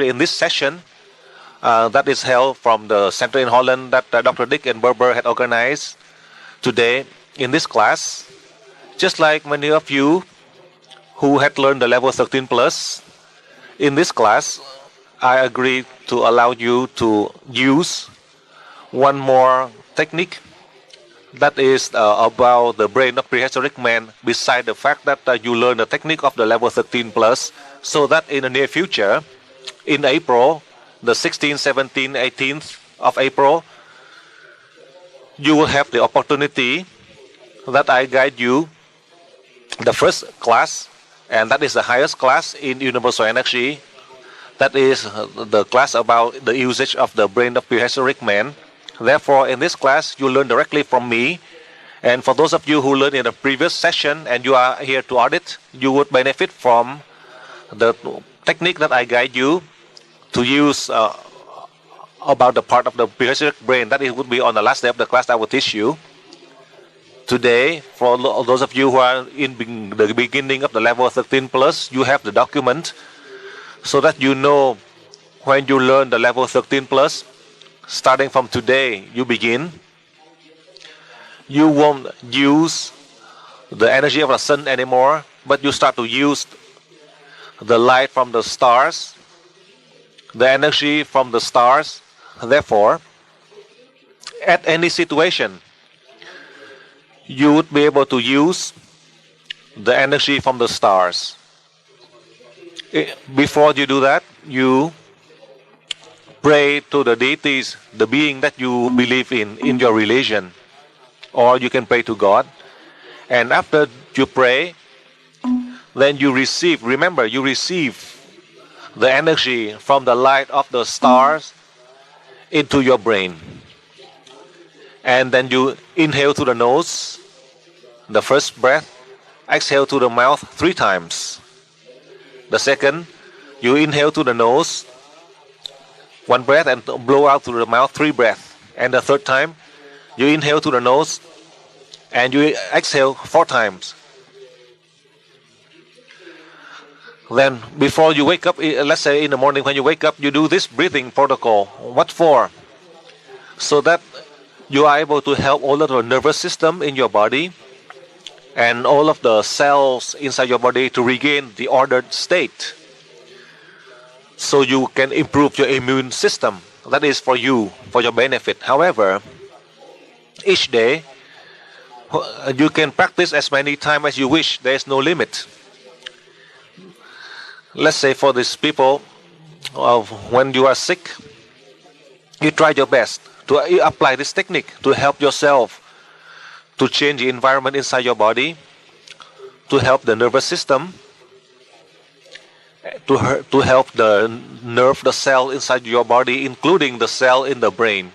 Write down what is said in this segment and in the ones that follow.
in this session that is held from the center in Holland that Dr. Dick and Berber had organized today in this class. Just like many of you who had learned the level 13 plus, in this class, I agreed to allow you to use one more technique that is about the brain of prehistoric man, beside the fact that you learn the technique of the level 13 plus, so that in the near future, in April, the 16th, 17th, 18th of April, you will have the opportunity that I guide you the first class, and that is the highest class in universal energy. That is the class about the usage of the brain of prehistoric man. Therefore, in this class, you learn directly from me. And for those of you who learned in the previous session and you are here to audit, you would benefit from the technique that I guide you to use about the part of the prehistoric brain. That it would be on the last day of the class I will teach you. Today, for those of you who are in the beginning of the level 13 plus, you have the document so that you know when you learn the level 13 plus, starting from today, you begin. You won't use the energy of the sun anymore, but you start to use the light from the stars, the energy from the stars. Therefore, at any situation, you would be able to use the energy from the stars. Before you do that, you pray to the deities, the being that you believe in your religion, or you can pray to God. And after you pray, then you receive, remember, you receive the energy from the light of the stars into your brain. And then you inhale through the nose, the first breath, exhale through the mouth 3 times. The second, you inhale through the nose, 1 breath, and blow out through the mouth 3 breaths. And the third time, you inhale through the nose and you exhale 4 times. Then before you wake up, let's say in the morning when you wake up, you do this breathing protocol. What for? So that you are able to help all of the nervous system in your body and all of the cells inside your body to regain the ordered state, so you can improve your immune system. That is for you, for your benefit. However, each day, you can practice as many times as you wish. There is no limit. Let's say for these people, when you are sick, you try your best to apply this technique to help yourself to change the environment inside your body, to help the nervous system, to help the nerve, the cell inside your body, including the cell in the brain.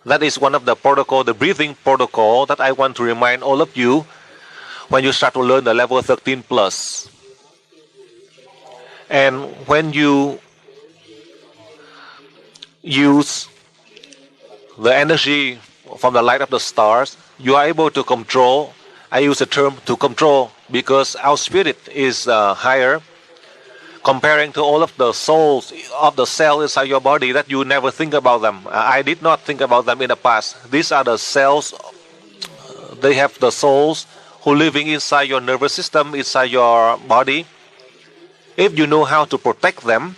That is one of the protocol, the breathing protocol that I want to remind all of you when you start to learn the level 13 plus. And when you use the energy from the light of the stars, you are able to control. I use the term to control because our spirit is higher, comparing to all of the souls of the cell inside your body that you never think about them. I did not think about them in the past. These are the cells. They have the souls who living inside your nervous system, inside your body. If you know how to protect them,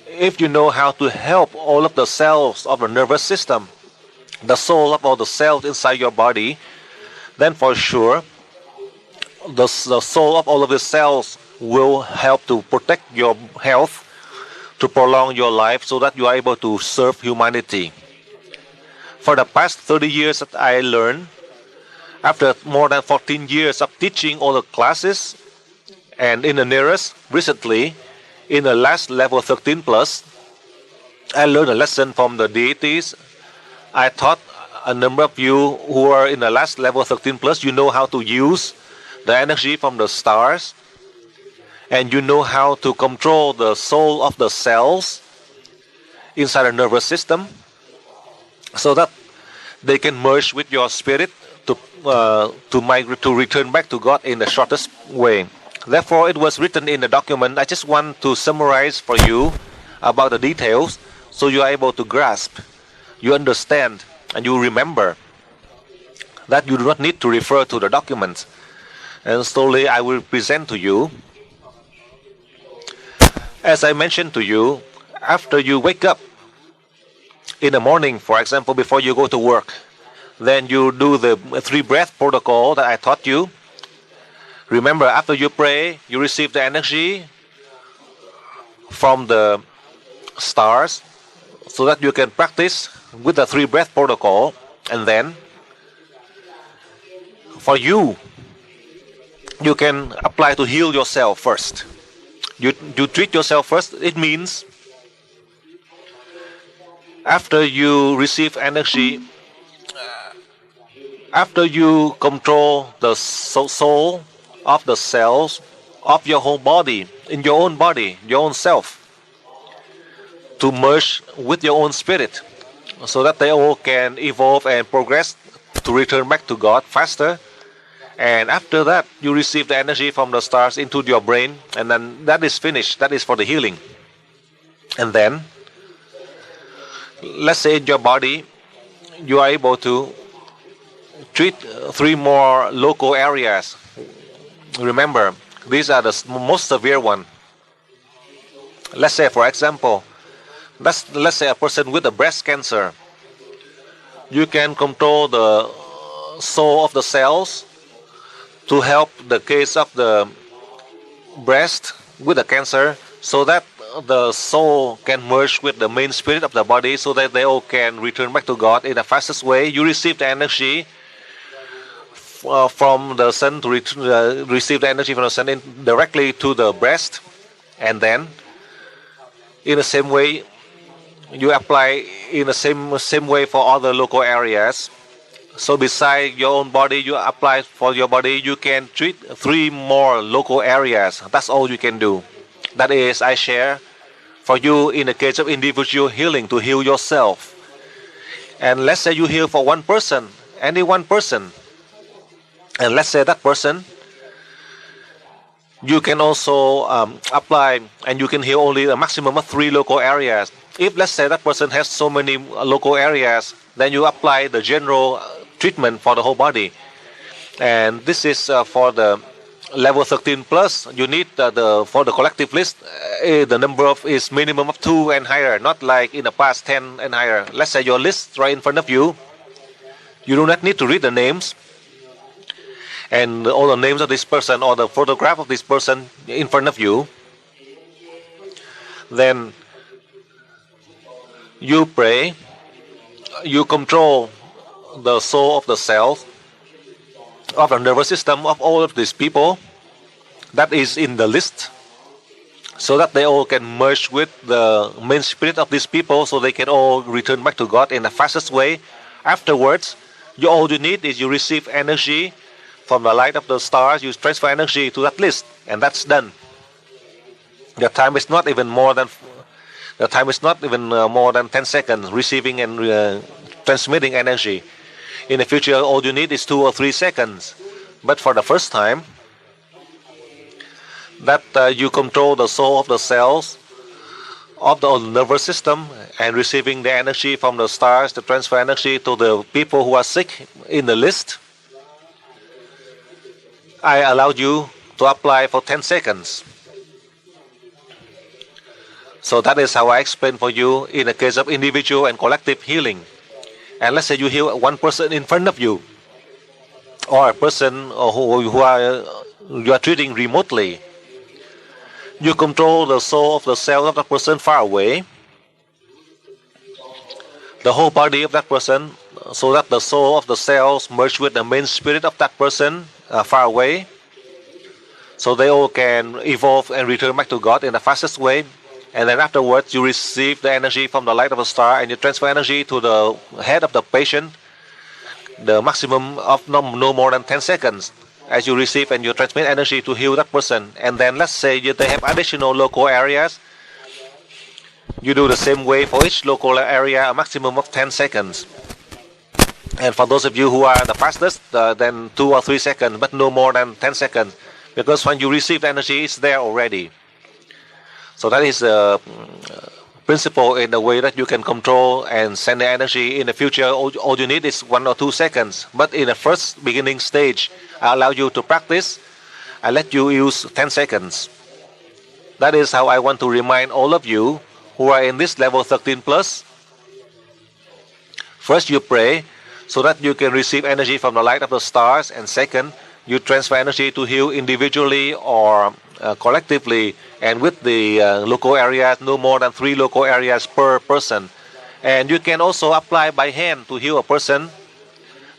if you know how to help all of the cells of the nervous system, the soul of all the cells inside your body, then for sure, the soul of all of the cells will help to protect your health, to prolong your life so that you are able to serve humanity. For the past 30 years that I learned, after more than 14 years of teaching all the classes, and in the nearest, recently, in the last level 13 plus, I learned a lesson from the deities. I taught a number of you who are in the last level 13 plus, you know how to use the energy from the stars, and you know how to control the soul of the cells inside the nervous system so that they can merge with your spirit to migrate, to return back to God in the shortest way. Therefore, it was written in the document. I just want to summarize for you about the details, so you are able to grasp, you understand, and you remember that you do not need to refer to the documents. And slowly I will present to you. As I mentioned to you, after you wake up in the morning, for example, before you go to work, then you do the 3 breath protocol that I taught you. Remember, after you pray, you receive the energy from the stars so that you can practice with the 3 breath protocol. And then for you can apply to heal yourself first. You treat yourself first. It means after you receive energy, after you control the soul of the cells of your whole body, in your own body, your own self, to merge with your own spirit, so that they all can evolve and progress to return back to God faster. And after that, you receive the energy from the stars into your brain, and then that is finished. That is for the healing. And then, let's say in your body, you are able to treat 3 more local areas. Remember, these are the most severe one. Let's say, for example, let's say a person with a breast cancer. You can control the soul of the cells to help the case of the breast with the cancer, so that the soul can merge with the main spirit of the body, so that they all can return back to God in the fastest way. You receive the energy from the sun to receive the energy from the sun directly to the breast, and then in the same way you apply in the same way for other local areas. So beside your own body, you apply for your body, you can treat 3 more local areas. That's all you can do. That is, I share for you in the case of individual healing, to heal yourself. And let's say you heal for one person, any one person. And let's say that person, you can also apply, and you can heal only a maximum of 3 local areas. If let's say that person has so many local areas, then you apply the general treatment for the whole body. And this is for the level 13 plus. You need for the collective list, the number of is minimum of 2 and higher, not like in the past 10 and higher. Let's say your list right in front of you. You do not need to read the names and all the names of this person or the photograph of this person in front of you. Then you pray, you control the soul of the cells of the nervous system of all of these people that is in the list, so that they all can merge with the main spirit of these people, so they can all return back to God in the fastest way. Afterwards, all you need is you receive energy from the light of the stars, you transfer energy to that list, and that's done. The time is not even more than 10 seconds receiving and transmitting energy. In the future, all you need is 2 or 3 seconds. But for the first time, that you control the soul of the cells of the nervous system and receiving the energy from the stars to transfer energy to the people who are sick in the list, I allowed you to apply for 10 seconds. So that is how I explain for you in the case of individual and collective healing. And let's say you heal one person in front of you, or a person who you are treating remotely. You control the soul of the cell of that person far away, the whole body of that person, so that the soul of the cells merge with the main spirit of that person far away, so they all can evolve and return back to God in the fastest way. And then afterwards, you receive the energy from the light of a star, and you transfer energy to the head of the patient, the maximum of no more than 10 seconds, as you receive and you transmit energy to heal that person. And then let's say they have additional local areas. You do the same way for each local area, a maximum of 10 seconds. And for those of you who are the fastest, then 2 or 3 seconds, but no more than 10 seconds. Because when you receive the energy, it's there already. So that is the principle in the way that you can control and send the energy in the future. All you need is 1 or 2 seconds. But in the first beginning stage, I allow you to practice. I let you use 10 seconds. That is how I want to remind all of you who are in this level 13 plus. First, you pray so that you can receive energy from the light of the stars. And second, you transfer energy to heal individually or collectively, and with the local areas, no more than 3 local areas per person. And you can also apply by hand to heal a person.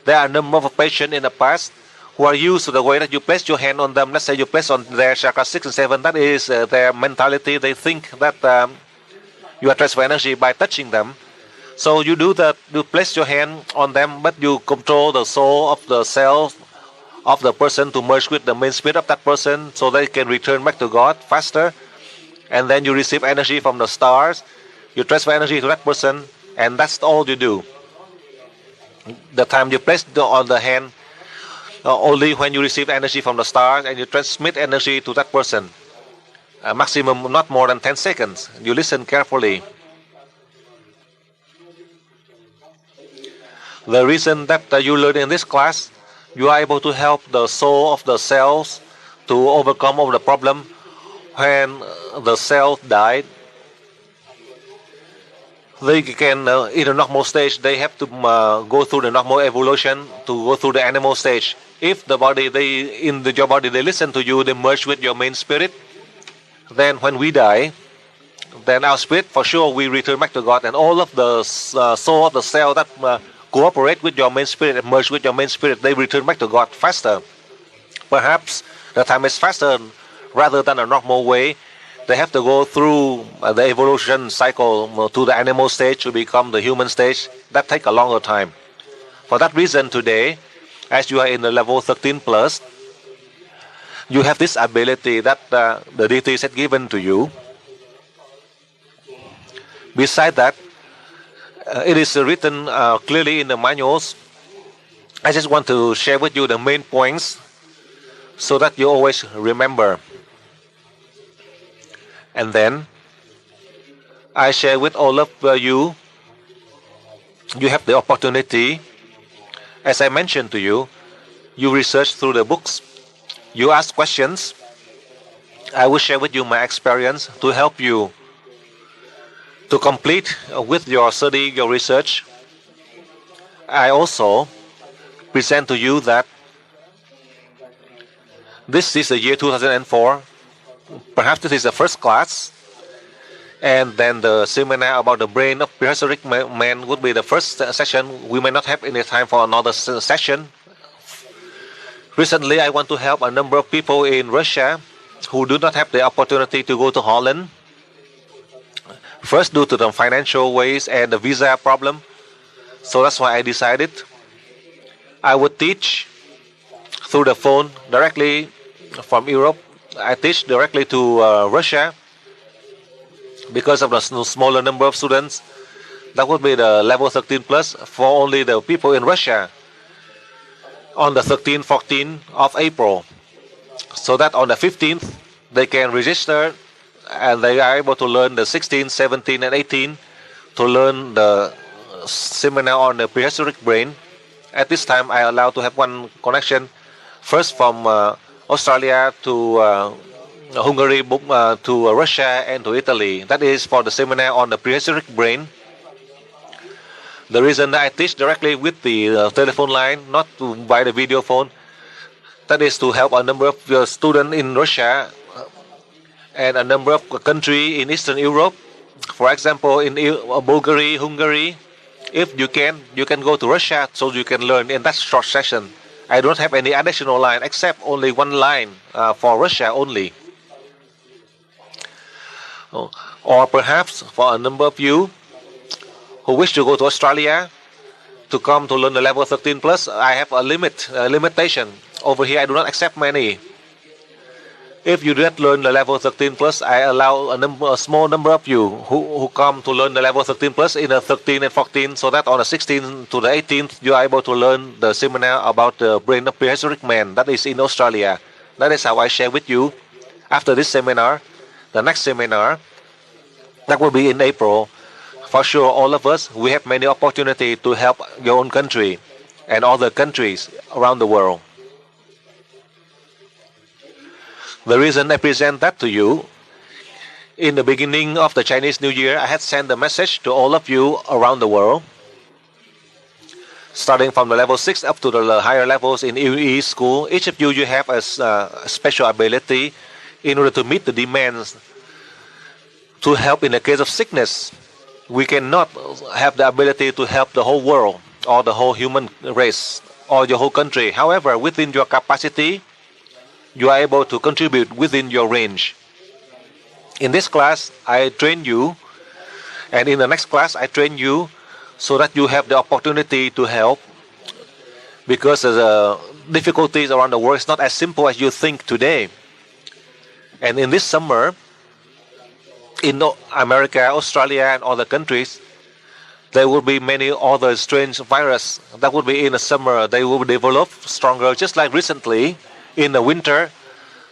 There are a number of patients in the past who are used to the way that you place your hand on them. Let's say you place on their chakra 6 and 7. That is their mentality. They think that you are transferring energy by touching them. So you do that. You place your hand on them, but you control the soul of the self of the person to merge with the main spirit of that person, so they can return back to God faster. And then you receive energy from the stars. You transfer energy to that person, and that's all you do. The time you place on the hand, only when you receive energy from the stars and you transmit energy to that person. Maximum not more than 10 seconds. You listen carefully. The reason that you learn in this class, you are able to help the soul of the cells to overcome all the problem. When the cell died, they can, in the normal stage, they have to go through the normal evolution to go through the animal stage. If the body, your body, they listen to you, they merge with your main spirit, then when we die, then our spirit, for sure, we return back to God. And all of the soul of the cell that cooperate with your main spirit and merge with your main spirit, they return back to God faster. Perhaps the time is faster rather than a normal way. They have to go through the evolution cycle to the animal stage to become the human stage. That takes a longer time. For that reason, today, as you are in the level 13 plus, you have this ability that the deities had given to you. Besides that, it is written clearly in the manuals. I just want to share with you the main points so that you always remember. And then I share with all of you. You have the opportunity, as I mentioned to you, you research through the books, you ask questions. I will share with you my experience to help you to complete with your study, your research. I also present to you that this is the year 2004. Perhaps this is the first class, and then the seminar about the brain of prehistoric man would be the first session. We may not have any time for another session. Recently, I want to help a number of people in Russia who do not have the opportunity to go to Holland. First, due to the financial ways and the visa problem. So that's why I decided I would teach through the phone directly from Europe. I teach directly to Russia because of the smaller number of students. That would be the level 13 plus for only the people in Russia on the 13th, 14th of April. So that on the 15th, they can register and they are able to learn the 16th, 17th, and 18th to learn the seminar on the prehistoric brain. At this time, I allow to have one connection, first from Australia to Hungary, to Russia, and to Italy. That is for the seminar on the prehistoric brain. The reason that I teach directly with the telephone line, not by the video phone, that is to help a number of students in Russia and a number of countries in Eastern Europe. For example, in Bulgaria, Hungary, if you can go to Russia so you can learn in that short session. I don't have any additional line except only one line for Russia only. Or perhaps for a number of you who wish to go to Australia to come to learn the level 13 plus, I have a limitation. Over here, I do not accept many. If you do not learn the level 13 plus, I allow a small number of you who come to learn the level 13 plus in the 13 and 14, so that on the 16th to the 18th, you are able to learn the seminar about the brain of prehistoric man. That is in Australia. That is how I share with you. After this seminar, the next seminar, That will be in April. For sure, all of us, we have many opportunity to help your own country and other countries around the world. The reason I present that to you, in the beginning of the Chinese New Year, I had sent a message to all of you around the world, starting from the level 6 up to the higher levels in UE school. Each of you, you have a special ability in order to meet the demands to help in the case of sickness. We cannot have the ability to help the whole world or the whole human race or your whole country. However, within your capacity, you are able to contribute within your range. In this class, I train you, and in the next class, I train you so that you have the opportunity to help, because the difficulties around the world is not as simple as you think today. And in this summer, in America, Australia, and other countries, there will be many other strange viruses that will be in the summer. They will develop stronger, just like recently in the winter.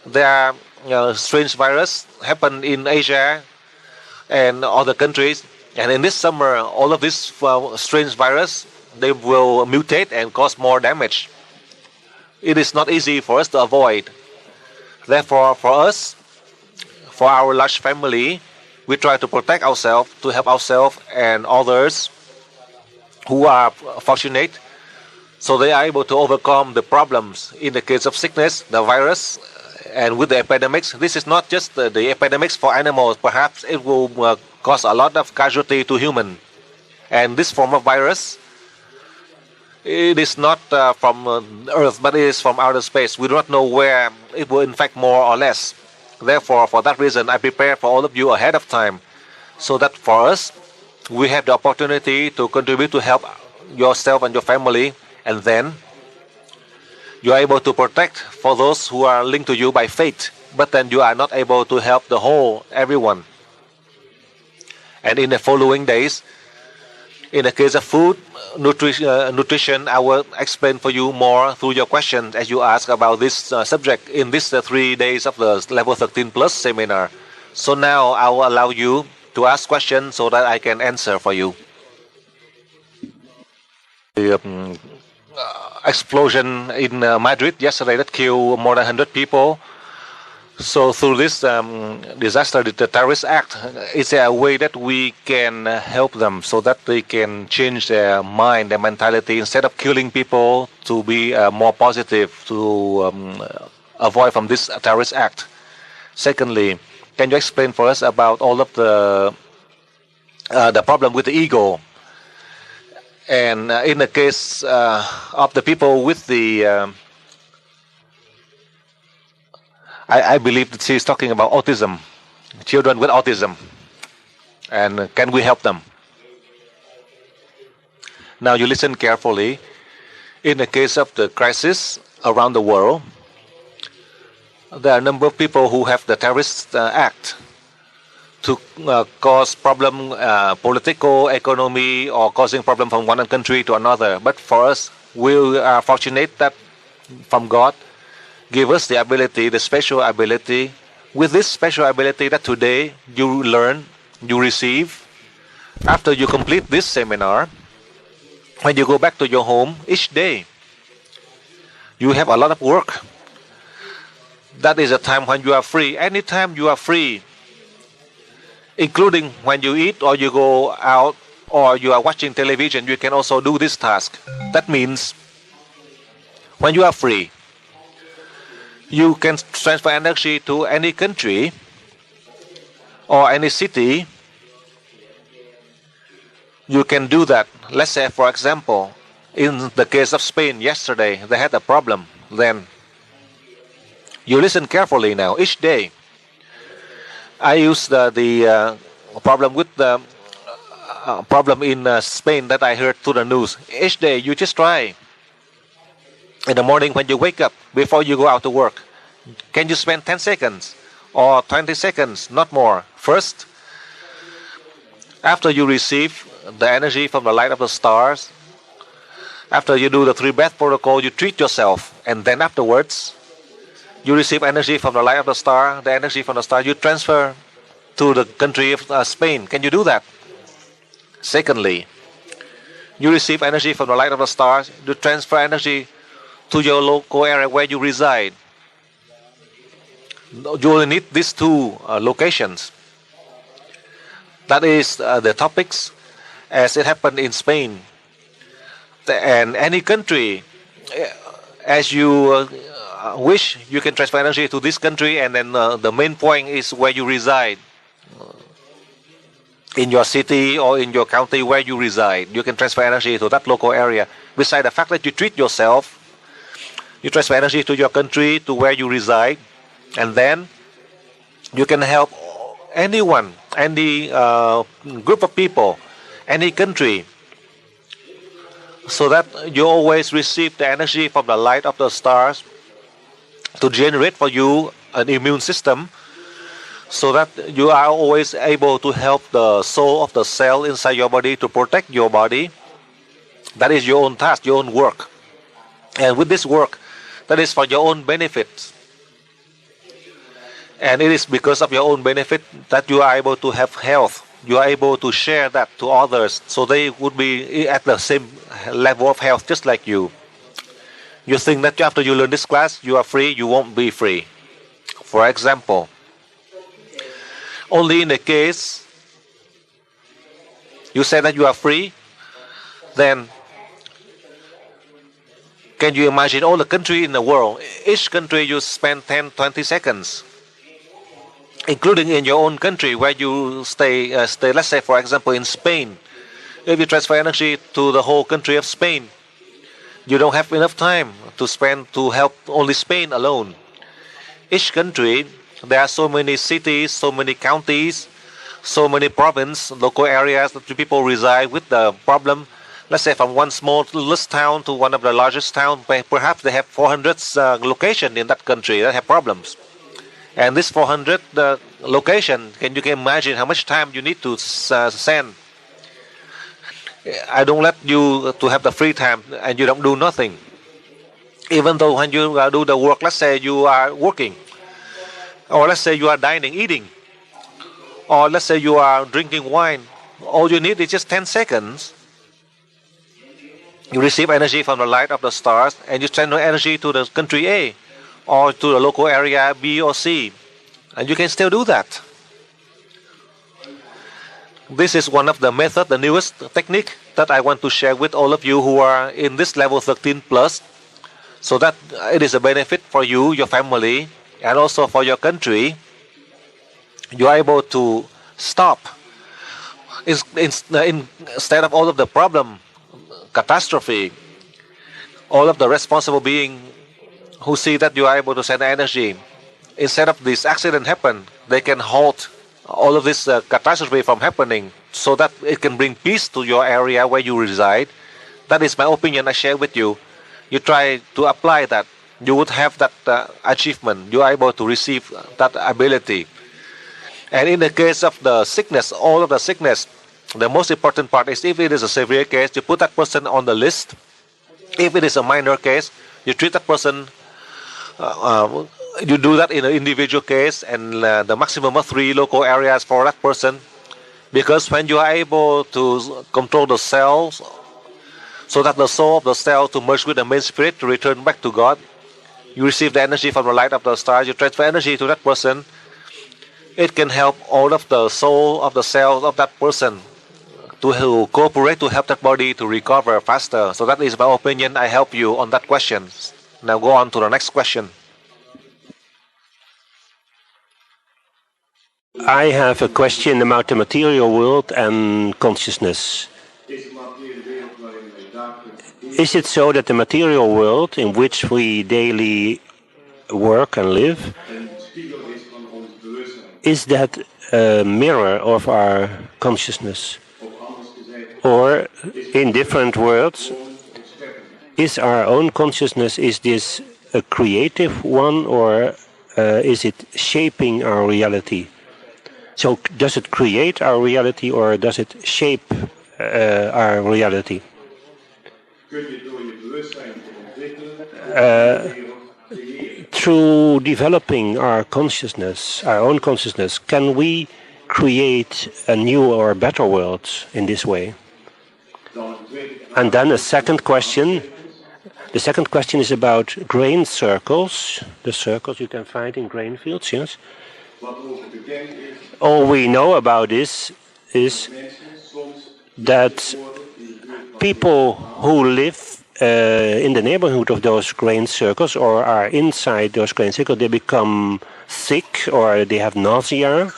There are strange viruses happen in Asia and other countries. And in this summer, all of these strange viruses, they will mutate and cause more damage. It is not easy for us to avoid. Therefore, for us, for our large family, we try to protect ourselves, to help ourselves and others who are fortunate, so they are able to overcome the problems in the case of sickness, the virus, and with the epidemics. This is not just the epidemics for animals. Perhaps it will cause a lot of casualty to human. And this form of virus, it is not from Earth, but it is from outer space. We do not know where it will infect more or less. Therefore, for that reason, I prepare for all of you ahead of time, so that for us, we have the opportunity to contribute to help yourself and your family, and then you are able to protect for those who are linked to you by faith, but then you are not able to help the whole, everyone. And in the following days, in the case of food, nutrition, I will explain for you more through your questions as you ask about this subject in these 3 days of the Level 13 Plus seminar. So now I will allow you to ask questions so that I can answer for you. The explosion in Madrid yesterday that killed more than 100 people. So through this disaster, the terrorist act is a way that we can help them so that they can change their mind, their mentality. Instead of killing people, to be more positive, to avoid from this terrorist act. Secondly, can you explain for us about all of the problem with the ego? And in the case of the people with the I believe that she is talking about autism, children with autism, and can we help them? Now you listen carefully. In the case of the crisis around the world, there are a number of people who have the terrorist act to cause problem, political, economy, or causing problem from one country to another. But for us, we are fortunate that from God, give us the ability, the special ability. With this special ability that today you learn, you receive, after you complete this seminar, when you go back to your home each day, you have a lot of work. That is a time when you are free. Anytime you are free, including when you eat or you go out or you are watching television, you can also do this task. That means when you are free, you can transfer energy to any country or any city. You can do that. Let's say, for example, in the case of Spain yesterday, they had a problem. Then you listen carefully now. Each day, I use the problem with the problem in Spain that I heard through the news. Each day, you just try. In the morning when you wake up, before you go out to work, can you spend 10 seconds or 20 seconds, not more? First, after you receive the energy from the light of the stars, after you do the 3 breath protocol, you treat yourself, and then afterwards, you receive energy from the light of the star, the energy from the star, you transfer to the country of Spain. Can you do that? Secondly, you receive energy from the light of the stars. You transfer energy to your local area where you reside. You only need these two locations. That is the topics as it happened in Spain. And any country, as you wish, you can transfer energy to this country, and then the main point is where you reside. In your city or in your county where you reside, you can transfer energy to that local area. Besides the fact that you treat yourself, you transfer energy to your country, to where you reside, and then you can help anyone, any group of people, any country, so that you always receive the energy from the light of the stars to generate for you an immune system, so that you are always able to help the soul of the cell inside your body to protect your body. That is your own task, your own work. And with this work, that is for your own benefit. And it is because of your own benefit that you are able to have health. You are able to share that to others, so they would be at the same level of health just like you. You think that after you learn this class, you are free, you won't be free. For example, only in the case you say that you are free, then can you imagine all the country in the world? Each country you spend 10-20 seconds, including in your own country where you stay. Let's say, for example, in Spain. If you transfer energy to the whole country of Spain, you don't have enough time to spend to help only Spain alone. Each country, there are so many cities, so many counties, so many provinces, local areas that people reside with the problem. Let's say from one small littlest town to one of the largest towns, perhaps they have 400 locations in that country that have problems. And this 400 location, you can imagine how much time you need to send. I don't let you to have the free time and you don't do nothing. Even though when you do the work, let's say you are working, or let's say you are dining, eating, or let's say you are drinking wine, all you need is just 10 seconds. You receive energy from the light of the stars and you send energy to the country A or to the local area B or C, and you can still do that. This is one of the methods, the newest technique that I want to share with all of you who are in this level 13 plus, so that it is a benefit for you, your family, and also for your country. You are able to stop instead of all of the problem, catastrophe, all of the responsible being who see that you are able to send energy. Instead of this accident happen, they can halt all of this catastrophe from happening, so that it can bring peace to your area where you reside. That is my opinion I share with you. You try to apply that, you would have that achievement. You are able to receive that ability. And in the case of the sickness, all of the sickness, the most important part is if it is a severe case, you put that person on the list. If it is a minor case, you treat that person. You do that in an individual case, and the maximum of 3 local areas for that person. Because when you are able to control the cells, so that the soul of the cell to merge with the main spirit to return back to God, you receive the energy from the light of the stars, you transfer energy to that person. It can help all of the soul of the cells of that person to cooperate to help that body to recover faster. So that is my opinion. I help you on that question. Now go on to the next question. I have a question about the material world and consciousness. Is it so that the material world in which we daily work and live, is that a mirror of our consciousness? Or, in different words, is our own consciousness, is this a creative one, or is it shaping our reality? So does it create our reality, or does it shape our reality? Through developing our consciousness, our own consciousness, can we create a new or better world in this way? And then a second question. The second question is about grain circles, the circles you can find in grain fields, yes? All we know about this is that people who live in the neighborhood of those grain circles or are inside those grain circles, they become sick or they have nausea.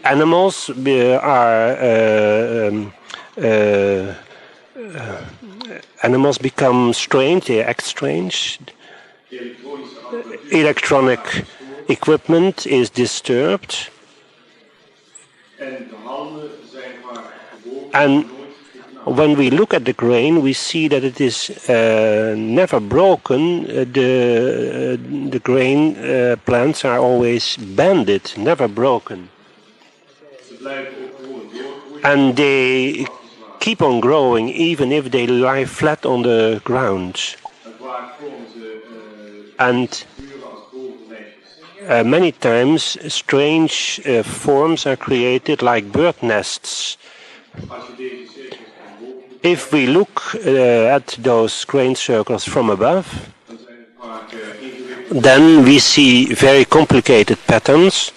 Animals animals become strange, they act strange. Electronic equipment is disturbed. And when we look at the grain, we see that it is never broken. The grain plants are always bended, never broken. And they keep on growing even if they lie flat on the ground. And many times strange forms are created like bird nests. If we look at those grain circles from above, then we see very complicated patterns,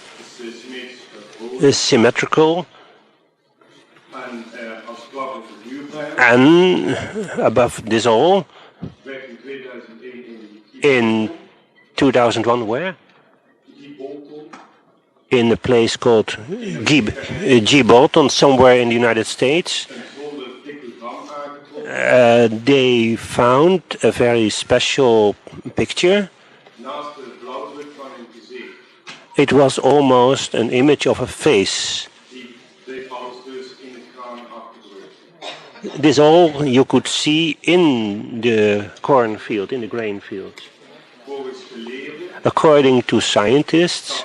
symmetrical, and above this all, in 2001, where? In a place called G. Bolton, somewhere in the United States. They found a very special picture. It was almost an image of a face. This all you could see in the cornfield, in the grain field. According to scientists,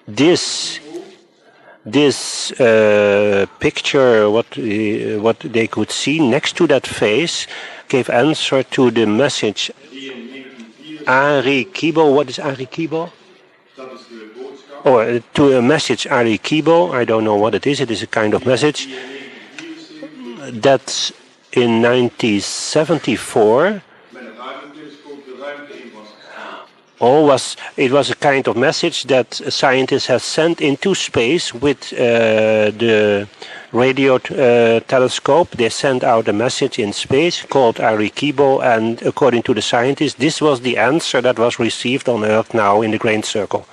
this picture, what they could see next to that face, gave answer to the message Arikibo. What is Arikibo? Or to a message Arikibo. I don't know what it is. It is a kind of message that in 1974 it was a kind of message that scientists have sent into space with the radio telescope. They sent out a message in space called Arikibo, and according to the scientists, this was the answer that was received on Earth now in the grain circle.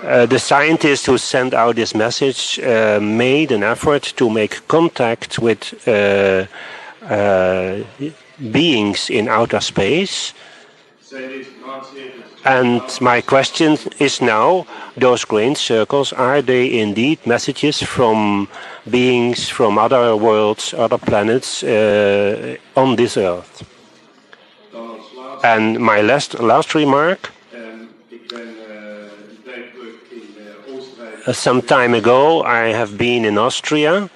The scientists who sent out this message made an effort to make contact with beings in outer space. And my question is now, those grain circles, are they indeed messages from beings from other worlds, other planets on this Earth? And my last remark. Some time ago, I have been in Austria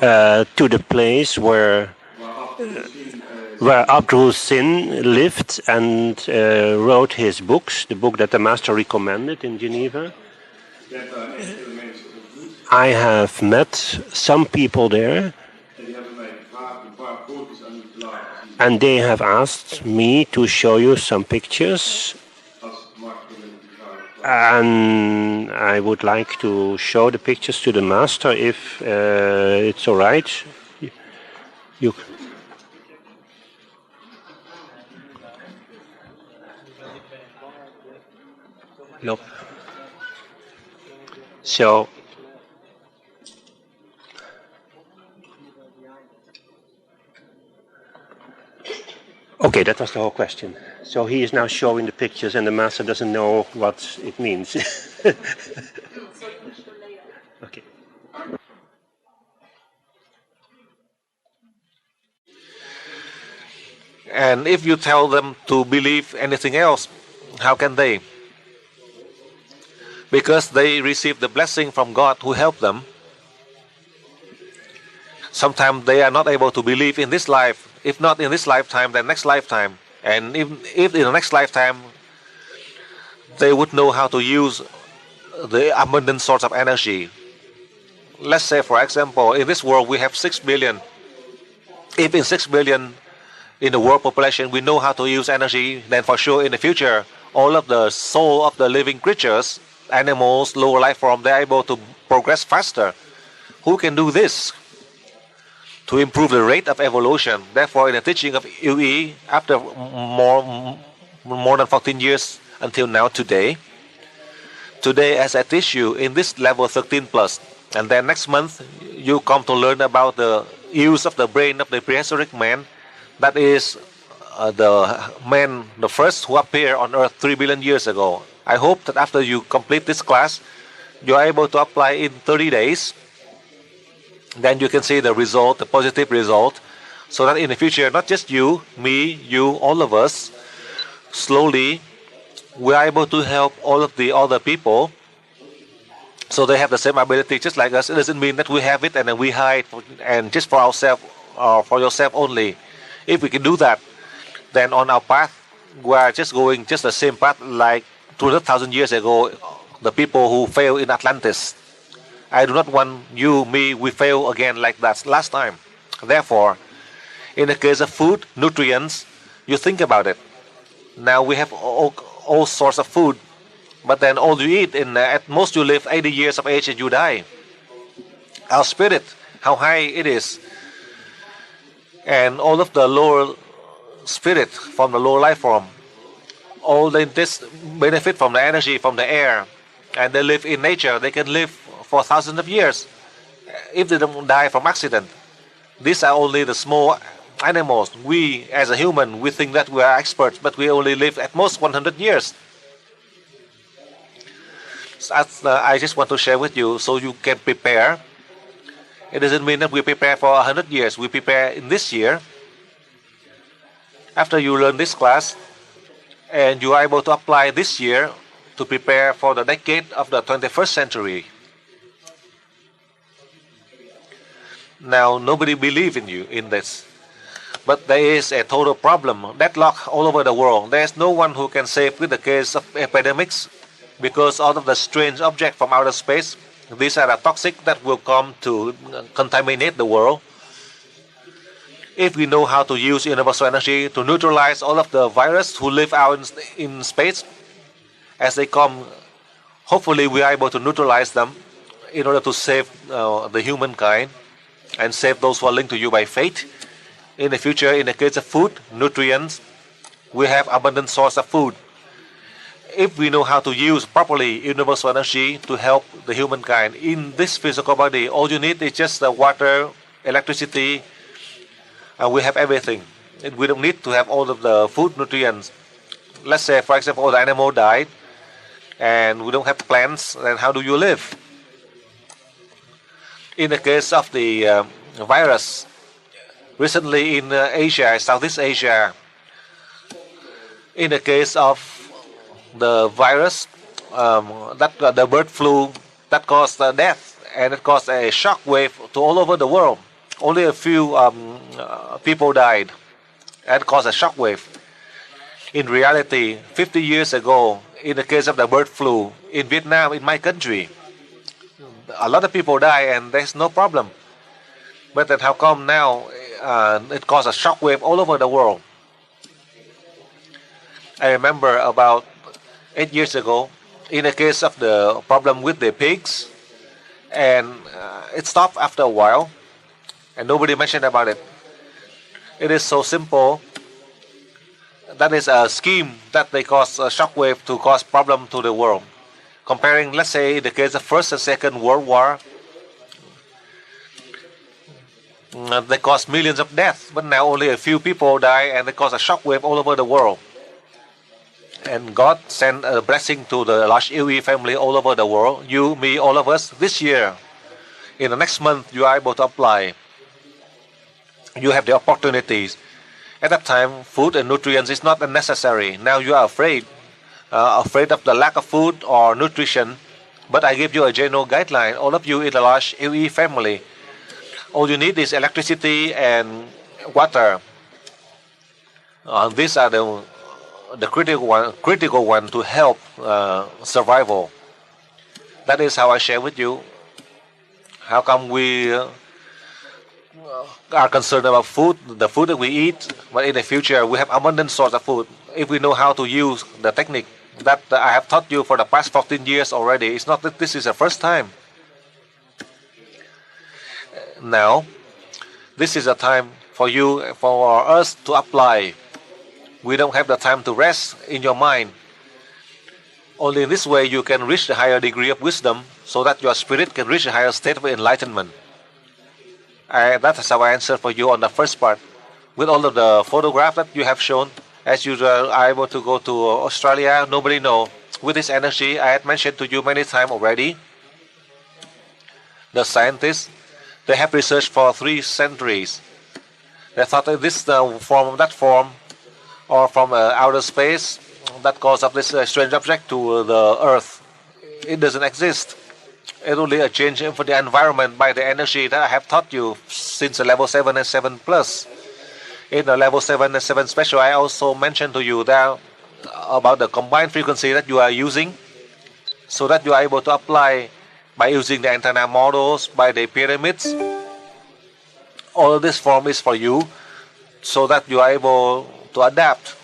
to the place where Abdul Sin lived and wrote his books, the book that the Master recommended in Geneva. I have met some people there, and they have asked me to show you some pictures. And I would like to show the pictures to the Master if it's all right. You. Nope. So. Okay, that was the whole question. So he is now showing the pictures and the Master doesn't know what it means. Okay. And if you tell them to believe anything else, how can they? Because they receive the blessing from God who helped them. Sometimes they are not able to believe in this life. If not in this lifetime, then next lifetime. And if in the next lifetime they would know how to use the abundant source of energy. Let's say, for example, in this world we have 6 billion. If in 6 billion in the world population we know how to use energy, then for sure in the future all of the soul of the living creatures, animals, lower life form, they're able to progress faster. Who can do this? To improve the rate of evolution. Therefore, in the teaching of UE, after more than 14 years until now, today, as I teach you in this level 13 plus, and then next month you come to learn about the use of the brain of the prehistoric man. That is the man, the first who appeared on Earth 3 billion years ago. I hope that after you complete this class, you are able to apply in 30 days. Then you can see the result, the positive result, so that in the future, not just you, me, you, all of us, slowly, we are able to help all of the other people, so they have the same ability just like us. It doesn't mean that we have it and then we hide and just for ourselves or for yourself only. If we can do that, then on our path, we are just going just the same path like 200,000 years ago, the people who failed in Atlantis. I do not want you, me, we fail again like that last time. Therefore, in the case of food, nutrients, you think about it. Now we have all sorts of food, but then all you eat, at most you live 80 years of age and you die. Our spirit, how high it is, and all of the lower spirit from the lower life form, all they just benefit from the energy from the air, and they live in nature. They can live for thousands of years if they don't die from accident. These are only the small animals. We as a human, we think that we are experts, but we only live at most 100 years. So I just want to share with you so you can prepare. It doesn't mean that we prepare for 100 years. We prepare in this year. After you learn this class and you are able to apply this year to prepare for the decade of the 21st century. Now, nobody believes in you in this. But there is a total problem, deadlock all over the world. There is no one who can save with the case of epidemics because all of the strange objects from outer space, these are the toxic that will come to contaminate the world. If we know how to use universal energy to neutralize all of the virus who live out in space, as they come, hopefully we are able to neutralize them in order to save the humankind and save those who are linked to you by faith. In the future, in the case of food, nutrients, we have abundant source of food. If we know how to use properly universal energy to help the humankind in this physical body, all you need is just the water, electricity, and we have everything. We don't need to have all of the food nutrients. Let's say, for example, all the animal died, and we don't have plants, then how do you live? In the case of the virus, recently in Asia, Southeast Asia, in the case of the virus, the bird flu that caused death, and it caused a shock wave to all over the world. Only a few people died and caused a shock wave. In reality, 50 years ago, in the case of the bird flu in Vietnam, in my country, a lot of people die and there's no problem. But then how come now it caused a shock wave all over the world? I remember about 8 years ago, in the case of the problem with the pigs, and it stopped after a while, and nobody mentioned about it. It is so simple. That is a scheme that they cause a shock wave to cause problem to the world. Comparing, let's say, the case of First and Second World War, they caused millions of deaths, but now only a few people die, and they cause a shock wave all over the world. And God sent a blessing to the large UE family all over the world. You, me, all of us. This year, in the next month, you are able to apply. You have the opportunities. At that time, food and nutrients is not necessary. Now you are afraid of the lack of food or nutrition. But I give you a general guideline. All of you in the large UE family, all you need is electricity and water. These are the critical one to help survival. That is how I share with you. How come we are concerned about food, the food that we eat, but in the future we have abundant source of food if we know how to use the technique that I have taught you for the past 14 years already. It's not that this is the first time. Now, this is a time for you, for us to apply. We don't have the time to rest in your mind. Only in this way you can reach a higher degree of wisdom so that your spirit can reach a higher state of enlightenment. That is how I answer for you on the first part. With all of the photographs that you have shown, as you are able to go to Australia, nobody know. With this energy, I had mentioned to you many times already. The scientists, they have researched for 3 centuries. They thought that this form, that form, or from outer space, that cause of this strange object to the Earth, it doesn't exist. It's only a change for the environment by the energy that I have taught you since the level 7 and 7 plus. In the level 7 and 7 special, I also mentioned to you that about the combined frequency that you are using, so that you are able to apply by using the antenna models, by the pyramids. All of this form is for you, so that you are able to adapt.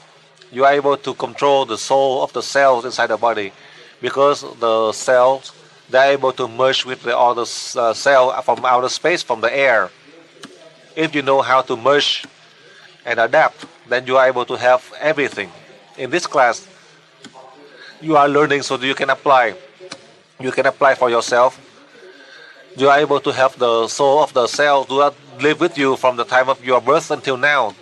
You are able to control the soul of the cells inside the body, because the cells, they are able to merge with the other cell from outer space, from the air. If you know how to merge and adapt, then you are able to have everything. In this class, you are learning so that you can apply. You can apply for yourself. You are able to have the soul of the cell to live with you from the time of your birth until now.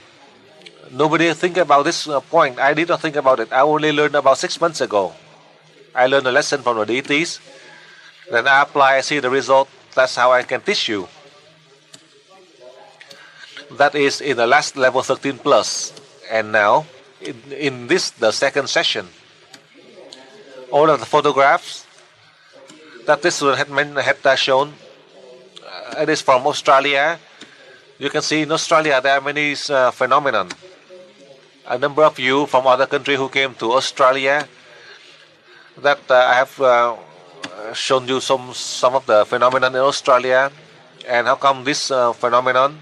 Nobody think about this point. I did not think about it. I only learned about 6 months ago. I learned a lesson from the deities. Then I apply, I see the result. That's how I can teach you. That is in the last level 13 plus. And now, in this, the second session, all of the photographs that this student had shown, it is from Australia. You can see in Australia there are many phenomena. A number of you from other countries who came to Australia, that I have shown you some of the phenomena in Australia. And how come this phenomenon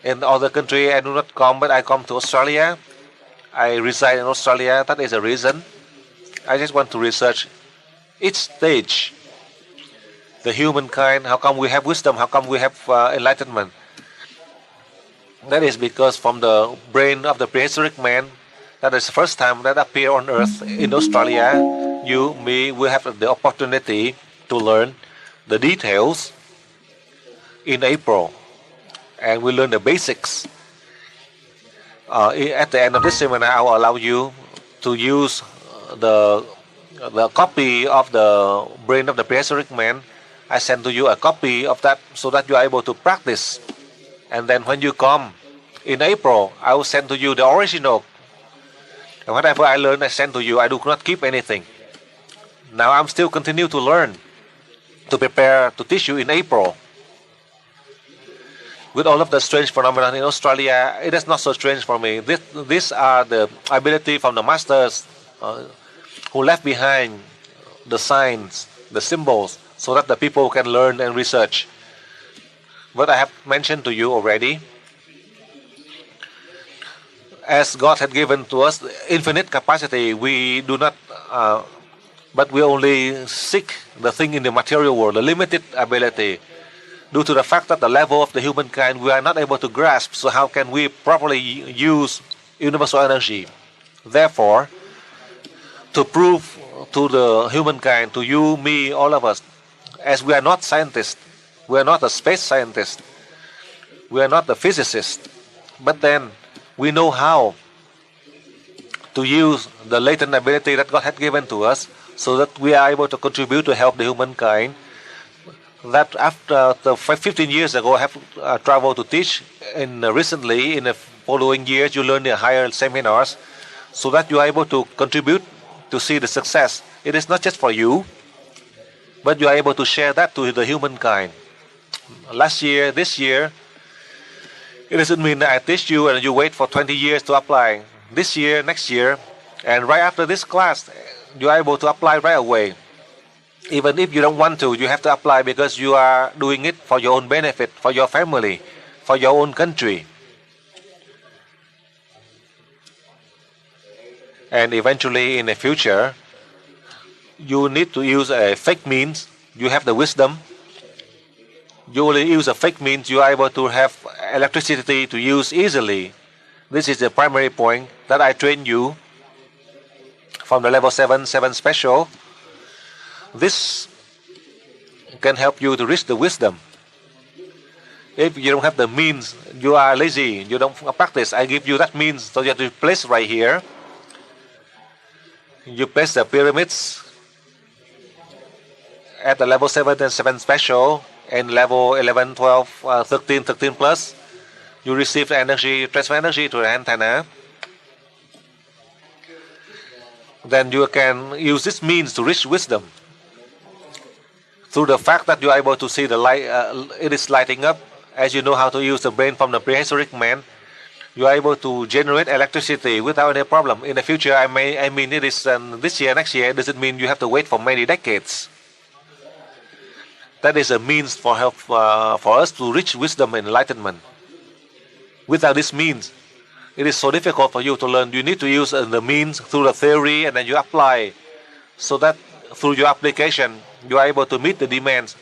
in other country I do not come, but I come to Australia? I reside in Australia. That is a reason. I just want to research each stage. The humankind, how come we have wisdom? How come we have enlightenment? That is because from the brain of the prehistoric man, that is the first time that appear on earth in Australia. You, me, we have the opportunity to learn the details in April. And we learn the basics. At the end of this seminar, I will allow you to use the copy of the brain of the prehistoric man. I send to you a copy of that so that you are able to practice. And then when you come in April, I will send to you the original. And whatever I learn, I send to you. I do not keep anything. Now I'm still continue to learn, to prepare to teach you in April. With all of the strange phenomena in Australia, it is not so strange for me. These are the ability from the masters who left behind the signs, the symbols, so that the people can learn and research. But I have mentioned to you already, as God had given to us infinite capacity, we do not, but we only seek the thing in the material world, the limited ability. Due to the fact that the level of the humankind we are not able to grasp, so how can we properly use universal energy? Therefore, to prove to the humankind, to you, me, all of us, as we are not scientists, we are not a space scientist, we are not a physicist, but then we know how to use the latent ability that God had given to us, so that we are able to contribute to help the humankind. That after 15 years ago, I have traveled to teach, and recently, in the following years, you learn the higher seminars, so that you are able to contribute to see the success. It is not just for you, but you are able to share that to the humankind. Last year, this year, it doesn't mean that I teach you and you wait for 20 years to apply. this year, next year, and right after this class, you are able to apply right away. Even if you don't want to, you have to apply because you are doing it for your own benefit, for your family, for your own country. And eventually in the future, you need to use a fake means. You have the wisdom. You only use a fake means, you are able to have electricity to use easily. This is the primary point that I train you from the level 7 special. This can help you to reach the wisdom. If you don't have the means, you are lazy, you don't practice, I give you that means, so you have to place right here. You place the pyramids at the level 7 and 7 special, and level 11, 12, 13, 13 plus. You receive the energy, transfer energy to the antenna. Then you can use this means to reach wisdom. Through the fact that you are able to see the light, it is lighting up. As you know how to use the brain from the prehistoric man, you are able to generate electricity without any problem. In the future, I mean it is this year, next year, doesn't mean you have to wait for many decades. That is a means for help for us to reach wisdom and enlightenment. Without this means, it is so difficult for you to learn. You need to use the means through the theory, and then you apply, so that through your application, you are able to meet the demands.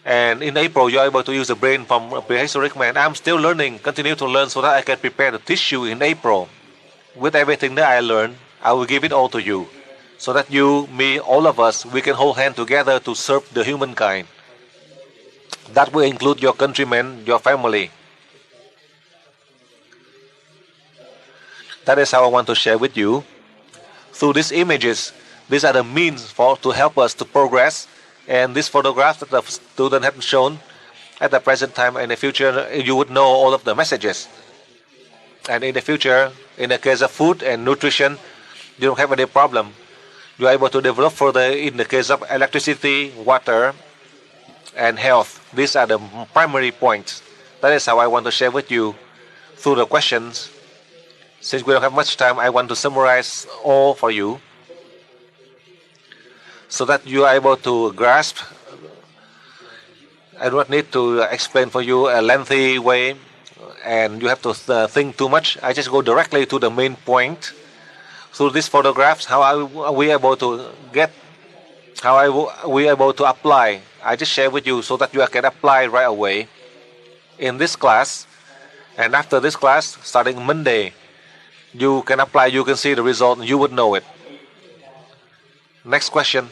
And in April, you are able to use the brain from a prehistoric man. I'm still learning, continue to learn, so that I can prepare to teach you in April. With everything that I learned, I will give it all to you, so that you, me, all of us, we can hold hands together to serve the humankind. That will include your countrymen, your family. That is how I want to share with you. Through these images, these are the means to help us to progress. And this photograph that the student have shown at the present time, in the future, you would know all of the messages. And in the future, in the case of food and nutrition, you don't have any problem. You are able to develop further in the case of electricity, water, and health. These are the primary points. That is how I want to share with you through the questions. Since we don't have much time, I want to summarize all for you, so that you are able to grasp. I do not need to explain for you a lengthy way, and you have to think too much. I just go directly to the main point. Through these photographs, how are we able to get, how are we able to apply? I just share with you so that you can apply right away in this class. And after this class, starting Monday, you can apply, you can see the result, and you would know it. Next question.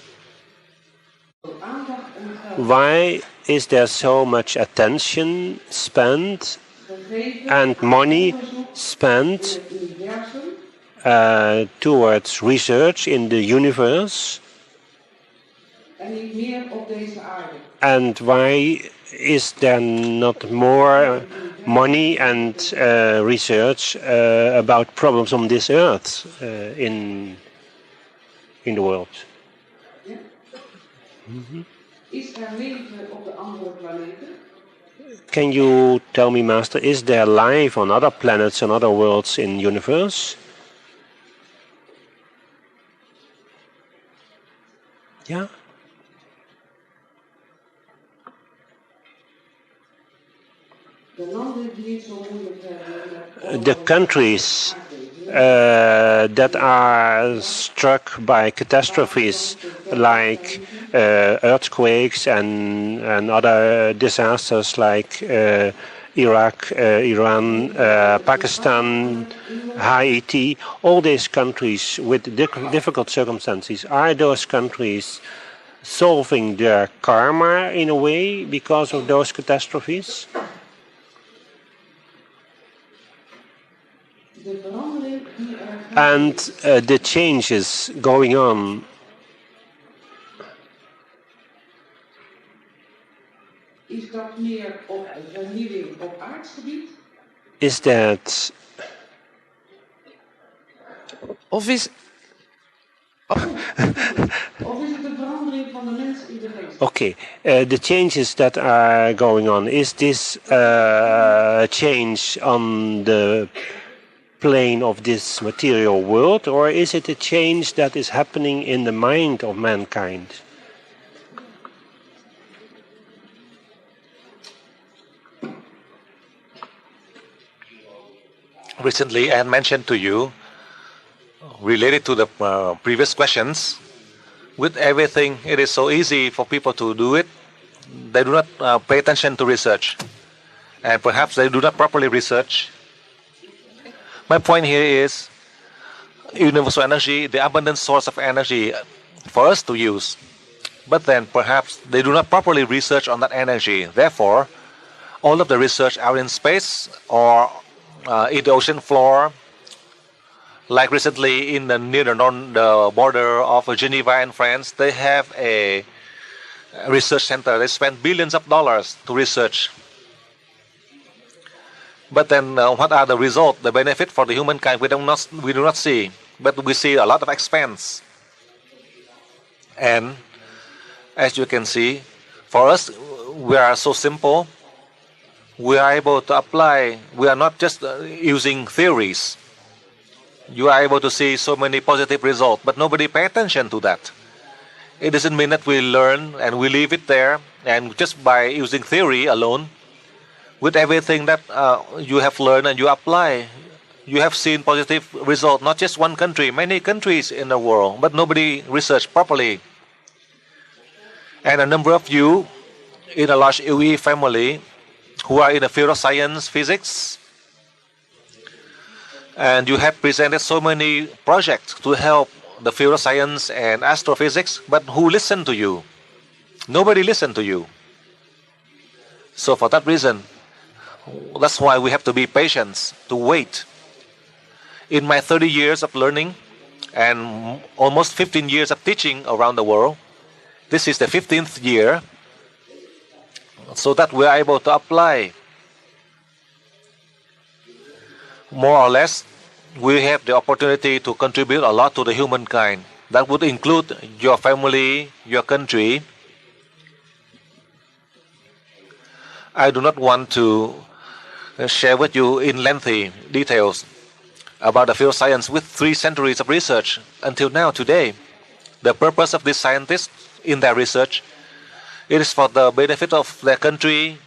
Why is there so much attention spent and money spent towards research in the universe? And why is there not more money and research about problems on this earth in the world? Can you tell me, Master, is there life on other planets and other worlds in the universe? Yeah. The countries that are struck by catastrophes like earthquakes and other disasters like Iraq, Iran, Pakistan, Haiti, all these countries with difficult circumstances, are those countries solving their karma in a way because of those catastrophes? And the changes going on, is that okay, the changes that are going on, is this change on the plane of this material world, or is it a change that is happening in the mind of mankind? Recently, I had mentioned to you, related to the previous questions, with everything, it is so easy for people to do it. They do not pay attention to research, and perhaps they do not properly research. My point here is universal energy, the abundant source of energy for us to use. But then perhaps they do not properly research on that energy. Therefore, all of the research out in space or in the ocean floor, like recently in near the border of Geneva and France, they have a research center. They spend billions of dollars to research. But then what are the results, the benefit for the humankind? We do not see. But we see a lot of expense. And as you can see, for us, we are so simple. We are able to apply. We are not just using theories. You are able to see so many positive results, but nobody pay attention to that. It doesn't mean that we learn and we leave it there, and just by using theory alone, with everything that you have learned and you apply, you have seen positive results. Not just one country, many countries in the world, but nobody researched properly. And a number of you in a large UE family who are in the field of science, physics, and you have presented so many projects to help the field of science and astrophysics, but who listened to you? Nobody listened to you. So for that reason, that's why we have to be patient, to wait. In my 30 years of learning and almost 15 years of teaching around the world, this is the 15th year, so that we are able to apply. More or less, we have the opportunity to contribute a lot to the humankind. That would include your family, your country. I do not want to share with you in lengthy details about the field of science with 3 centuries of research until now, today. The purpose of these scientists in their research, it is for the benefit of their country.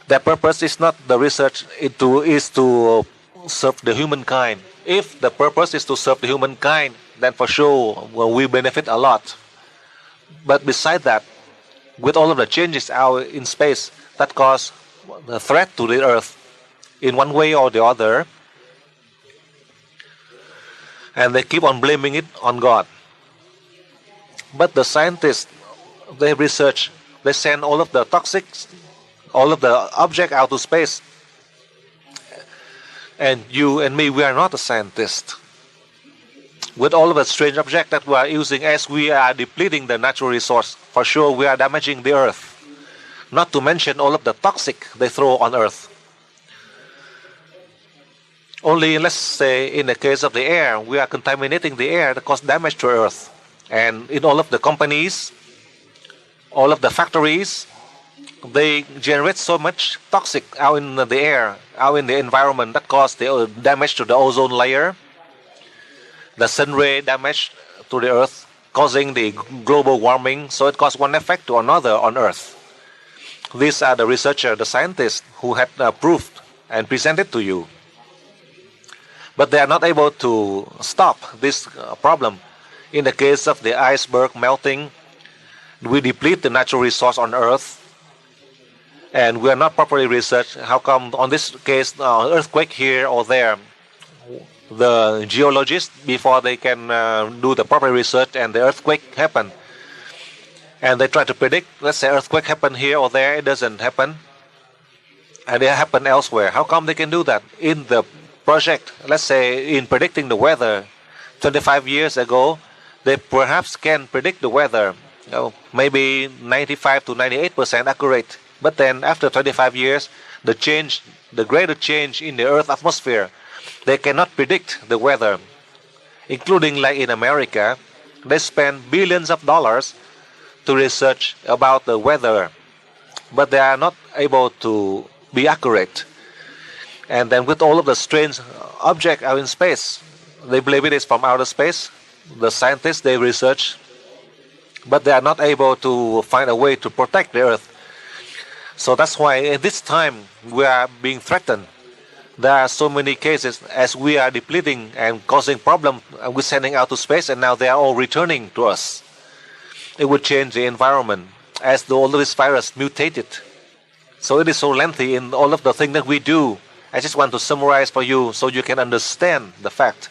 Their purpose is not the research, is to serve the humankind. If the purpose is to serve the humankind, then for sure we benefit a lot. But beside that, with all of the changes out in space that cause the threat to the Earth in one way or the other, and they keep on blaming it on God. But the scientists, they research, they send all of the toxics, all of the object out to space. And you and me, we are not a scientist. With all of the strange objects that we are using, as we are depleting the natural resource, for sure we are damaging the Earth. Not to mention all of the toxic they throw on Earth. Only, let's say, in the case of the air, we are contaminating the air that causes damage to Earth. And in all of the companies, all of the factories, they generate so much toxic out in the air, out in the environment, that causes the damage to the ozone layer, the sun ray damage to the Earth, causing the global warming. So it causes one effect to another on Earth. These are the researchers, the scientists who have proved and presented to you. But they are not able to stop this problem. In the case of the iceberg melting, we deplete the natural resource on Earth, and we are not properly researched. How come on this case, earthquake here or there, the geologists, before they can do the proper research and the earthquake happen, and they try to predict, let's say earthquake happen here or there, it doesn't happen, and it happen elsewhere. How come they can do that? In the project, let's say in predicting the weather, 25 years ago, they perhaps can predict the weather, maybe 95 to 98% accurate. But then after 25 years, the greater change in the Earth atmosphere, they cannot predict the weather. Including like in America, they spend billions of dollars to research about the weather, but they are not able to be accurate. And then with all of the strange objects out in space, they believe it is from outer space. The scientists, they research, but they are not able to find a way to protect the Earth. So that's why at this time we are being threatened. There are so many cases as we are depleting and causing problems, and we're sending out to space, and now they are all returning to us. It would change the environment as all of this virus mutated. So it is so lengthy in all of the things that we do. I just want to summarize for you so you can understand the fact.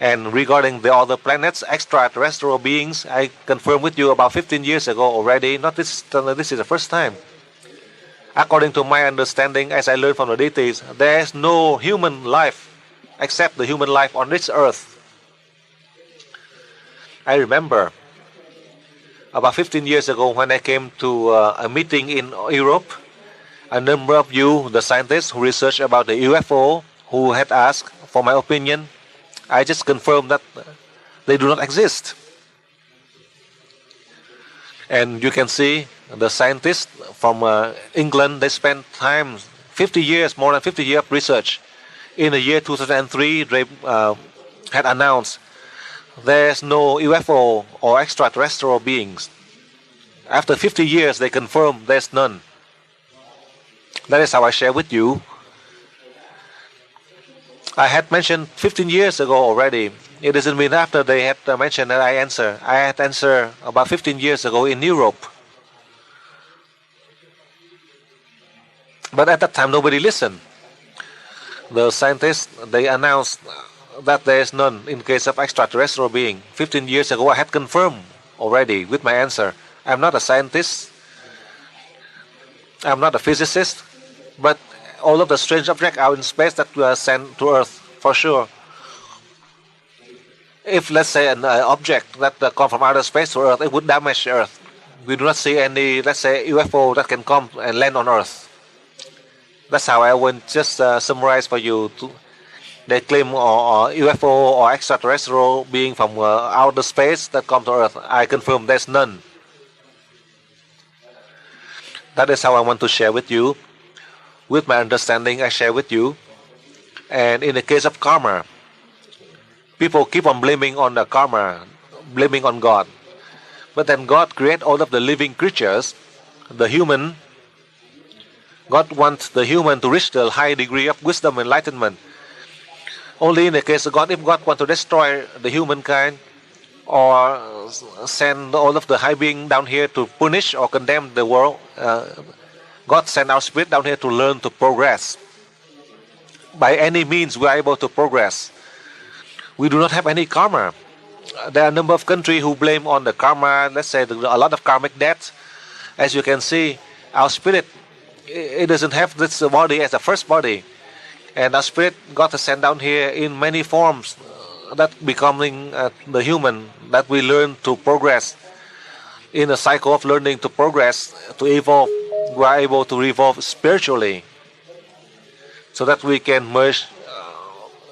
And regarding the other planets, extraterrestrial beings, I confirmed with you about 15 years ago already. Not this is the first time. According to my understanding, as I learned from the deities, there is no human life except the human life on this earth. I remember about 15 years ago when I came to a meeting in Europe, a number of you, the scientists who research about the UFO, who had asked for my opinion, I just confirmed that they do not exist. And you can see the scientists from England, they spent time, 50 years, more than 50 years of research. In the year 2003, they had announced there's no UFO or extraterrestrial beings. After 50 years, they confirmed there's none. That is how I share with you. I had mentioned 15 years ago already. It doesn't mean after they had mentioned that I answer. I had answered about 15 years ago in Europe. But at that time, nobody listened. The scientists, they announced that there is none in case of extraterrestrial being. 15 years ago, I had confirmed already with my answer. I'm not a scientist. I'm not a physicist. But all of the strange objects out in space that were sent to Earth, for sure. If, let's say, an object that comes from outer space to Earth, it would damage Earth. We do not see any, let's say, UFO that can come and land on Earth. That's how I will just summarize for you. They claim UFO or extraterrestrial being from outer space that come to Earth. I confirm there's none. That is how I want to share with you. With my understanding, I share with you. And in the case of karma, people keep on blaming on the karma, blaming on God. But then God created all of the living creatures, the human. God wants the human to reach the high degree of wisdom and enlightenment. Only in the case of God, if God wants to destroy the humankind or send all of the high beings down here to punish or condemn the world, God sent our spirit down here to learn to progress. By any means, we are able to progress. We do not have any karma. There are a number of countries who blame on the karma, let's say a lot of karmic debts. As you can see, our spirit, it doesn't have this body as the first body. And our spirit got to send down here in many forms that becoming the human, that we learn to progress. In a cycle of learning to progress, to evolve, we are able to evolve spiritually so that we can merge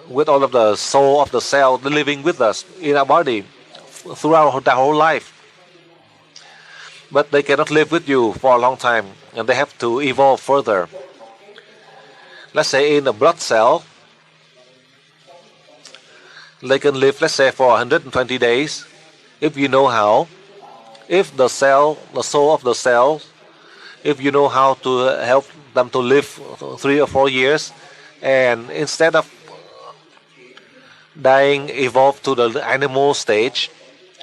with all of the soul of the cell living with us in our body throughout the whole life. But they cannot live with you for a long time, and they have to evolve further. Let's say in a blood cell, they can live, let's say, for 120 days, if you know how. If the cell, the soul of the cell, if you know how to help them to live 3 or 4 years, and instead of dying, evolve to the animal stage,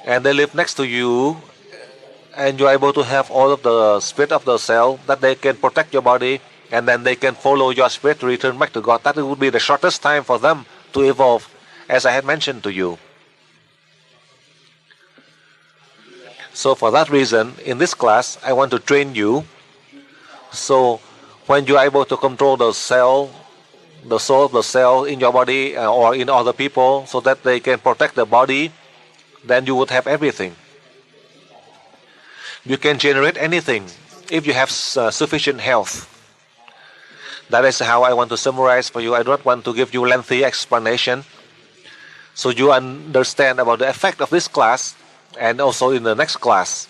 and they live next to you, and you're able to have all of the spirit of the cell, that they can protect your body, and then they can follow your spirit to return back to God. That would be the shortest time for them to evolve, as I had mentioned to you. So for that reason, in this class, I want to train you. So when you are able to control the cell, the soul of the cell in your body or in other people, so that they can protect the body, then you would have everything. You can generate anything if you have sufficient health. That is how I want to summarize for you. I don't want to give you lengthy explanation, so you understand about the effect of this class and also in the next class.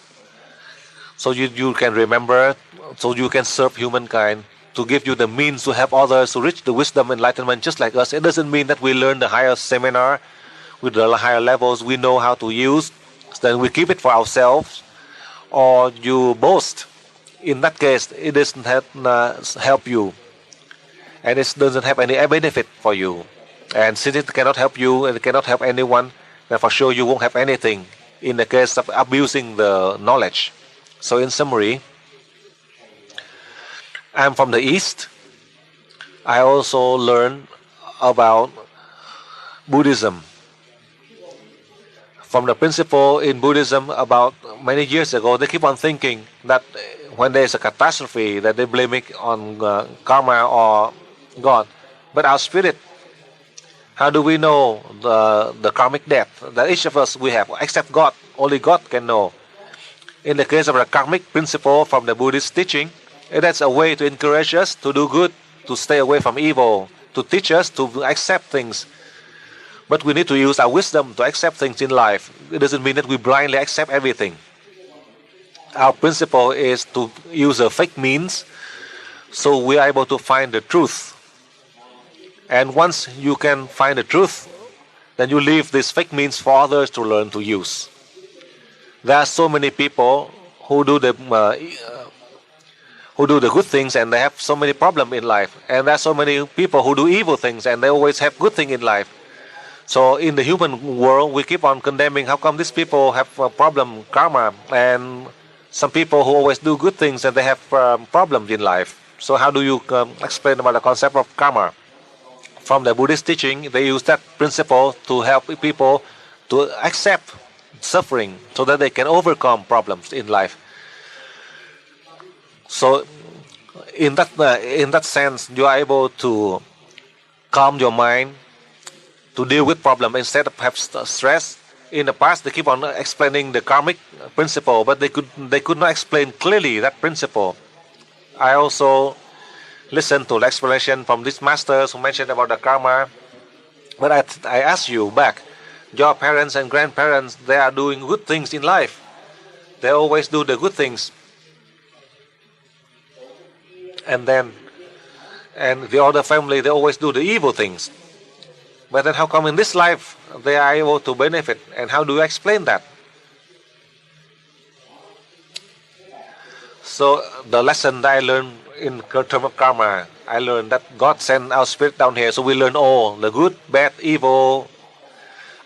So you can remember, so you can serve humankind to give you the means to help others to reach the wisdom enlightenment just like us. It doesn't mean that we learn the higher seminar with the higher levels we know how to use, then we keep it for ourselves, or you boast. In that case, it doesn't help you, and it doesn't have any benefit for you. And since it cannot help you and it cannot help anyone, then for sure you won't have anything in the case of abusing the knowledge. So in summary, I'm from the East. I also learned about Buddhism. From the principle in Buddhism about many years ago, they keep on thinking that when there is a catastrophe, that they blame it on karma or God. But our spirit, how do we know the karmic debt that each of us we have, except God? Only God can know. In the case of the karmic principle from the Buddhist teaching, that's a way to encourage us to do good, to stay away from evil, to teach us to accept things. But we need to use our wisdom to accept things in life. It doesn't mean that we blindly accept everything. Our principle is to use a fake means so we are able to find the truth. And once you can find the truth, then you leave this fake means for others to learn to use. There are so many people who do the good things and they have so many problems in life. And there are so many people who do evil things and they always have good things in life. So in the human world, we keep on condemning how come these people have a problem, karma, and some people who always do good things and they have problems in life. So how do you explain about the concept of karma? From the Buddhist teaching, they use that principle to help people to accept suffering so that they can overcome problems in life. So in that sense, you are able to calm your mind to deal with problem instead of have stress. In the past, they keep on explaining the karmic principle, but they could not explain clearly that principle. I also listened to the explanation from these masters who mentioned about the karma. But I ask you back, your parents and grandparents, they are doing good things in life. They always do the good things. And the other family, they always do the evil things. But then how come in this life they are able to benefit? And how do you explain that? So the lesson that I learned in terms of karma, I learned that God sent our spirit down here. So we learn all, the good, bad, evil.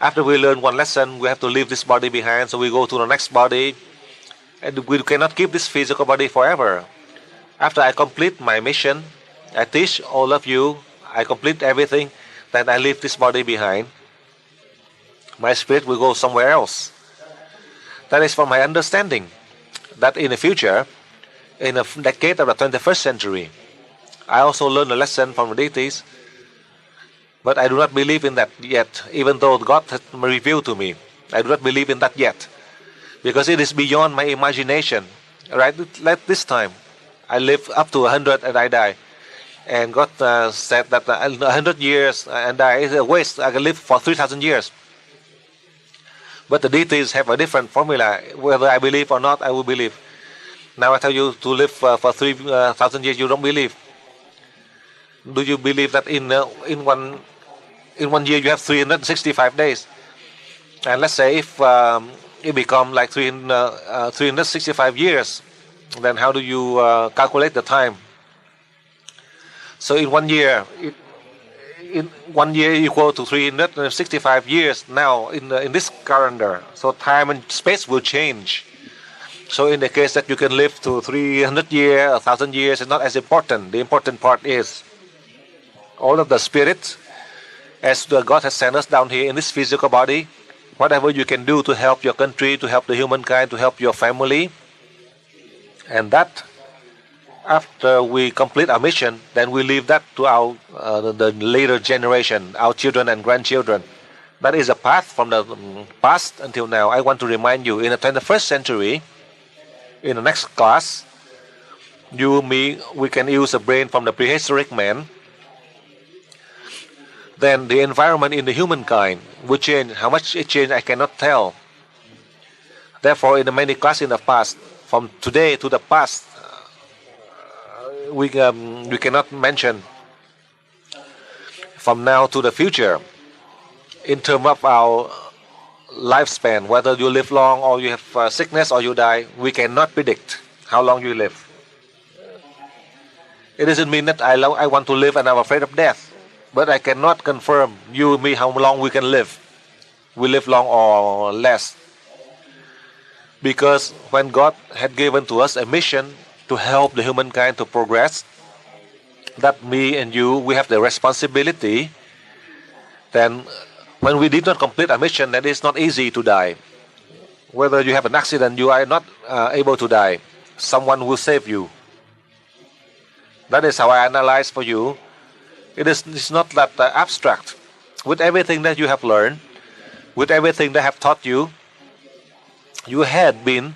After we learn one lesson, we have to leave this body behind. So we go to the next body. And we cannot keep this physical body forever. After I complete my mission, I teach all of you, I complete everything, then I leave this body behind. My spirit will go somewhere else. That is from my understanding that in the future, in a decade of the 21st century, I also learned a lesson from the deities, but I do not believe in that yet, even though God has revealed to me. I do not believe in that yet, because it is beyond my imagination. Right, like this time, I live up to 100 and I die. And God said that 100 years and die is a waste. I can live for 3,000 years. But the deities have a different formula. Whether I believe or not, I will believe. Now I tell you to live for 3,000 years, you don't believe. Do you believe that in one year you have 365 days? And let's say if it become like 365 years, then how do you calculate the time? So in 1 year, in 1 year equal to 365 years now in this calendar. So time and space will change. So in the case that you can live to 300 years, 1,000 years, is not as important. The important part is all of the spirits, as God has sent us down here in this physical body, whatever you can do to help your country, to help the humankind, to help your family, and that after we complete our mission, then we leave that to our the later generation, our children and grandchildren. That is a path from the past until now. I want to remind you, in the 21st century, in the next class, you, me, we can use a brain from the prehistoric man. Then the environment in the humankind will change. How much it changed, I cannot tell. Therefore, in the many classes in the past, from today to the past, we cannot mention from now to the future in terms of our lifespan, whether you live long or you have sickness or you die. We cannot predict how long you live. It doesn't mean that I want to live and I'm afraid of death, but I cannot confirm you and me how long we can live. We live long or less. Because when God had given to us a mission to help the humankind to progress, that me and you, we have the responsibility. Then when we did not complete our mission, then it's not easy to die. Whether you have an accident, you are not able to die. Someone will save you. That is how I analyze for you. It's not that abstract. With everything that you have learned, with everything that I have taught you, you had been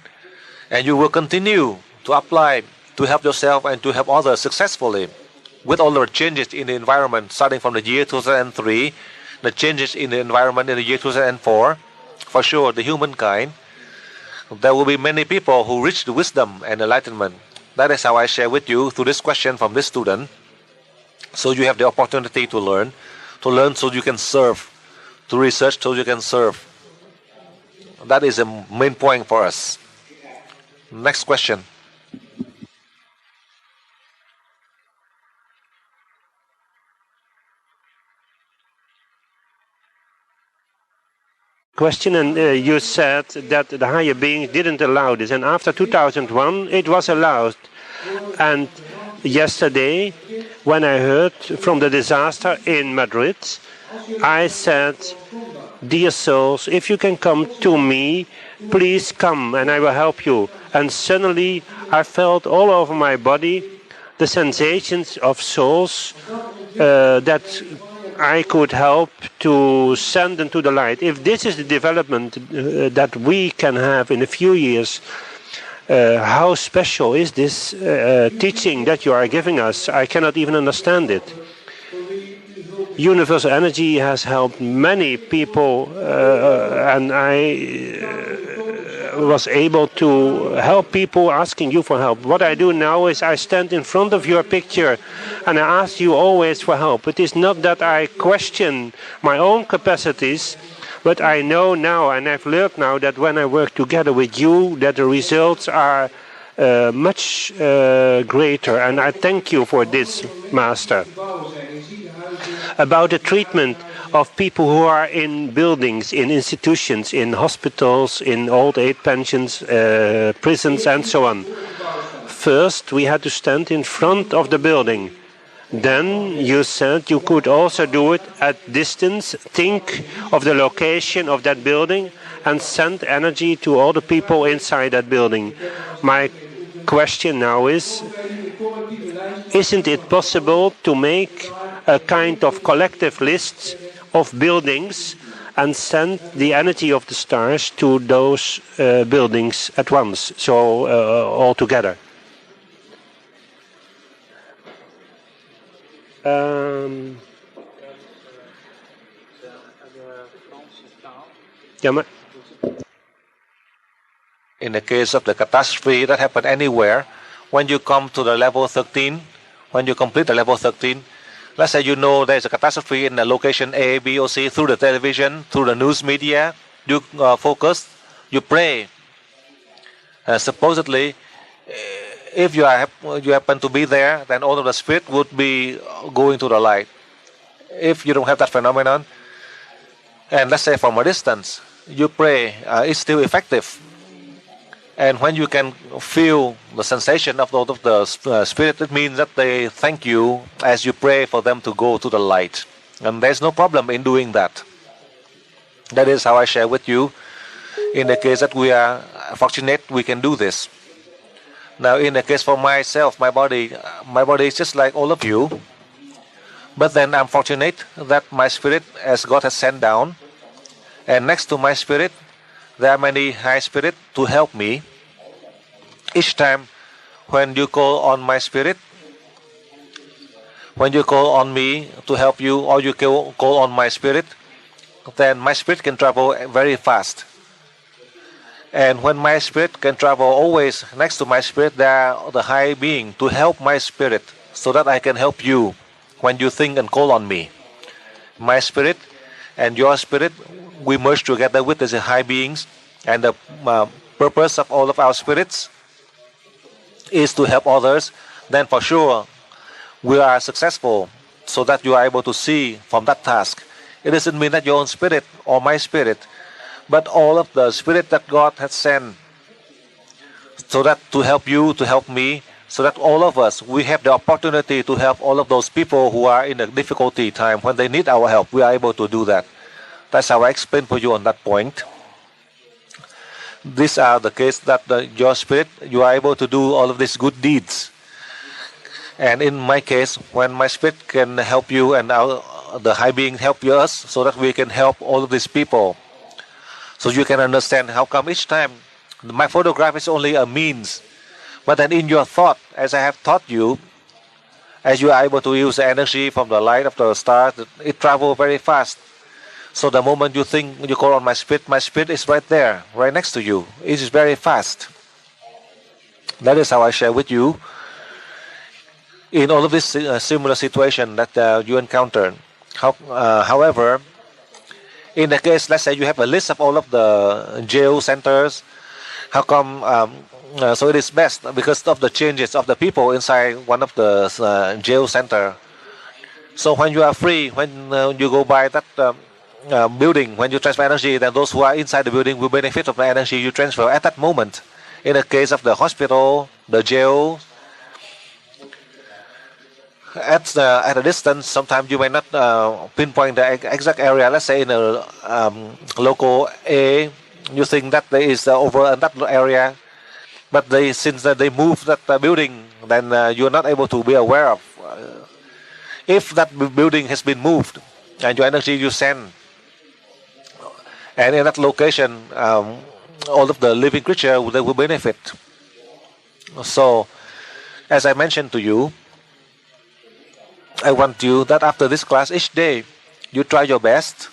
and you will continue to apply to help yourself and to help others successfully. With all the changes in the environment starting from the year 2003, the changes in the environment in the year 2004, for sure the humankind, there will be many people who reach the wisdom and enlightenment. That is how I share with you through this question from this student. So you have the opportunity to learn so you can serve, to research so you can serve. That is the main point for us. Next question. Question, and you said that the higher beings didn't allow this, and after 2001 it was allowed. And yesterday, when I heard from the disaster in Madrid, I said, dear souls, if you can come to me, please come and I will help you. And suddenly I felt all over my body the sensations of souls that I could help to send into the light. If this is the development that we can have in a few years, how special is this teaching that you are giving us? I cannot even understand it. Universal energy has helped many people, and I was able to help people asking you for help. What I do now is I stand in front of your picture and I ask you always for help. It is not that I question my own capacities, but I know now and I've learned now that when I work together with you, that the results are much greater, and I thank you for this, Master. About the treatment of people who are in buildings, in institutions, in hospitals, in old age pensions, prisons and so on. First, we had to stand in front of the building. Then you said you could also do it at distance, think of the location of that building and send energy to all the people inside that building. My question now is, isn't it possible to make a kind of collective list of buildings and send the energy of the stars to those buildings at once, so all together? In the case of the catastrophe that happened anywhere, when you come to the level 13, when you complete the level 13, let's say you know there's a catastrophe in the location A, B, or C through the television, through the news media, you focus, you pray. Supposedly, if you happen to be there, then all of the spirit would be going to the light. If you don't have that phenomenon, and let's say from a distance, you pray, it's still effective. And when you can feel the sensation of the spirit, it means that they thank you as you pray for them to go to the light. And there's no problem in doing that. That is how I share with you. In the case that we are fortunate, we can do this. Now, in the case for myself, my body is just like all of you. But then I'm fortunate that my spirit, as God has sent down, and next to my spirit, there are many high spirits to help me. Each time when you call on my spirit, when you call on me to help you, or you call on my spirit, then my spirit can travel very fast. And when my spirit can travel always next to my spirit, there are the high being to help my spirit so that I can help you when you think and call on me. My spirit and your spirit, we merge together with the high beings, and the purpose of all of our spirits is to help others. Then for sure we are successful, so that you are able to see from that task. It doesn't mean that your own spirit or my spirit, but all of the spirit that God has sent, so that to help you, to help me, so that all of us, we have the opportunity to help all of those people who are in a difficulty time when they need our help. We are able to do that. That's how I explain for you on that point. These are the case that your spirit, you are able to do all of these good deeds. And in my case, when my spirit can help you and the high being help us, so that we can help all of these people. So you can understand how come each time my photograph is only a means. But then in your thought, as I have taught you, as you are able to use the energy from the light of the stars, it travels very fast. So the moment you think, you call on my spirit is right there, right next to you. It is very fast. That is how I share with you in all of this similar situation that you encountered. However, in the case, let's say you have a list of all of the jail centers. How come? So it is best because of the changes of the people inside one of the jail center. So when you are free, when you go by that building, when you transfer energy, then those who are inside the building will benefit from the energy you transfer at that moment. In the case of the hospital, the jail, at a distance, sometimes you may not pinpoint the exact area. Let's say in a local A, you think that there is over in that area, but since they moved that building, then you are not able to be aware of. If that building has been moved and your energy you send, and in that location, all of the living creature they will benefit. So, as I mentioned to you, I want you that after this class, each day, you try your best.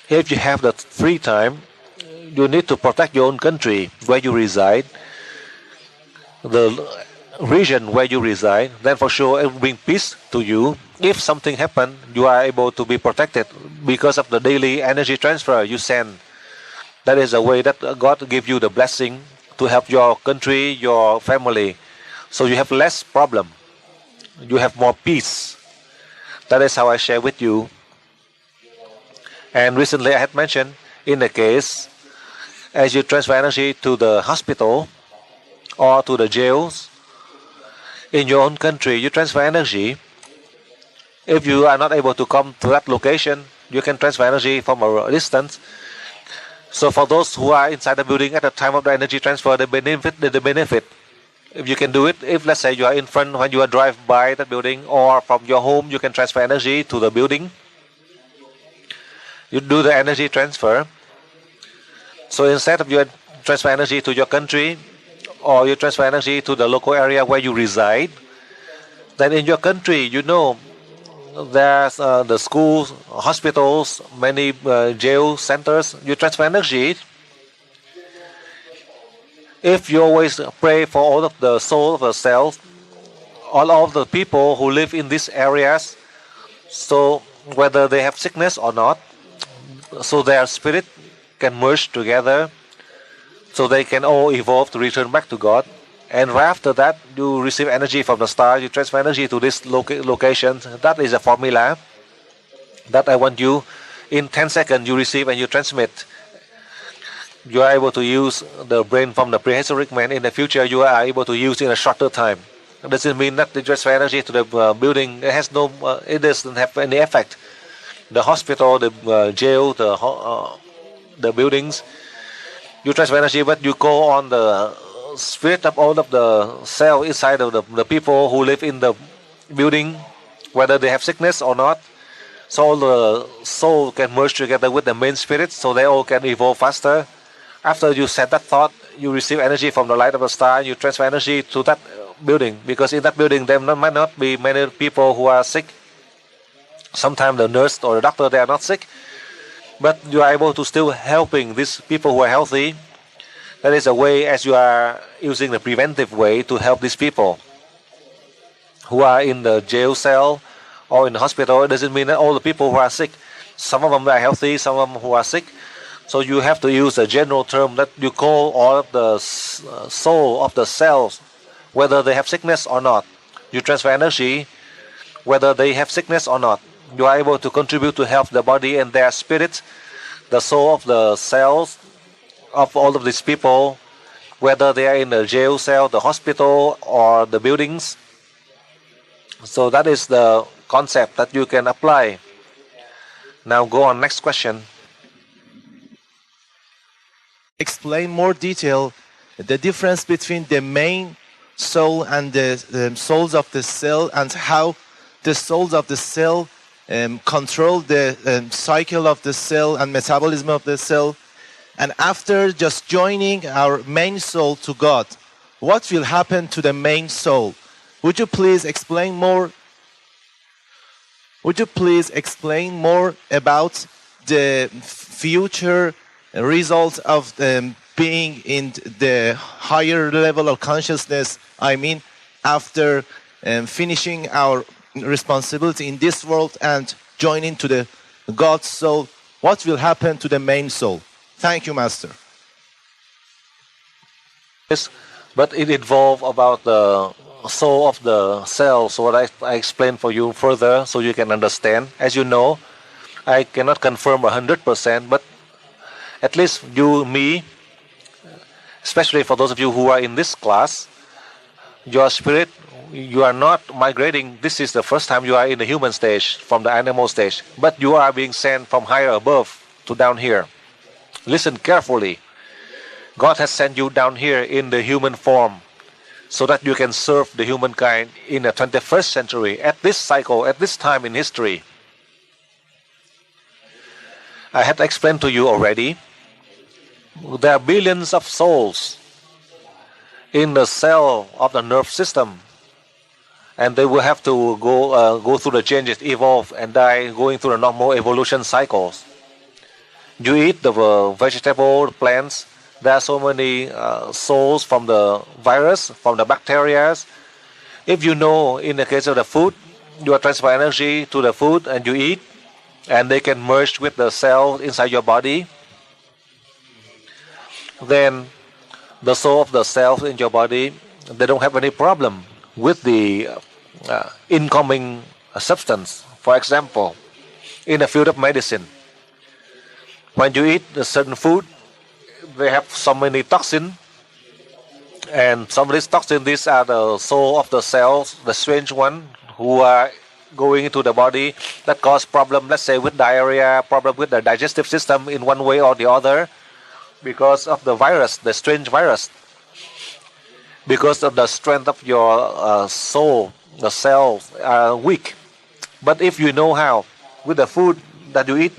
If you have the free time, you need to protect your own country where you reside, the region where you reside. Then for sure it will bring peace to you. If something happens, you are able to be protected because of the daily energy transfer you send. That is a way that God gives you the blessing to help your country, your family. So you have less problem. You have more peace. That is how I share with you. And recently I had mentioned, in the case, as you transfer energy to the hospital or to the jails, in your own country, you transfer energy. If you are not able to come to that location, you can transfer energy from a distance. So for those who are inside the building at the time of the energy transfer, they benefit. If you can do it, if let's say you are in front when you are drive by that building, or from your home you can transfer energy to the building. You do the energy transfer. So instead of you transfer energy to your country, or you transfer energy to the local area where you reside, then in your country, you know, there's the schools, hospitals, many jail centers, you transfer energy. If you always pray for all of the soul of the cells, all of the people who live in these areas, so whether they have sickness or not, so their spirit can merge together, so they can all evolve to return back to God. And right after that, you receive energy from the star, you transfer energy to this location. That is a formula that I want you, in 10 seconds you receive and you transmit. You are able to use the brain from the prehistoric man. In the future, you are able to use in a shorter time. It doesn't mean that the transfer energy to the building, it has no, it doesn't have any effect. The hospital, the jail, the buildings, you transfer energy, but you go on the spirit of all of the cell inside of the people who live in the building, whether they have sickness or not. So all the soul can merge together with the main spirit, so they all can evolve faster. After you set that thought, you receive energy from the light of the star, and you transfer energy to that building, because in that building there might not be many people who are sick. Sometimes the nurse or the doctor, they are not sick, but you are able to still helping these people who are healthy. That is a way as you are using the preventive way to help these people who are in the jail cell or in the hospital. It doesn't mean that all the people who are sick. Some of them are healthy, some of them who are sick. So you have to use a general term that you call all of the soul of the cells, whether they have sickness or not. You transfer energy, whether they have sickness or not. You are able to contribute to help the body and their spirit, the soul of the cells of all of these people, whether they are in the jail cell, the hospital, or the buildings. So that is the concept that you can apply. Now go on, next question. Explain more detail the difference between the main soul and the souls of the cell, and how the souls of the cell control the cycle of the cell and metabolism of the cell. And after just joining our main soul to God, what will happen to the main soul? Would you please explain more? Would you please explain more about the future result of being in the higher level of consciousness? I mean, after finishing our responsibility in this world and joining to the God's soul, what will happen to the main soul? Thank you, Master. Yes, but it involves about the soul of the cell. So what I explain for you further so you can understand. As you know, I cannot confirm 100%, but at least you, me, especially for those of you who are in this class, your spirit, you are not migrating. This is the first time you are in the human stage from the animal stage, but you are being sent from higher above to down here. Listen carefully. God has sent you down here in the human form so that you can serve the humankind in the 21st century, at this cycle, at this time in history. I had explained to you already, there are billions of souls in the cell of the nerve system, and they will have to go through the changes, evolve and die, going through the normal evolution cycles. You eat the vegetable, plants, there are so many souls from the virus, from the bacteria. If you know, in the case of the food, you are transfer energy to the food and you eat, and they can merge with the cell inside your body, then the soul of the cells in your body, they don't have any problem with the incoming substance. For example, in the field of medicine, when you eat a certain food, they have so many toxins, and some of these toxins, these are the soul of the cells, the strange one, who are going into the body that cause problem, let's say with diarrhea, problem with the digestive system in one way or the other, because of the virus, the strange virus, because of the strength of your soul, the cells are weak. But if you know how, with the food that you eat,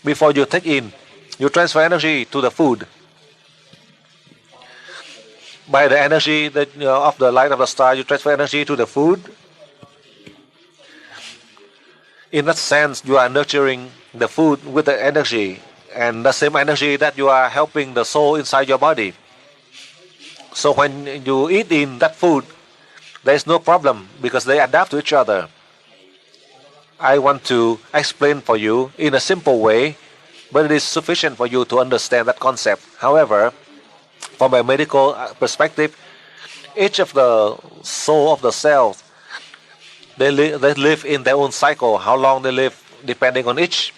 before you take in, you transfer energy to the food. By the energy that of the light of the star, you transfer energy to the food. In that sense, you are nurturing the food with the energy, and the same energy that you are helping the soul inside your body. So when you eat in that food, there is no problem because they adapt to each other. I want to explain for you in a simple way, but it is sufficient for you to understand that concept. However, from a medical perspective, each of the soul of the cells, they live in their own cycle. How long they live depending on each.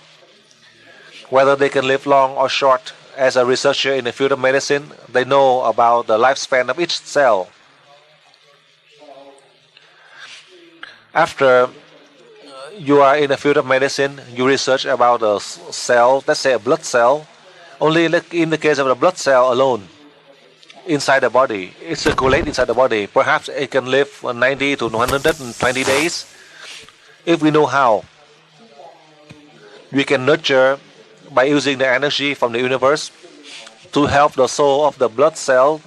Whether they can live long or short. As a researcher in the field of medicine, they know about the lifespan of each cell. After you are in the field of medicine, you research about a cell, let's say a blood cell. Only in the case of the blood cell alone, inside the body, it circulates inside the body. Perhaps it can live 90 to 120 days. If we know how, we can nurture by using the energy from the universe to help the soul of the blood cell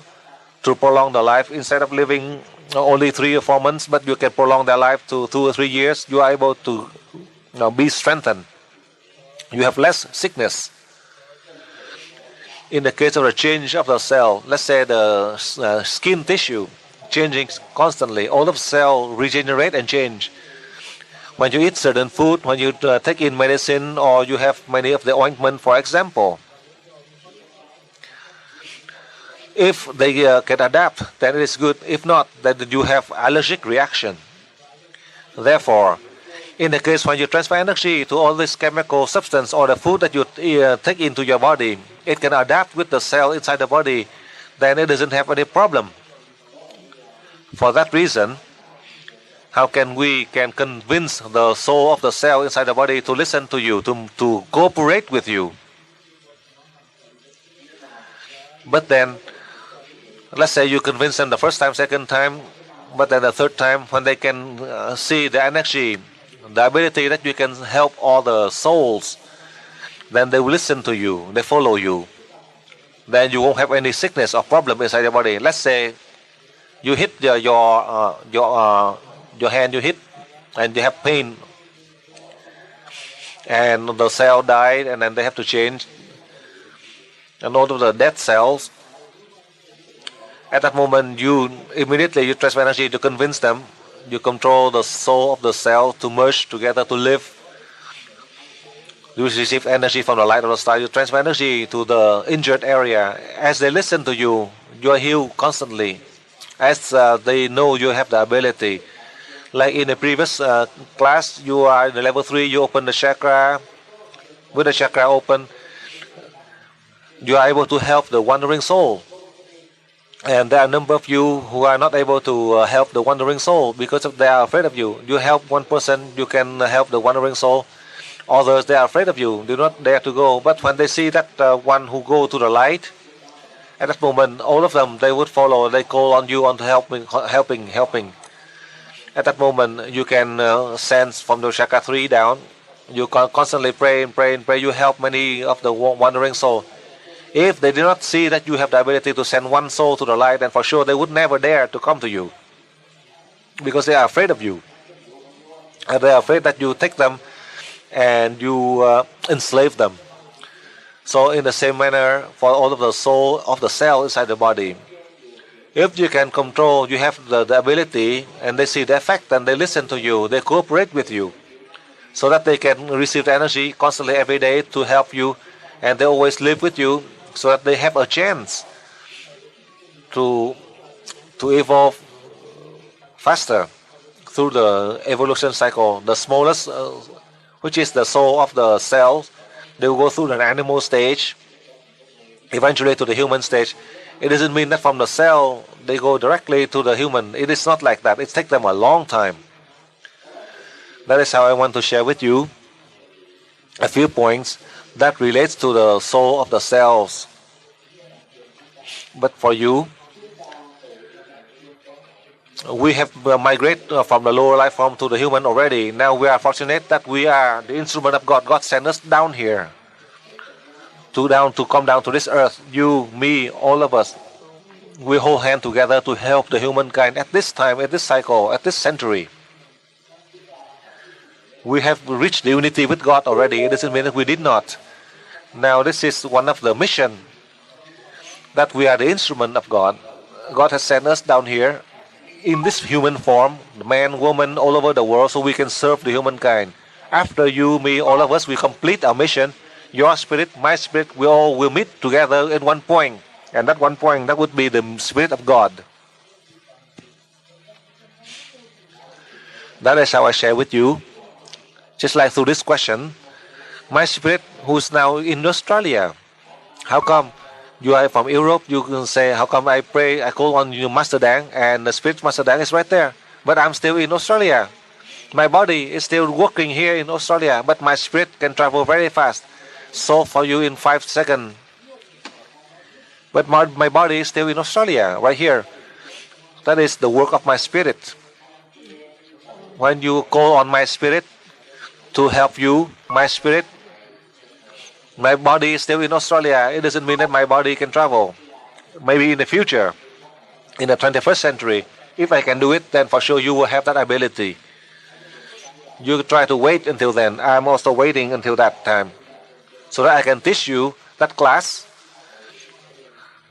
to prolong the life. Instead of living only 3 or 4 months, but you can prolong their life to 2 or 3 years, you are able to be strengthened. You have less sickness. In the case of the change of the cell, let's say the skin tissue changing constantly, all of cell regenerate and change. When you eat certain food, when you take in medicine, or you have many of the ointment, for example, if they can adapt, then it is good. If not, then you have allergic reaction. Therefore, in the case when you transfer energy to all this chemical substance or the food that you take into your body, it can adapt with the cell inside the body, then it doesn't have any problem. For that reason, how can we convince the soul of the cell inside the body to listen to you, to cooperate with you? But then, let's say you convince them the first time, second time, but then the third time, when they can see the energy, the ability that you can help all the souls, then they will listen to you, they follow you. Then you won't have any sickness or problem inside your body. Let's say you hit your hand, you hit, and you have pain, and the cell died, and then they have to change, and all of the dead cells. At that moment, you immediately transfer energy to convince them. You control the soul of the cell to merge together to live. You receive energy from the light of the star. You transfer energy to the injured area. As they listen to you, you are healed constantly. As they know you have the ability. Like in the previous class, you are in the level 3, you open the chakra. With the chakra open, you are able to help the wandering soul. And there are a number of you who are not able to help the wandering soul because they are afraid of you. You help one person, you can help the wandering soul. Others, they are afraid of you, do not dare to go. But when they see that one who go to the light, at that moment, all of them, they would follow. They call on you on to helping. At that moment, you can sense from the chakra 3 down. You can constantly pray and pray and pray. You help many of the wandering soul. If they do not see that you have the ability to send one soul to the light, then for sure they would never dare to come to you. Because they are afraid of you. And they are afraid that you take them and you enslave them. So in the same manner, for all of the soul of the cell inside the body, if you can control, you have the ability, and they see the effect, and they listen to you, they cooperate with you, so that they can receive the energy constantly every day to help you, and they always live with you, so that they have a chance to evolve faster through the evolution cycle. The smallest, which is the soul of the cell, they will go through an animal stage, eventually to the human stage. It doesn't mean that from the cell they go directly to the human. It is not like that. It takes them a long time. That is how I want to share with you a few points that relates to the soul of the cells. But for you, we have migrated from the lower life form to the human already. Now we are fortunate that we are the instrument of God. God sent us down here to come down to this earth. You, me, all of us, we hold hands together to help the humankind at this time, at this cycle, at this century. We have reached the unity with God already. It doesn't mean that we did not. Now this is one of the mission, that we are the instrument of God. God has sent us down here in this human form, man, woman, all over the world, so we can serve the humankind. After you, me, all of us, we complete our mission. Your spirit, my spirit, we all will meet together in one point. And that one point, that would be the Spirit of God. That is how I share with you. Just like through this question, my spirit, who's now in Australia, how come you are from Europe? You can say, how come I pray, I call on you, Master Dang, and the Spirit Master Dang is right there. But I'm still in Australia. My body is still working here in Australia, but my spirit can travel very fast. So for you in 5 seconds. But my body is still in Australia, right here. That is the work of my spirit. When you call on my spirit to help you, my spirit, my body is still in Australia. It doesn't mean that my body can travel. Maybe in the future, in the 21st century, if I can do it, then for sure you will have that ability. You try to wait until then. I'm also waiting until that time, so that I can teach you that class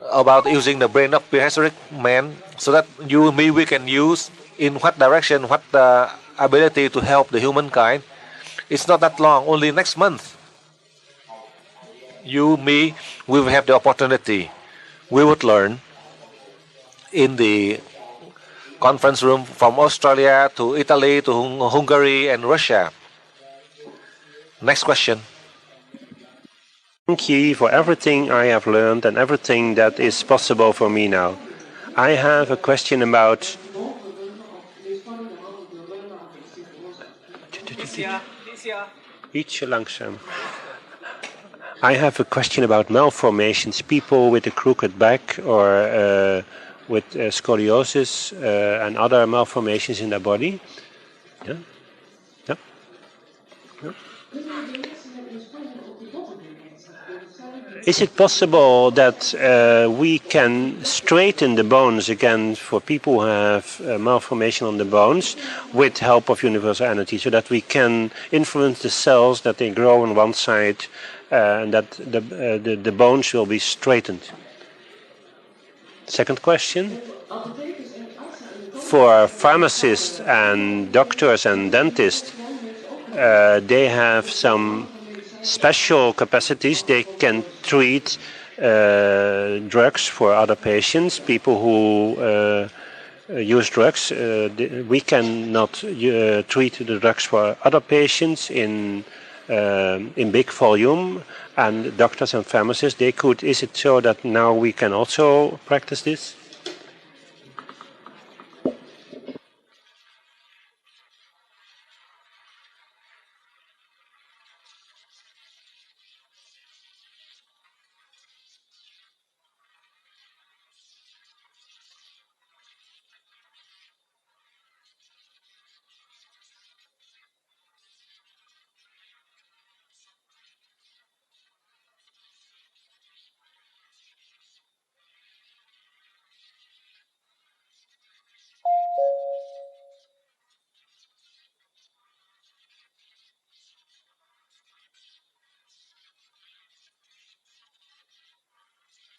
about using the brain of prehistoric man, so that you and me, we can use in what direction, what ability to help the humankind. It's not that long, only next month. You, me, we will have the opportunity. We would learn in the conference room from Australia to Italy to Hungary and Russia. Next question. Thank you for everything I have learned and everything that is possible for me now. I have a question about... Ietsje langzaam. I have a question about malformations. People with a crooked back or with scoliosis and other malformations in their body. Yeah? Yeah? Yeah? Is it possible that we can straighten the bones again for people who have malformation on the bones with help of universal energy, so that we can influence the cells that they grow on one side and that the bones will be straightened? Second question. For pharmacists and doctors and dentists, they have some special capacities. They can treat drugs for other patients, people who use drugs. We cannot treat the drugs for other patients in big volume, and doctors and pharmacists, they could. Is it so that now we can also practice this?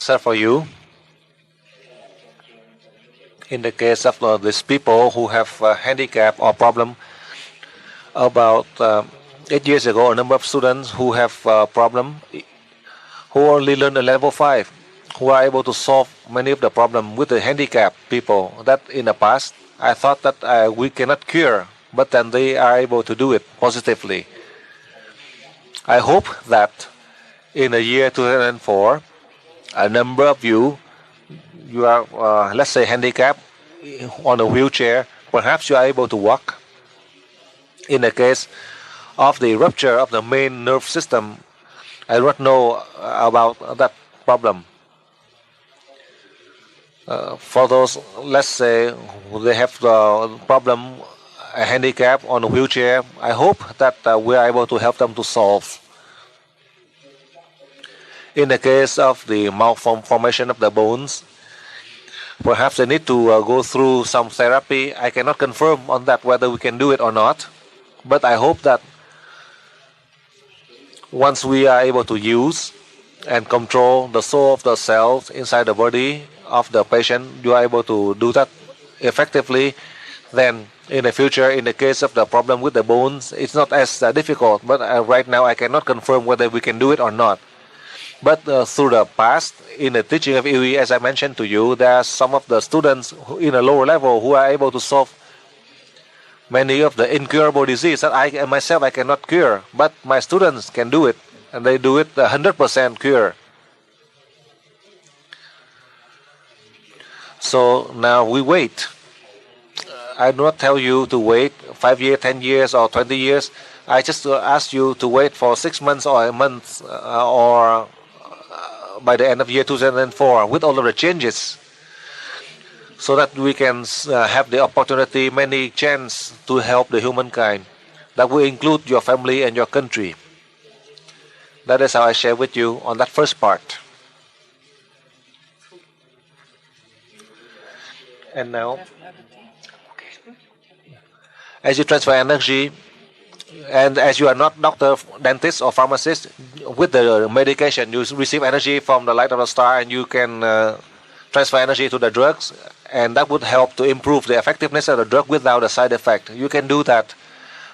Sir, for you, in the case of these people who have a handicap or problem, about 8 years ago, a number of students who have a problem, who only learn a level 5, who are able to solve many of the problem with the handicap people that in the past I thought that we cannot cure, but then they are able to do it positively. I hope that in the year 2004, a number of you are, let's say, handicapped on a wheelchair. Perhaps you are able to walk. In the case of the rupture of the main nerve system, I don't know about that problem. For those, let's say, who they have the problem, a handicap on a wheelchair, I hope that we are able to help them to solve. In the case of the malformation of the bones, perhaps they need to go through some therapy. I cannot confirm on that whether we can do it or not, but I hope that once we are able to use and control the soul of the cells inside the body of the patient, you are able to do that effectively, then in the future, in the case of the problem with the bones, it's not as difficult, but right now I cannot confirm whether we can do it or not. But through the past, in the teaching of EWE, as I mentioned to you, there are some of the students in a lower level who are able to solve many of the incurable disease that I myself I cannot cure, but my students can do it, and they do it 100% cure. So now we wait. I do not tell you to wait 5 years, 10 years, or 20 years. I just ask you to wait for 6 months or a month, or by the end of year 2004, with all of the changes, so that we can have the opportunity, many chance to help the humankind. That will include your family and your country. That is how I share with you on that first part. And now, as you transfer energy, and as you are not doctor, dentist, or pharmacist, with the medication, you receive energy from the light of the star, and you can transfer energy to the drugs, and that would help to improve the effectiveness of the drug without a side effect. You can do that.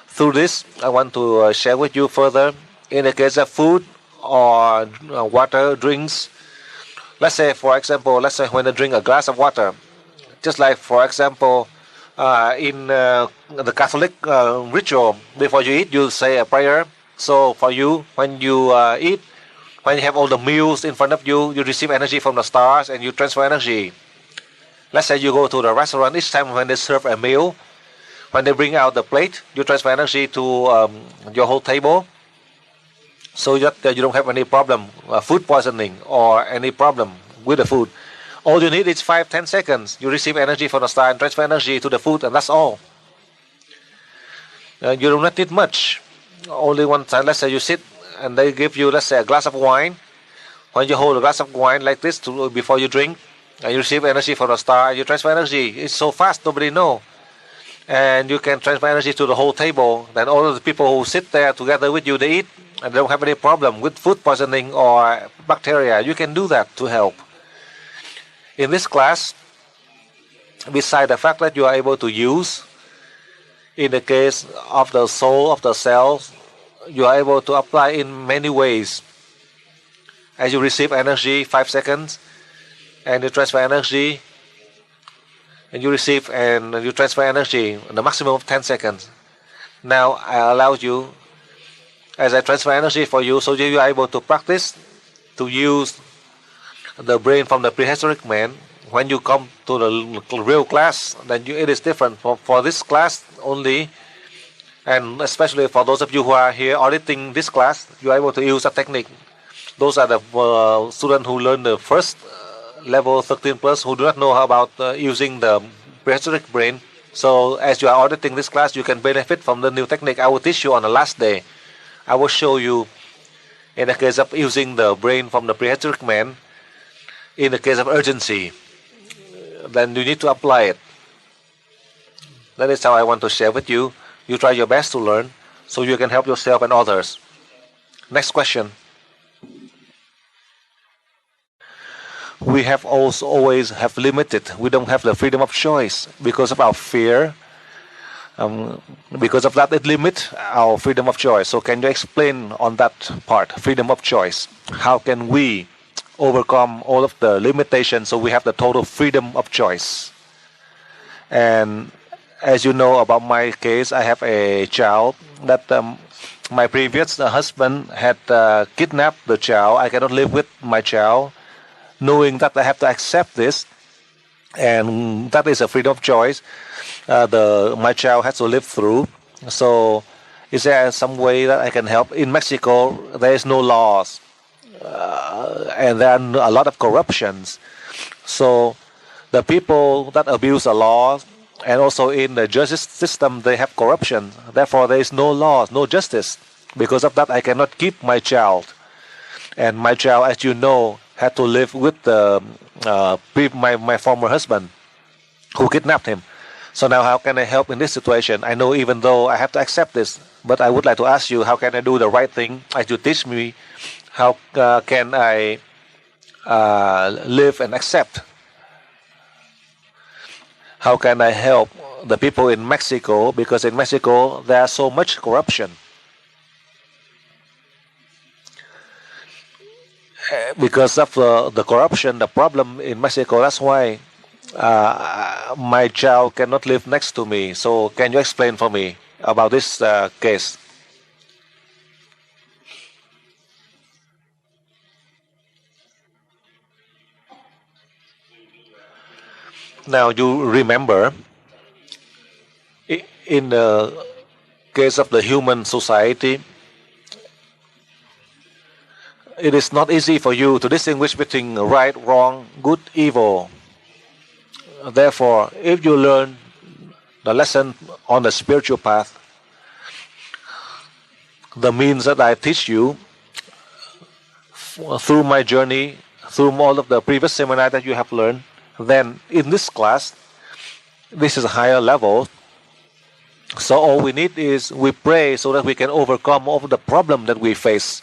Through this, I want to share with you further. In the case of food or water, drinks, let's say, for example, when you drink a glass of water, just like, for example, in the Catholic ritual, before you eat, you say a prayer. So for you, when you eat, when you have all the meals in front of you, you receive energy from the stars and you transfer energy. Let's say you go to the restaurant, each time when they serve a meal, when they bring out the plate, you transfer energy to your whole table, so that you don't have any problem, food poisoning or any problem with the food. All you need is 5-10 seconds. You receive energy from the star and transfer energy to the food, and that's all. You do not need much. Only one time. Let's say you sit and they give you, let's say, a glass of wine. When you hold a glass of wine like this before you drink, and you receive energy from the star, you transfer energy. It's so fast, nobody know. And you can transfer energy to the whole table. Then all of the people who sit there together with you, they eat, and they don't have any problem with food poisoning or bacteria. You can do that to help. In this class, beside the fact that you are able to use, in the case of the soul of the cells, you are able to apply in many ways. As you receive energy, 5 seconds, and you transfer energy, and you receive and you transfer energy in the maximum of 10 seconds. Now I allow you, as I transfer energy for you, so you are able to practice to use the brain from the prehistoric man. When you come to the real class, then it is different. For this class only, and especially for those of you who are here auditing this class, you are able to use a technique. Those are the students who learn the first level 13 plus, who do not know about using the prehistoric brain. So as you are auditing this class, you can benefit from the new technique. I will teach you on the last day. I will show you in the case of using the brain from the prehistoric man, in the case of urgency. Then you need to apply it. That is how I want to share with you. You try your best to learn so you can help yourself and others. Next question. We have also always have limited. We don't have the freedom of choice because of our fear. Because of that, it limits our freedom of choice. So can you explain on that part, freedom of choice? How can we overcome all of the limitations so we have the total freedom of choice? And as you know about my case, I have a child that my previous husband had kidnapped the child. I cannot live with my child, knowing that I have to accept this, and that is a freedom of choice. My child has to live through. So is there some way that I can help? In Mexico, there is no laws, and there are a lot of corruptions. So the people that abuse the laws, and also in the justice system, they have corruption. Therefore, there is no laws, no justice. Because of that, I cannot keep my child. And my child, as you know, had to live with my former husband who kidnapped him. So now how can I help in this situation? I know even though I have to accept this, but I would like to ask you, how can I do the right thing? As you teach me, how can I live and accept? How can I help the people in Mexico? Because in Mexico, there is so much corruption. Because of the corruption, the problem in Mexico, that's why my child cannot live next to me. So can you explain for me about this case? Now you remember, in the case of the human society, it is not easy for you to distinguish between right, wrong, good, evil. Therefore, if you learn the lesson on the spiritual path, the means that I teach you through my journey, through all of the previous seminar that you have learned, then in this class, this is a higher level. So all we need is we pray so that we can overcome all of the problem that we face.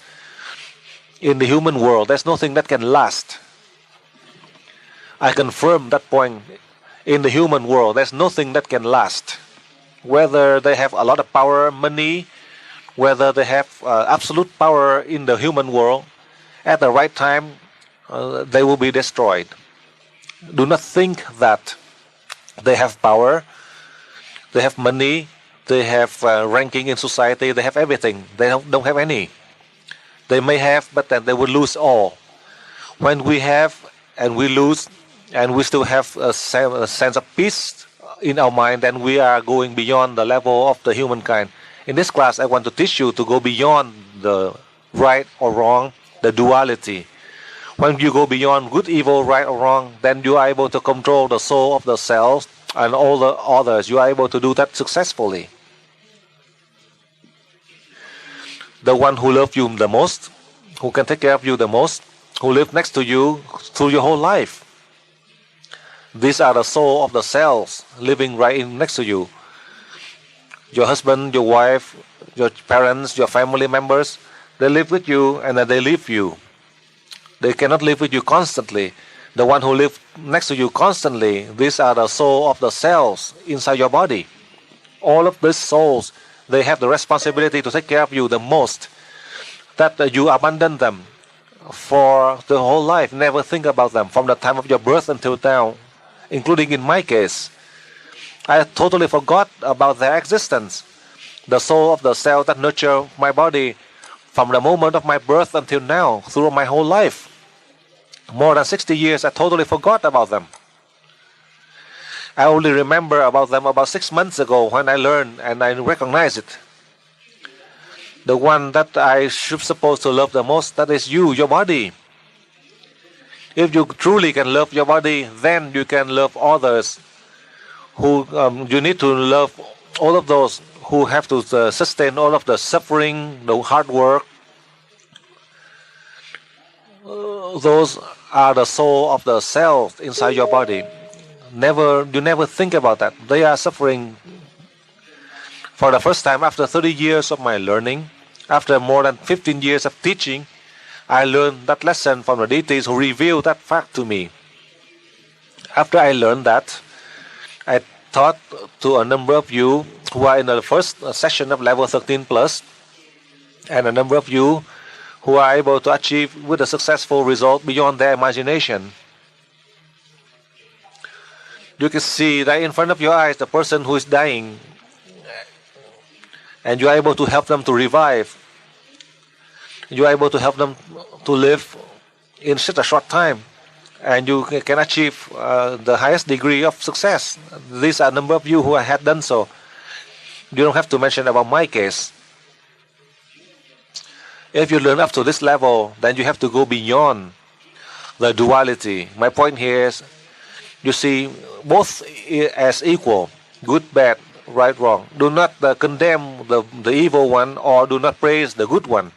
In the human world, there's nothing that can last. I confirm that point. In the human world, there's nothing that can last. Whether they have a lot of power, money, whether they have absolute power in the human world, at the right time, they will be destroyed. Do not think that they have power, they have money, they have ranking in society, they have everything. They don't have any. They may have, but then they will lose all. When we have and we lose, and we still have a sense of peace in our mind, then we are going beyond the level of the humankind. In this class, I want to teach you to go beyond the right or wrong, the duality. When you go beyond good, evil, right or wrong, then you are able to control the soul of the self and all the others. You are able to do that successfully. The one who loves you the most, who can take care of you the most, who lives next to you through your whole life. These are the soul of the selves living right in next to you. Your husband, your wife, your parents, your family members, they live with you and then they leave you. They cannot live with you constantly. The one who lives next to you constantly, these are the soul of the cells inside your body. All of these souls, they have the responsibility to take care of you the most. That you abandon them for the whole life. Never think about them from the time of your birth until now. Including in my case, I totally forgot about their existence. The soul of the cell that nurture my body from the moment of my birth until now, through my whole life. More than 60 years, I totally forgot about them. I only remember about them about 6 months ago when I learned and I recognized it. The one that I should supposed to love the most, that is you, your body. If you truly can love your body, then you can love others. You need to love all of those who have to sustain all of the suffering, the hard work. Those are the soul of the cells inside your body. You never think about that. They are suffering. For the first time, after 30 years of my learning, after more than 15 years of teaching, I learned that lesson from the deities who revealed that fact to me. After I learned that, I taught to a number of you who are in the first session of level 13 plus, and a number of you who are able to achieve with a successful result beyond their imagination. You can see that in front of your eyes the person who is dying, and you are able to help them to revive. You are able to help them to live in such a short time, and you can achieve the highest degree of success. These are a number of you who had done so. You don't have to mention about my case. If you learn up to this level, then you have to go beyond the duality. My point here is, you see both as equal, good, bad, right, wrong. Do not condemn the evil one, or do not praise the good one.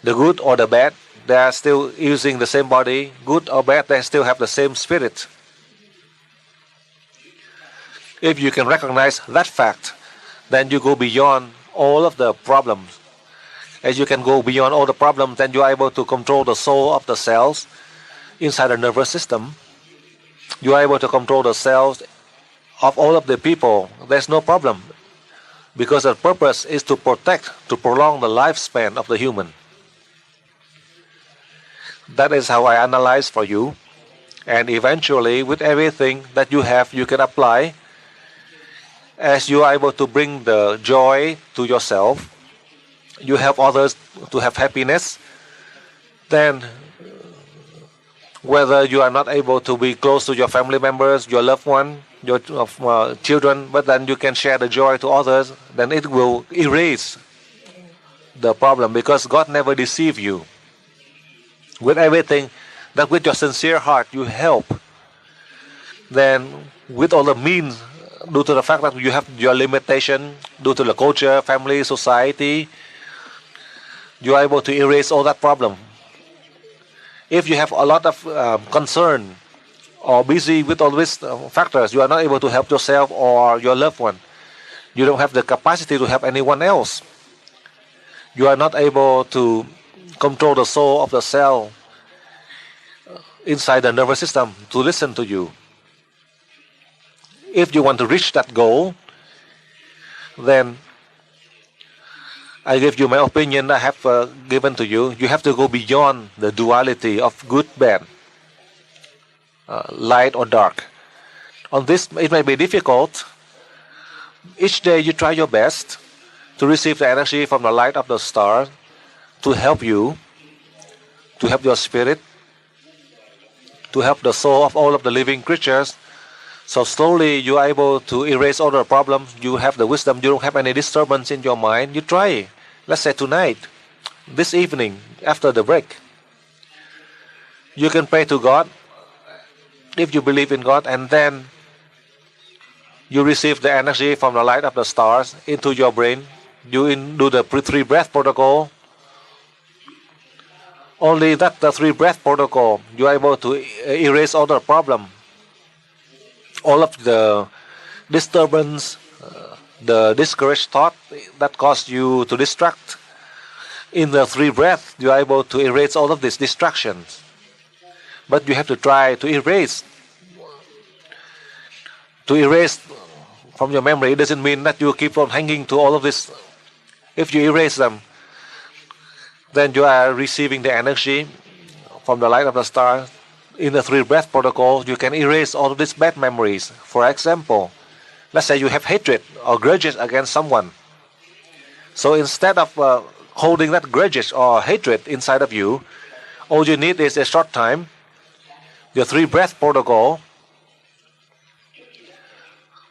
The good or the bad, they are still using the same body. Good or bad, they still have the same spirit. If you can recognize that fact, then you go beyond all of the problems. As you can go beyond all the problems, then you are able to control the soul of the cells inside the nervous system. You are able to control the cells of all of the people. There's no problem, because the purpose is to protect, to prolong the lifespan of the human. That is how I analyze for you. And eventually, with everything that you have, you can apply. As you are able to bring the joy to yourself, you help others to have happiness, then whether you are not able to be close to your family members, your loved one, your children, but then you can share the joy to others, then it will erase the problem, because God never deceives you. With everything that with your sincere heart you help, then with all the means, due to the fact that you have your limitation, due to the culture, family, society, you are able to erase all that problem. If you have a lot of concern or busy with all these factors, you are not able to help yourself or your loved one. You don't have the capacity to help anyone else. You are not able to control the soul of the cell inside the nervous system to listen to you. If you want to reach that goal, then I give you my opinion I have given to you. You have to go beyond the duality of good, bad, light or dark. On this, it may be difficult. Each day you try your best to receive the energy from the light of the star to help you, to help your spirit, to help the soul of all of the living creatures. So slowly you are able to erase all the problems. You have the wisdom. You don't have any disturbance in your mind. You try. Let's say tonight, this evening, after the break. You can pray to God if you believe in God, and then you receive the energy from the light of the stars into your brain. You do the 3 breath protocol. Only that the 3 breath protocol, you are able to erase all the problem, all of the disturbance, the discouraged thought that caused you to distract. In the 3 breaths, you are able to erase all of these distractions. But you have to try to erase. To erase from your memory, it doesn't mean that you keep on hanging to all of this. If you erase them, then you are receiving the energy from the light of the star. In the 3 breath protocol, you can erase all of these bad memories. For example, let's say you have hatred or grudges against someone. So instead of holding that grudges or hatred inside of you, all you need is a short time, the 3 breath protocol.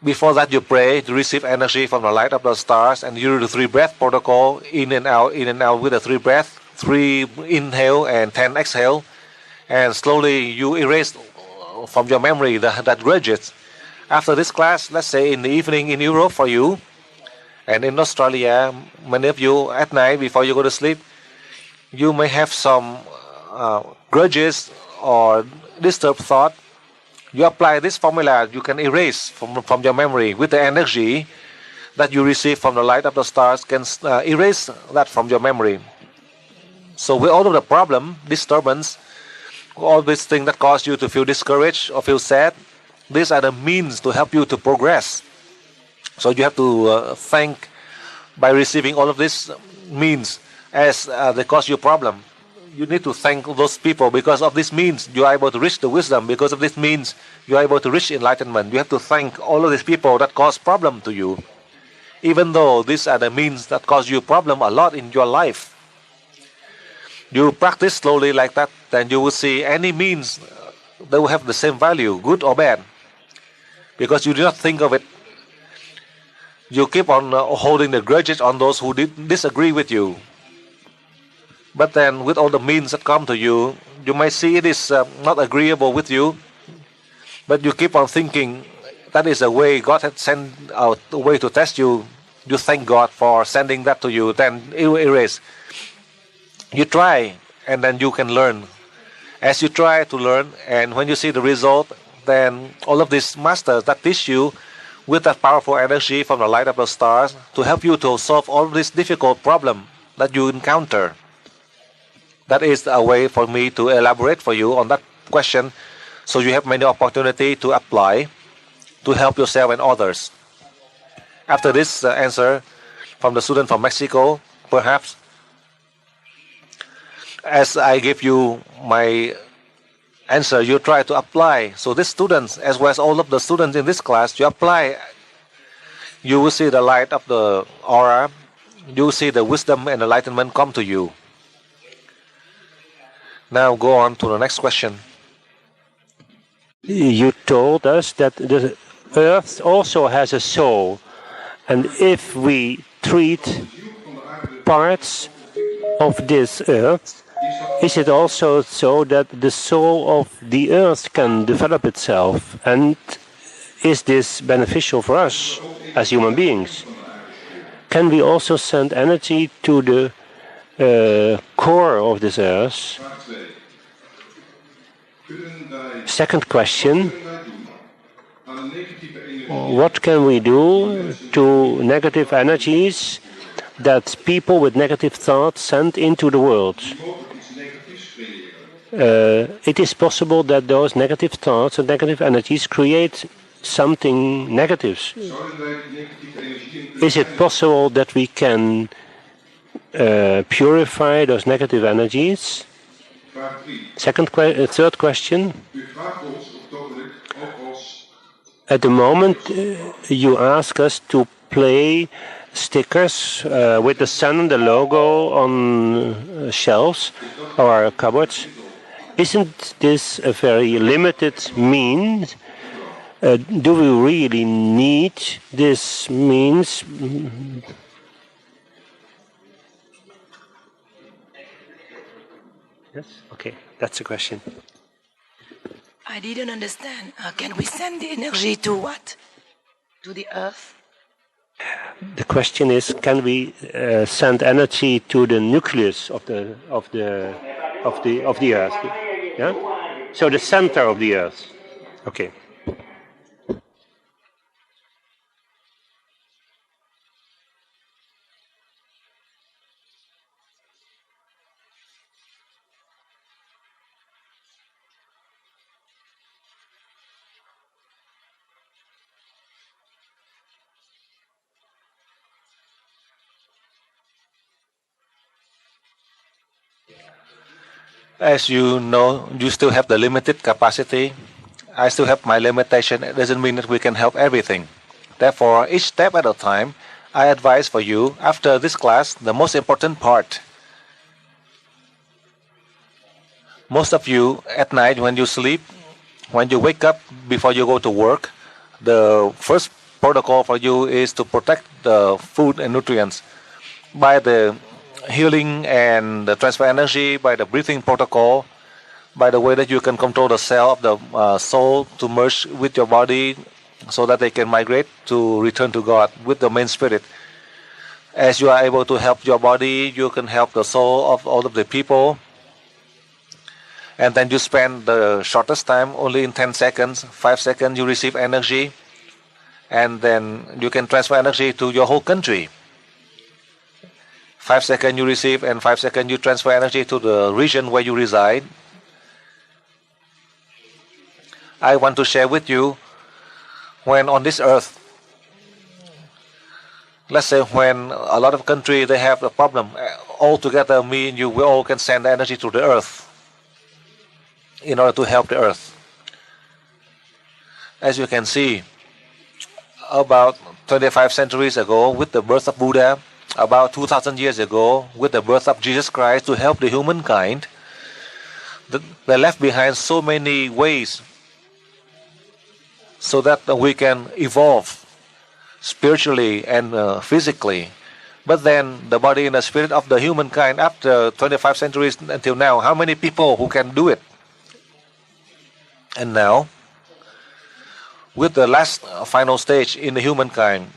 Before that, you pray to receive energy from the light of the stars, and you do the 3 breath protocol, in and out with the 3 breath, 3 inhale and 10 exhale, and slowly you erase from your memory that grudges. After this class, let's say in the evening in Europe for you, and in Australia, many of you at night before you go to sleep, you may have some grudges or disturbed thought. You apply this formula, you can erase from your memory with the energy that you receive from the light of the stars, can erase that from your memory. So with all of the problem, disturbance, all these things that cause you to feel discouraged or feel sad, these are the means to help you to progress. So you have to thank by receiving all of these means as they cause you problem. You need to thank those people. Because of this means, you are able to reach the wisdom. Because of this means, you are able to reach enlightenment. You have to thank all of these people that cause problem to you. Even though these are the means that cause you problem a lot in your life. You practice slowly like that, then you will see any means that will have the same value, good or bad. Because you do not think of it. You keep on holding the grudges on those who disagree with you. But then with all the means that come to you, you might see it is not agreeable with you. But you keep on thinking that is a way God had sent out, a way to test you. You thank God for sending that to you. Then it will erase. You try, and then you can learn. As you try to learn, and when you see the result, then all of these masters that teach you with that powerful energy from the light of the stars to help you to solve all of these difficult problems that you encounter. That is a way for me to elaborate for you on that question, so you have many opportunity to apply to help yourself and others. After this answer from the student from Mexico, perhaps, as I give you my answer, you try to apply. So these students, as well as all of the students in this class, you apply. You will see the light of the aura. You will see the wisdom and enlightenment come to you. Now go on to the next question. You told us that the earth also has a soul. And if we treat parts of this earth, is it also so that the soul of the earth can develop itself? And is this beneficial for us as human beings? Can we also send energy to the core of this earth? Second question, what can we do to negative energies that people with negative thoughts send into the world. It is possible that those negative thoughts and negative energies create something negative. Is it possible that we can purify those negative energies? Third question. At the moment, you ask us to play stickers with the sun, the logo on shelves or cupboards. Isn't this a very limited means? Do we really need this means? Yes? Okay, that's the question. I didn't understand. Can we send the energy to what? To the earth? The question is, can we send energy to the nucleus of the earth? Yeah? So the center of the earth. Okay. As you know, you still have the limited capacity. I still have my limitation. It doesn't mean that we can help everything. Therefore, each step at a time, I advise for you, after this class, the most important part. Most of you, at night when you sleep, when you wake up before you go to work, the first protocol for you is to protect the food and nutrients by the healing and the transfer energy, by the breathing protocol, by the way that you can control the cell of the soul to merge with your body so that they can migrate to return to God with the main spirit. As you are able to help your body, you can help the soul of all of the people. And then you spend the shortest time, only in 10 seconds, 5 seconds, you receive energy. And then you can transfer energy to your whole country. 5 seconds you receive, and 5 seconds you transfer energy to the region where you reside. I want to share with you, when on this earth, let's say when a lot of countries they have a problem, all together, me and you, we all can send energy to the earth in order to help the earth. As you can see, about 25 centuries ago, with the birth of Buddha, about 2,000 years ago, with the birth of Jesus Christ to help the humankind, they left behind so many ways so that we can evolve spiritually and physically. But then the body and the spirit of the humankind, after 25 centuries until now, how many people who can do it? And now, with the last final stage in the humankind,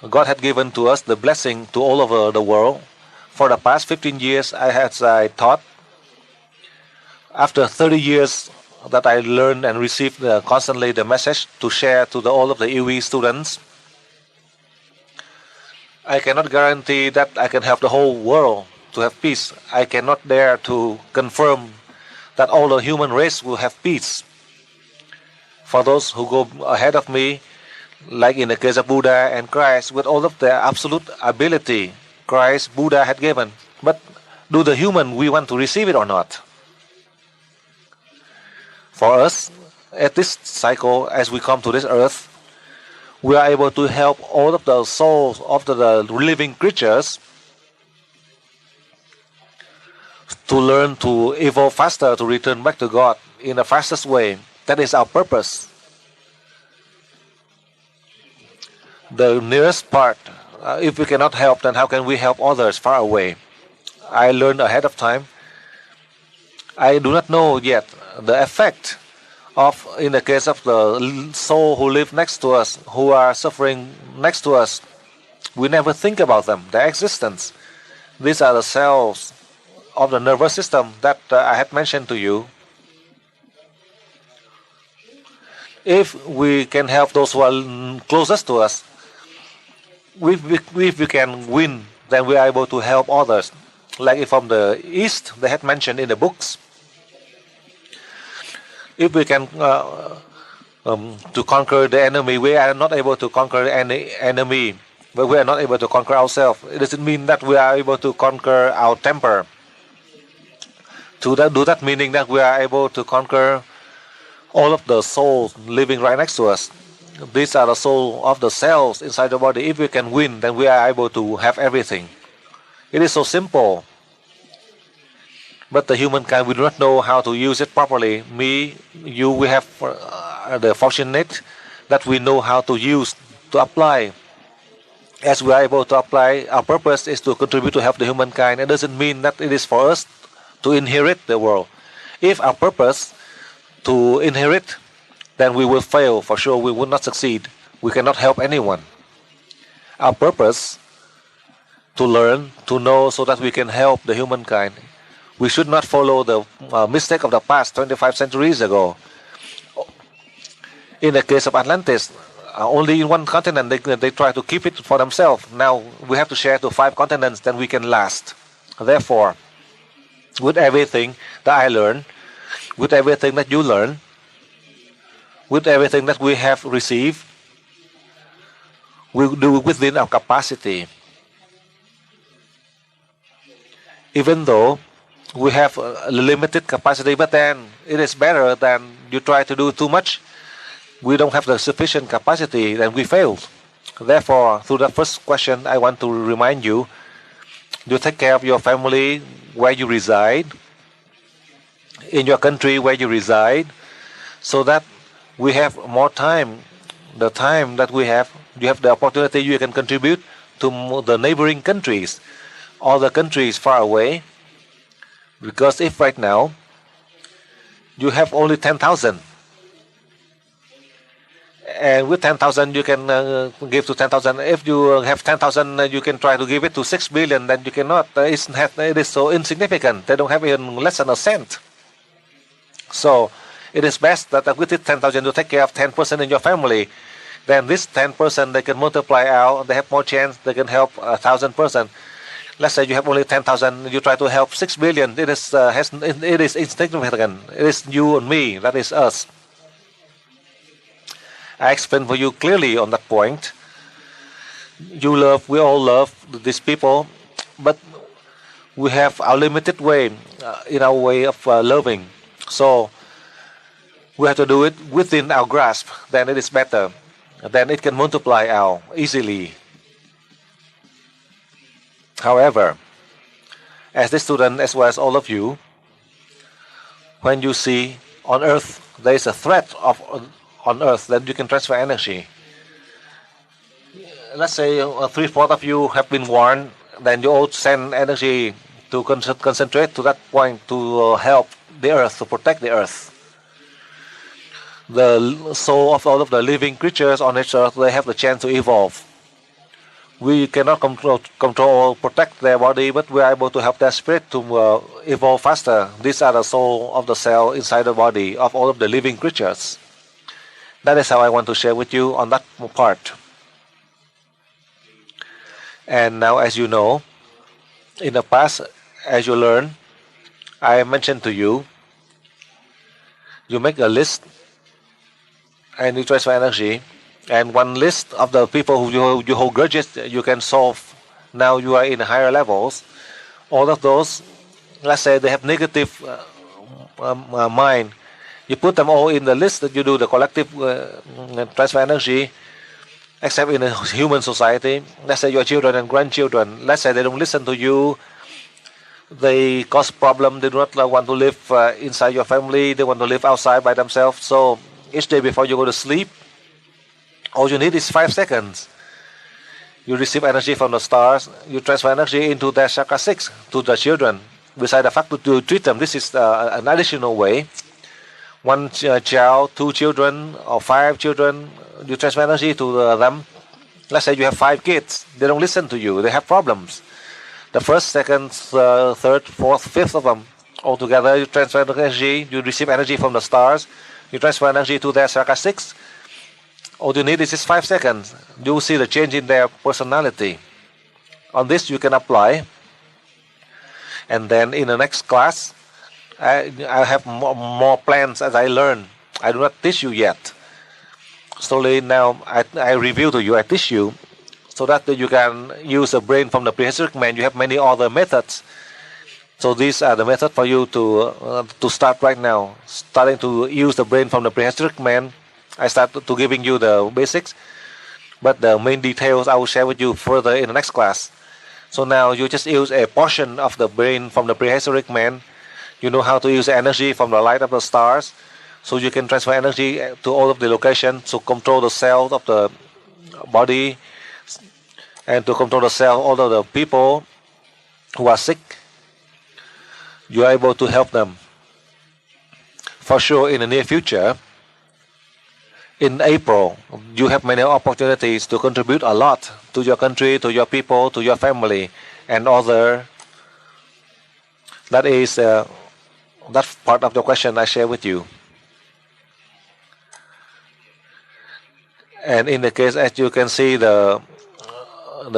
God had given to us the blessing to all over the world. For the past 15 years, I taught. After 30 years that I learned and received constantly the message to share to all of the EWE students, I cannot guarantee that I can help the whole world to have peace. I cannot dare to confirm that all the human race will have peace. For those who go ahead of me, like in the case of Buddha and Christ, with all of their absolute ability, Christ, Buddha had given. But do the human, we want to receive it or not? For us, at this cycle, as we come to this earth, we are able to help all of the souls of the living creatures to learn to evolve faster, to return back to God in the fastest way. That is our purpose. The nearest part, if we cannot help, then how can we help others far away? I learned ahead of time. I do not know yet the effect of, in the case of the soul who live next to us, who are suffering next to us. We never think about them, their existence. These are the cells of the nervous system that I had mentioned to you. If we can help those who are closest to us, we can win then we are able to help others. Like if from the East, they had mentioned in the books, if we can to conquer the enemy, we are not able to conquer any enemy, but we are not able to conquer ourselves. It doesn't mean that we are able to conquer our temper. Do that meaning that we are able to conquer all of the souls living right next to us. These are the soul of the cells inside the body. If we can win, then we are able to have everything. It is so simple. But the humankind, we do not know how to use it properly. Me, you, we have the fortunate that we know how to use, to apply. As we are able to apply, our purpose is to contribute to help the humankind. It doesn't mean that it is for us to inherit the world. If our purpose to inherit, then we will fail for sure. We will not succeed. We cannot help anyone. Our purpose to learn, to know, so that we can help the humankind. We should not follow the mistake of the past 25 centuries ago. In the case of Atlantis, only in one continent they try to keep it for themselves. Now we have to share to 5 continents, then we can last. Therefore, with everything that I learned, with everything that you learn, with everything that we have received, we do within our capacity. Even though we have a limited capacity, but then it is better than you try to do too much. We don't have the sufficient capacity, then we fail. Therefore, through the first question, I want to remind you, you take care of your family where you reside, in your country where you reside, so that we have more time. The time that we have, you have the opportunity, you can contribute to the neighboring countries, or the countries far away. Because if right now you have only 10,000, and with 10,000 you can give to 10,000. If you have 10,000, you can try to give it to 6 billion, then you cannot. It is so insignificant. They don't have even less than a cent. So it is best that with this 10,000 you take care of 10% in your family. Then this 10% they can multiply out. They have more chance. They can help 1,000%. Let's say you have only 10,000. You try to help 6 billion. It is insignificant. It is you and me. That is us. I explained for you clearly on that point. We all love these people, but we have our limited way in our way of loving. So we have to do it within our grasp. Then it is better. Then it can multiply out easily. However, as the student as well as all of you, when you see on earth there is a threat on earth, then you can transfer energy. Let's say 3/4 of you have been warned, then you all send energy to concentrate to that point to help the earth, to protect the earth. The soul of all of the living creatures on this earth, they have the chance to evolve. We cannot control or protect their body, but we are able to help their spirit to evolve faster. These are the soul of the cell inside the body of all of the living creatures. That is how I want to share with you on that part. And now, as you know, in the past, as you learn, I mentioned to you, you make a list and you transfer energy. And one list of the people who you hold grudges, you can solve. Now you are in higher levels. All of those, let's say they have negative mind. You put them all in the list that you do the collective transfer energy, except in a human society. Let's say your children and grandchildren. Let's say they don't listen to you. They cause problem. They do not want to live inside your family. They want to live outside by themselves. So each day before you go to sleep, all you need is 5 seconds. You receive energy from the stars. You transfer energy into their chakra 6 to the children. Besides the fact to treat them, this is an additional way. One child, 2 children, or 5 children, you transfer energy to them. Let's say you have 5 kids. They don't listen to you. They have problems. The first, second, third, fourth, fifth of them, all together, you transfer energy. You receive energy from the stars. You transfer energy to their chakra 6. All you need is just 5 seconds. You will see the change in their personality. On this you can apply. And then in the next class, I have more plans as I learn. I do not teach you yet. Slowly now I reveal to you, I teach you, so that you can use the brain from the prehistoric man. You have many other methods. So these are the methods for you to start right now. Starting to use the brain from the prehistoric man. I start to giving you the basics, but the main details I will share with you further in the next class. So now you just use a portion of the brain from the prehistoric man. You know how to use the energy from the light of the stars, so you can transfer energy to all of the locations to control the cells of the body and to control the cell all of the people who are sick. You are able to help them. For sure, in the near future, in April, you have many opportunities to contribute a lot to your country, to your people, to your family, and other. That is that part of the question I share with you. And in the case, as you can see, the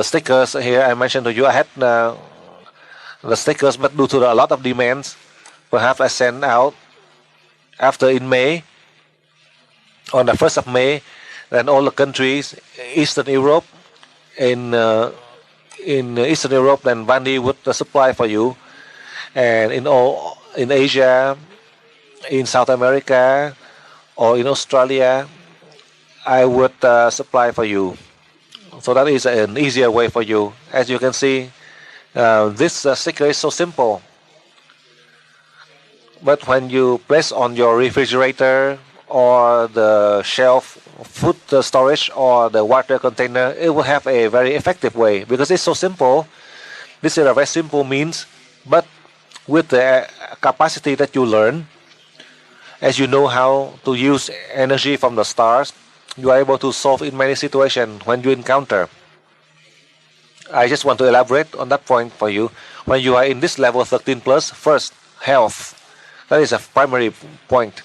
stickers here I mentioned to you, I had the stickers, but due to a lot of demands, perhaps I send out after in May. On the 1st of May, then all the countries, Eastern Europe, in Eastern Europe, then Vandi would supply for you, and in Asia, in South America, or in Australia, I would supply for you. So that is an easier way for you. As you can see, this sticker is so simple. But when you place on your refrigerator or the shelf, food storage, or the water container, it will have a very effective way because it's so simple. This is a very simple means, but with the capacity that you learn, as you know how to use energy from the stars, you are able to solve in many situations when you encounter. I just want to elaborate on that point for you. When you are in this level 13 plus, first, health. That is a primary point.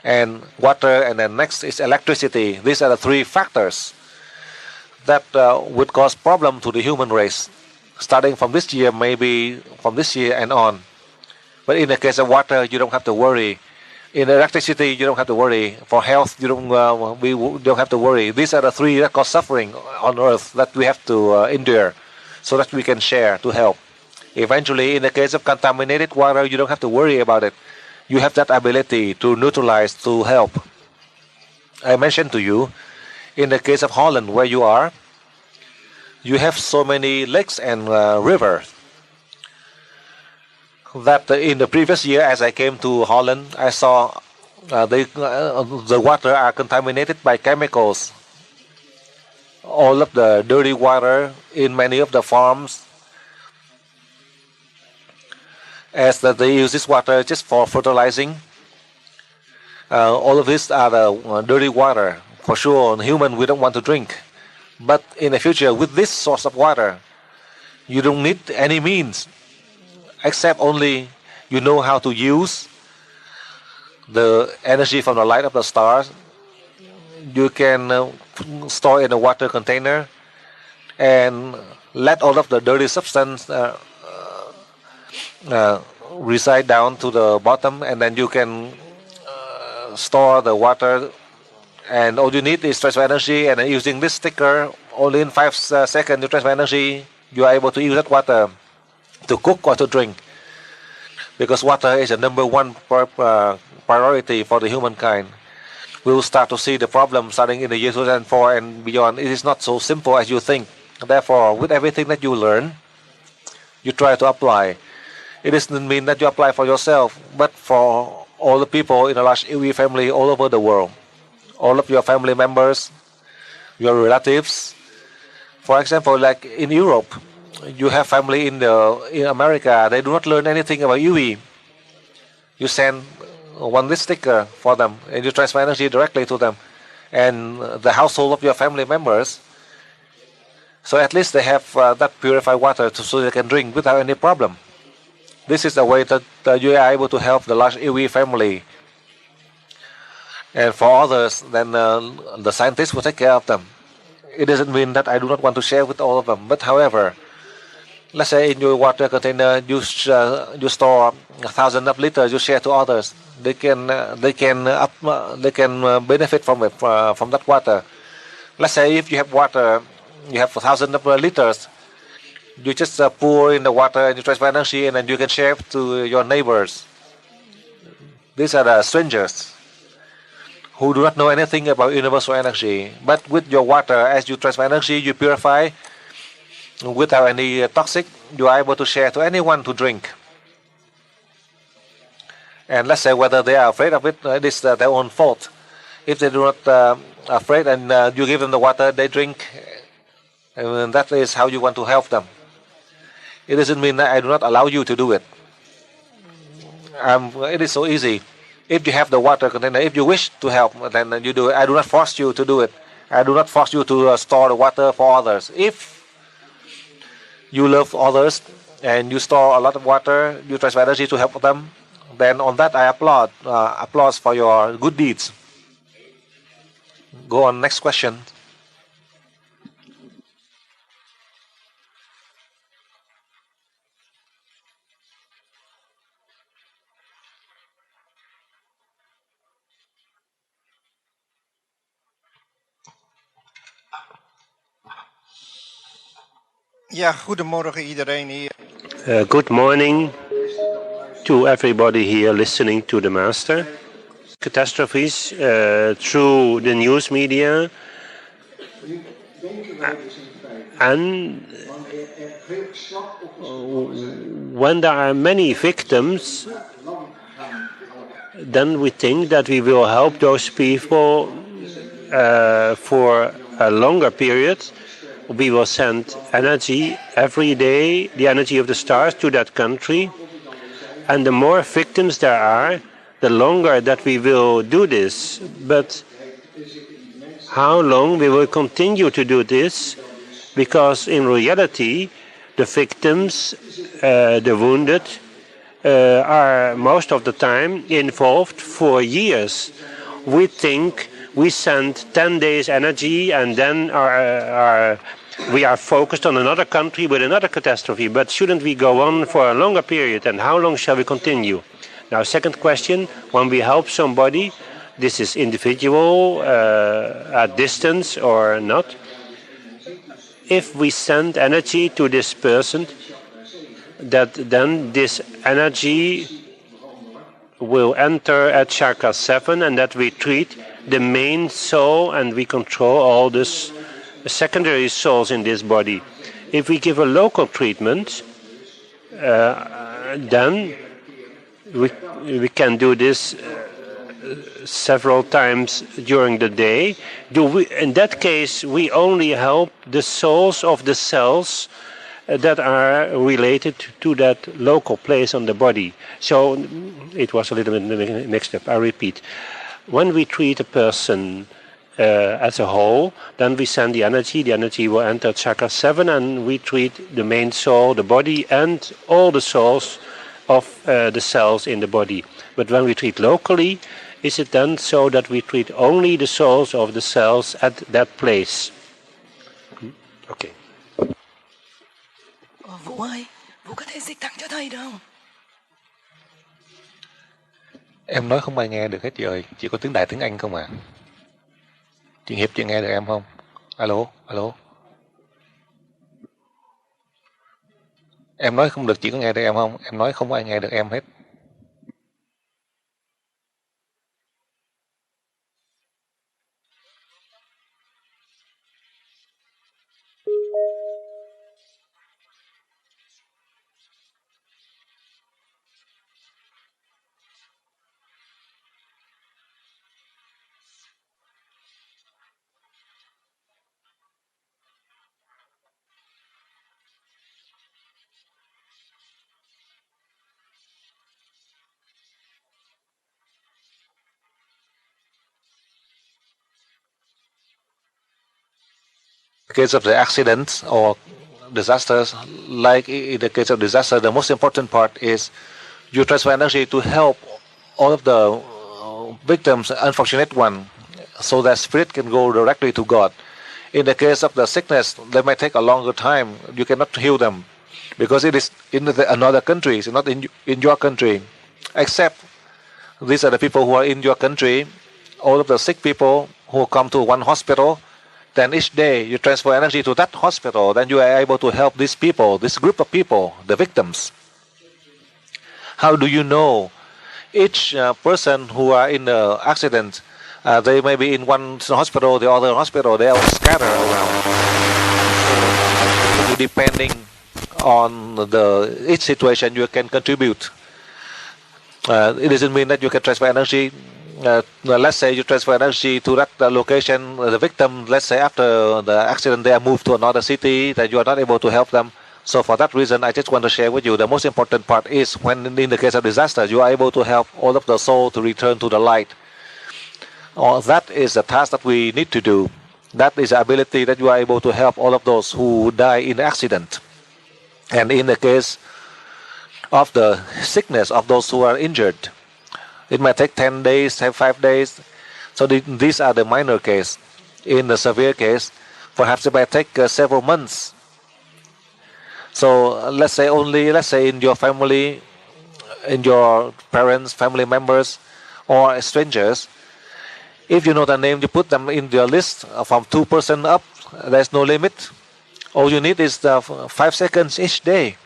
And water, and then next is electricity. These are the three factors that would cause problem to the human race, starting from this year, maybe from this year and on. But in the case of water, you don't have to worry. In electricity, you don't have to worry. For health, we don't have to worry. These are the three that cause suffering on earth that we have to endure, so that we can share to help. Eventually, in the case of contaminated water, you don't have to worry about it. You have that ability to neutralize, to help. I mentioned to you, in the case of Holland, where you are, you have so many lakes and rivers that in the previous year, as I came to Holland, I saw the water are contaminated by chemicals. All of the dirty water in many of the farms, as that they use this water just for fertilizing. All of these are the dirty water. For sure, human, we don't want to drink. But in the future, with this source of water, you don't need any means, except only you know how to use the energy from the light of the stars. You can store in a water container and let all of the dirty substance reside down to the bottom, and then you can store the water, and all you need is transfer energy. And then using this sticker, only in 5 seconds you transfer energy, you are able to use that water to cook or to drink, because water is the number one priority for the humankind. We will start to see the problem starting in the year 2004 and beyond. It is not so simple as you think. Therefore, with everything that you learn, you try to apply. It doesn't mean that you apply for yourself, but for all the people in a large Iwi family all over the world. All of your family members, your relatives. For example, like in Europe, you have family in America. They do not learn anything about Iwi. You send this sticker for them, and you transfer energy directly to them, and the household of your family members. So at least they have that purified water so they can drink without any problem. This is the way that you are able to help the large Iwi family. And for others, then the scientists will take care of them. It doesn't mean that I do not want to share with all of them. But however, Let's say in your water container you store 1,000 of liters. You share to others. They can benefit from it, from that water. Let's say if you have water, you have 1,000 of liters. You just pour in the water and you transfer energy, and then you can share it to your neighbors. These are the strangers who do not know anything about universal energy. But with your water, as you transfer energy, you purify without any toxic. You are able to share to anyone to drink. And let's say whether they are afraid of it, it is their own fault. If they do not afraid and you give them the water, they drink. And that is how you want to help them. It doesn't mean that I do not allow you to do it. It is so easy. If you have the water container, if you wish to help, then you do it. I do not force you to do it. I do not force you to store the water for others. If you love others and you store a lot of water, you transfer energy to help them, then on that I applaud. Applause for your good deeds. Go on, next question. Ja, goedemorgen iedereen hier. Good morning to everybody here listening to the Master. Catastrophes through the news media, and when there are many victims, then we think that we will help those people for a longer period. We will send energy every day, the energy of the stars, to that country. And the more victims there are, the longer that we will do this. But how long we will continue to do this? Because in reality, the victims, the wounded, are most of the time involved for years. We think we send 10 days energy and then we are focused on another country with another catastrophe. But shouldn't we go on for a longer period? And how long shall we continue? Now, second question, when we help somebody, this is individual, at distance or not. If we send energy to this person, that then this energy will enter at chakra 7, and that we treat the main soul and we control all this secondary souls in this body. If we give a local treatment, then we can do this several times during the day. In that case, we only help the souls of the cells that are related to that local place on the body. So it was a little bit mixed up. I repeat. When we treat a person as a whole, then we send the energy will enter chakra 7, and we treat the main soul, the body, and all the souls of the cells in the body. But when we treat locally, is it then so that we treat only the souls of the cells at that place? Okay. Vũ ơi, Vũ có thể dịch thẳng cho thầy được không? Em nói không ai nghe được hết chị ơi, chỉ có tiếng Đại tiếng Anh không à. Chị Hiệp, chị nghe được em không? Alo, alo. Em nói không được, chị có nghe được em không? Em nói không ai nghe được em hết. In the case of the accidents or disasters, like in the case of disaster, the most important part is you transfer energy to help all of the victims, unfortunate one, so that spirit can go directly to God. In the case of the sickness, they might take a longer time. You cannot heal them. because it is in another country, it's not in your country. Except these are the people who are in your country, all of the sick people who come to one hospital, then each day you transfer energy to that hospital, then you are able to help these people, this group of people, the victims. How do you know each person who are in the accident, they may be in one hospital, the other hospital, they are scattered around. So depending on each situation, you can contribute. It doesn't mean that you can transfer energy. Let's say you transfer energy to that location, the victim, let's say after the accident they are moved to another city, that you are not able to help them. So for that reason, I just want to share with you, the most important part is when in the case of disaster, you are able to help all of the soul to return to the light. That is the task that we need to do. That is the ability that you are able to help all of those who die in the accident. And in the case of the sickness of those who are injured, it might take 10 days, 5 days. So these are the minor case. In the severe case, perhaps it might take several months. So let's say in your family, in your parents, family members, or strangers, if you know the name, you put them in your list from 2 persons up. There's no limit. All you need is 5 seconds each day.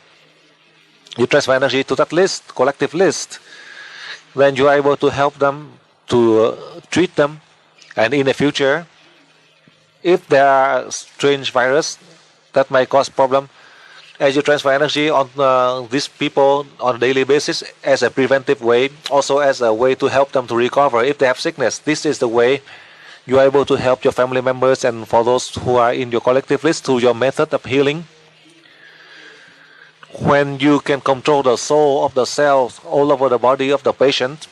You transfer energy to that list, collective list. Then you are able to help them, to treat them. And in the future, if there are strange virus that might cause problem, as you transfer energy on these people on a daily basis as a preventive way, also as a way to help them to recover if they have sickness. This is the way you are able to help your family members, and for those who are in your collective list, through your method of healing. When you can control the soul of the cells all over the body of the patient,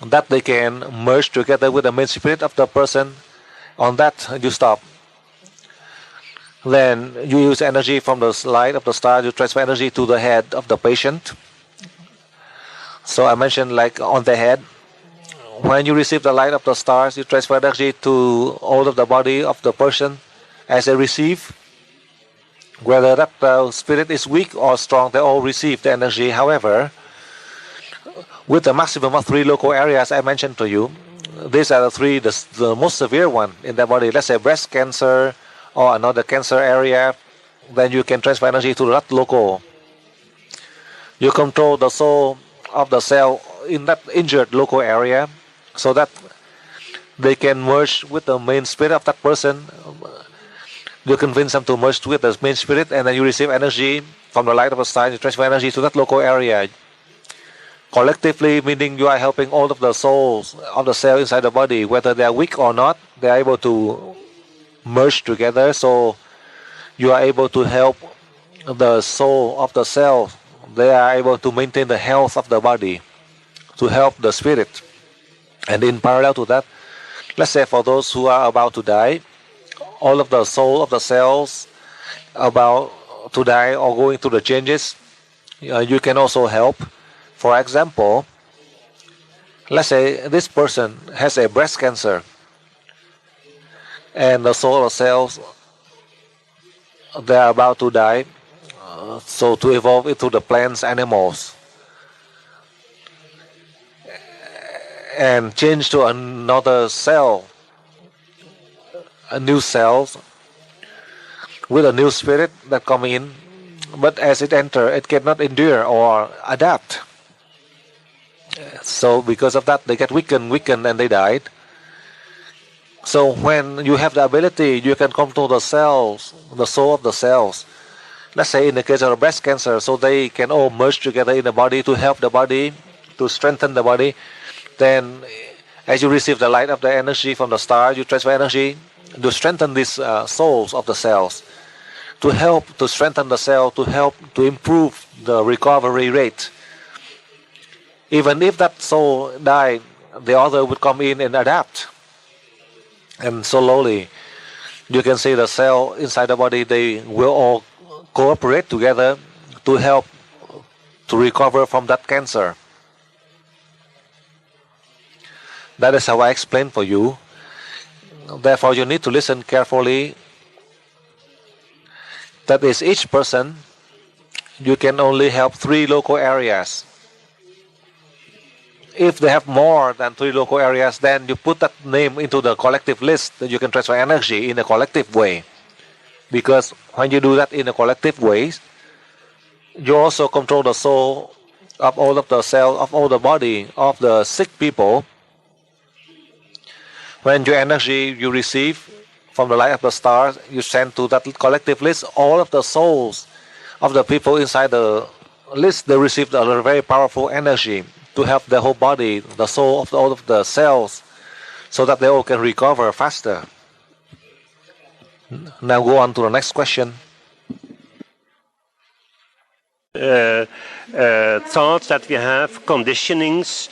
that they can merge together with the main spirit of the person, on that you stop. Then you use energy from the light of the star, you transfer energy to the head of the patient. So I mentioned like on the head, when you receive the light of the stars, you transfer energy to all of the body of the person as they receive. Whether that spirit is weak or strong, they all receive the energy. However, with the maximum of 3 local areas I mentioned to you, these are the most severe one in the body. Let's say breast cancer or another cancer area, then you can transfer energy to that local. You control the soul of the cell in that injured local area so that they can merge with the main spirit of that person. You convince them to merge with the main spirit, and then you receive energy from the light of the star. You transfer energy to that local area. Collectively, meaning you are helping all of the souls of the cell inside the body, whether they are weak or not, they are able to merge together. So you are able to help the soul of the cell. They are able to maintain the health of the body, to help the spirit. And in parallel to that, let's say for those who are about to die, all of the soul of the cells about to die or going through the changes, you can also help. For example, let's say this person has a breast cancer, and the soul of cells, they are about to die, so to evolve into the plants, animals, and change to another cell, a new cell with a new spirit that come in, but as it enter, it cannot endure or adapt. So because of that, they get weakened, and they died. So when you have the ability, you can control the cells, the soul of the cells. Let's say in the case of breast cancer, so they can all merge together in the body to help the body, to strengthen the body. Then as you receive the light of the energy from the star, you transfer energy to strengthen these souls of the cells, to help to strengthen the cell, to help to improve the recovery rate. Even if that soul died, the other would come in and adapt. And slowly, you can see the cell inside the body, they will all cooperate together to help to recover from that cancer. That is how I explain for you. Therefore, you need to listen carefully. That is, each person, you can only help 3 local areas. If they have more than 3 local areas, then you put that name into the collective list that you can transfer energy in a collective way. Because when you do that in a collective way, you also control the soul of all of the cells, of all the body of the sick people. When your energy you receive from the light of the stars, you send to that collective list, all of the souls of the people inside the list, they receive a very powerful energy to help the whole body, the soul of all of the cells, so that they all can recover faster. Now go on to the next question. Thoughts that we have, conditionings,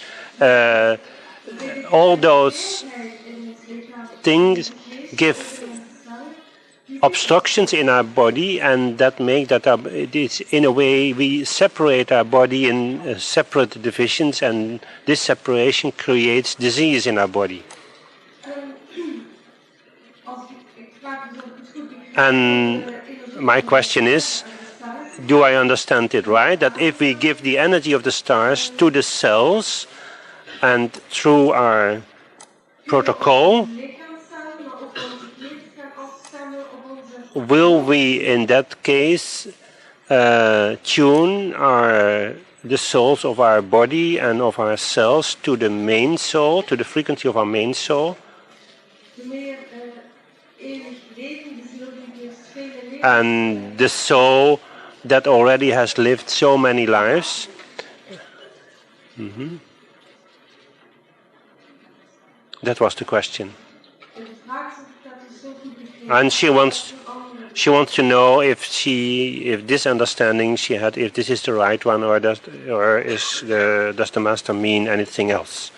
all those things give obstructions in our body, and that make that it is, in a way, we separate our body in separate divisions, and this separation creates disease in our body. And my question is, do I understand it right? That if we give the energy of the stars to the cells, and through our protocol, will we in that case tune the souls of our body and of our cells to the main soul, to the frequency of our main soul? And the soul that already has lived so many lives. That was the question. And she wants to know if this understanding she had, if this is the right one, or does the master mean anything else?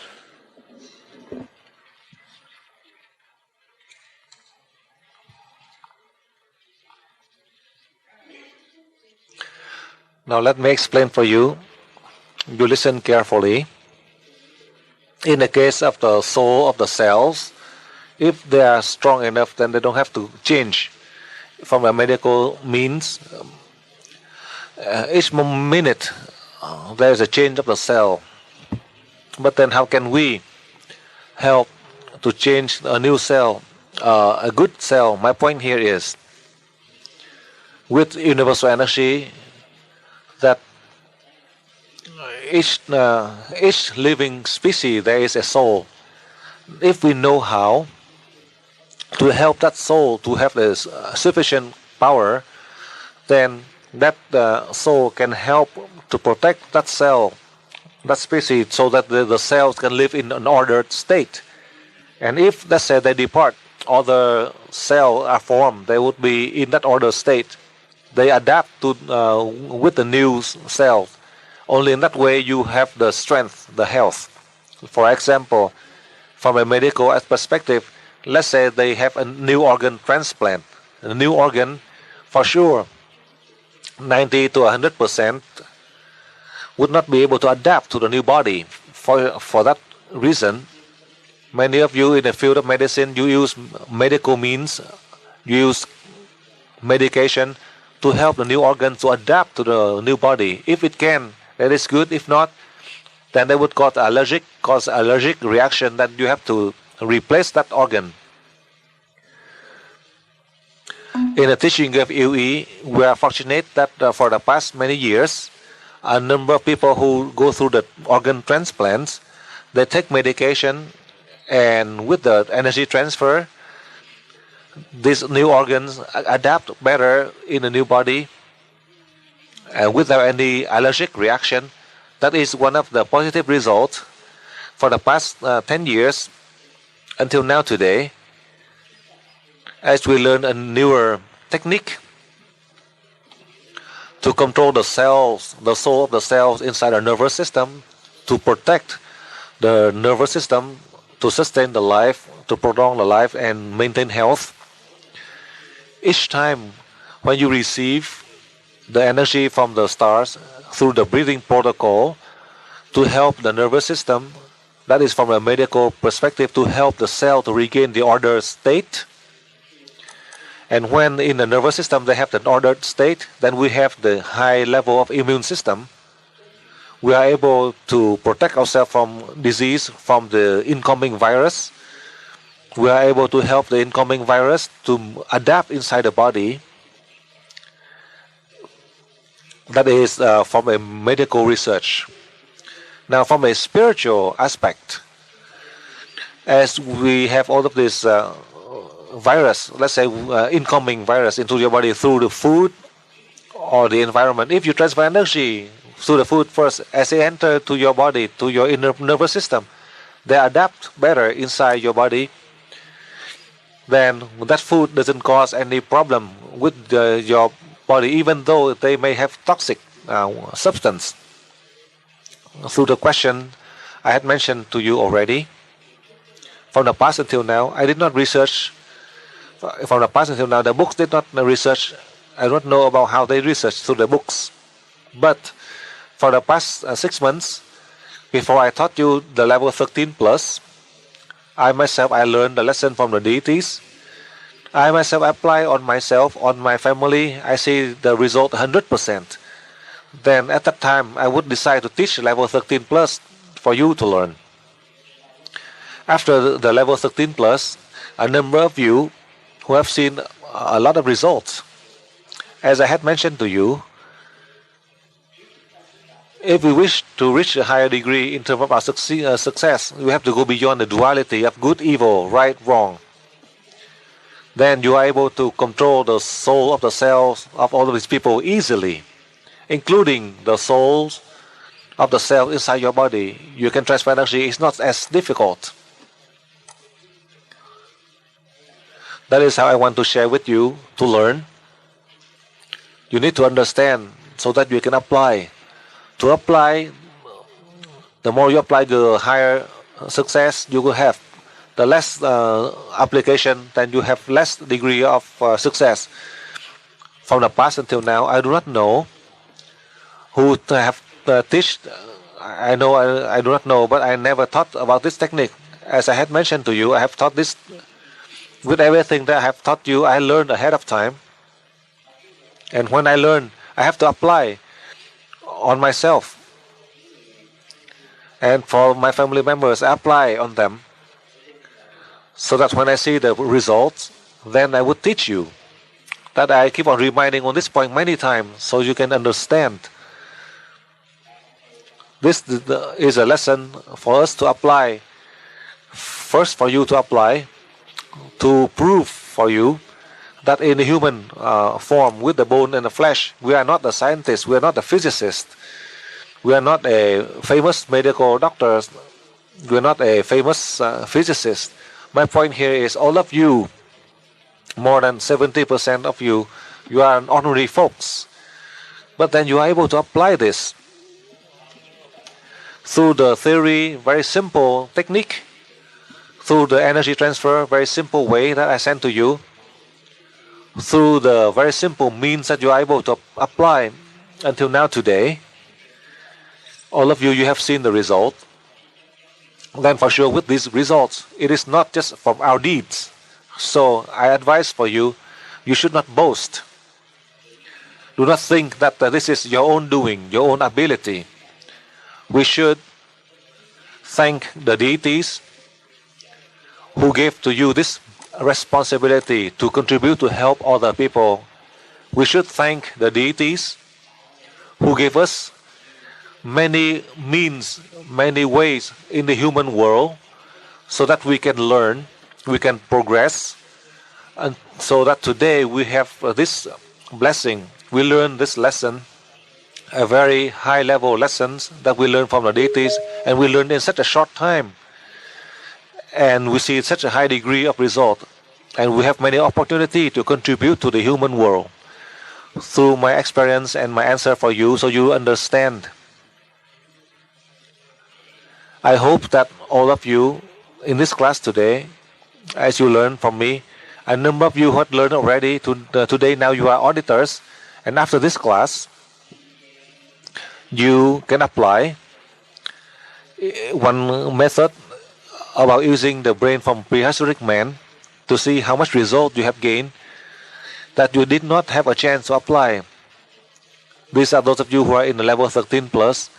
Now let me explain for you. You listen carefully. In the case of the soul of the cells, if they are strong enough, then they don't have to change from a medical means. Each minute there is a change of the cell. But then how can we help to change a new cell, a good cell? My point here is, with universal energy, that each living species there is a soul. If we know how to help that soul to have this sufficient power, then that soul can help to protect that cell, that species, so that the cells can live in an ordered state. And if, let's say, they depart, other cells are formed, they would be in that ordered state. They adapt to with the new cells. Only in that way you have the strength, the health. For example, from a medical perspective, let's say they have a new organ transplant. A new organ, for sure, 90 to 100% would not be able to adapt to the new body. For that reason, many of you in the field of medicine, you use medical means, you use medication to help the new organ to adapt to the new body. If it can, that is good. If not, then they would cause allergic reaction, that you have to replace that organ. In the teaching of UE, we are fortunate that for the past many years, a number of people who go through the organ transplants, they take medication, and with the energy transfer, these new organs adapt better in the new body, and without any allergic reaction. That is one of the positive results for the past 10 years until now today, as we learn a newer technique to control the cells, the soul of the cells inside our nervous system, to protect the nervous system, to sustain the life, to prolong the life and maintain health. Each time when you receive the energy from the stars through the breathing protocol to help the nervous system, that is from a medical perspective, to help the cell to regain the ordered state. And when in the nervous system they have the ordered state, then we have the high level of immune system. We are able to protect ourselves from disease, from the incoming virus. We are able to help the incoming virus to adapt inside the body. That is from a medical research. Now, from a spiritual aspect, as we have all of this virus, let's say incoming virus into your body through the food or the environment, if you transfer energy through the food first, as they enter to your body, to your inner nervous system, they adapt better inside your body. Then that food doesn't cause any problem with your body, even though they may have toxic substance. Through the question I had mentioned to you already, from the past until now, I did not research. From the past until now, the books did not research. I don't know about how they research through the books. But for the past 6 months, before I taught you the level 13 plus, I myself, I learned the lesson from the deities. I myself apply on myself, on my family. I see the result 100%. Then at that time, I would decide to teach level 13 plus for you to learn. After the level 13 plus, a number of you who have seen a lot of results. As I had mentioned to you, if we wish to reach a higher degree in terms of our success, we have to go beyond the duality of good, evil, right, wrong. Then you are able to control the soul of the cells of all of these people easily, including the souls of the cells inside your body. You can transfer energy. It's not as difficult. That is how I want to share with you to learn. You need to understand so that you can apply. To apply, the more you apply, the higher success you will have. The less application, then you have less degree of success. From the past until now, I do not know who to have teach. I know I do not know, but I never thought about this technique. As I had mentioned to you, I have taught this. With everything that I have taught you, I learned ahead of time. And when I learn, I have to apply on myself. And for my family members, I apply on them. So that when I see the results, then I would teach you. That I keep on reminding on this point many times so you can understand. This is a lesson for us to apply. First, for you to apply, to prove for you that in the human form, with the bone and the flesh, we are not the scientists, we are not the physicists, we are not a famous medical doctors, we are not a famous physicist. My point here is all of you, more than 70% of you, you are ordinary folks. But then you are able to apply this through the theory, very simple technique, through the energy transfer, very simple way that I sent to you, through the very simple means that you are able to apply until now today. All of you, you have seen the result. Then for sure with these results, it is not just from our deeds. So I advise for you, you should not boast. Do not think that this is your own doing, your own ability. We should thank the deities who gave to you this responsibility to contribute to help other people. We should thank the deities who gave us many means, many ways in the human world so that we can learn, we can progress, and so that today we have this blessing. We learn this lesson, a very high level lessons that we learn from the deities, and we learn in such a short time. And we see such a high degree of result, and we have many opportunity to contribute to the human world through my experience and my answer for you, so you understand. I hope that all of you in this class today, as you learn from me, a number of you who had learned already today, now you are auditors, and after this class, you can apply one method about using the brain from prehistoric man to see how much result you have gained that you did not have a chance to apply. These are those of you who are in the level 13 plus,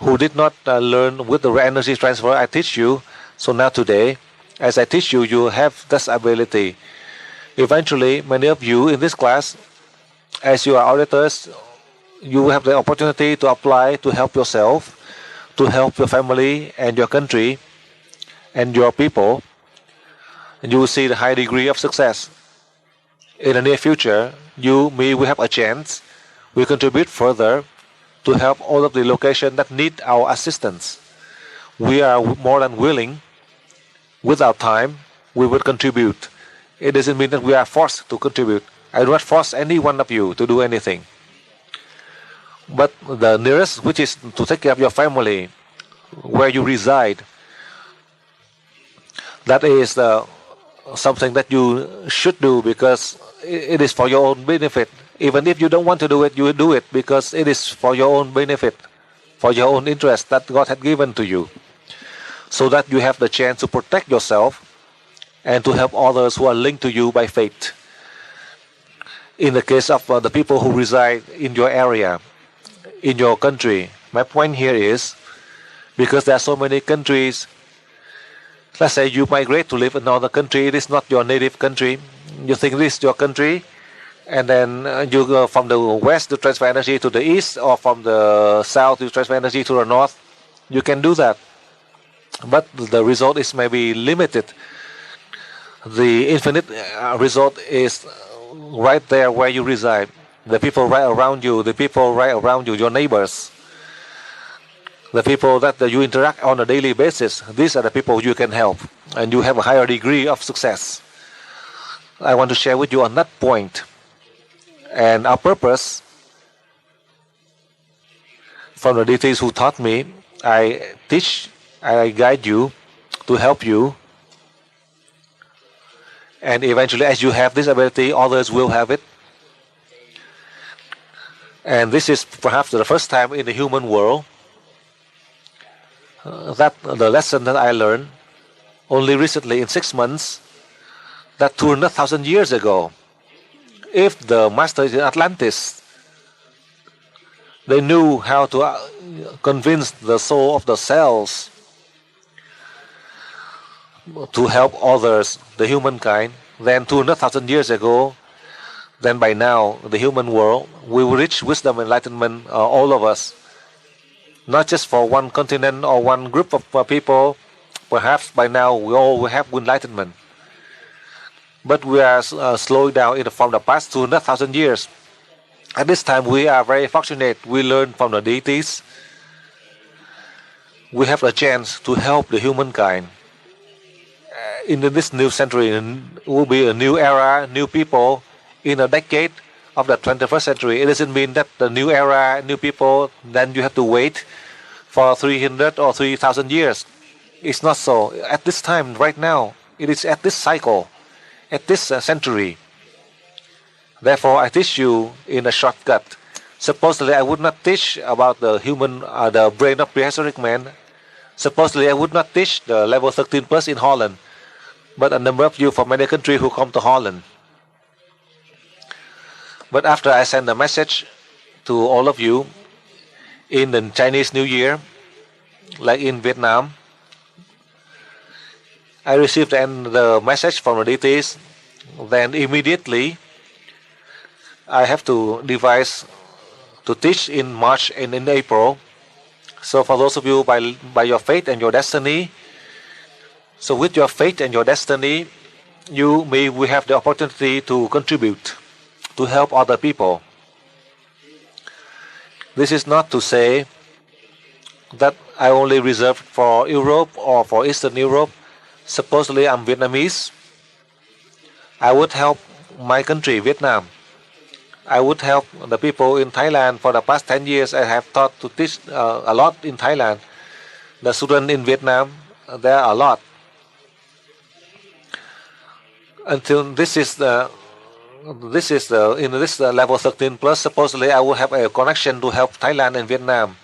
who did not learn with the energy transfer I teach you. So now today, as I teach you, you have this ability. Eventually, many of you in this class, as you are auditors, you will have the opportunity to apply to help yourself, to help your family and your country and your people, and you will see the high degree of success. In the near future, you, me, will have a chance. We contribute further to help all of the locations that need our assistance. We are more than willing. With our time, we will contribute. It doesn't mean that we are forced to contribute. I do not force any one of you to do anything. But the nearest, which is to take care of your family, where you reside, that is something that you should do because it is for your own benefit. Even if you don't want to do it, you will do it because it is for your own benefit, for your own interest that God had given to you, so that you have the chance to protect yourself and to help others who are linked to you by faith. In the case of the people who reside in your area, in your country, my point here is, because there are so many countries, let's say you migrate to live in another country, it is not your native country, you think this is your country, and then you go from the west to transfer energy to the east, or from the south to transfer energy to the north. You can do that, but the result is maybe limited. The infinite result is right there where you reside. The people right around you, your neighbors, the people that you interact on a daily basis, these are the people you can help, and you have a higher degree of success. I want to share with you on that point. And our purpose, from the deities who taught me, I teach, I guide you to help you. And eventually, as you have this ability, others will have it. And this is perhaps the first time in the human world that the lesson that I learned only recently in 6 months, that 200,000 years ago, if the masters in Atlantis, they knew how to convince the soul of the cells to help others, the humankind, then 200,000 years ago, then by now, the human world will reach wisdom, enlightenment, all of us. Not just for one continent or one group of people. Perhaps by now we all will have enlightenment. But we are slowing down from the past 200,000 years. At this time, we are very fortunate. We learn from the deities. We have a chance to help the humankind. In this new century, it will be a new era, new people. In a decade of the 21st century, it doesn't mean that the new era, new people, then you have to wait for 300 or 3,000 years. It's not so. At this time, right now, it is at this cycle, at this century. Therefore, I teach you in a shortcut. Supposedly, I would not teach about the human, the brain of prehistoric man. Supposedly, I would not teach the level 13 plus in Holland. But a number of you from many countries who come to Holland. But after I send a message to all of you in the Chinese New Year, like in Vietnam, I received the message from the deities. Then immediately, I have to devise to teach in March and in April. So for those of you by your faith and your destiny, so with your faith and your destiny, we have the opportunity to contribute, to help other people. This is not to say that I only reserved for Europe or for Eastern Europe. Supposedly I'm Vietnamese. I would help my country, Vietnam. I would help the people in Thailand. For the past 10 years, I have taught to teach a lot in Thailand. The students in Vietnam, there are a lot. Until in this level 13 plus, supposedly I will have a connection to help Thailand and Vietnam.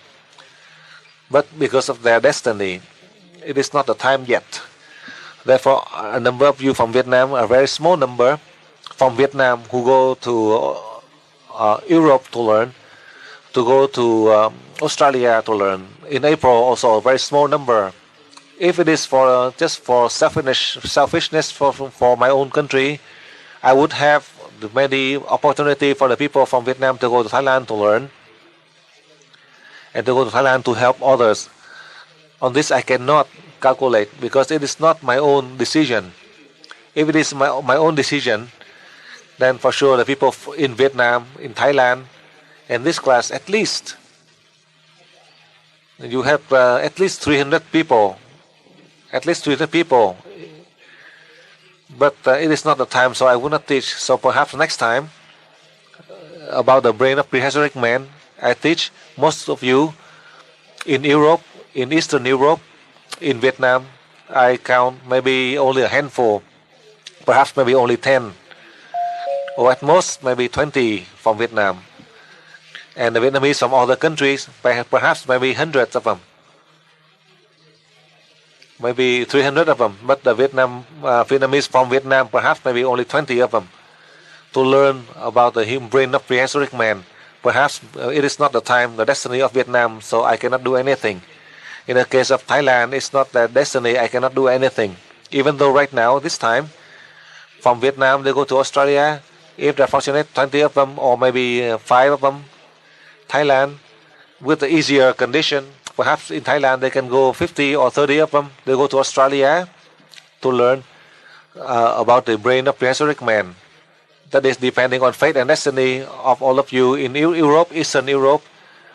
But because of their destiny, it is not the time yet. Therefore, a number of you from Vietnam, a very small number from Vietnam who go to Europe to learn, to go to Australia to learn. In April, also a very small number. If it is for just for selfishness for my own country, I would have many opportunity for the people from Vietnam to go to Thailand to learn, and to go to Thailand to help others. On this, I cannot calculate because it is not my own decision. If it is my own decision, then for sure the people in Vietnam, in Thailand, in this class at least, you have at least 300 people. At least 300 people. But it is not the time, so I will not teach. So perhaps next time, about the brain of prehistoric man, I teach most of you in Europe, in Eastern Europe, in Vietnam. I count maybe only a handful, perhaps maybe only 10, or at most maybe 20 from Vietnam. And the Vietnamese from other countries, perhaps maybe hundreds of them. Maybe 300 of them, but the Vietnamese from Vietnam, perhaps maybe only 20 of them, to learn about the human brain of prehistoric man. Perhaps it is not the time, the destiny of Vietnam, so I cannot do anything. In the case of Thailand, it's not their destiny, I cannot do anything. Even though right now, this time, from Vietnam they go to Australia, if they're fortunate, 20 of them, or maybe 5 of them, Thailand, with the easier condition, perhaps in Thailand they can go 50 or 30 of them. They go to Australia to learn about the brain of prehistoric man. That is depending on fate and destiny of all of you in Europe, Eastern Europe.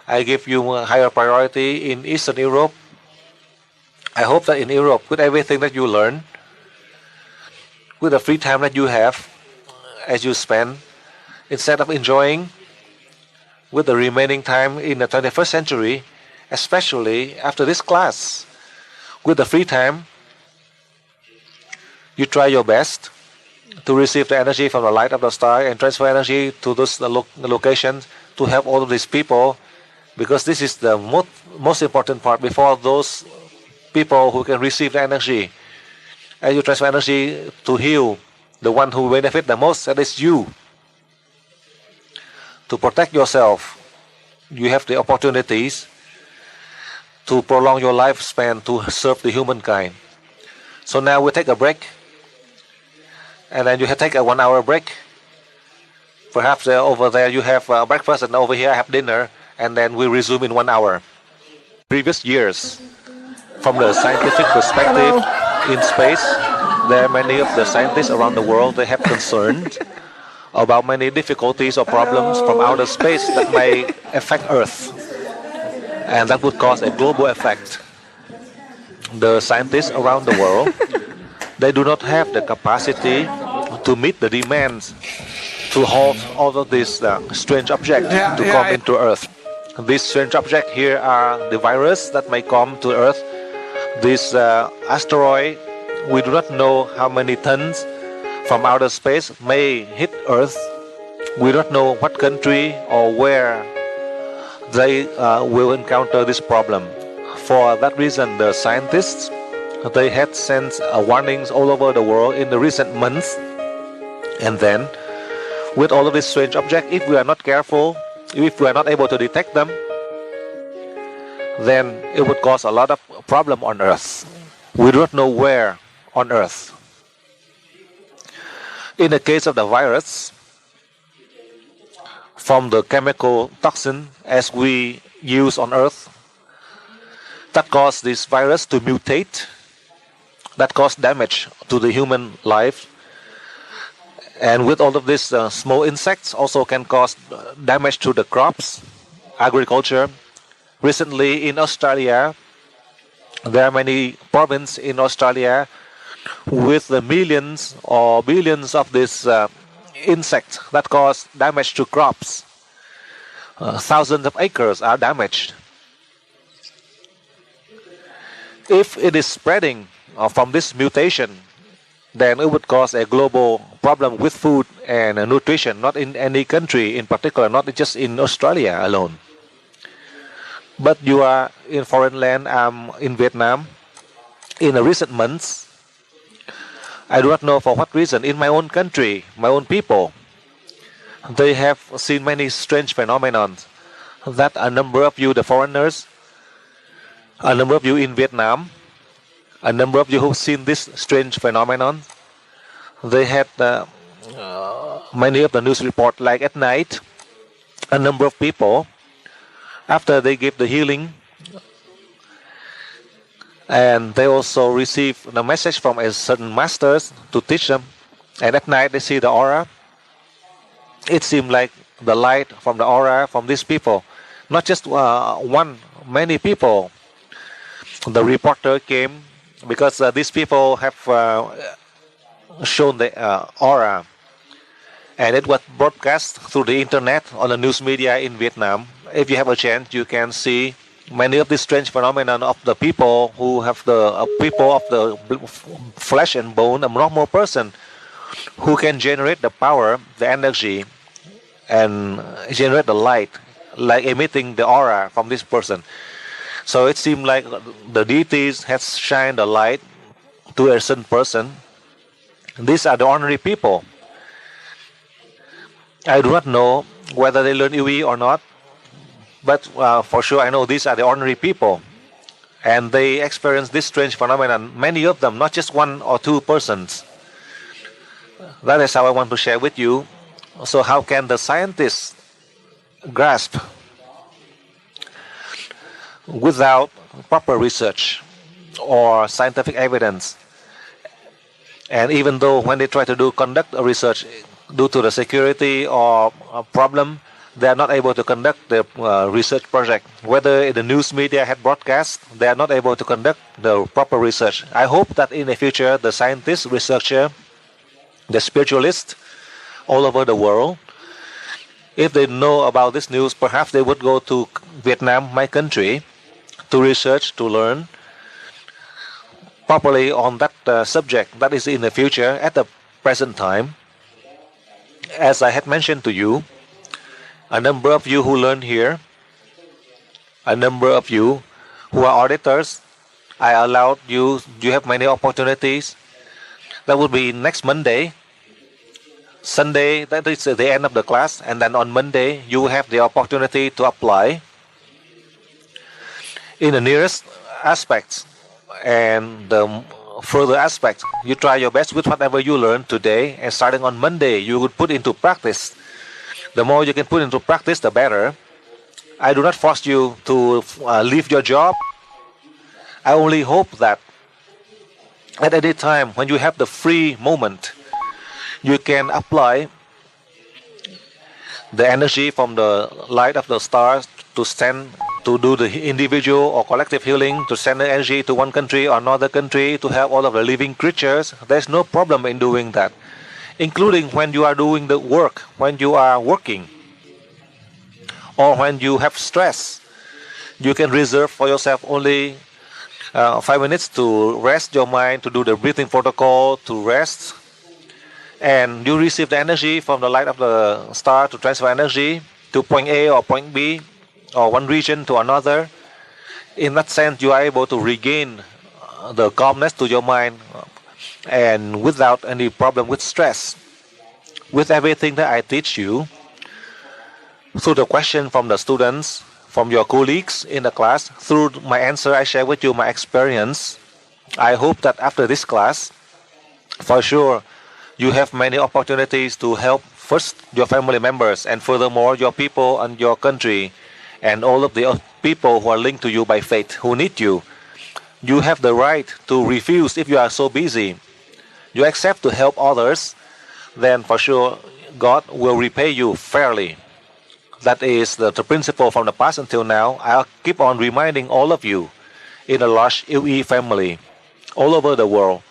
I give you a higher priority in Eastern Europe. I hope that in Europe, with everything that you learn, with the free time that you have, as you spend, instead of enjoying with the remaining time in the 21st century, especially after this class, with the free time, you try your best to receive the energy from the light of the star and transfer energy to those locations to help all of these people, because this is the most important part before those people who can receive the energy. And you transfer energy to heal the one who benefit the most, that is you. To protect yourself, you have the opportunities to prolong your lifespan to serve the humankind. So now we take a break, and then you take a 1 hour break. Perhaps over there you have breakfast, and over here I have dinner, and then we resume in 1 hour. Previous years, from the scientific perspective in space, there are many of the scientists around the world, they have concerns about many difficulties or problems from outer space that may affect Earth, and that would cause a global effect. The scientists around the world, they do not have the capacity to meet the demands to halt all of these strange objects to come into Earth. These strange objects here are the virus that may come to Earth. This asteroid, we do not know how many tons from outer space may hit Earth. We don't know what country or where they will encounter this problem. For that reason, the scientists, they had sent warnings all over the world in the recent months. And then, with all of these strange objects, if we are not careful, if we are not able to detect them, then it would cause a lot of problem on Earth. We do not know where on Earth. In the case of the virus, from the chemical toxin as we use on Earth, that cause this virus to mutate, that cause damage to the human life. And with all of these small insects also can cause damage to the crops, agriculture. Recently in Australia, there are many provinces in Australia with the millions or billions of these insects that cause damage to crops. Thousands of acres are damaged. If it is spreading from this mutation, then it would cause a global problem with food and nutrition, not in any country in particular, not just in Australia alone. But you are in foreign land, in Vietnam. In the recent months, I do not know for what reason. In my own country, my own people, they have seen many strange phenomena that a number of you, the foreigners, a number of you in Vietnam, a number of you who've seen this strange phenomenon, they had many of the news report, like at night, a number of people, after they give the healing, and they also receive the message from a certain masters to teach them, and at night they see the aura. It seemed like the light from the aura from these people, not just one, many people. The reporter came because these people have shown the aura, and it was broadcast through the internet on the news media in Vietnam. If you have a chance, you can see many of these strange phenomena of the people who have the people of the flesh and bone, a normal person who can generate the power, the energy, and generate the light, like emitting the aura from this person. So it seemed like the deities have shined the light to a certain person. These are the ordinary people. I do not know whether they learn UE or not, but for sure I know these are the ordinary people. And they experience this strange phenomenon, many of them, not just one or two persons. That is how I want to share with you. So how can the scientists grasp without proper research or scientific evidence? And even though when they try to conduct a research, due to the security or a problem, they are not able to conduct the research project. Whether the news media had broadcast, they are not able to conduct the proper research. I hope that in the future, the scientists, researcher, the spiritualists all over the world, if they know about this news, perhaps they would go to Vietnam, my country, to research, to learn properly on that subject. That is in the future. At the present time, as I had mentioned to you, a number of you who learn here, a number of you who are auditors, I allowed you have many opportunities. That would be next Monday. Sunday, that is the end of the class, and then on Monday, you have the opportunity to apply in the nearest aspects and the further aspects. You try your best with whatever you learned today, and starting on Monday, you would put into practice. The more you can put into practice, the better. I do not force you to leave your job. I only hope that at any time when you have the free moment, you can apply the energy from the light of the stars to send, to do the individual or collective healing, to send the energy to one country or another country, to help all of the living creatures. There's no problem in doing that, including when you are doing the work, when you are working, or when you have stress. You can reserve for yourself only 5 minutes to rest your mind, to do the breathing protocol, to rest. And you receive the energy from the light of the star to transfer energy to point A or point B, or one region to another. In that sense, you are able to regain the calmness to your mind, and without any problem with stress. With everything that I teach you, through the question from the students, from your colleagues in the class, through my answer I share with you my experience, I hope that after this class, for sure, you have many opportunities to help first your family members, and furthermore your people and your country, and all of the people who are linked to you by faith, who need you. You have the right to refuse if you are so busy. You accept to help others, then for sure God will repay you fairly. That is the principle from the past until now. I'll keep on reminding all of you in a large UE family all over the world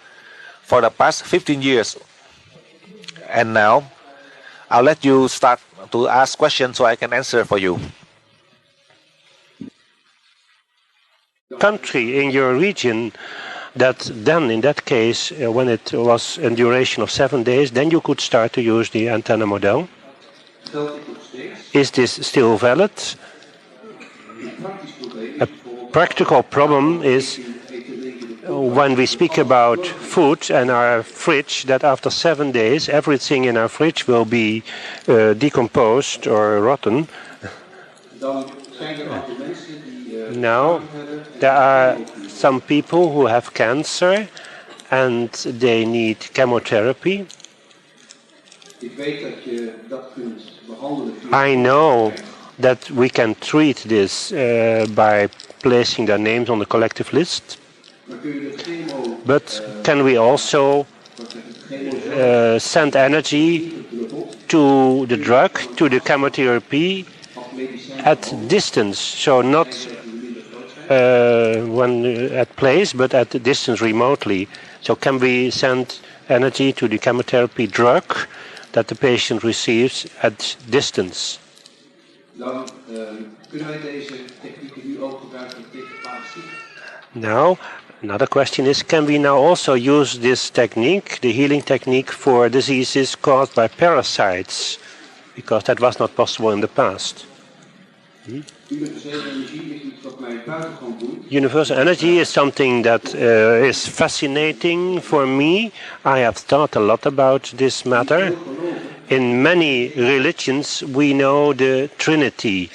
for the past 15 years. And now I'll let you start to ask questions so I can answer for you. Country in your region that then in that case, when it was a duration of 7 days, then you could start to use the antenna model. Is this still valid? A practical problem is when we speak about food and our fridge, that after 7 days everything in our fridge will be decomposed or rotten. Now, there are some people who have cancer and they need chemotherapy. I know that we can treat this by placing their names on the collective list. But can we also send energy to the drug, to the chemotherapy at distance? So not when at place, but at distance remotely. So can we send energy to the chemotherapy drug that the patient receives at distance? Now, another question is, can we now also use this technique, the healing technique, for diseases caused by parasites? Because that was not possible in the past. Universal energy is something that is fascinating for me. I have thought a lot about this matter. In many religions, we know the Trinity,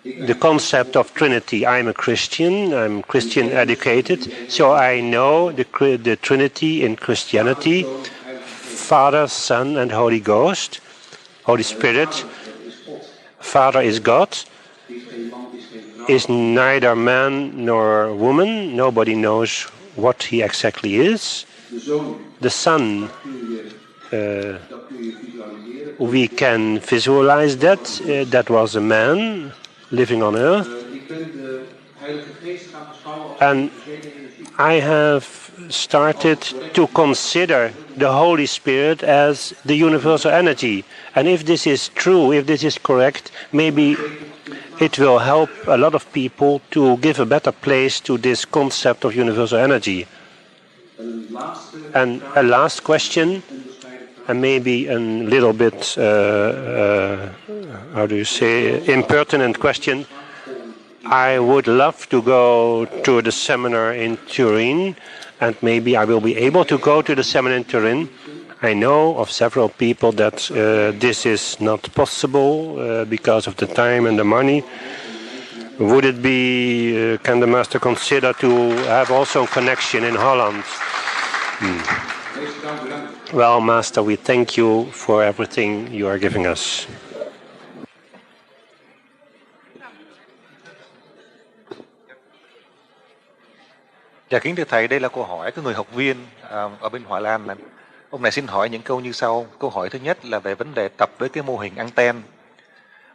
the concept of Trinity. I'm a Christian, I'm Christian educated, so I know the Trinity in Christianity: Father, Son, and Holy Ghost. Holy Spirit. Father is God, is neither man nor woman. Nobody knows what he exactly is. The Son, we can visualize that. That was a man living on earth. And I have started to consider the Holy Spirit as the universal energy. And if this is true, if this is correct, maybe it will help a lot of people to give a better place to this concept of universal energy. And a last question, and maybe a little bit, how do you say, impertinent question. I would love to go to the seminar in Turin, and maybe I will be able to go to the seminar in Turin. I know of several people that this is not possible because of the time and the money. Would it be, can the Master consider to have also a connection in Holland? Well, Master, we thank you for everything you are giving us. Dạ kính thưa Thầy, đây là câu hỏi của người học viên ở bên Hòa Lan. Ông này xin hỏi những câu như sau. Câu hỏi thứ nhất là về vấn đề tập với cái mô hình anten.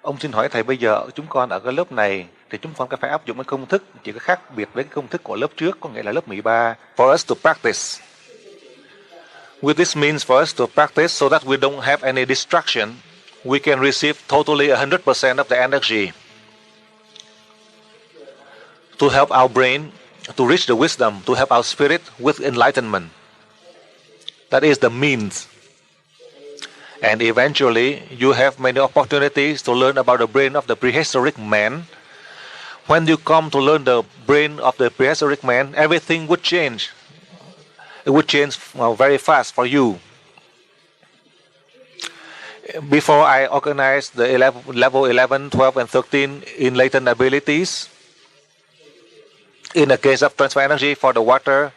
Ông xin hỏi Thầy, bây giờ chúng con ở cái lớp này thì chúng con có phải áp dụng cái công thức chỉ có khác biệt với cái công thức của lớp trước, có nghĩa là lớp 13. For us to practice. With this means for us to practice so that we don't have any distraction, we can receive totally 100% of the energy to help our brain to reach the wisdom, to help our spirit with enlightenment. That is the means. And eventually, you have many opportunities to learn about the brain of the prehistoric man. When you come to learn the brain of the prehistoric man, everything would change. It would change very fast for you. Before I organized the level 11, 12, and 13 in latent abilities, in the case of transfer energy for the water,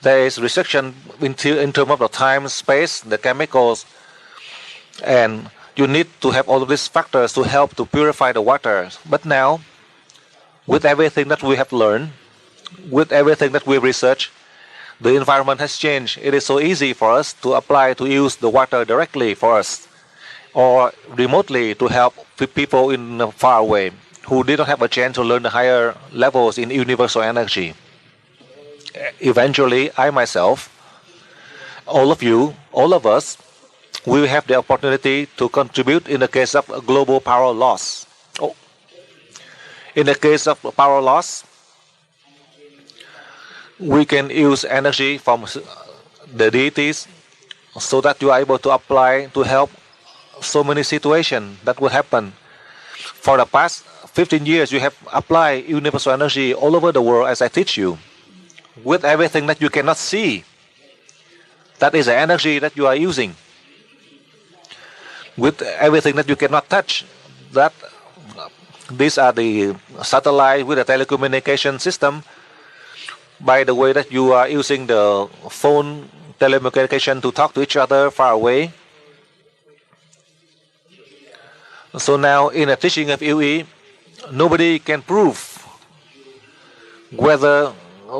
there is restriction in terms of the time, space, the chemicals, and you need to have all of these factors to help to purify the water. But now, with everything that we have learned, with everything that we research, the environment has changed. It is so easy for us to apply, to use the water directly for us, or remotely to help people in far away who did not have a chance to learn the higher levels in universal energy. Eventually, I myself, all of you, all of us, we will have the opportunity to contribute in the case of global power loss. In the case of power loss, we can use energy from the deities so that you are able to apply to help so many situations that will happen. For the past 15 years, you have applied universal energy all over the world as I teach you. with everything that you cannot see. That is the energy that you are using. With everything that you cannot touch, that these are the satellite with the telecommunication system. By the way that you are using the phone telecommunication to talk to each other far away. So now in the teaching of UE, nobody can prove whether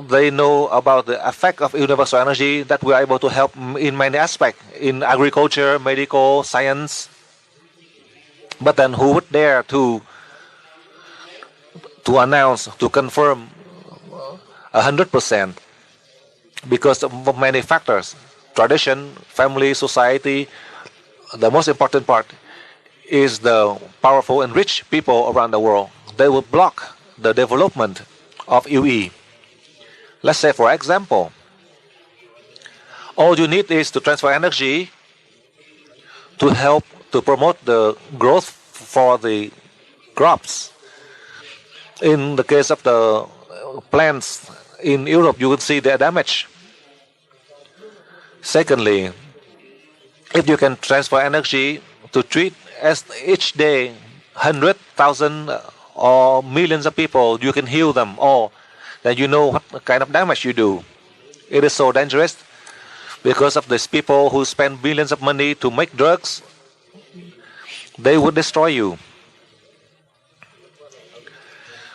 they know about the effect of universal energy that we are able to help in many aspects, in agriculture, medical, science. But then who would dare to announce, to confirm 100%? Because of many factors, tradition, family, society. The most important part is the powerful and rich people around the world. They will block the development of UE. Let's say, for example, all you need is to transfer energy to help to promote the growth for the crops. In the case of the plants in Europe, you will see the damage. Secondly, if you can transfer energy to treat as each day 100,000 or millions of people, you can heal them all. Then you know what kind of damage you do. It is so dangerous because of these people who spend billions of money to make drugs. They would destroy you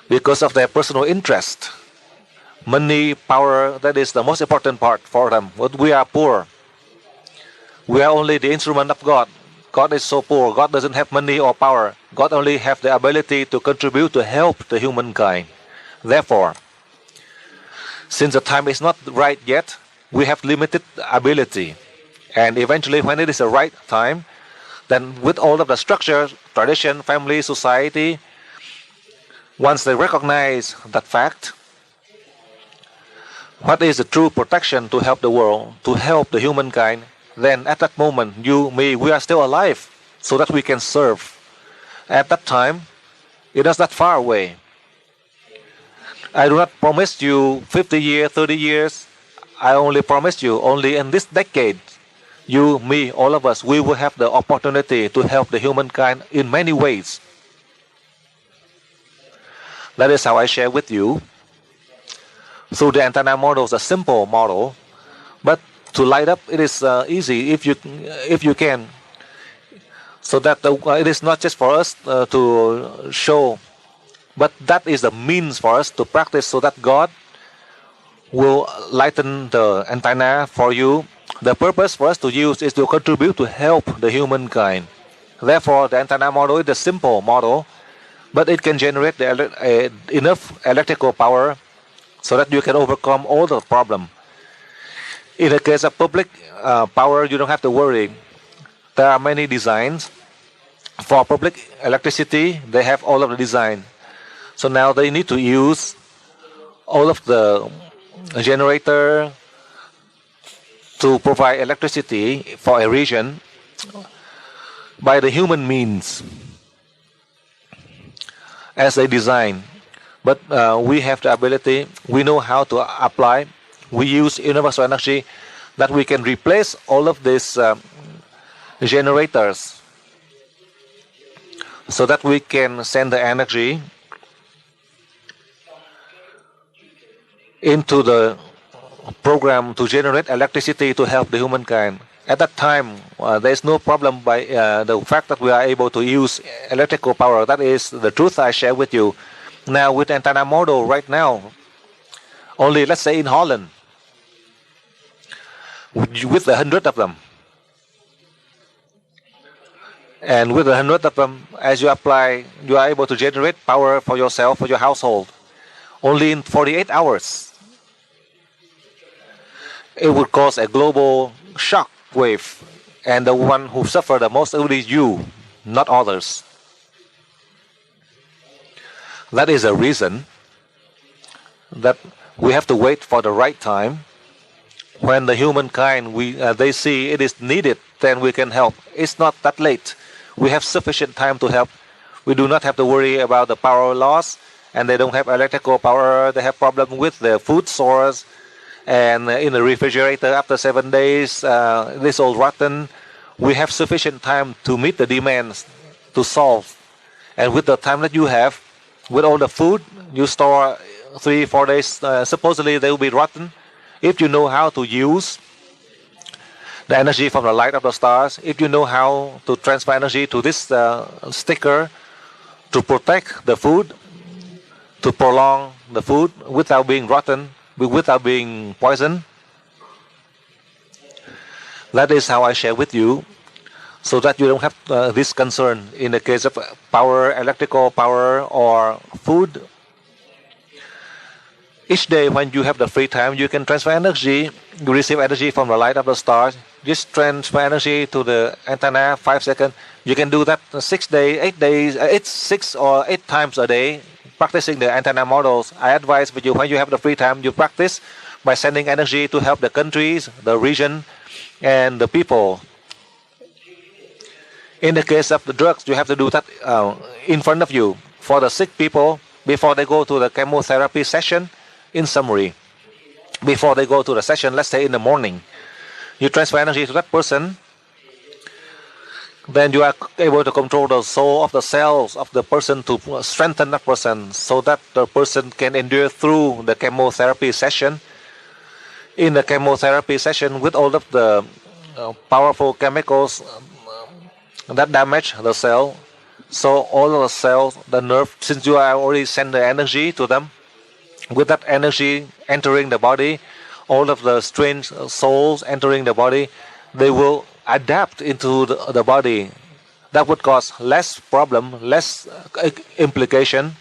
because of their personal interest. Money, power, that is the most important part for them. But we are poor. We are only the instrument of God. God is so poor. God doesn't have money or power. God only has the ability to contribute to help the humankind. Therefore, since the time is not right yet, we have limited ability. And eventually, when it is the right time, then with all of the structure, tradition, family, society, once they recognize that fact, what is the true protection to help the world, to help the humankind, then at that moment, you, me, we are still alive so that we can serve. At that time, it is not far away. I do not promise you 50 years, 30 years. I only promise you only in this decade, you, me, all of us, we will have the opportunity to help the humankind in many ways. That is how I share with you. Through the antenna model is a simple model, but to light up it is easy if you can. So that it is not just for us to show, but that is the means for us to practice so that God will lighten the antenna for you. The purpose for us to use is to contribute to help the humankind. Therefore, the antenna model is a simple model, but it can generate enough electrical power so that you can overcome all the problem. In the case of public power, you don't have to worry. There are many designs. For public electricity, they have all of the design. So now they need to use all of the generator to provide electricity for a region by the human means as they design. But we have the ability, we know how to apply. We use universal energy that we can replace all of these generators so that we can send the energy into the program to generate electricity to help the humankind. At that time, there is no problem by the fact that we are able to use electrical power. That is the truth I share with you. Now with antenna model right now, only let's say in Holland, with 100 of them. And with 100 of them, as you apply, you are able to generate power for yourself, for your household, only in 48 hours. It would cause a global shock wave, and the one who suffer the most will be you, not others. That is a reason that we have to wait for the right time. When the humankind they see it is needed, then we can help. It's not that late. We have sufficient time to help. We do not have to worry about the power loss, and they don't have electrical power. They have problem with the food source. and in the refrigerator after 7 days, this all rotten. We have sufficient time to meet the demands to solve. And with the time that you have, with all the food you store 3-4 days, supposedly they will be rotten. If you know how to use the energy from the light of the stars, if you know how to transfer energy to this sticker to protect the food, to prolong the food without being rotten, without being poisoned, that is how I share with you, so that you don't have this concern in the case of power, electrical power, or food. Each day when you have the free time, you can transfer energy. You receive energy from the light of the stars. Just transfer energy to the antenna 5 seconds. You can do that 6 days, 8 days, 6 or 8 times a day, practicing the antenna models. I advise for you, when you have the free time, you practice by sending energy to help the countries, the region, and the people. In the case of the drugs, you have to do that in front of you for the sick people before they go to the chemotherapy session. In summary, before they go to the session, let's say in the morning, you transfer energy to that person, then you are able to control the soul of the cells of the person to strengthen that person so that the person can endure through the chemotherapy session. In the chemotherapy session, with all of the powerful chemicals that damage the cell, so all of the cells, the nerve, since you are already send the energy to them, with that energy entering the body, all of the strange souls entering the body, they will adapt into the body. That would cause less problem, less implication.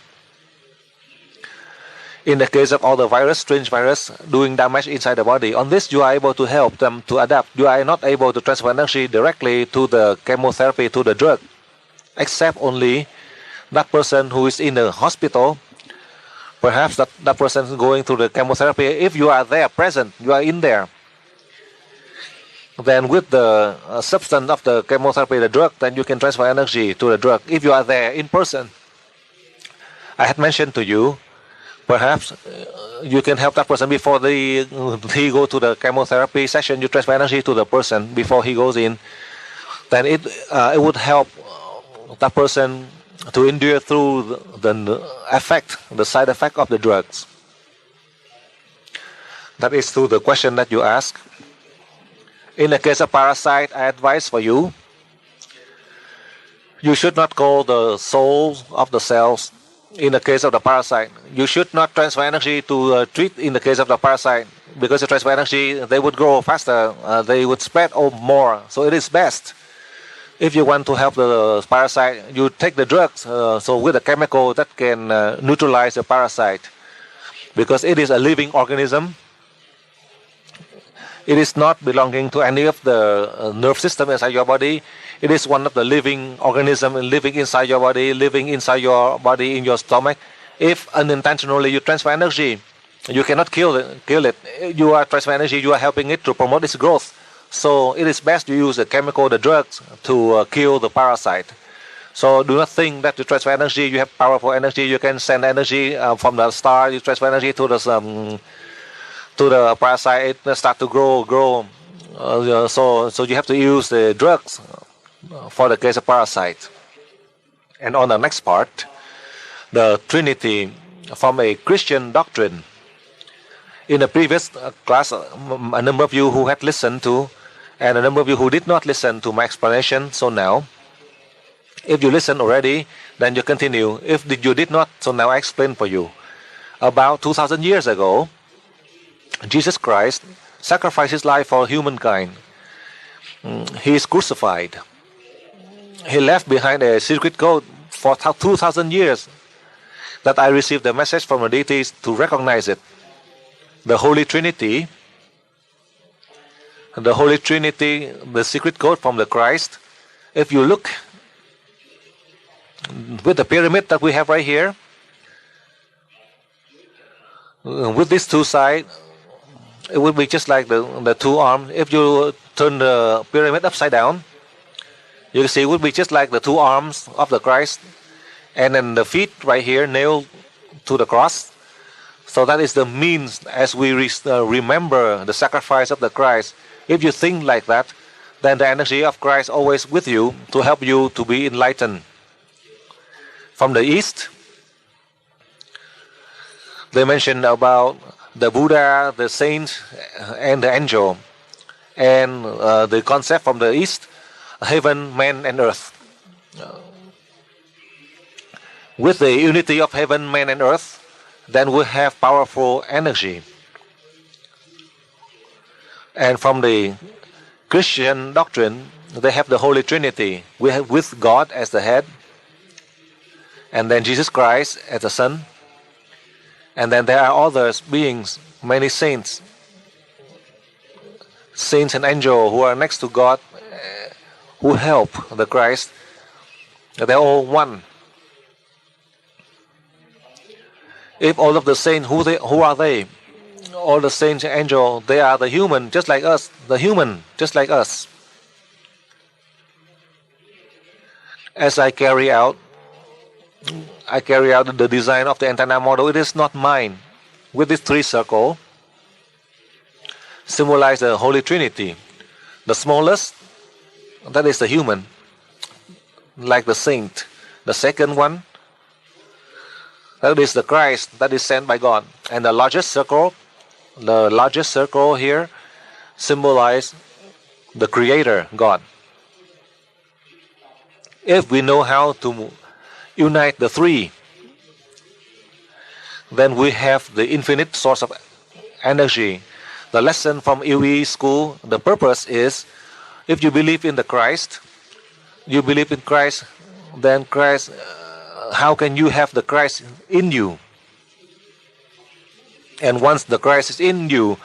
In the case of all the virus, strange virus doing damage inside the body, on this you are able to help them to adapt. You are not able to transfer energy directly to the chemotherapy, to the drug, except only that person who is in the hospital. Perhaps that person is going through the chemotherapy. If you are there present, you are in there, then with the substance of the chemotherapy, the drug, then you can transfer energy to the drug. If you are there in person, I had mentioned to you, perhaps you can help that person before he go to the chemotherapy session. You transfer energy to the person before he goes in. Then it would help that person to endure through the side effect of the drugs. That is through the question that you ask. In the case of parasite, I advise for you, you should not call the souls of the cells. In the case of the parasite, you should not transfer energy to treat in the case of the parasite, because you transfer energy, they would grow faster, they would spread more. So it is best, if you want to help the parasite, you take the drugs, so with a chemical that can neutralize the parasite, because it is a living organism. It is not belonging to any of the nerve system inside your body. It is one of the living organisms living inside your body, in your stomach. If unintentionally you transfer energy, you cannot kill it. You are transferring energy, you are helping it to promote its growth. So it is best to use the chemical, the drugs, to kill the parasite. So do not think that you transfer energy, you have powerful energy, you can send energy from the star, you transfer energy to the parasite, it start to grow. So you have to use the drugs for the case of parasite. And on the next part, the Trinity from a Christian doctrine. In the previous class, a number of you who had listened to, and a number of you who did not listen to my explanation. So now, if you listened already, then you continue. If you did not, so now I explain for you. About 2,000 years ago, Jesus Christ sacrificed his life for humankind. He is crucified. He left behind a secret code for 2,000 years that I received the message from the deities to recognize it. The Holy Trinity, the secret code from the Christ. If you look with the pyramid that we have right here, with these two sides, it would be just like the two arms. If you turn the pyramid upside down, you can see it would be just like the two arms of the Christ, and then the feet right here nailed to the cross. So that is the means as we remember the sacrifice of the Christ. If you think like that, then the energy of Christ always with you to help you to be enlightened. From the East, they mentioned about the Buddha, the saint, and the angel. And the concept from the East, heaven, man, and earth. With the unity of heaven, man, and earth, then we have powerful energy. And from the Christian doctrine, they have the Holy Trinity. We have with God as the head, and then Jesus Christ as the Son, and then there are other beings, many saints and angels who are next to God, who help the Christ. They're all one. If all of the saints, who are they? All the saints and angels, they are the human, just like us. The human, just like us. As I carry out the design of the antenna model. It is not mine. With this three circle, symbolize the Holy Trinity. The smallest, that is the human, like the saint. The second one, that is the Christ, that is sent by God. And the largest circle here, symbolize the Creator, God. If we know how to unite the three, then we have the infinite source of energy. The lesson from UE school, the purpose is, if you believe in the Christ, you believe in Christ, then Christ, how can you have the Christ in you? And once the Christ is in you,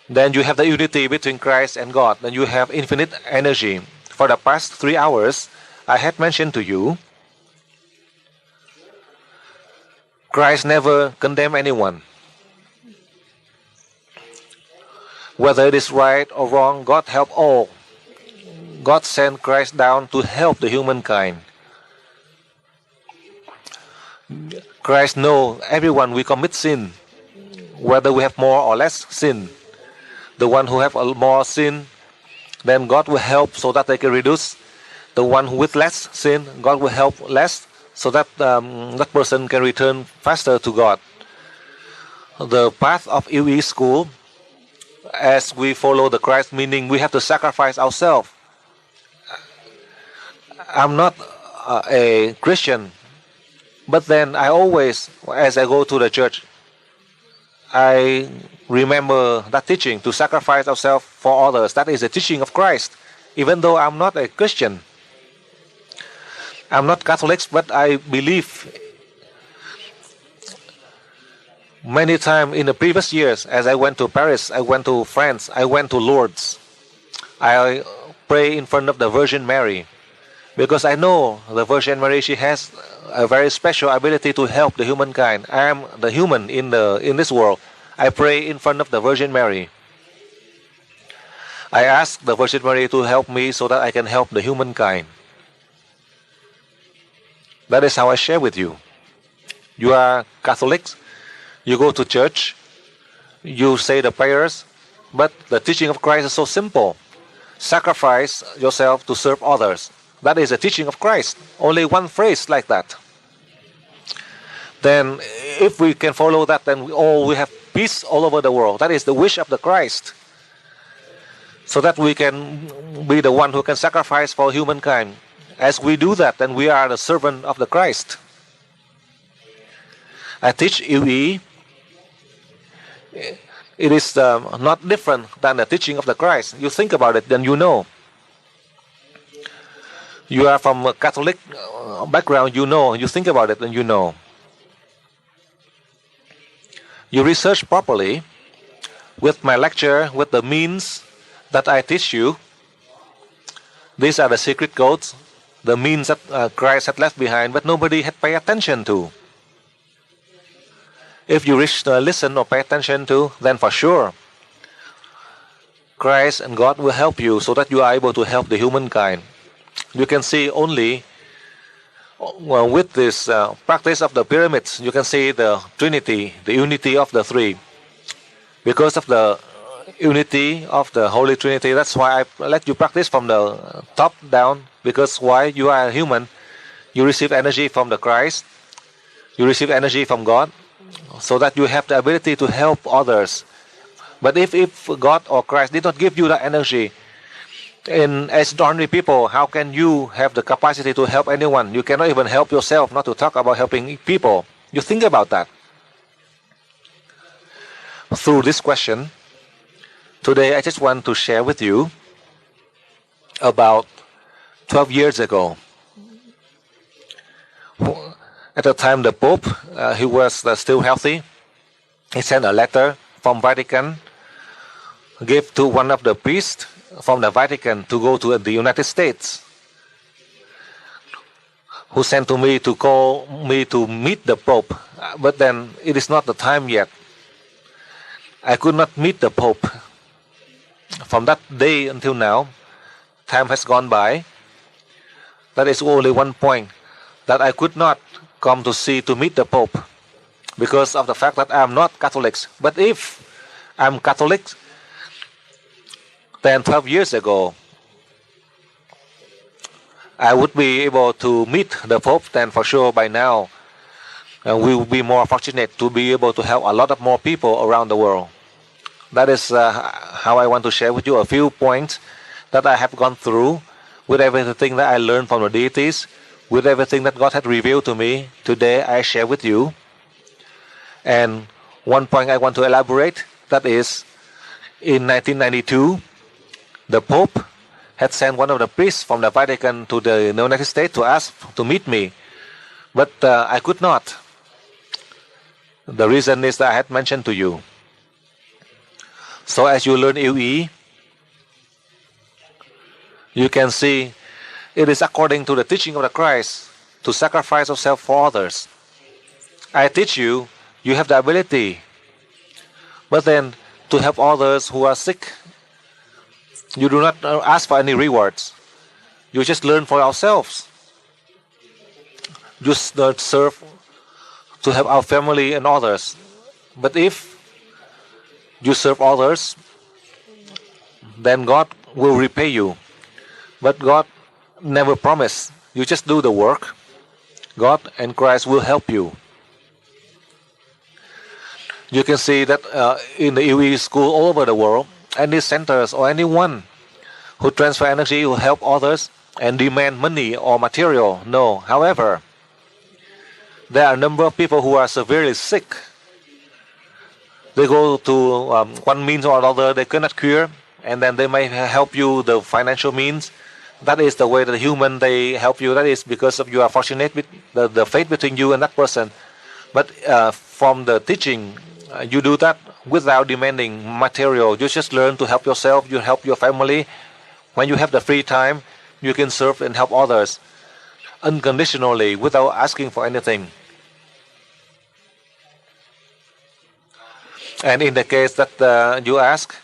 then you have the unity between Christ and God. Then you have infinite energy. For the past 3 hours, I had mentioned to you, Christ never condemned anyone. Whether it is right or wrong, God helped all. God sent Christ down to help the humankind. Christ knows everyone we commit sin, whether we have more or less sin. The one who have more sin, then God will help so that they can reduce. The one who with less sin, God will help less so that that person can return faster to God. The path of UE school, as we follow the Christ, meaning we have to sacrifice ourselves. I'm not a Christian, but then I always, as I go to the church, I remember that teaching to sacrifice ourselves for others. That is the teaching of Christ. Even though I'm not a Christian, I'm not Catholic, but I believe. Many times in the previous years, as I went to Paris, I went to France, I went to Lourdes, I pray in front of the Virgin Mary, because I know the Virgin Mary, she has a very special ability to help the humankind. I am the human in this world. I pray in front of the Virgin Mary. I ask the Virgin Mary to help me so that I can help the humankind. That is how I share with you. You are Catholics, you go to church, you say the prayers, but the teaching of Christ is so simple. Sacrifice yourself to serve others. That is the teaching of Christ. Only one phrase like that. Then if we can follow that, then we have peace all over the world. That is the wish of the Christ. So that we can be the one who can sacrifice for humankind. As we do that, then we are the servant of the Christ. I teach UE. It is not different than the teaching of the Christ. You think about it, then you know. You are from a Catholic background, you know. You think about it, then you know. You research properly with my lecture, with the means that I teach you. These are the secret codes, the means that Christ had left behind, but nobody had paid attention to. If you listen or pay attention to, then for sure, Christ and God will help you so that you are able to help the humankind. You can see only well, with this practice of the pyramids, you can see the Trinity, the unity of the three. Because of the unity of the Holy Trinity, that's why I let you practice from the top down. Because why? You are a human. You receive energy from the Christ. You receive energy from God, so that you have the ability to help others. But if God or Christ did not give you that energy, as ordinary people, how can you have the capacity to help anyone? You cannot even help yourself, not to talk about helping people. You think about that. Through this question, today I just want to share with you about 12 years ago. At the time, the Pope, he was still healthy. He sent a letter from Vatican, gave to one of the priests from the Vatican to go to the United States, who sent to me to call me to meet the Pope. But then it is not the time yet. I could not meet the Pope. From that day until now, time has gone by. That is only one point, that I could not come to meet the Pope because of the fact that I am not Catholic. But if I am Catholic, then 12 years ago, I would be able to meet the Pope. Then for sure by now, we will be more fortunate to be able to help a lot of more people around the world. That is how I want to share with you a few points that I have gone through with everything that I learned from the deities, with everything that God had revealed to me. Today I share with you. And one point I want to elaborate, that is, in 1992, the Pope had sent one of the priests from the Vatican to the United States to ask to meet me. But I could not. The reason is that I had mentioned to you. So as you learn UE, you can see it is according to the teaching of the Christ to sacrifice yourself for others. I teach you, you have the ability. But then to help others who are sick, you do not ask for any rewards. You just learn for ourselves. Just serve to help our family and others. But if you serve others, then God will repay you. But God never promised. You just do the work. God and Christ will help you. You can see that in the UE school all over the world, any centers or anyone who transfer energy, who help others and demand money or material. No. However, there are a number of people who are severely sick. They go to one means or another, they cannot cure, and then they may help you the financial means. That is the way that the human, they help you. That is because of you are fortunate with the faith between you and that person. But from the teaching, you do that without demanding material. You just learn to help yourself, you help your family. When you have the free time, you can serve and help others unconditionally without asking for anything. And in the case that you ask,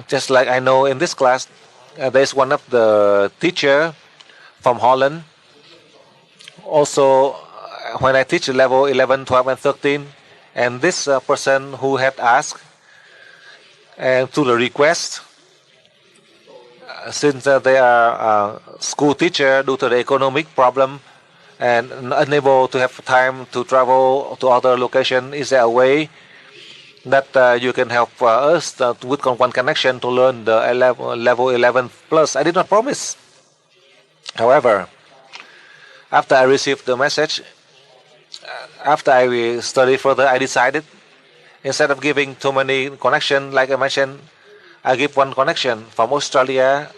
just like I know in this class, there's one of the teacher from Holland. Also, when I teach level 11, 12, and 13, and this person who had asked and to the request, since they are school teacher due to the economic problem and unable to have time to travel to other location, is there a way that you can help us with one connection to learn the level 11 plus? I did not promise. However, after I received the message, after I study further, I decided, instead of giving too many connection, like I mentioned, I give one connection from Australia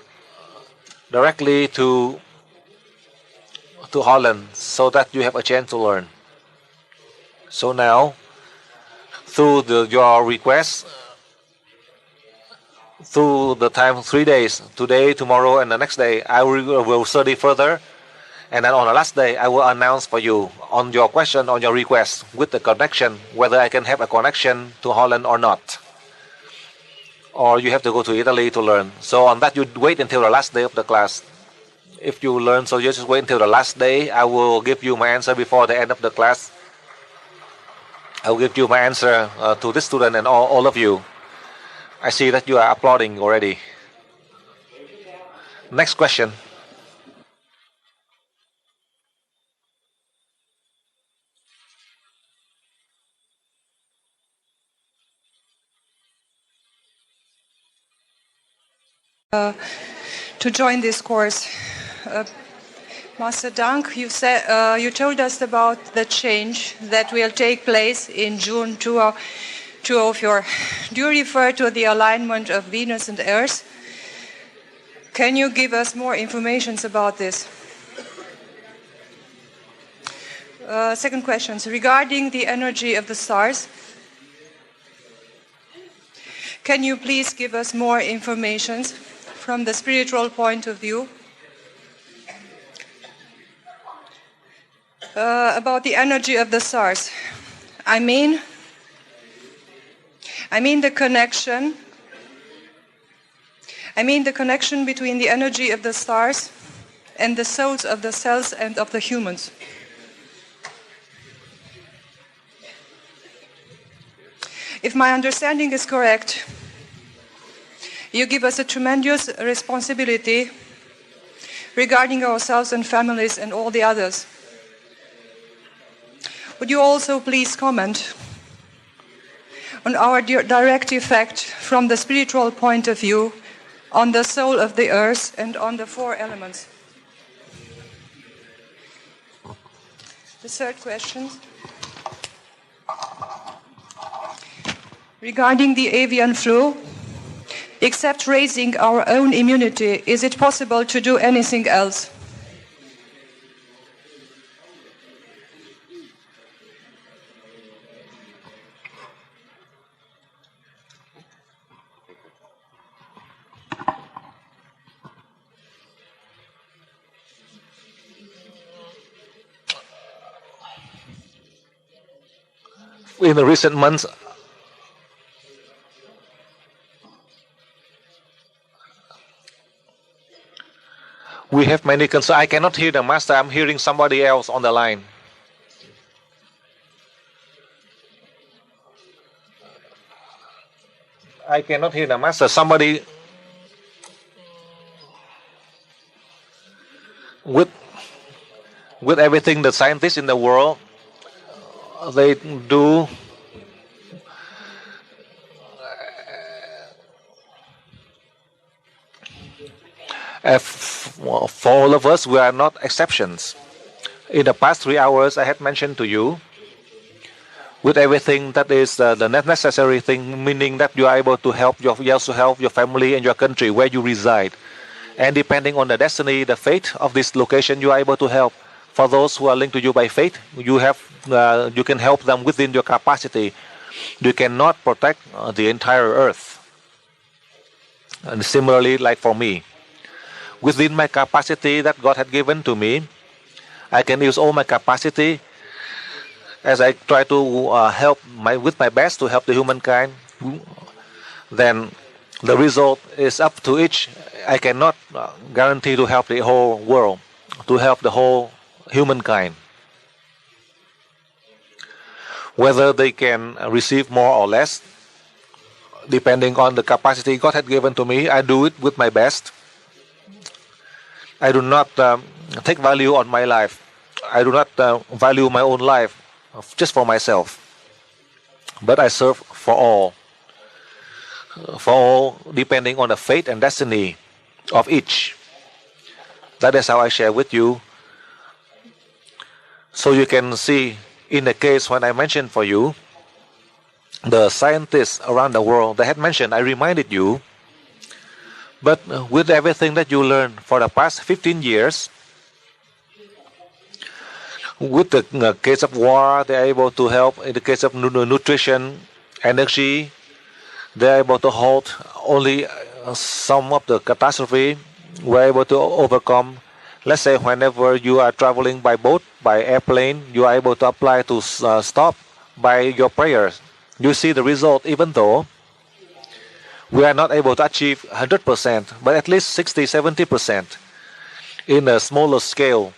directly to Holland, so that you have a chance to learn. So now, through your request, through the time 3 days, today, tomorrow, and the next day, I will study further. And then on the last day, I will announce for you on your question, on your request, with the connection, whether I can have a connection to Holland or not. Or you have to go to Italy to learn. So on that, you wait until the last day of the class. if you learn, so you just wait until the last day. I will give you my answer before the end of the class. I will give you my answer to this student and all of you. I see that you are applauding already. Next question. To join this course. Master Dang, you told us about the change that will take place in June 2004. Do you refer to the alignment of Venus and Earth? Can you give us more information about this? Second question, regarding the energy of the stars, can you please give us more information from the spiritual point of view about the energy of the stars? I mean the connection. The connection between the energy of the stars and the souls of the cells and of the humans. If my understanding is correct, you give us a tremendous responsibility regarding ourselves and families and all the others. Would you also please comment on our direct effect from the spiritual point of view on the soul of the earth and on the four elements? The third question, regarding the avian flu, except raising our own immunity, is it possible to do anything else? In the recent months, we have many concerns. I cannot hear the master. I'm hearing somebody else on the line. I cannot hear the master. Somebody with everything the scientists in the world they do. For all of us, we are not exceptions. In the past 3 hours, I had mentioned to you, with everything that is the necessary thing, meaning that you are able to help your family and your country where you reside. And depending on the destiny, the fate of this location, you are able to help. For those who are linked to you by faith, you can help them within your capacity. You cannot protect the entire earth. And similarly, like for me, within my capacity that God had given to me, I can use all my capacity as I try to help with my best to help the humankind. Then the result is up to each. I cannot guarantee to help the whole world, to help the whole humankind. Whether they can receive more or less, depending on the capacity God had given to me, I do it with my best. I do not take value on my life. I do not value my own life just for myself. But I serve for all. For all, depending on the fate and destiny of each. That is how I share with you. So you can see, in the case when I mentioned for you, the scientists around the world, they had mentioned, I reminded you. But with everything that you learned for the past 15 years, with the case of war, they are able to help. In the case of nutrition, energy, they are able to halt only some of the catastrophe. We are able to overcome. Let's say whenever you are traveling by boat, by airplane, you are able to apply to stop by your prayers. You see the result, even though we are not able to achieve 100%, but at least 60-70%. in a smaller scale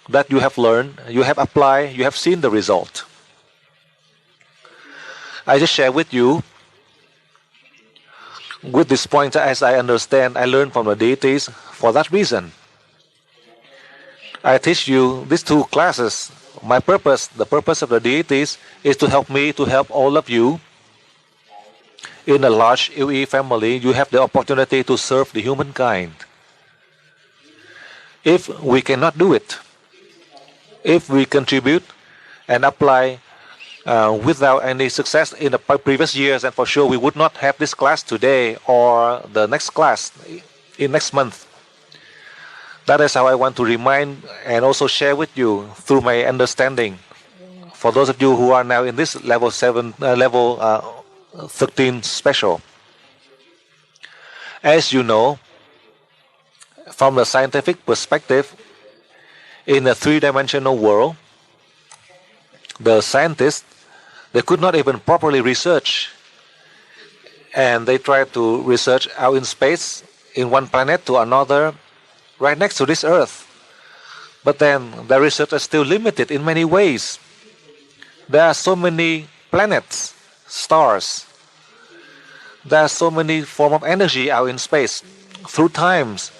that you have learned, you have applied, you have seen the result. I just share with you with this point as I understand, I learned from the deities for that reason. I teach you these two classes. My purpose, the purpose of the deities, is to help me, to help all of you. In a large UE family, you have the opportunity to serve the humankind. If we cannot do it, if we contribute and apply without any success in the previous years, and for sure we would not have this class today or the next class in next month. That is how I want to remind and also share with you through my understanding. For those of you who are now in this level 13 special. As you know, from the scientific perspective, in a three-dimensional world, the scientists, they could not even properly research, and they tried to research out in space, in one planet to another, right next to this Earth. But then the research is still limited in many ways. There are so many planets, stars. There are so many forms of energy out in space, through times,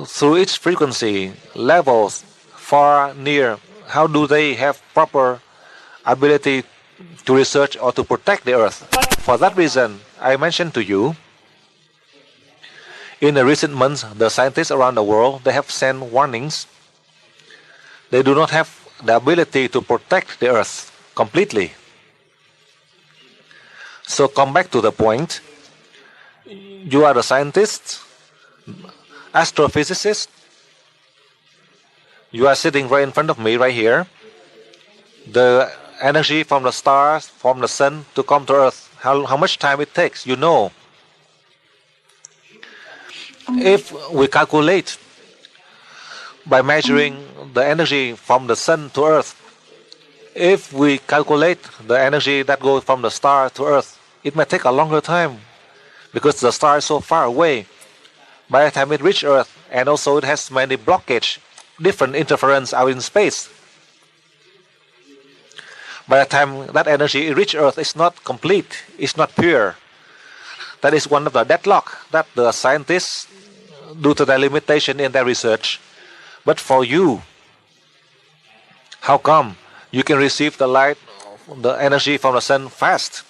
through each frequency, levels, far, near. How do they have proper ability to research or to protect the Earth? For that reason, I mentioned to you, in the recent months, the scientists around the world, they have sent warnings. They do not have the ability to protect the Earth completely. So come back to the point. You are the scientists, astrophysicists. You are sitting right in front of me right here. The energy from the stars, from the sun to come to Earth, how much time it takes, you know. If we calculate by measuring the energy from the sun to Earth, if we calculate the energy that goes from the star to Earth, it may take a longer time because the star is so far away. By the time it reaches Earth, and also it has many blockage, different interference out in space. By the time that energy reaches Earth, it's not complete, it's not pure. That is one of the deadlock that the scientists, due to their limitation in their research. But for you, how come you can receive the light, the energy from the sun fast?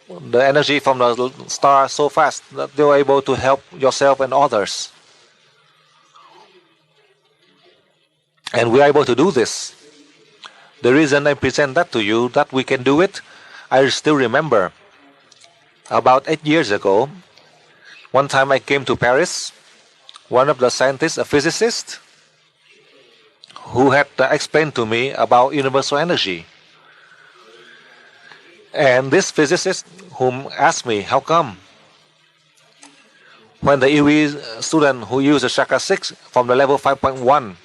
The energy from the star so fast that you're able to help yourself and others. And we are able to do this. The reason I present that to you, that we can do it, I still remember. About 8 years ago, one time I came to Paris, one of the scientists, a physicist, who had explained to me about universal energy. And this physicist whom asked me, how come when the UE student who use the chakra 6 from the level 5.1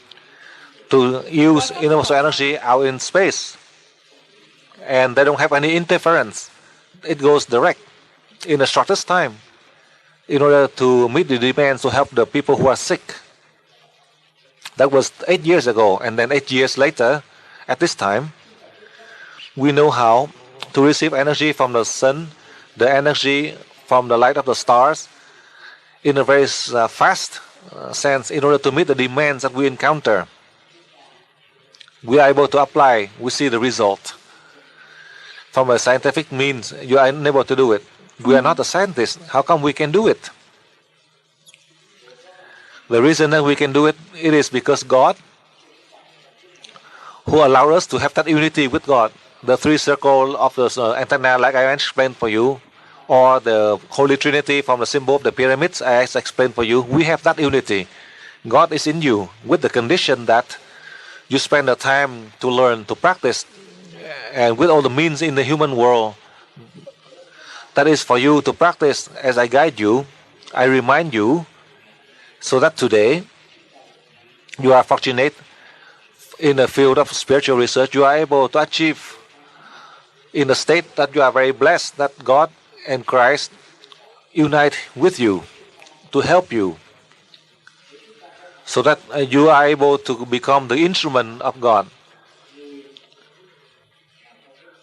to use universal energy out in space, and they don't have any interference, it goes direct in the shortest time in order to meet the demands to help the people who are sick. That was 8 years ago, and then 8 years later, at this time, we know how to receive energy from the sun, the energy from the light of the stars, in a very fast sense, in order to meet the demands that we encounter. We are able to apply, we see the result. From a scientific means, you are unable to do it. We are not a scientist. How come we can do it? The reason that we can do it, it is because God, who allowed us to have that unity with God, the three circles of the antenna, like I explained for you, or the Holy Trinity from the symbol of the pyramids, I explained for you, we have that unity. God is in you with the condition that you spend the time to learn, to practice, and with all the means in the human world, that is for you to practice as I guide you, I remind you, so that today you are fortunate in the field of spiritual research, you are able to achieve in a state that you are very blessed that God and Christ unite with you to help you. so that you are able to become the instrument of God.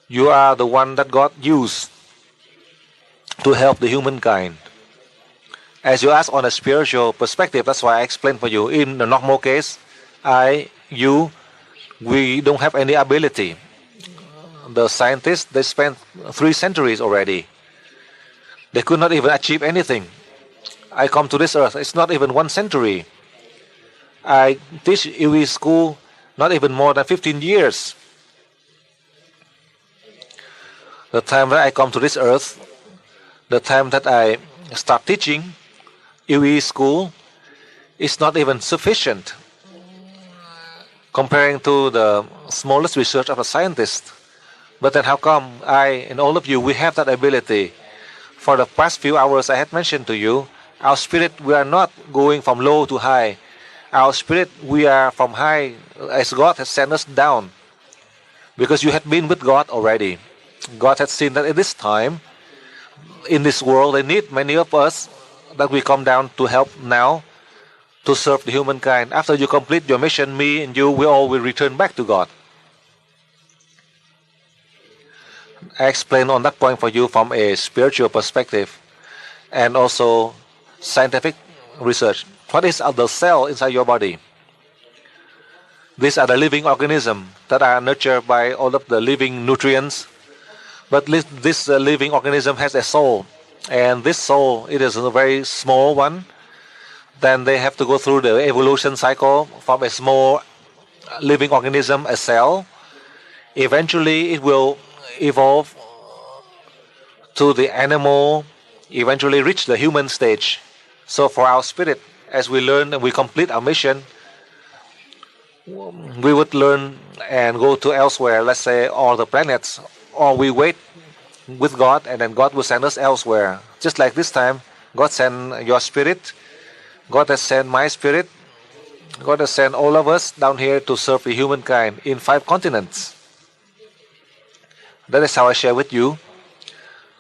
You are the one that God used to help the humankind. As you ask on a spiritual perspective, that's why I explained for you. In the normal case, we don't have any ability. The scientists, they spent 3 centuries already. They could not even achieve anything. I come to this earth, it's not even 1 century. I teach UE school not even more than 15 years. The time that I come to this earth, the time that I start teaching UE school is not even sufficient comparing to the smallest research of a scientist. But then how come I and all of you, we have that ability? For the past few hours I had mentioned to you, our spirit, we are not going from low to high. Our spirit, we are from high as God has sent us down. Because you had been with God already. God had seen that at this time, in this world, they need many of us that we come down to help now to serve the humankind. After you complete your mission, me and you, we all will return back to God. I explained on that point for you from a spiritual perspective and also scientific research. What is the cell inside your body? These are the living organisms that are nurtured by all of the living nutrients. But this living organism has a soul. And this soul, it is a very small one. Then they have to go through the evolution cycle from a small living organism, a cell. Eventually, it will evolve to the animal, eventually reach the human stage. So for our spirit, as we learn and we complete our mission, we would learn and go to elsewhere, let's say all the planets, or we wait with God and then God will send us elsewhere. Just like this time, God sent your spirit, God has sent my spirit, God has sent all of us down here to serve the humankind in 5 continents. That is how I share with you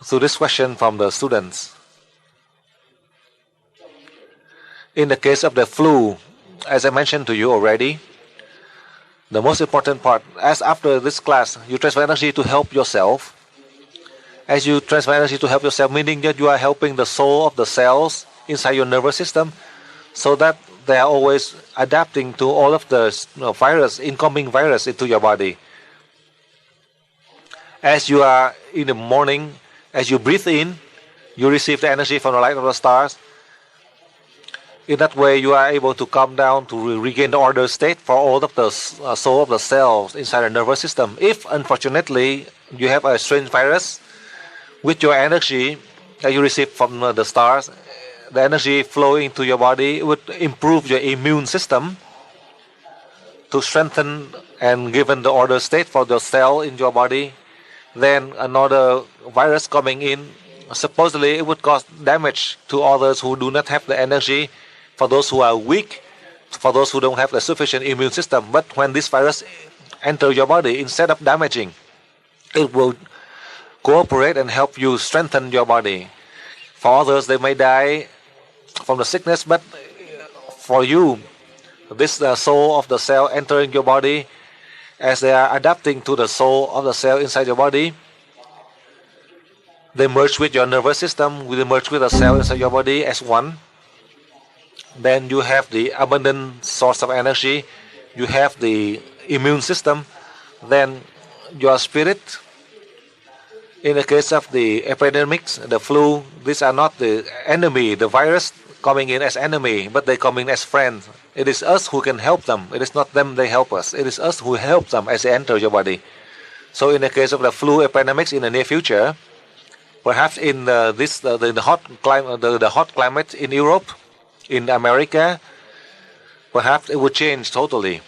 through this question from the students. In the case of the flu, as I mentioned to you already, the most important part, as after this class, you transfer energy to help yourself. As you transfer energy to help yourself, meaning that you are helping the soul of the cells inside your nervous system so that they are always adapting to all of the virus, incoming virus into your body. As you are in the morning, as you breathe in, you receive the energy from the light of the stars. In that way, you are able to calm down to regain the order state for all of the soul of the cells inside the nervous system. If, unfortunately, you have a strange virus, with your energy that you receive from the stars, the energy flowing into your body would improve your immune system to strengthen and given the order state for the cell in your body. Then another virus coming in, supposedly it would cause damage to others who do not have the energy, for those who are weak, for those who don't have the sufficient immune system. But when this virus enters your body, instead of damaging, it will cooperate and help you strengthen your body. For others, they may die from the sickness, but for you, this soul of the cell entering your body, as they are adapting to the soul of the cell inside your body, they merge with your nervous system, they merge with the cell inside your body as one. Then you have the abundant source of energy, you have the immune system, then your spirit. In the case of the epidemics, the flu, these are not the enemy, the virus coming in as enemy, but they come in as friends. It is us who can help them. It is not them they help us. It is us who help them as they enter your body. So in the case of the flu epidemics in the near future, perhaps in the hot climate in Europe, in America, perhaps it would change totally.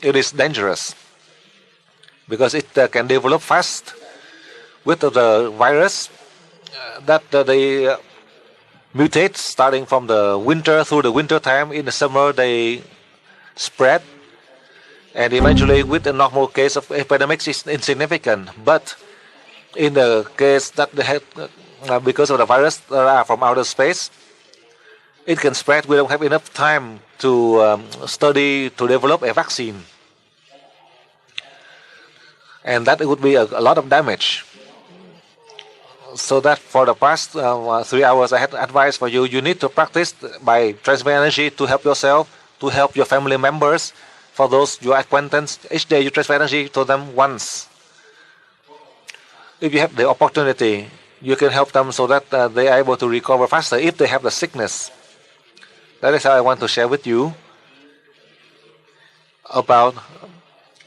It is dangerous because it can develop fast with the virus that they mutate starting from the winter through the winter time. In the summer they spread, and eventually with the normal case of epidemics is insignificant. But in the case that they have, because of the virus that are from outer space, it can spread. We don't have enough time to study to develop a vaccine. And that would be a lot of damage. So that for the past 3 hours I had advice for you. You need to practice by transferring energy to help yourself, to help your family members. For those your acquaintance, each day you transfer energy to them once. If you have the opportunity, you can help them so that they are able to recover faster if they have the sickness. That is how I want to share with you about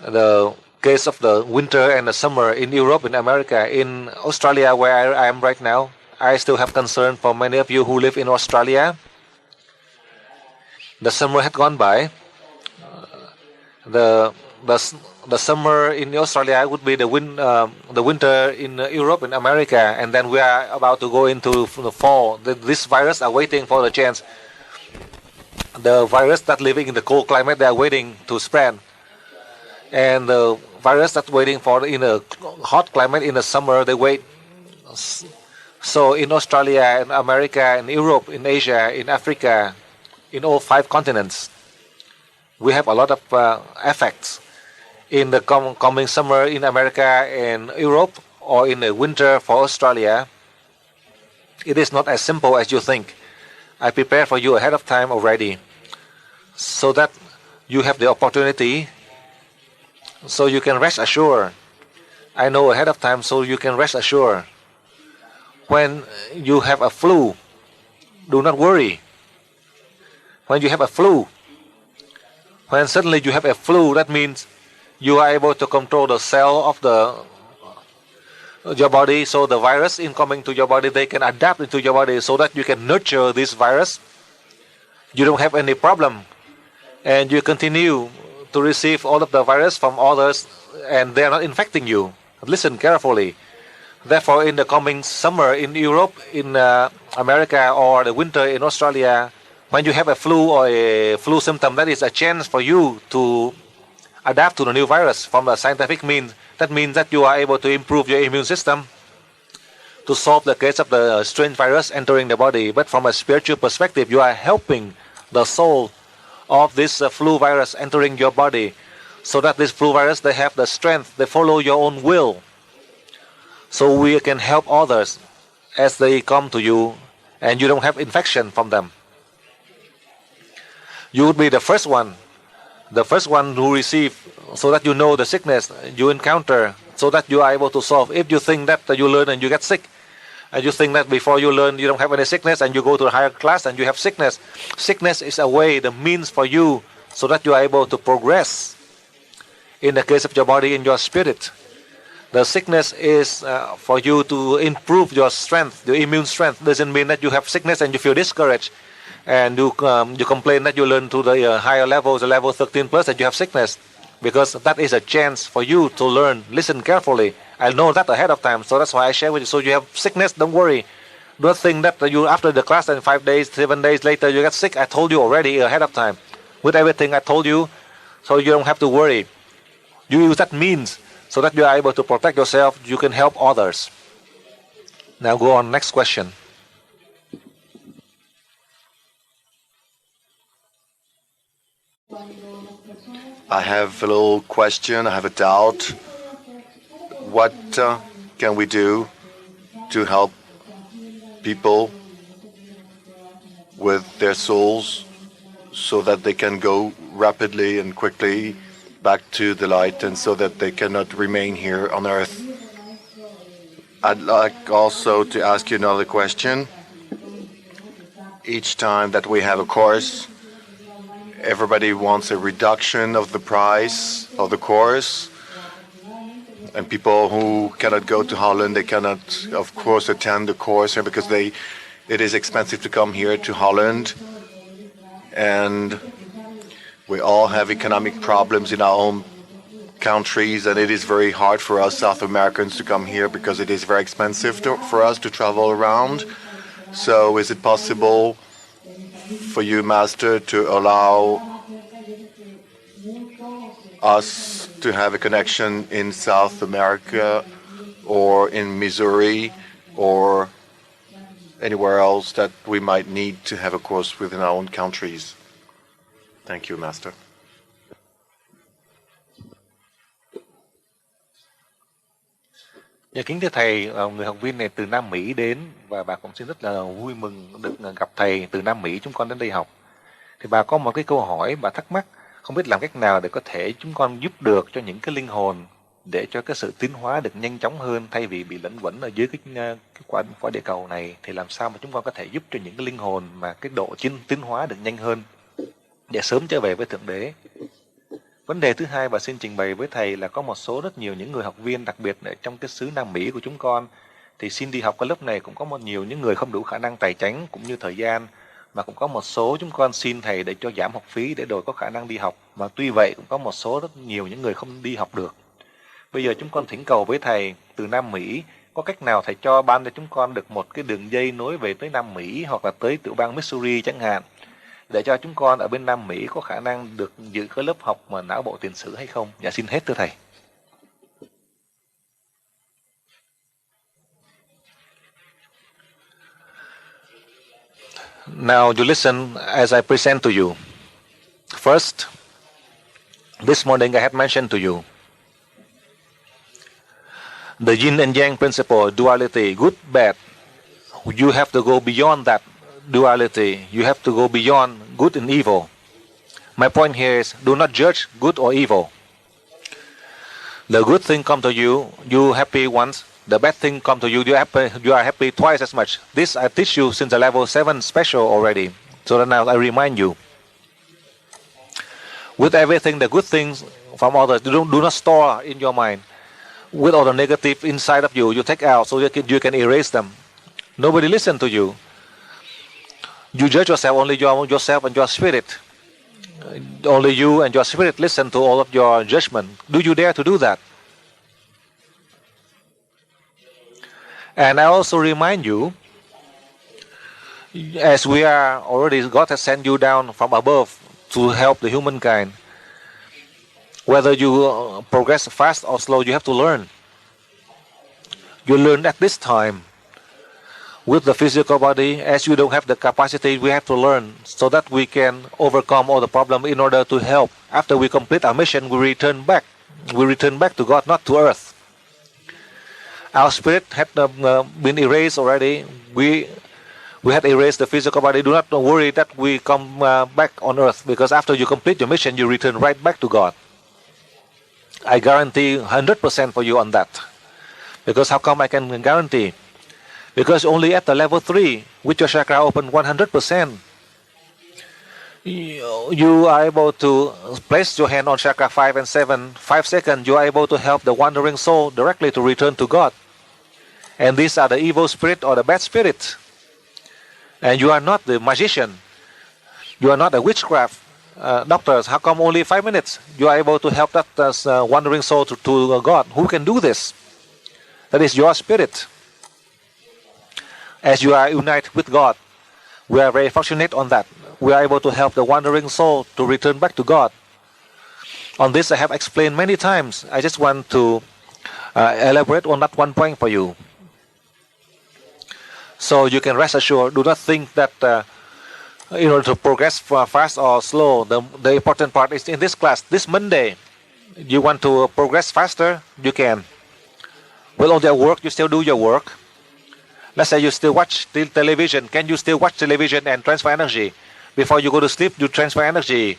the case of the winter and the summer in Europe, in America, in Australia, where I am right now. I still have concern for many of you who live in Australia. The summer had gone by. The summer in Australia would be the winter in Europe and America, and then we are about to go into the fall. This virus are waiting for the chance. The virus that living in the cold climate, they are waiting to spread, and the virus that's waiting for in a hot climate in the summer, they wait. So in Australia, in America, in Europe, in Asia, in Africa, in all 5 continents, we have a lot of effects in the coming summer in America and Europe, or in the winter for Australia. It is not as simple as you think. I prepare for you ahead of time already, so that you have the opportunity, so you can rest assured. I know ahead of time, so you can rest assured. When you have a flu, do not worry. When you have a flu, when suddenly you have a flu, that means you are able to control the cell of your body, so the virus incoming to your body, they can adapt into your body so that you can nurture this virus. You don't have any problem, and you continue to receive all of the virus from others, and they are not infecting you. Listen carefully. Therefore, in the coming summer in Europe, in America, or the winter in Australia, when you have a flu or a flu symptom, that is a chance for you to adapt to the new virus from a scientific means. That means that you are able to improve your immune system to solve the case of the strange virus entering the body. But from a spiritual perspective, you are helping the soul of this flu virus entering your body, so that this flu virus, they have the strength, they follow your own will. So we can help others as they come to you, and you don't have infection from them. You would be the first one who receive, so that you know the sickness you encounter, so that you are able to solve. If you think that you learn and you get sick, and you think that before you learn you don't have any sickness, and you go to a higher class and you have sickness, sickness is a way, the means for you, so that you are able to progress in the case of your body and your spirit. The sickness is for you to improve your strength, your immune strength. Doesn't mean that you have sickness and you feel discouraged, and you complain that you learn to the higher levels, the level 13 plus, that you have sickness, because that is a chance for you to learn. Listen carefully. I know that ahead of time, so that's why I share with you. So you have sickness, don't worry. Don't think that you, after the class and 5 days, 7 days later, you get sick. I told you already ahead of time with everything I told you, so you don't have to worry. You use that means so that you are able to protect yourself. You can help others. Now go on, next question. I have a little question. I have a doubt. What can we do to help people with their souls so that they can go rapidly and quickly back to the light, and so that they cannot remain here on earth? I'd like also to ask you another question. Each time that we have a course, everybody wants a reduction of the price of the course, and people who cannot go to Holland, they cannot, of course, attend the course here because it is expensive to come here to Holland, and we all have economic problems in our own countries, and it is very hard for us South Americans to come here because it is very expensive for us to travel around. So is it possible for you, Master, to allow us to have a connection in South America or in Missouri or anywhere else that we might need to have a course within our own countries? Thank you, Master. Dạ, kính thưa thầy, người học viên này từ Nam Mỹ đến và bà cũng xin rất là vui mừng được gặp thầy từ Nam Mỹ chúng con đến đây học. Thì bà có một cái câu hỏi, bà thắc mắc không biết làm cách nào để có thể chúng con giúp được cho những cái linh hồn để cho cái sự tiến hóa được nhanh chóng hơn thay vì bị lẫn quẩn ở dưới cái quả địa cầu này, thì làm sao mà chúng con có thể giúp cho những cái linh hồn mà cái độ tiến hóa được nhanh hơn để sớm trở về với Thượng Đế. Vấn đề thứ hai bà xin trình bày với thầy là có một số rất nhiều những người học viên, đặc biệt ở trong cái xứ Nam Mỹ của chúng con, thì xin đi học cái lớp này cũng có nhiều những người không đủ khả năng tài chính cũng như thời gian, mà cũng có một số chúng con xin thầy để cho giảm học phí để rồi có khả năng đi học, mà tuy vậy cũng có một số rất nhiều những người không đi học được. Bây giờ chúng con thỉnh cầu với thầy từ Nam Mỹ, có cách nào thầy cho ban cho chúng con được một cái đường dây nối về tới Nam Mỹ hoặc là tới tiểu bang Missouri chẳng hạn, để cho chúng con ở bên Nam Mỹ có khả năng được dự cái lớp học mà não bộ tiền sử hay không? Dạ xin hết thưa thầy. Now you listen as I present to you. First, this morning I had mentioned to you the yin and yang principle, duality, good, bad. You have to go beyond that duality. You have to go beyond good and evil. My point here is do not judge good or evil. The good thing come to you, you happy once. The bad thing come to you, you are happy twice as much. This I teach you since the level 7 special already. So that now I remind you. With everything, the good things from others, do not store in your mind. With all the negative inside of you, you take out so you can erase them. Nobody listen to you. You judge yourself, only yourself and your spirit. Only you and your spirit listen to all of your judgment. Do you dare to do that? And I also remind you, as we are already, God has sent you down from above to help the humankind. Whether you progress fast or slow, you have to learn. You learn at this time. With the physical body, as you don't have the capacity, we have to learn so that we can overcome all the problem in order to help. After we complete our mission, we return back. We return back to God, not to earth. Our spirit had been erased already. We had erased the physical body. Do not worry that we come back on earth, because after you complete your mission, you return right back to God. I guarantee 100% for you on that. Because how come I can guarantee? Because only at the level 3, with your chakra open 100%, you are able to place your hand on chakra 5 and 7. 5 seconds, you are able to help the wandering soul directly to return to God. And these are the evil spirit or the bad spirit. And you are not the magician. You are not a witchcraft doctors. How come only 5 minutes you are able to help that wandering soul to God? Who can do this? That is your spirit. As you are united with God, we are very fortunate on that. We are able to help the wandering soul to return back to God. On this I have explained many times. I just want to elaborate on that one point for you. So you can rest assured, do not think that in order to progress fast or slow, the important part is in this class, this Monday. You want to progress faster, you can. With all your work, you still do your work. Let's say you still watch television. Can you still watch television and transfer energy? Before you go to sleep, you transfer energy.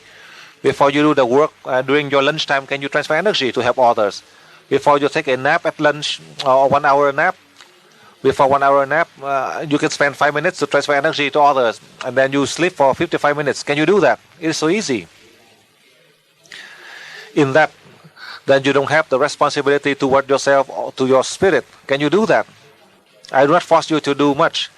Before you do the work during your lunchtime, can you transfer energy to help others? Before you take a nap at lunch or 1 hour nap, before 1 hour nap, you can spend 5 minutes to transfer energy to others, and then you sleep for 55 minutes. Can you do that? It is so easy. In that, then you don't have the responsibility toward yourself or to your spirit. Can you do that? I do not force you to do much.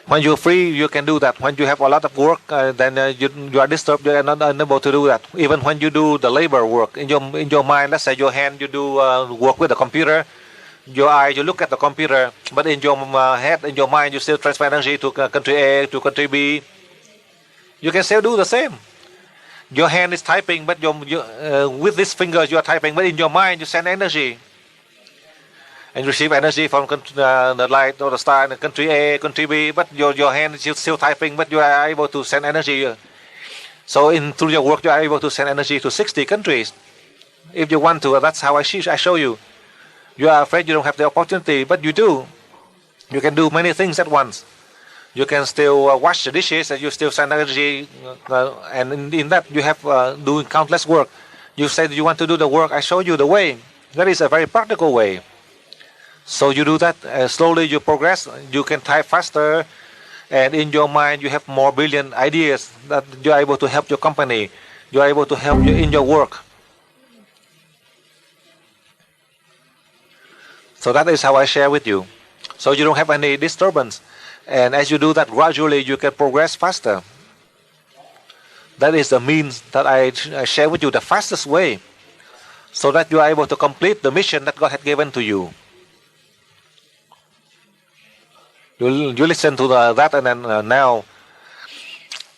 When you're free, you can do that. When you have a lot of work, then you are disturbed. You are not unable to do that. Even when you do the labor work in your mind, let's say your hand, you do work with the computer. Your eye, you look at the computer, but in your head, in your mind, you still transfer energy to country A, to country B. You can still do the same. Your hand is typing, but with these fingers you are typing, but in your mind you send energy. and receive energy from the light or the star in country A, country B, but your hand is still typing, but you are able to send energy. So through your work, you are able to send energy to 60 countries. If you want to, that's how I show you. You are afraid you don't have the opportunity, but you do. You can do many things at once. You can still wash the dishes and you still send energy, and in that you have doing countless work. You said you want to do the work, I show you the way. That is a very practical way. So you do that, slowly you progress, you can type faster, and in your mind you have more brilliant ideas that you are able to help your company, you are able to help you in your work. So that is how I share with you. So you don't have any disturbance. And as you do that, gradually you can progress faster. That is the means that I share with you, the fastest way, so that you are able to complete the mission that God had given to you. You listen to that, and then now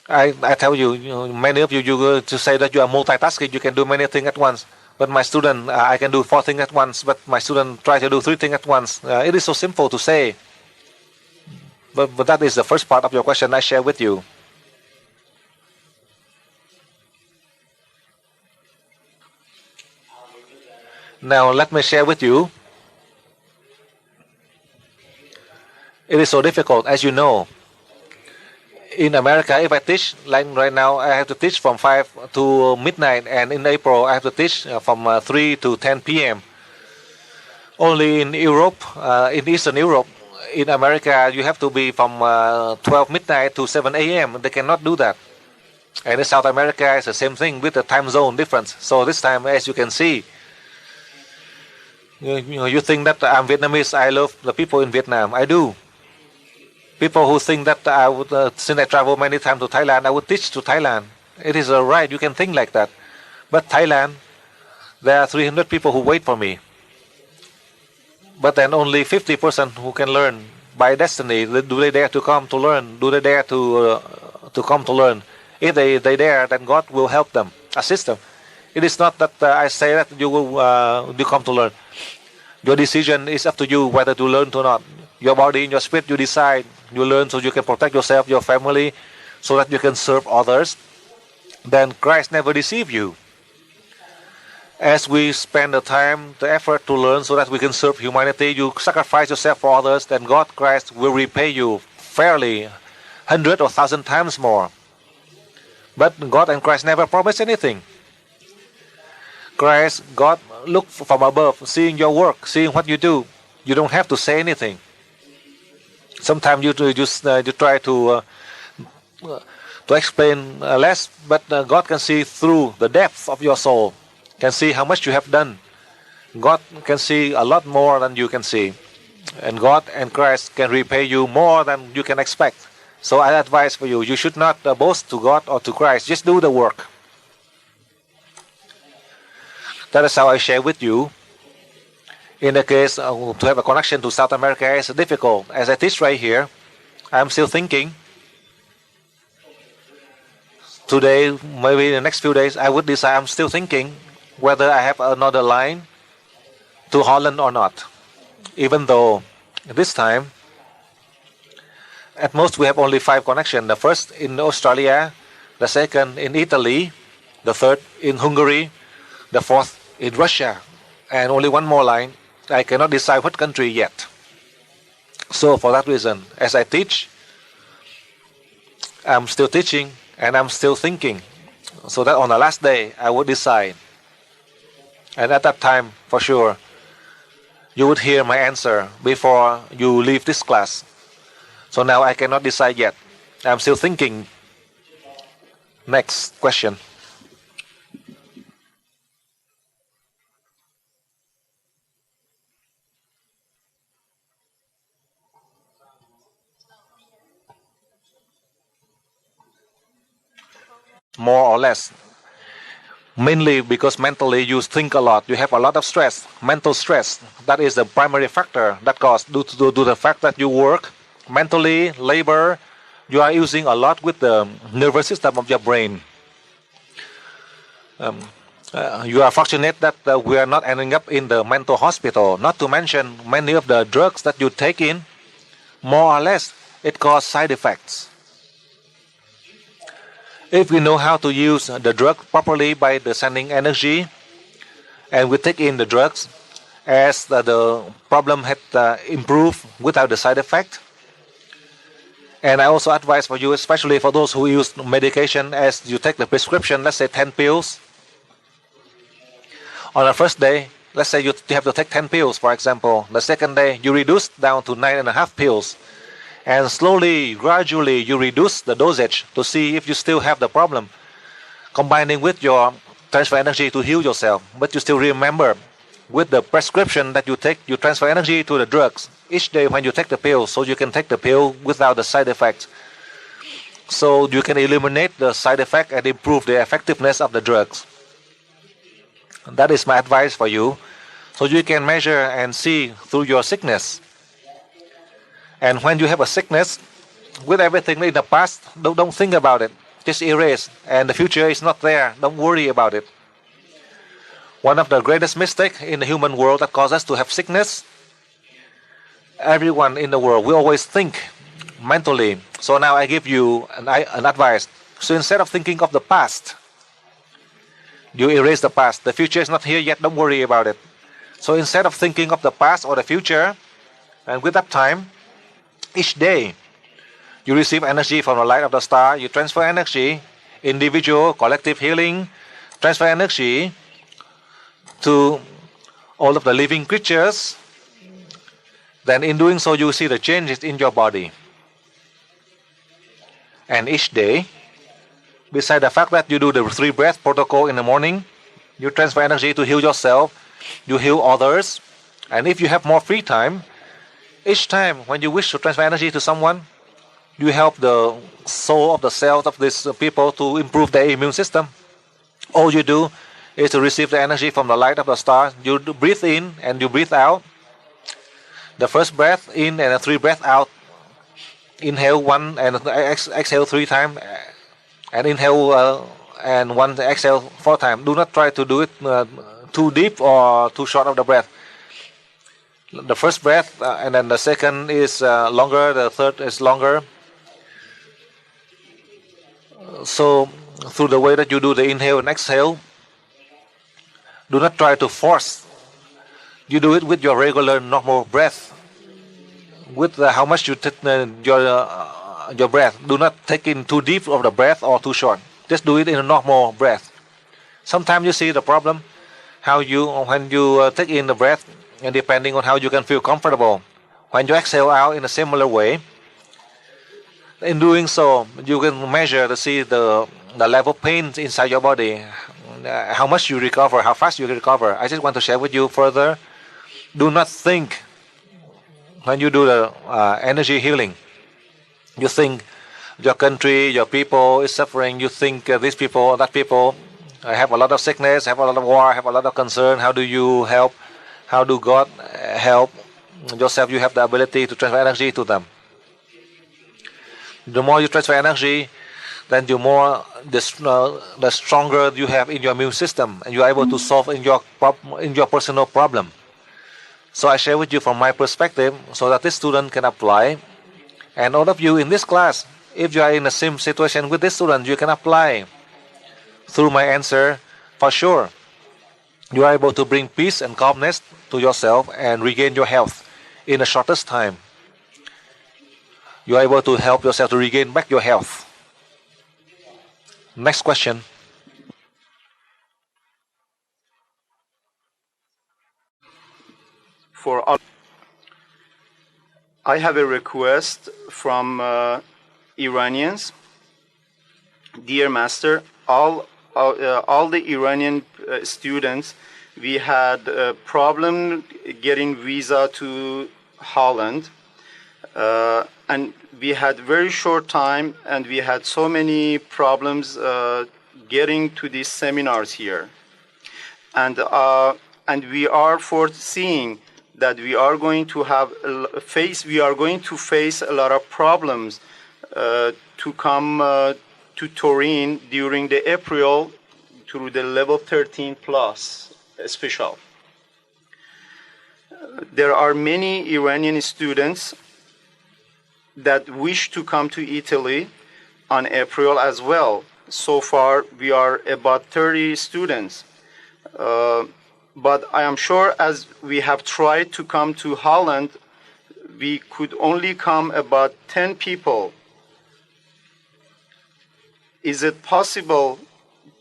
I tell you, many of you to say that you are multitasking, you can do many things at once. But my student, I can do 4 things at once, but my student try to do 3 things at once. It is so simple to say. But that is the first part of your question I share with you. Now let me share with you. It is so difficult, as you know. In America, if I teach, like right now, I have to teach from 5 to midnight, and in April, I have to teach from 3 to 10 p.m. Only in Europe, in Eastern Europe, in America, you have to be from 12 midnight to 7 a.m. They cannot do that. And in South America, it's the same thing with the time zone difference. So this time, as you can see, you think that I'm Vietnamese, I love the people in Vietnam. I do. People who think that I would, since I travel many times to Thailand, I would teach to Thailand. It is right, you can think like that. But Thailand, there are 300 people who wait for me. But then only 50% who can learn by destiny. Do they dare to come to learn? Do they dare to come to learn? If they dare, then God will help them, assist them. It is not that I say that you will you come to learn. Your decision is up to you whether to learn or not. Your body and your spirit, you decide. You learn so you can protect yourself, your family, so that you can serve others. Then Christ never deceive you. As we spend the time, the effort to learn so that we can serve humanity, you sacrifice yourself for others, then God, Christ, will repay you fairly, 100 or 1,000 times more. But God and Christ never promise anything. Christ, God, look from above, seeing your work, seeing what you do. You don't have to say anything. Sometimes you try to explain less, but God can see through the depth of your soul, can see how much you have done. God can see a lot more than you can see. And God and Christ can repay you more than you can expect. So I advise for you, you should not boast to God or to Christ. Just do the work. That is how I share with you. In the case to have a connection to South America is difficult. As I teach right here, I'm still thinking. Today, maybe in the next few days, I would decide. I'm still thinking whether I have another line to Holland or not. Even though this time, at most we have only 5 connections. The first in Australia, the second in Italy, the third in Hungary, the fourth in Russia, and only 1 more line. I cannot decide what country yet. So for that reason, as I teach, I'm still teaching and I'm still thinking. So that on the last day, I would decide. And at that time, for sure, you would hear my answer before you leave this class. So now I cannot decide yet. I'm still thinking. Next question. More or less. Mainly because mentally you think a lot. You have a lot of stress, mental stress. That is the primary factor that causes due to the fact that you work mentally, labor. You are using a lot with the nervous system of your brain. You are fortunate that we are not ending up in the mental hospital. Not to mention many of the drugs that you take in, more or less, it causes side effects. If we know how to use the drug properly by the sending energy, and we take in the drugs as the problem had improved without the side effect. And I also advise for you, especially for those who use medication, as you take the prescription, let's say 10 pills. On the first day, let's say you have to take 10 pills, for example. The second day, you reduce down to 9.5 pills. And slowly, gradually, you reduce the dosage to see if you still have the problem, combining with your transfer energy to heal yourself. But you still remember, with the prescription that you take, you transfer energy to the drugs each day when you take the pill, so you can take the pill without the side effects. So you can eliminate the side effect and improve the effectiveness of the drugs. That is my advice for you, so you can measure and see through your sickness. And when you have a sickness, with everything in the past, don't think about it. Just erase. And the future is not there. Don't worry about it. One of the greatest mistakes in the human world that causes us to have sickness, everyone in the world, we always think mentally. So now I give you an advice. So instead of thinking of the past, you erase the past. The future is not here yet. Don't worry about it. So instead of thinking of the past or the future, and with that time, each day, you receive energy from the light of the star. You transfer energy, individual, collective healing, transfer energy to all of the living creatures. Then in doing so, you see the changes in your body. And each day, beside the fact that you do the 3 breath protocol in the morning, you transfer energy to heal yourself, you heal others. And if you have more free time, each time when you wish to transfer energy to someone, you help the soul of the cells of these people to improve their immune system. All you do is to receive the energy from the light of the star. You breathe in and you breathe out. The first breath in and the 3 breath out. Inhale 1 and exhale 3 times. And inhale and 1 exhale 4 times. Do not try to do it too deep or too short of the breath. The first breath and then the second is longer, the third is longer. So through the way that you do the inhale and exhale, do not try to force. You do it with your regular normal breath. With how much you take your breath. Do not take in too deep of the breath or too short. Just do it in a normal breath. Sometimes you see the problem, when you take in the breath, and depending on how you can feel comfortable. When you exhale out in a similar way, in doing so, you can measure to see the level of pain inside your body, how much you recover, how fast you recover. I just want to share with you further. Do not think when you do the energy healing. You think your country, your people is suffering. You think these people, that people have a lot of sickness, have a lot of war, have a lot of concern. How do you help? How do God help yourself? You have the ability to transfer energy to them. The more you transfer energy, then the stronger you have in your immune system, and you are able to solve in your personal problem. So I share with you from my perspective, so that this student can apply. And all of you in this class, if you are in the same situation with this student, you can apply through my answer for sure. You are able to bring peace and calmness to yourself and regain your health in the shortest time. You are able to help yourself to regain back your health. Next question. I have a request from Iranians. Dear Master, all the Iranian students, we had a problem getting visa to Holland, and we had very short time, and we had so many problems getting to these seminars here, and we are foreseeing that we are going to face a lot of problems to come to Turin during the April through the level 13 plus special. There are many Iranian students that wish to come to Italy on April as well. So far, we are about 30 students. But I am sure as we have tried to come to Holland, we could only come about 10 people. Is it possible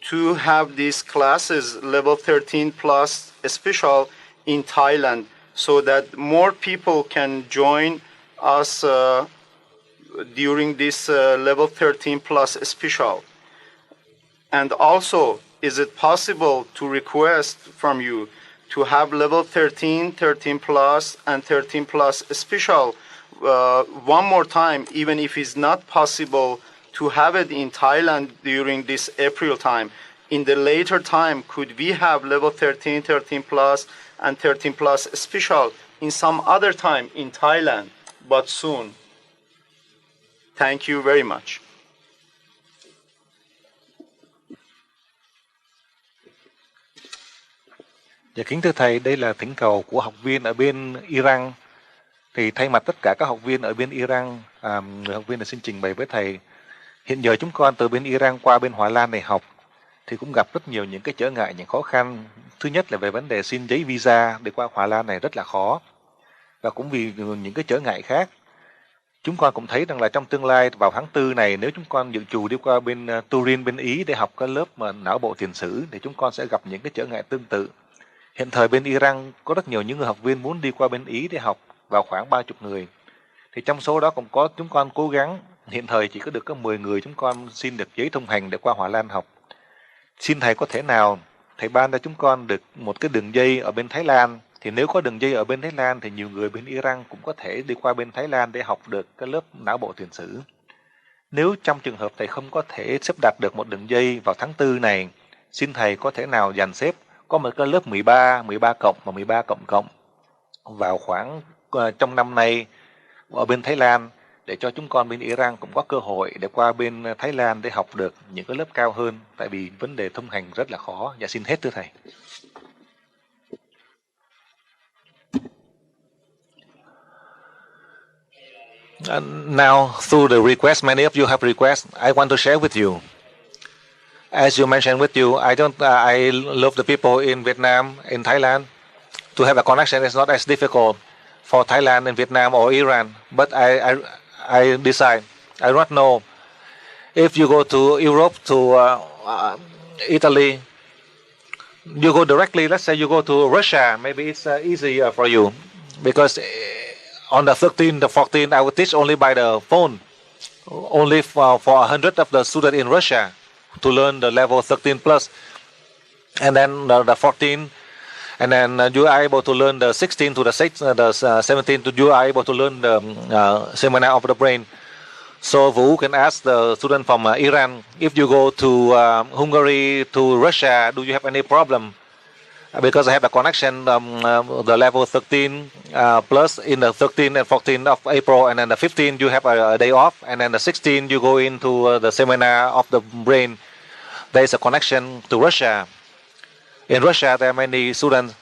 to have these classes, level 13 plus special, in Thailand so that more people can join us during this level 13 plus special? And also, is it possible to request from you to have level 13, 13 plus, and 13 plus special one more time, even if it's not possible to have it in Thailand during this April time? In the later time, could we have level 13, 13 plus, and 13 plus special in some other time in Thailand, but soon? Thank you very much. Dạ kính thưa thầy, đây là thỉnh cầu của học viên ở bên Iran. Thì thay mặt tất cả các học viên ở bên Iran, người học viên đã xin trình bày với thầy. Hiện giờ chúng con từ bên Iran qua bên Hòa Lan này học thì cũng gặp rất nhiều những cái trở ngại, những khó khăn. Thứ nhất là về vấn đề xin giấy visa để qua Hòa Lan này rất là khó. Và cũng vì những cái trở ngại khác. Chúng con cũng thấy rằng là trong tương lai vào tháng 4 này, nếu chúng con dự trù đi qua bên Turin, bên Ý để học cái lớp mà não bộ tiền sử thì chúng con sẽ gặp những cái trở ngại tương tự. Hiện thời bên Iran có rất nhiều những người học viên muốn đi qua bên Ý để học, vào khoảng 30 người. Thì trong số đó cũng có chúng con cố gắng, hiện thời chỉ có được có 10 người chúng con xin được giấy thông hành để qua Hòa Lan học. Xin thầy có thể nào thầy ban cho chúng con được một cái đường dây ở bên Thái Lan. Thì nếu có đường dây ở bên Thái Lan thì nhiều người bên Iran cũng có thể đi qua bên Thái Lan để học được cái lớp não bộ tiền sử. Nếu trong trường hợp thầy không có thể xếp đặt được một đường dây vào tháng 4 này, xin thầy có thể nào dàn xếp có một cái lớp 13 cộng và 13 cộng vào khoảng trong năm nay ở bên Thái Lan để cho chúng con bên Iran cũng có cơ hội để qua bên Thái Lan để học được những cái lớp cao hơn, tại vì vấn đề thông hành rất là khó. Dạ xin hết thưa thầy. Now, through the request, many of you have requests. I want to share with you. As you mentioned with you, I love the people in Vietnam, in Thailand. To have a connection is not as difficult for Thailand and Vietnam or Iran. But I decide, I don't know, if you go to Europe, to Italy, you go directly, let's say you go to Russia, maybe it's easier for you. Because on the 13th, the 14th, I will teach only by the phone, only for 100 of the students in Russia to learn the level 13 plus. And then the 14, and then you are able to learn the 16 to the 17, you are able to learn the seminar of the brain. So Vũ can ask the student from Iran, if you go to Hungary, to Russia, do you have any problem? Because I have a connection, the level 13 plus in the 13 and 14 of April, and then the 15 you have a day off, and then the 16 you go into the seminar of the brain. There is a connection to Russia. In Russia, there are many students,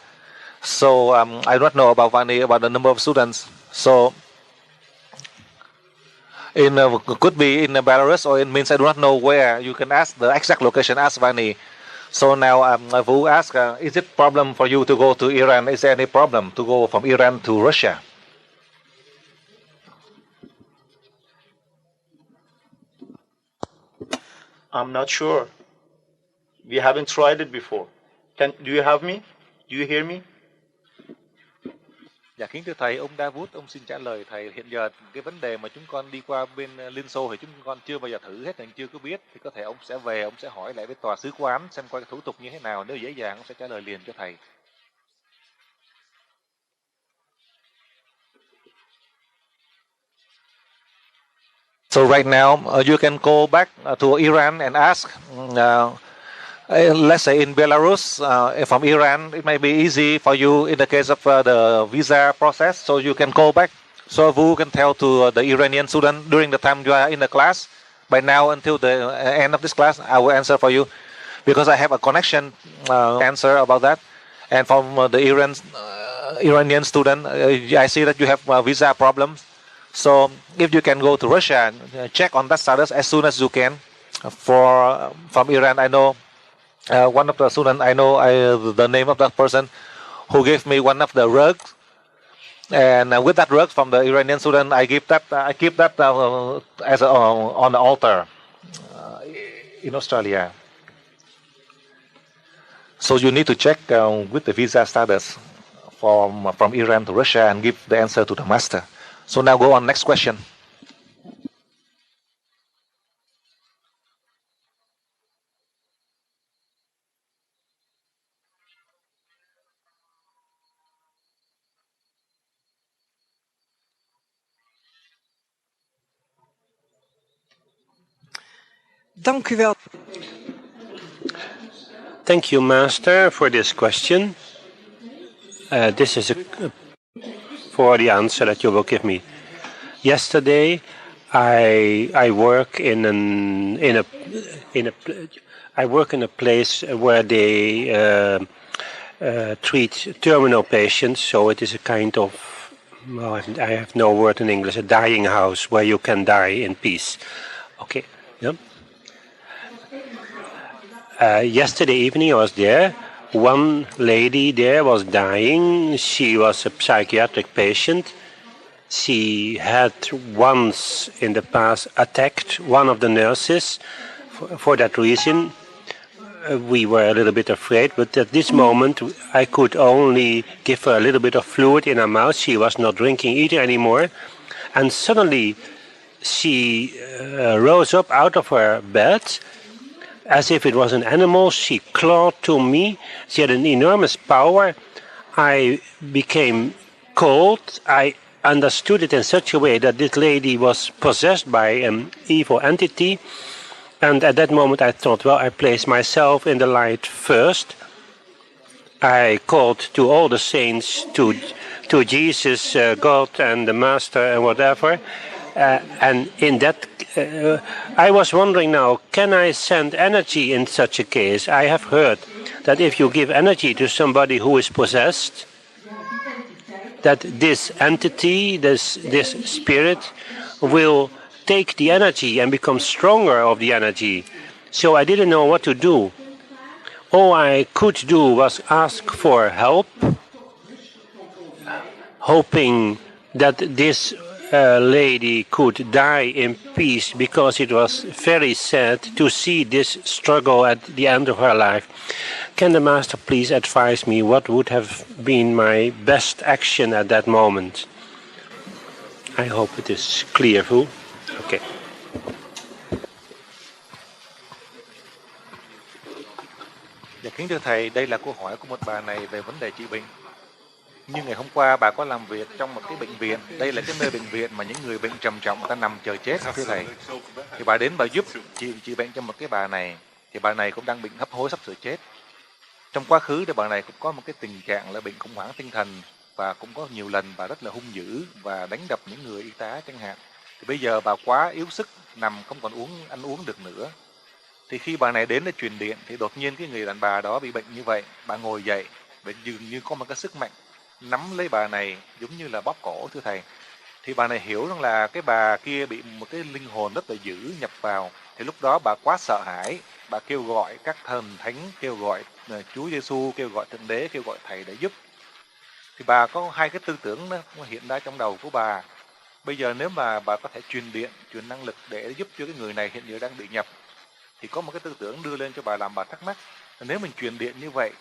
so I don't know about the number of students. So could be in Belarus or in Minsk. I do not know where. You can ask the exact location. Ask Vani. So now Vu ask, is it problem for you to go to Iran? Is there any problem to go from Iran to Russia? I'm not sure. We haven't tried it before. Do you have me? Do you hear me? Dạ kính thưa thầy, ông David, ông xin trả lời thầy. Hiện giờ cái vấn đề mà chúng con đi qua bên Liên Xô thì chúng con chưa bao giờ thử hết, chưa có biết. Thì có thể ông sẽ về, ông sẽ hỏi lại với tòa sứ quán xem coi cái thủ tục như thế nào. Nếu dễ dàng, ông sẽ trả lời liền cho thầy. So right now, you can go back to Iran and ask. Let's say in Belarus, from Iran, it may be easy for you in the case of the visa process, so you can go back. So Vu can tell to the Iranian student during the time you are in the class. By now, until the end of this class, I will answer for you. because I have a connection answer about that. And from the Iranian student, I see that you have visa problems. So if you can go to Russia and check on that status as soon as you can. From Iran, I know one of the students. I know the name of that person who gave me one of the rugs. And with that rug from the Iranian student, I keep that as on the altar in Australia. So you need to check with the visa status from Iran to Russia and give the answer to the master. So now go on next question. Dank u wel. Thank you, Master, for this question. This is for the answer that you will give me. Yesterday, I work in a place where they treat terminal patients. So it is a kind of, well, I have no word in English, a dying house where you can die in peace. Okay. Yeah. Yesterday evening I was there. One lady there was dying. She was a psychiatric patient. She had once in the past attacked one of the nurses. For that reason, we were a little bit afraid, but at this moment I could only give her a little bit of fluid in her mouth. She was not drinking either anymore. And suddenly she rose up out of her bed. As if it was an animal, she clawed to me. She had an enormous power. I became cold. I understood it in such a way that this lady was possessed by an evil entity. And at that moment I thought, well, I place myself in the light first. I called to all the saints, to Jesus, God and the Master and whatever. And in that, I was wondering now, can I send energy in such a case? I have heard that if you give energy to somebody who is possessed, that this entity, this spirit, will take the energy and become stronger of the energy. So I didn't know what to do. All I could do was ask for help, hoping that this lady could die in peace, because it was very sad to see this struggle at the end of her life. Can the Master please advise me what would have been my best action at that moment? I hope it is clear, Vu. Okay. Dạ, kính thưa Thầy, đây là câu hỏi của một bà này về vấn đề trị bệnh. Như ngày hôm qua bà có làm việc trong một cái bệnh viện. Đây là cái nơi bệnh viện mà những người bệnh trầm trọng người ta nằm chờ chết, thưa Thầy. Thì bà đến bà giúp trị bệnh cho một cái bà này. Thì bà này cũng đang bệnh hấp hối sắp sửa chết. Trong quá khứ thì bà này cũng có một cái tình trạng là bệnh khủng hoảng tinh thần, và cũng có nhiều lần bà rất là hung dữ và đánh đập những người y tá chẳng hạn. Thì bây giờ bà quá yếu sức, nằm không còn ăn uống được nữa. Thì khi bà này đến để truyền điện thì đột nhiên cái người đàn bà đó bị bệnh như vậy, bà ngồi dậy, và dường như có một cái sức mạnh nắm lấy bà này giống như là bóp cổ, thưa Thầy. Thì bà này hiểu rằng là cái bà kia bị một cái linh hồn rất là dữ nhập vào. Thì lúc đó bà quá sợ hãi, bà kêu gọi các thần thánh, kêu gọi Chúa Giêsu, kêu gọi Thượng Đế, kêu gọi Thầy để giúp. Thì bà có hai cái tư tưởng đó hiện ra trong đầu của bà. Bây giờ nếu mà bà có thể truyền điện, truyền năng lực để giúp cho cái người này hiện giờ đang bị nhập, thì có một cái tư tưởng đưa lên cho bà, làm bà thắc mắc. Nếu mình truyền điện như vậy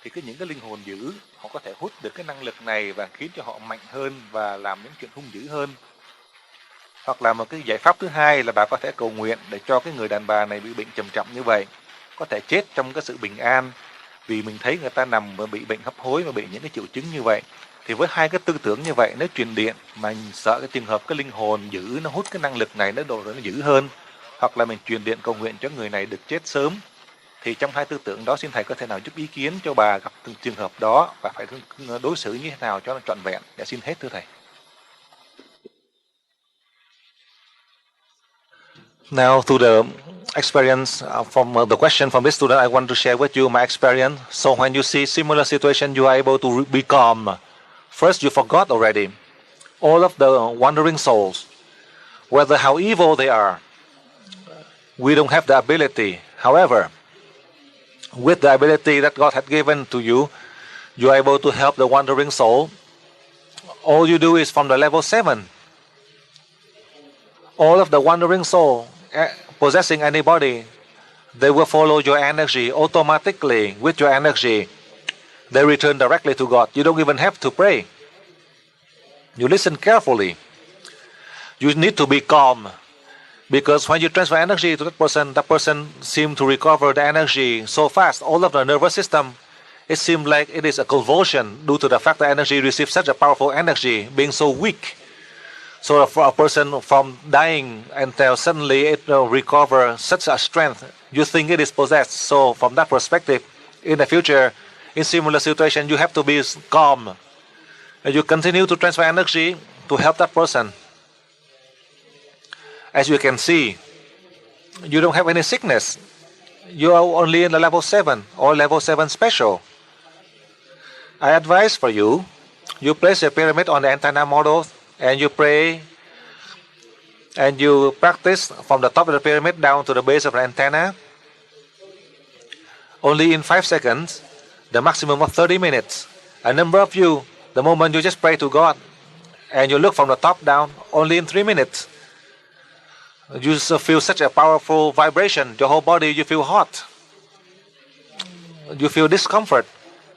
thì những cái linh hồn dữ họ có thể hút được cái năng lực này và khiến cho họ mạnh hơn và làm những chuyện hung dữ hơn. Hoặc là một cái giải pháp thứ hai là bà có thể cầu nguyện để cho cái người đàn bà này bị bệnh trầm trọng như vậy có thể chết trong cái sự bình an, vì mình thấy người ta nằm và bị bệnh hấp hối và bị những cái triệu chứng như vậy. Thì với hai cái tư tưởng như vậy, nếu truyền điện mà mình sợ cái trường hợp cái linh hồn dữ nó hút cái năng lực này, nó độ nó dữ hơn, hoặc là mình truyền điện cầu nguyện cho người này được chết sớm, thì trong hai tư tưởng đó xin Thầy có thể nào giúp ý kiến cho bà gặp từng trường hợp đó và phải đối xử như thế nào cho nó trọn vẹn. Dạ xin hết, thưa Thầy. Now to the experience from the question from this student, I want to share with you my experience. So when you see similar situation, you are able to be calm. First, you forgot already all of the wandering souls, whether how evil they are. We don't have the ability. However, with the ability that God had given to you, you are able to help the wandering soul. All you do is from the level 7. All of the wandering soul possessing anybody, they will follow your energy automatically. With your energy, they return directly to God. You don't even have to pray. You listen carefully. You need to be calm, because when you transfer energy to that person seems to recover the energy so fast. All of the nervous system, it seems like it is a convulsion due to the fact that energy receives such a powerful energy being so weak. So for a person from dying until suddenly it will recover such a strength, you think it is possessed. So from that perspective, in the future, in similar situation, you have to be calm. And you continue to transfer energy to help that person. As you can see, you don't have any sickness. You are only in the level 7 or level 7 special. I advise for you, you place a pyramid on the antenna model and you pray and you practice from the top of the pyramid down to the base of the antenna. Only in 5 seconds, the maximum of 30 minutes. A number of you, the moment you just pray to God and you look from the top down, only in 3 minutes, you feel such a powerful vibration. Your whole body, you feel hot. You feel discomfort.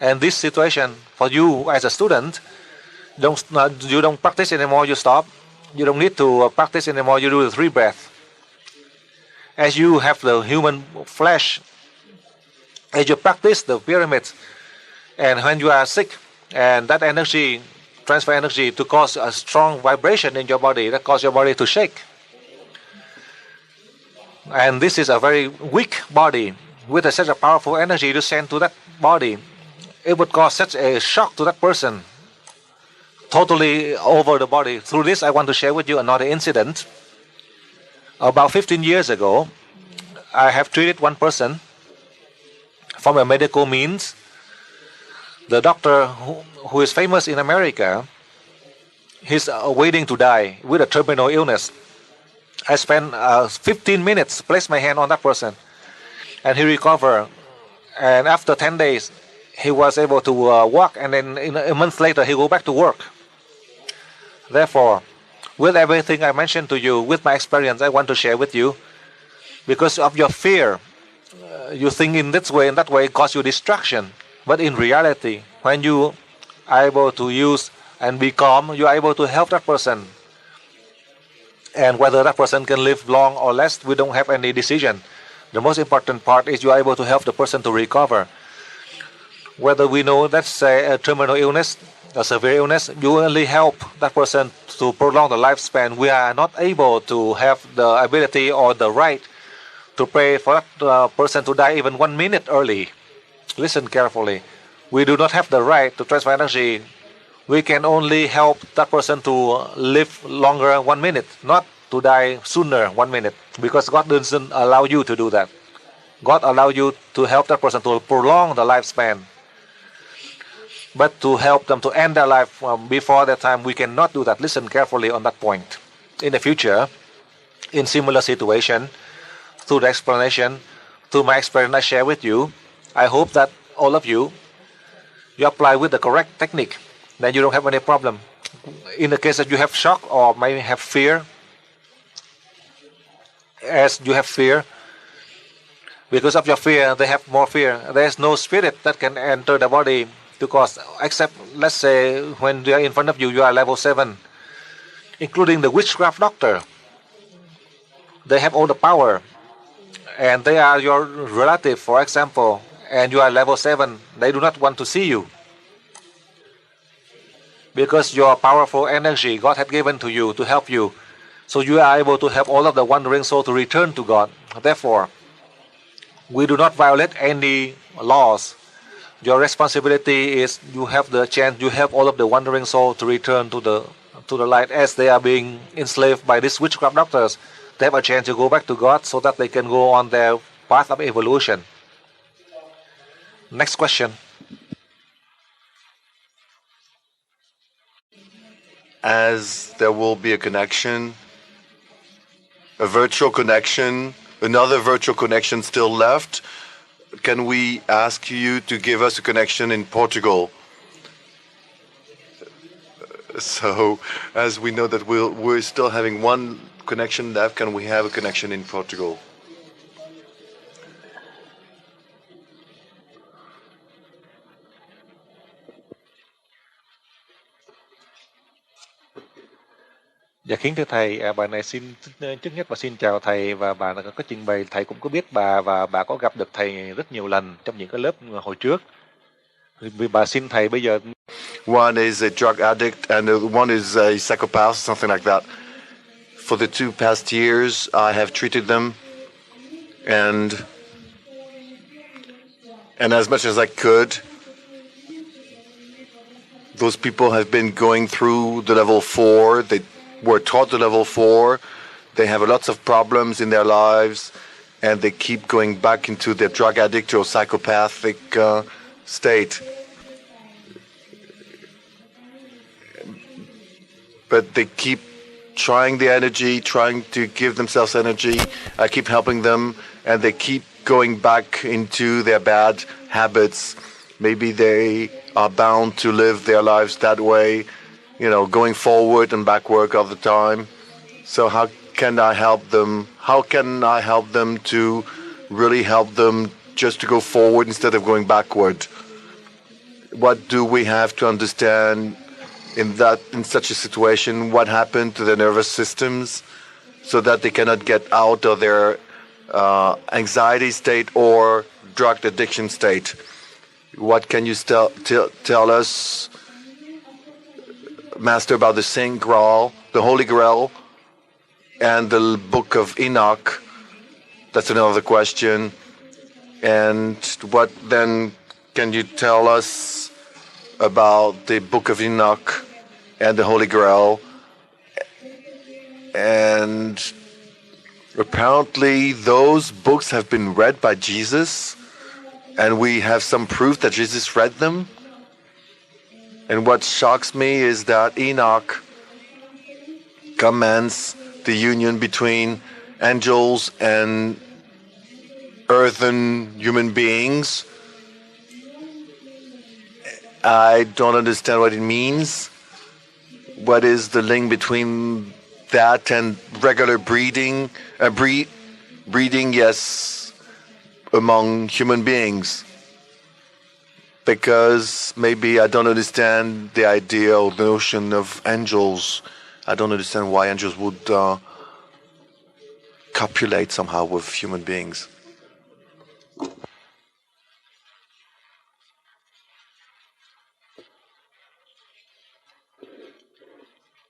And this situation, for you as a student, you don't practice anymore, you stop. You don't need to practice anymore, you do the 3 breaths. As you have the human flesh, as you practice the pyramids, and when you are sick, and that energy, transfer energy to cause a strong vibration in your body, that cause your body to shake. And this is a very weak body with such a powerful energy to send to that body. It would cause such a shock to that person, totally over the body. Through this, I want to share with you another incident. About 15 years ago, I have treated one person from a medical means. The doctor who is famous in America, he's waiting to die with a terminal illness. I spent 15 minutes, placed my hand on that person, and he recovered. And after 10 days, he was able to walk, and then a month later, he go back to work. Therefore, with everything I mentioned to you, with my experience, I want to share with you, because of your fear, you think in this way and that way, cause you distraction. But in reality, when you are able to use and be calm, you are able to help that person. And whether that person can live long or less, we don't have any decision. The most important part is you are able to help the person to recover. Whether we know that's a terminal illness, a severe illness, you only help that person to prolong the lifespan. We are not able to have the ability or the right to pray for that person to die even 1 minute early. Listen carefully. We do not have the right to transfer energy. We can only help that person to live longer 1 minute, not to die sooner 1 minute, because God doesn't allow you to do that. God allows you to help that person to prolong the lifespan. But to help them to end their life before that time, we cannot do that. Listen carefully on that point. In the future, in similar situation, through the explanation, through my experience I share with you, I hope that all of you apply with the correct technique, then you don't have any problem. In the case that you have shock or may have fear, as you have fear, because of your fear, they have more fear. There is no spirit that can enter the body to cause, except, let's say, when they are in front of you, you are level 7, including the witchcraft doctor. They have all the power, and they are your relative, for example, and you are level 7. They do not want to see you, because your powerful energy God had given to you to help you. So you are able to help all of the wandering soul to return to God. Therefore, we do not violate any laws. Your responsibility is you have the chance, you help all of the wandering soul to return to the light as they are being enslaved by these witchcraft doctors. they have a chance to go back to God so that they can go on their path of evolution. Next question. As there will be a connection, a virtual connection, another virtual connection still left, can we ask you to give us a connection in Portugal? So, as we know that we're still having one connection left, can we have a connection in Portugal? Dạ kính thưa thầy, bà này xin trước nhất là xin chào thầy, và bà có trình bày, thầy cũng có biết bà và bà có gặp được thầy rất nhiều lần trong những cái lớp hồi trước. Vì bà xin thầy bây giờ. One is a drug addict and one is a psychopath, something like that. For the 2 past years, I have treated them, and as much as I could, those people have been going through the level 4. They were taught the level 4. They have lots of problems in their lives, and they keep going back into their drug addict or psychopathic state. But they keep trying the energy, trying to give themselves energy. I keep helping them, and they keep going back into their bad habits. Maybe they are bound to live their lives that way, going forward and backward all the time. So how can I help them? How can I help them to really help them just to go forward instead of going backward? What do we have to understand in such a situation? What happened to their nervous systems so that they cannot get out of their anxiety state or drug addiction state? What can you tell us, Master, about the Saint Grail, the Holy Grail, and the Book of Enoch? That's another question. And what then can you tell us about the Book of Enoch and the Holy Grail? And apparently those books have been read by Jesus, and we have some proof that Jesus read them. And what shocks me is that Enoch commands the union between angels and earthen human beings. I don't understand what it means. What is the link between that and regular breeding? Breeding, yes, among human beings. Because maybe I don't understand the idea or the notion of angels. I don't understand why angels would copulate somehow with human beings.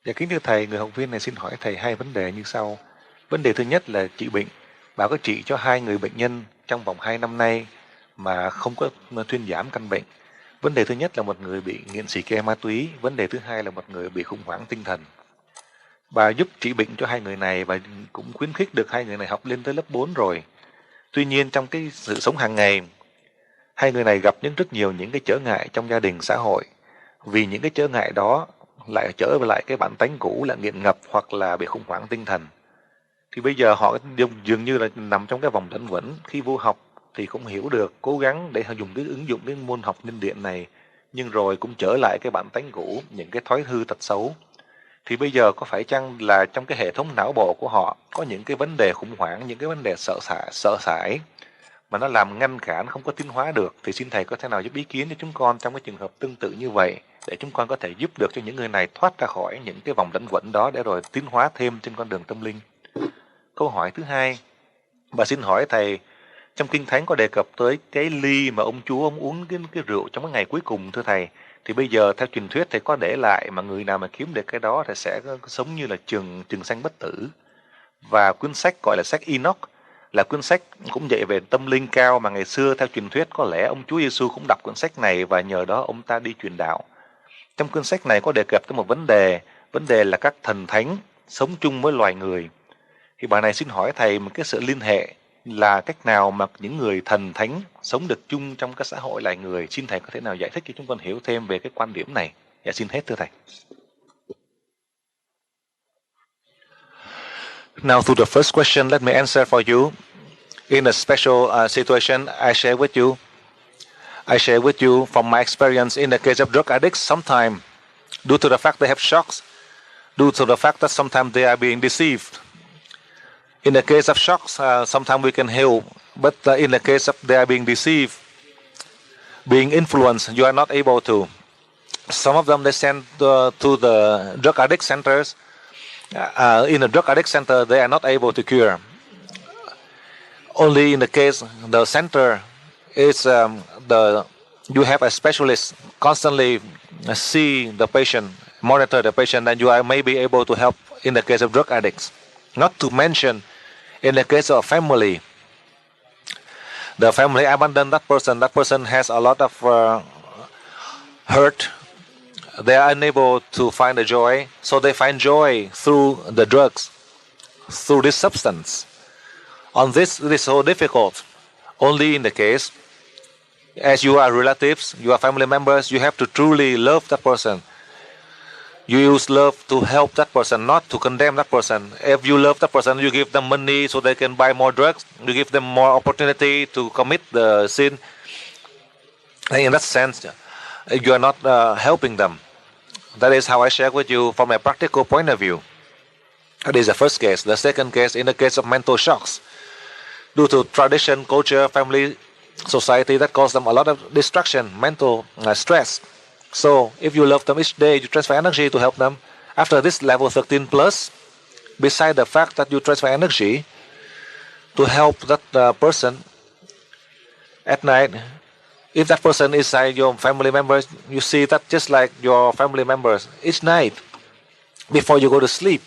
Dạ kính thưa thầy, người học viên này xin hỏi thầy 2 vấn đề như sau. Vấn đề thứ nhất là trị bệnh. Bà có trị cho 2 người bệnh nhân trong vòng 2 năm nay mà không có thuyên giảm căn bệnh. Vấn đề thứ nhất là một người bị nghiện xì ke ma túy. Vấn đề thứ hai là một người bị khủng hoảng tinh thần. Bà giúp trị bệnh cho 2 người này và cũng khuyến khích được 2 người này học lên tới lớp 4 rồi. Tuy nhiên trong cái sự sống hàng ngày, 2 người này gặp rất nhiều những cái trở ngại trong gia đình, xã hội. Vì những cái trở ngại đó lại trở về lại cái bản tánh cũ là nghiện ngập hoặc là bị khủng hoảng tinh thần. Thì bây giờ họ dường như là nằm trong cái vòng lẩn quẩn. Khi vô học thì cũng hiểu được, cố gắng để dùng cái ứng dụng cái môn học nhân điện này, nhưng rồi cũng trở lại cái bản tánh cũ, những cái thói hư tật xấu. Thì bây giờ có phải chăng là trong cái hệ thống não bộ của họ có những cái vấn đề khủng hoảng, những cái vấn đề sợ sãi mà nó làm ngăn cản không có tiến hóa được? Thì xin thầy có thể nào giúp ý kiến cho chúng con trong cái trường hợp tương tự như vậy, để chúng con có thể giúp được cho những người này thoát ra khỏi những cái vòng lẩn quẩn đó để rồi tiến hóa thêm trên con đường tâm linh. Câu hỏi thứ hai, bà xin hỏi thầy, trong Kinh Thánh có đề cập tới cái ly mà ông Chúa ông uống cái rượu trong cái ngày cuối cùng, thưa thầy. Thì bây giờ theo truyền thuyết thầy có để lại, mà người nào mà kiếm được cái đó thì sẽ sống như là trường sanh bất tử. Và cuốn sách gọi là sách Enoch là cuốn sách cũng dạy về tâm linh cao, mà ngày xưa theo truyền thuyết có lẽ ông Chúa Giêsu cũng đọc cuốn sách này và nhờ đó ông ta đi truyền đạo. Trong cuốn sách này có đề cập tới một vấn đề là các thần thánh sống chung với loài người. Thì bài này xin hỏi thầy một cái sự liên hệ là cách nào mà những người thần thánh sống được chung trong các xã hội loài người. Xin thầy có thể nào giải thích cho chúng con hiểu thêm về cái quan điểm này? Dạ xin hết thưa thầy. Now to the first question, let me answer for you. In a special situation, I share with you from my experience in the case of drug addicts. Sometimes, due to the fact they have shocks, due to the fact that sometimes they are being deceived. In the case of shocks, sometimes we can help, but in the case of they are being deceived, being influenced, you are not able to. Some of them they send to the drug addict centers. In a drug addict center, they are not able to cure. Only in the case the center is you have a specialist constantly see the patient, monitor the patient, and you are maybe able to help in the case of drug addicts. Not to mention in the case of family, the family abandoned that person. That person has a lot of hurt. They are unable to find the joy, so they find joy through the drugs, through this substance. On this, it is so difficult. Only in the case, as you are relatives, you are family members, you have to truly love that person. You use love to help that person, not to condemn that person. If you love that person, you give them money so they can buy more drugs. You give them more opportunity to commit the sin. And in that sense, you are not helping them. That is how I share with you from a practical point of view. That is the first case. The second case, in the case of mental shocks, due to tradition, culture, family, society, that causes them a lot of distraction, mental stress. So if you love them each day, you transfer energy to help them. After this level 13 plus, beside the fact that you transfer energy to help that person at night, if that person is your family members, you see that just like your family members, each night, before you go to sleep,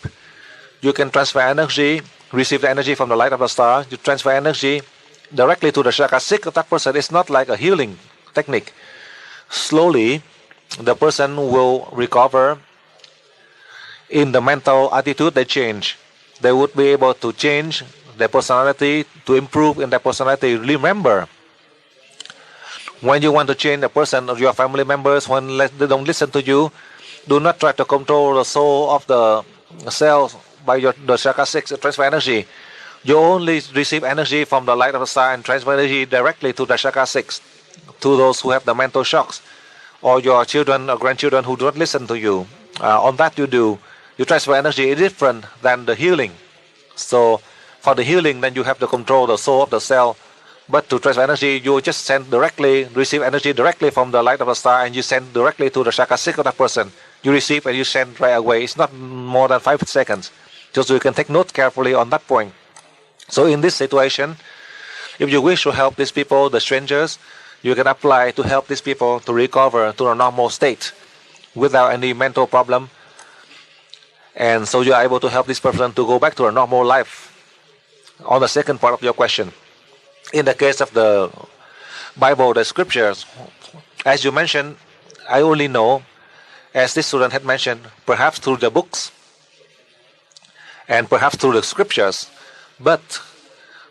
you can transfer energy, receive the energy from the light of the star, you transfer energy directly to the chakra 6 of that person. It's not like a healing technique. Slowly, the person will recover. In the mental attitude, they change. They would be able to change their personality, to improve in their personality. Remember, when you want to change a person or your family members, when they don't listen to you, do not try to control the soul of the cells by the chakra 6 transfer energy. You only receive energy from the light of the star and transfer energy directly to the chakra 6, to those who have the mental shocks, or your children or grandchildren who do not listen to you. On that you transfer energy is different than the healing. So for the healing, then you have to control the soul of the cell. But to transfer energy, you just send directly, receive energy directly from the light of the star, and you send directly to the chakra 6 of that person. You receive and you send right away. It's not more than 5 seconds. Just so you can take note carefully on that point. So in this situation, if you wish to help these people, the strangers, you can apply to help these people to recover to a normal state without any mental problem. And so you are able to help this person to go back to a normal life. On the second part of your question, in the case of the Bible, the scriptures, as you mentioned, I only know, as this student had mentioned, perhaps through the books and perhaps through the scriptures. But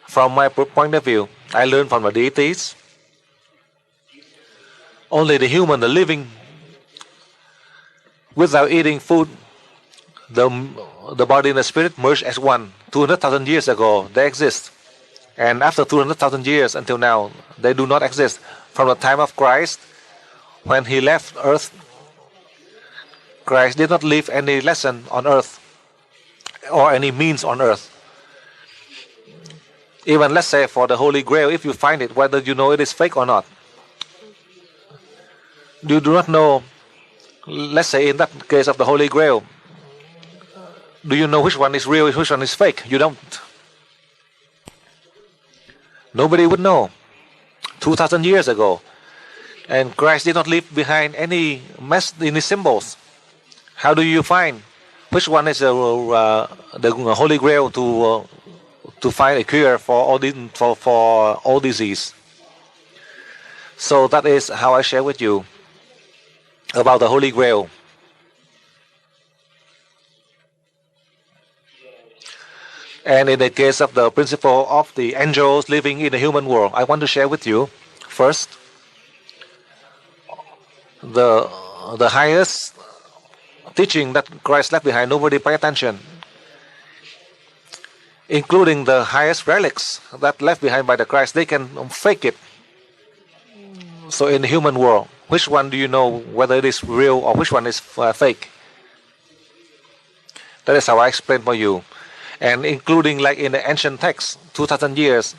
from my point of view, I learned from the deities. Only the human, the living, without eating food, the body and the spirit merged as one. 200,000 years ago, they exist. And after 200,000 years until now, they do not exist. From the time of Christ, when he left earth, Christ did not leave any lesson on earth or any means on earth. Even let's say for the Holy Grail, if you find it, whether you know it is fake or not. You do not know, let's say in that case of the Holy Grail, do you know which one is real, which one is fake? You don't. Nobody would know. 2,000 years ago. And Christ did not leave behind any symbols. How do you find which one is the Holy Grail to find a cure for all disease? So that is how I share with you about the Holy Grail. And in the case of the principle of the angels living in the human world, I want to share with you first the highest teaching that Christ left behind. Nobody pay attention, including the highest relics that left behind by the Christ. They can fake it. So in the human world, which one do you know whether it is real or which one is fake? That is how I explain for you. And including like in the ancient texts, 2,000 years,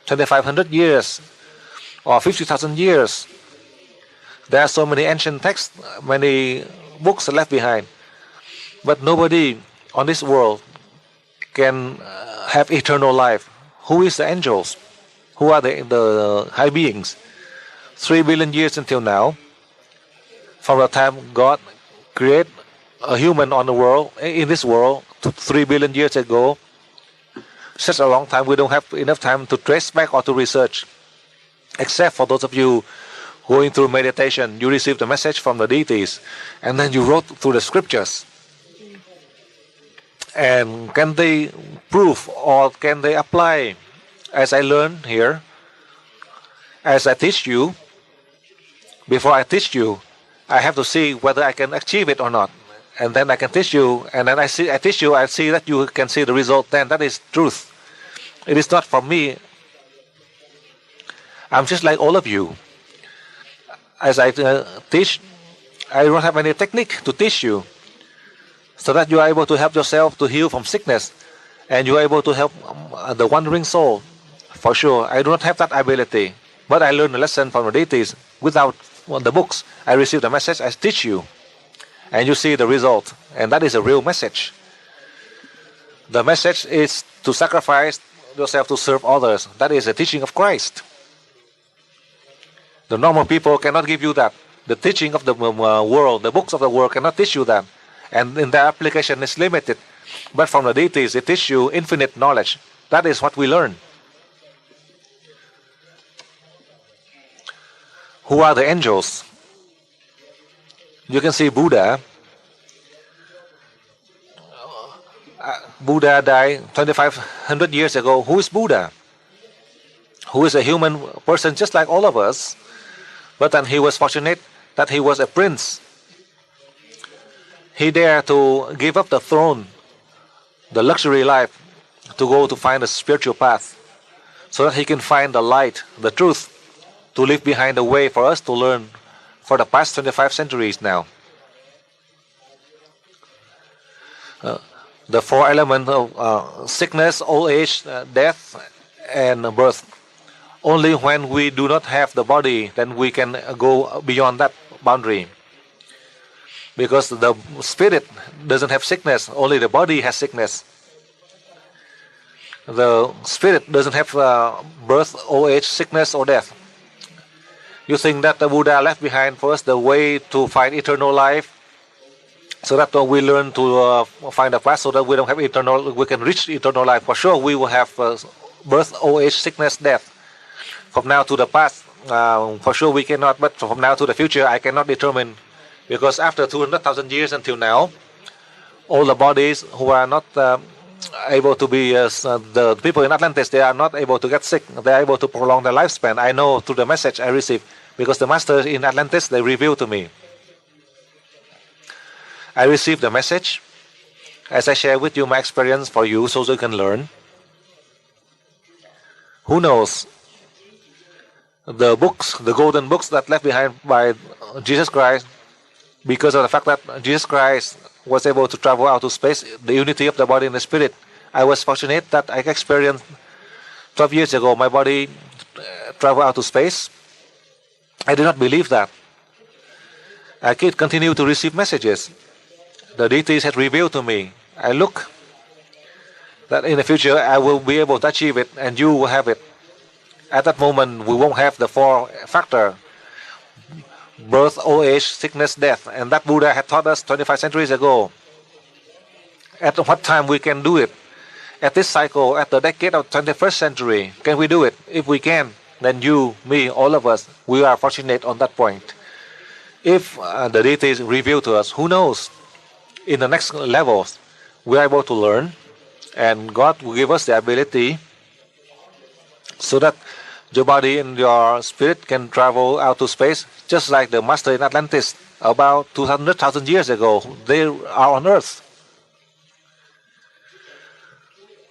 2,500 years, or 50,000 years. There are so many ancient texts, many books left behind. But nobody on this world can have eternal life. Who is the angels? Who are the high beings? 3 billion years until now, from the time God created a human on the world, in this world, 3 billion years ago, such a long time, we don't have enough time to trace back or to research. Except for those of you going through meditation, you receive the message from the deities, and then you wrote through the scriptures. And can they prove or can they apply, as I learn here, as I teach you? Before I teach you, I have to see whether I can achieve it or not. And then I can teach you, and then I teach you, I see that you can see the result, then that is truth. It is not from me. I'm just like all of you. As I teach, I don't have any technique to teach you, so that you are able to help yourself to heal from sickness, and you are able to help the wandering soul. For sure, I do not have that ability, but I learned a lesson from the deities. Without the books, I receive the message, I teach you, and you see the result, and that is a real message. The message is to sacrifice yourself to serve others. That is the teaching of Christ. The normal people cannot give you that. The teaching of the world, the books of the world cannot teach you that, and in their application is limited. But from the deities, they teach you infinite knowledge. That is what we learn. Who are the angels? You can see Buddha. Buddha died 2,500 years ago. Who is Buddha? Who is a human person just like all of us. But then he was fortunate that he was a prince. He dared to give up the throne, the luxury life, to go to find a spiritual path, so that he can find the light, the truth, to leave behind the way for us to learn for the past 25 centuries now. The 4 elements of sickness, old age, death, and birth. Only when we do not have the body, then we can go beyond that boundary. Because the spirit doesn't have sickness, only the body has sickness. The spirit doesn't have birth, old age, sickness, or death. You think that the Buddha left behind for us the way to find eternal life, so that we learn to find a path, so that we don't have we can reach eternal life. For sure, we will have birth, old age, sickness, death. From now to the past, for sure we cannot. But from now to the future, I cannot determine, because after 200,000 years until now, all the bodies who are not able to be the people in Atlantis, they are not able to get sick. They are able to prolong their lifespan. I know through the message I received, because the masters in Atlantis, they revealed to me. I received the message as I share with you my experience for you, so you can learn. Who knows? The books, the golden books that left behind by Jesus Christ, because of the fact that Jesus Christ was able to travel out to space, the unity of the body and the spirit. I was fortunate that I experienced 12 years ago my body travel out to space. I did not believe that. I could continue to receive messages. The deities had revealed to me. I look that in the future I will be able to achieve it, and you will have it. At that moment, we won't have the 4 factor: birth, old age, sickness, death. And that Buddha had taught us 25 centuries ago. At what time we can do it? At this cycle, at the decade of 21st century, can we do it? If we can, then you, me, all of us, we are fortunate on that point. If the deities reveal to us, who knows? In the next levels, we are able to learn And God will give us the ability so that your body and your spirit can travel out to space, just like the master in Atlantis about 200,000 years ago. They are on Earth.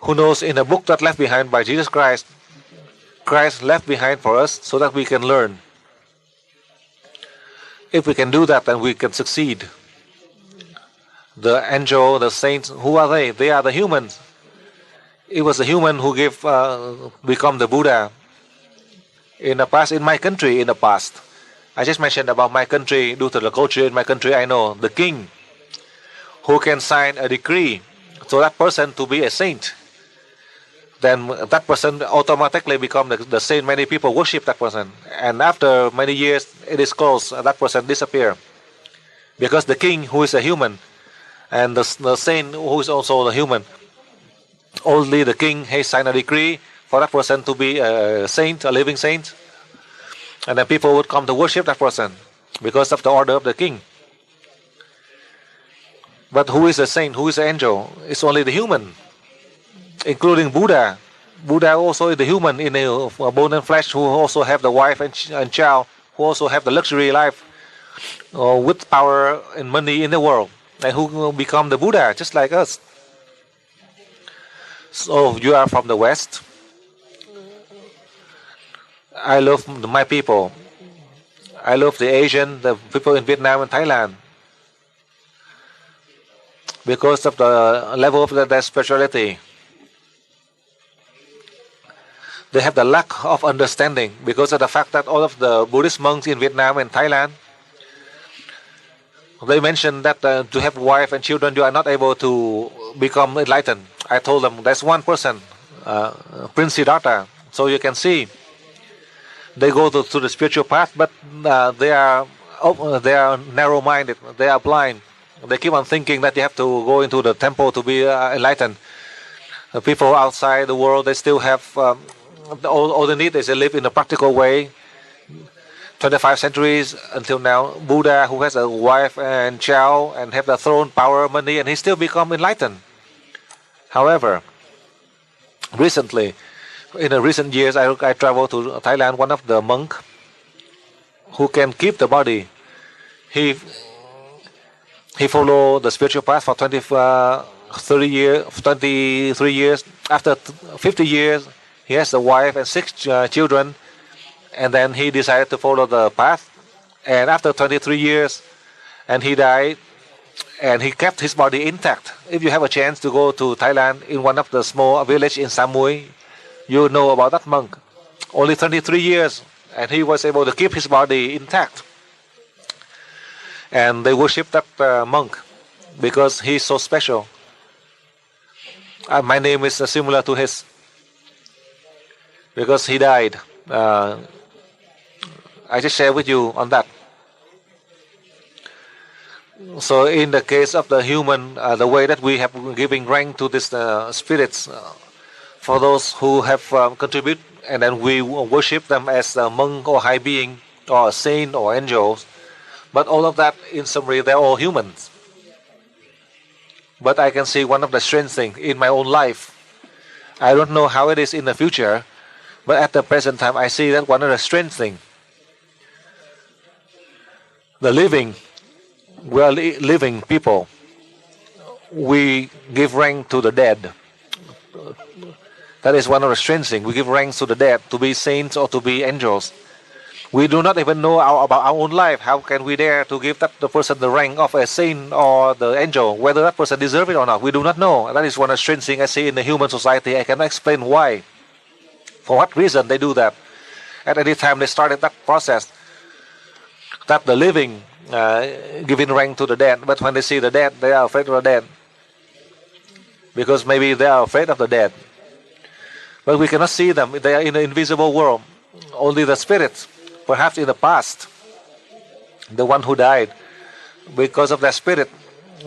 Who knows, in a book that left behind by Jesus Christ, Christ left behind for us so that we can learn. If we can do that, then we can succeed. The angel, the saints, who are they? They are the humans. It was the human who become the Buddha. In the past, in my country, in the past, I just mentioned about my country. Due to the culture in my country, I know the king who can sign a decree so that person to be a saint. Then that person automatically become the saint. Many people worship that person, and after many years, it is closed. That person disappear because the king, who is a human, and the saint, who is also the human, only the king has signed a decree for that person to be a saint, a living saint, and then people would come to worship that person because of the order of the king. But who is a saint? Who is an angel? It's only the human, including Buddha. Buddha also is the human in a bone and flesh, who also have the wife and child, who also have the luxury life with power and money in the world, and who will become the Buddha just like us. So you are from the West. I love my people. I love the Asian, the people in Vietnam and Thailand, because of the level of their spirituality. They have the lack of understanding because of the fact that all of the Buddhist monks in Vietnam and Thailand, they mentioned that to have wife and children, you are not able to become enlightened. I told them there's one person, Prince Siddhartha. So you can see they go to the spiritual path, but they are narrow-minded. They are blind. They keep on thinking that you have to go into the temple to be enlightened. The people outside the world, they still have all they need is to live in a practical way. 25 centuries until now, Buddha, who has a wife and child and have the throne, power, money, and he still become enlightened. However, recently, in the recent years, I traveled to Thailand. One of the monk who can keep the body, he followed the spiritual path for 23 years. After 50 years, he has a wife and 6 children, and then he decided to follow the path. And after 23 years, and he died, and he kept his body intact. If you have a chance to go to Thailand, in one of the small village in Samui, you know about that monk. Only 23 years, and he was able to keep his body intact. And they worship that monk because he's so special. My name is similar to his because he died. I just share with you on that. So in the case of the human, the way that we have giving rank to these spirits, for those who have contributed, and then we worship them as a monk or high being or a saint or angels. But all of that, in summary, they're all humans. But I can see one of the strange things in my own life. I don't know how it is in the future, but at the present time, I see that one of the strange things. The living, we are living people. We give rank to the dead. That is one of the strange things. We give ranks to the dead, to be saints or to be angels. We do not even know about our own life. How can we dare to give the person the rank of a saint or the angel, whether that person deserves it or not? We do not know. That is one of the strange things I see in the human society. I cannot explain why. For what reason they do that. At any time they started that process, that the living giving rank to the dead, but when they see the dead, they are afraid of the dead. Because maybe they are afraid of the dead. But we cannot see them. They are in the invisible world. Only the spirits, perhaps in the past, the one who died, because of their spirit,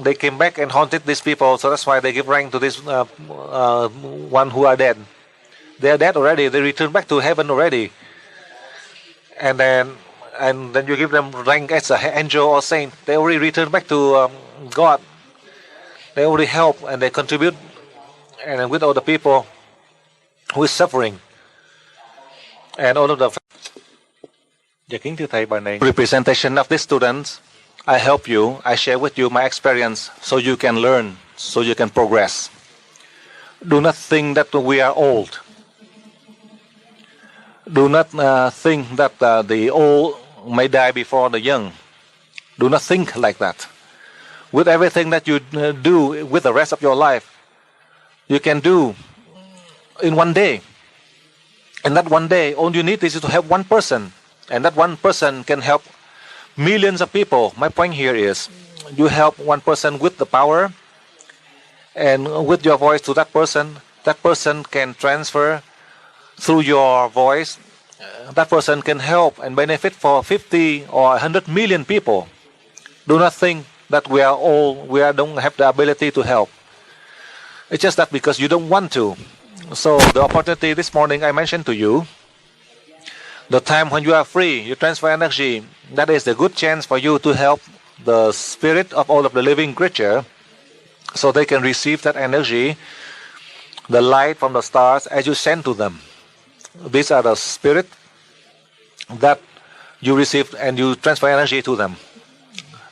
they came back and haunted these people. So that's why they give rank to this one who are dead. They are dead already. They return back to heaven already. And then you give them rank as an angel or saint. They already return back to God. They already help and they contribute. and with all the people who is suffering, and all of the representation of the students. I help you, I share with you my experience so you can learn, so you can progress. Do not think that we are old. Do not think that the old may die before the young. Do not think like that. With everything that you do with the rest of your life, you can do in one day. And that one day, all you need is to help one person. And that one person can help millions of people. My point here is, you help one person with the power, and with your voice to that person can transfer through your voice. That person can help and benefit for 50 or 100 million people. Do not think that we don't have the ability to help. It's just that because you don't want to. So the opportunity this morning I mentioned to you, the time when you are free, you transfer energy, that is a good chance for you to help the spirit of all of the living creature, so they can receive that energy, the light from the stars, as you send to them. These are the spirit that you receive and you transfer energy to them.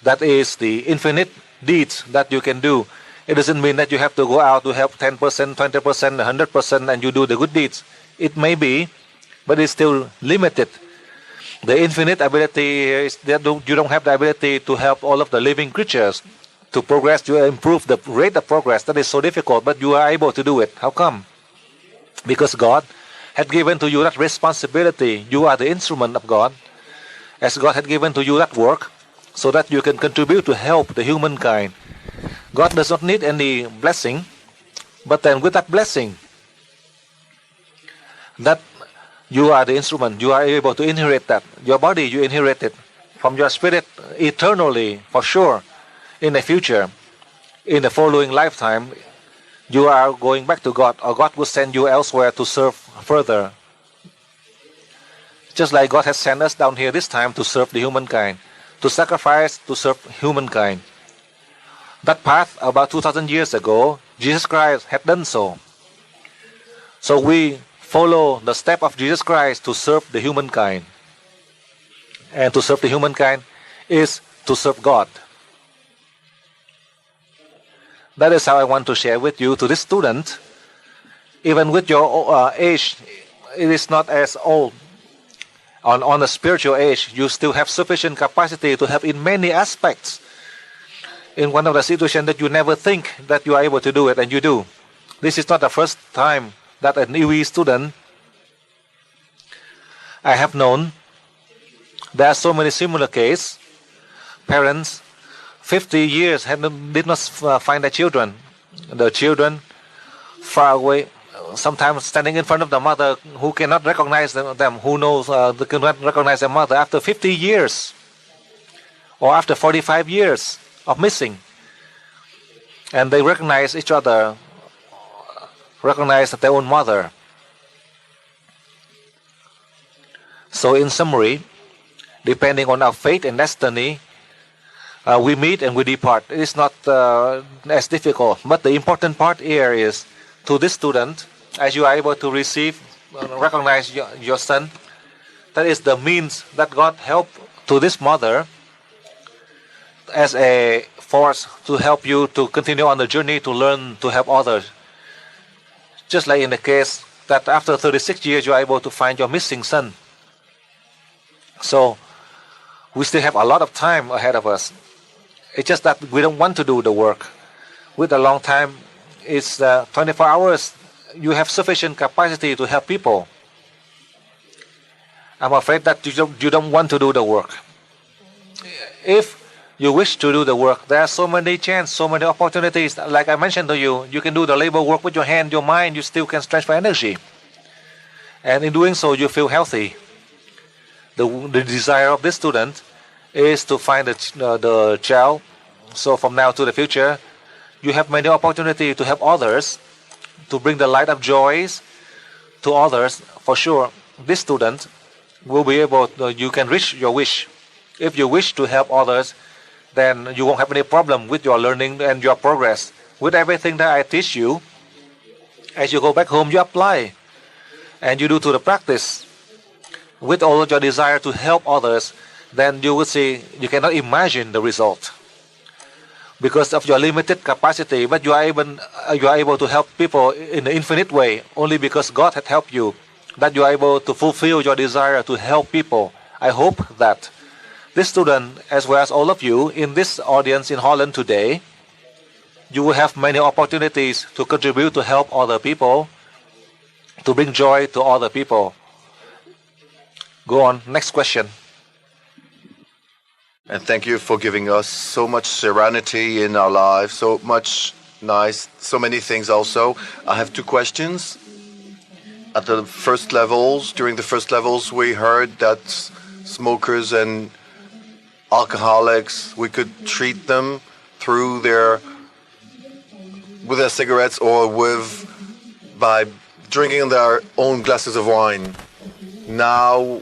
That is the infinite deeds that you can do. It doesn't mean that you have to go out to help 10%, 20%, 100% and you do the good deeds. It may be, but it's still limited. The infinite ability is that you don't have the ability to help all of the living creatures to progress, to improve the rate of progress. That is so difficult, but you are able to do it. How come? Because God had given to you that responsibility. You are the instrument of God. As God had given to you that work, so that you can contribute to help the humankind. God does not need any blessing, but then with that blessing, that you are the instrument, you are able to inherit that. Your body, you inherit it from your spirit eternally, for sure. In the future, in the following lifetime, you are going back to God, or God will send you elsewhere to serve further. Just like God has sent us down here this time to serve the humankind, to sacrifice, to serve humankind. That path about 2,000 years ago, Jesus Christ had done so. So we follow the step of Jesus Christ to serve the humankind. And to serve the humankind is to serve God. That is how I want to share with you, to this student. Even with your age, it is not as old. On a spiritual age, you still have sufficient capacity to help in many aspects. In one of the situations that you never think that you are able to do it, and you do. This is not the first time that an UE student I have known. There are so many similar cases. Parents, 50 years did not find their children. The children far away, sometimes standing in front of the mother who cannot recognize them, who knows they cannot recognize their mother after 50 years or after 45 years of missing. And they recognize each other, recognize their own mother. So in summary, depending on our fate and destiny, we meet and we depart. It is not as difficult. But the important part here is, to this student, as you are able to receive, recognize your son, that is the means that God helped to this mother as a force to help you to continue on the journey to learn to help others. Just like in the case that after 36 years you are able to find your missing son. So we still have a lot of time ahead of us. It's just that we don't want to do the work. With a long time, it's 24 hours. You have sufficient capacity to help people. I'm afraid that you don't want to do the work. If you wish to do the work, there are so many chances, so many opportunities. Like I mentioned to you, you can do the labor work with your hand, your mind, you still can transfer energy. And in doing so, you feel healthy. The desire of this student is to find the child. So from now to the future, you have many opportunities to help others, to bring the light of joys to others. For sure, this student will be able to, you can reach your wish. If you wish to help others, then you won't have any problem with your learning and your progress. With everything that I teach you, As you go back home, you apply and you do to the practice with all of your desire to help others. Then you will see you cannot imagine the result because of your limited capacity. But you are able to help people in an infinite way only because God had helped you. That you are able to fulfill your desire to help people. I hope that this student, as well as all of you in this audience in Holland today, you will have many opportunities to contribute to help other people, to bring joy to other people. Go on, next question. And thank you for giving us so much serenity in our lives, so much nice, so many things also. I have 2 questions. At the first levels, during the first levels, we heard that smokers and alcoholics, we could treat them through with their cigarettes or by drinking their own glasses of wine. Now,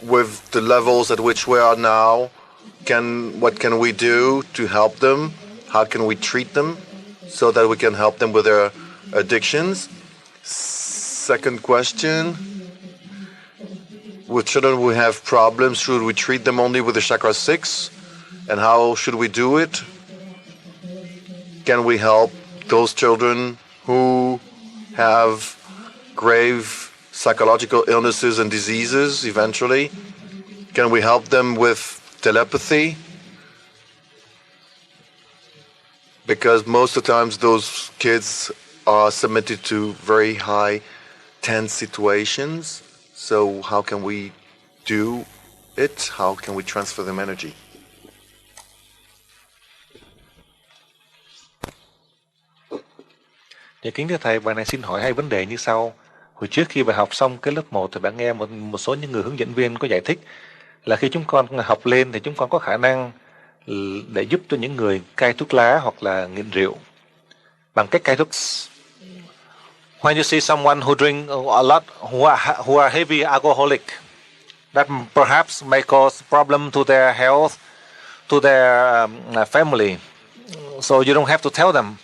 with the levels at which we are now, what can we do to help them? How can we treat them so that we can help them with their addictions? Second question, with children who have problems, should we treat them only with the chakra 6? And how should we do it? Can we help those children who have grave psychological illnesses and diseases eventually? Can we help them with telepathy? Because most of the times those kids are submitted to very high tense situations. So how can we do it? How can we transfer them energy? Dạ, kính thưa thầy, bài này xin hỏi 2 vấn đề như sau. Hồi trước khi bài học xong cái lớp 1 thì bạn nghe một số những người hướng dẫn viên có giải thích là khi chúng con học lên thì chúng con có khả năng để giúp cho những người cai thuốc lá hoặc là nghiện rượu bằng cách cai thuốc. When you see someone who drink a lot, who are heavy alcoholic, that perhaps may cause problem to their health, to their family. So you don't have to tell them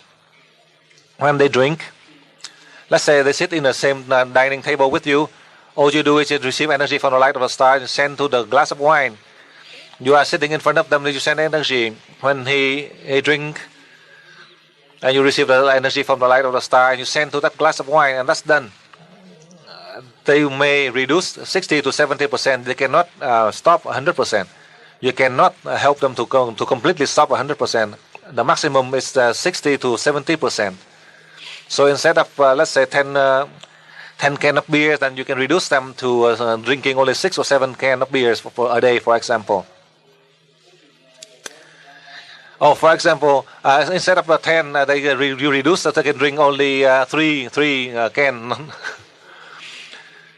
when they drink. Let's say they sit in the same dining table with you. All you do is you receive energy from the light of the star and send to the glass of wine. You are sitting in front of them, you send energy. When he drink, and you receive the energy from the light of the star, and you send to that glass of wine, and that's done. They may reduce 60 to 70%. They cannot stop 100%. You cannot help them to completely stop 100%. The maximum is 60 to 70%. So instead of, let's say, 10 cans of beer, then you can reduce them to drinking only 6 or 7 cans of beers for a day, for example. Oh, for example, instead of 10, you reduce so they can drink only 3 cans.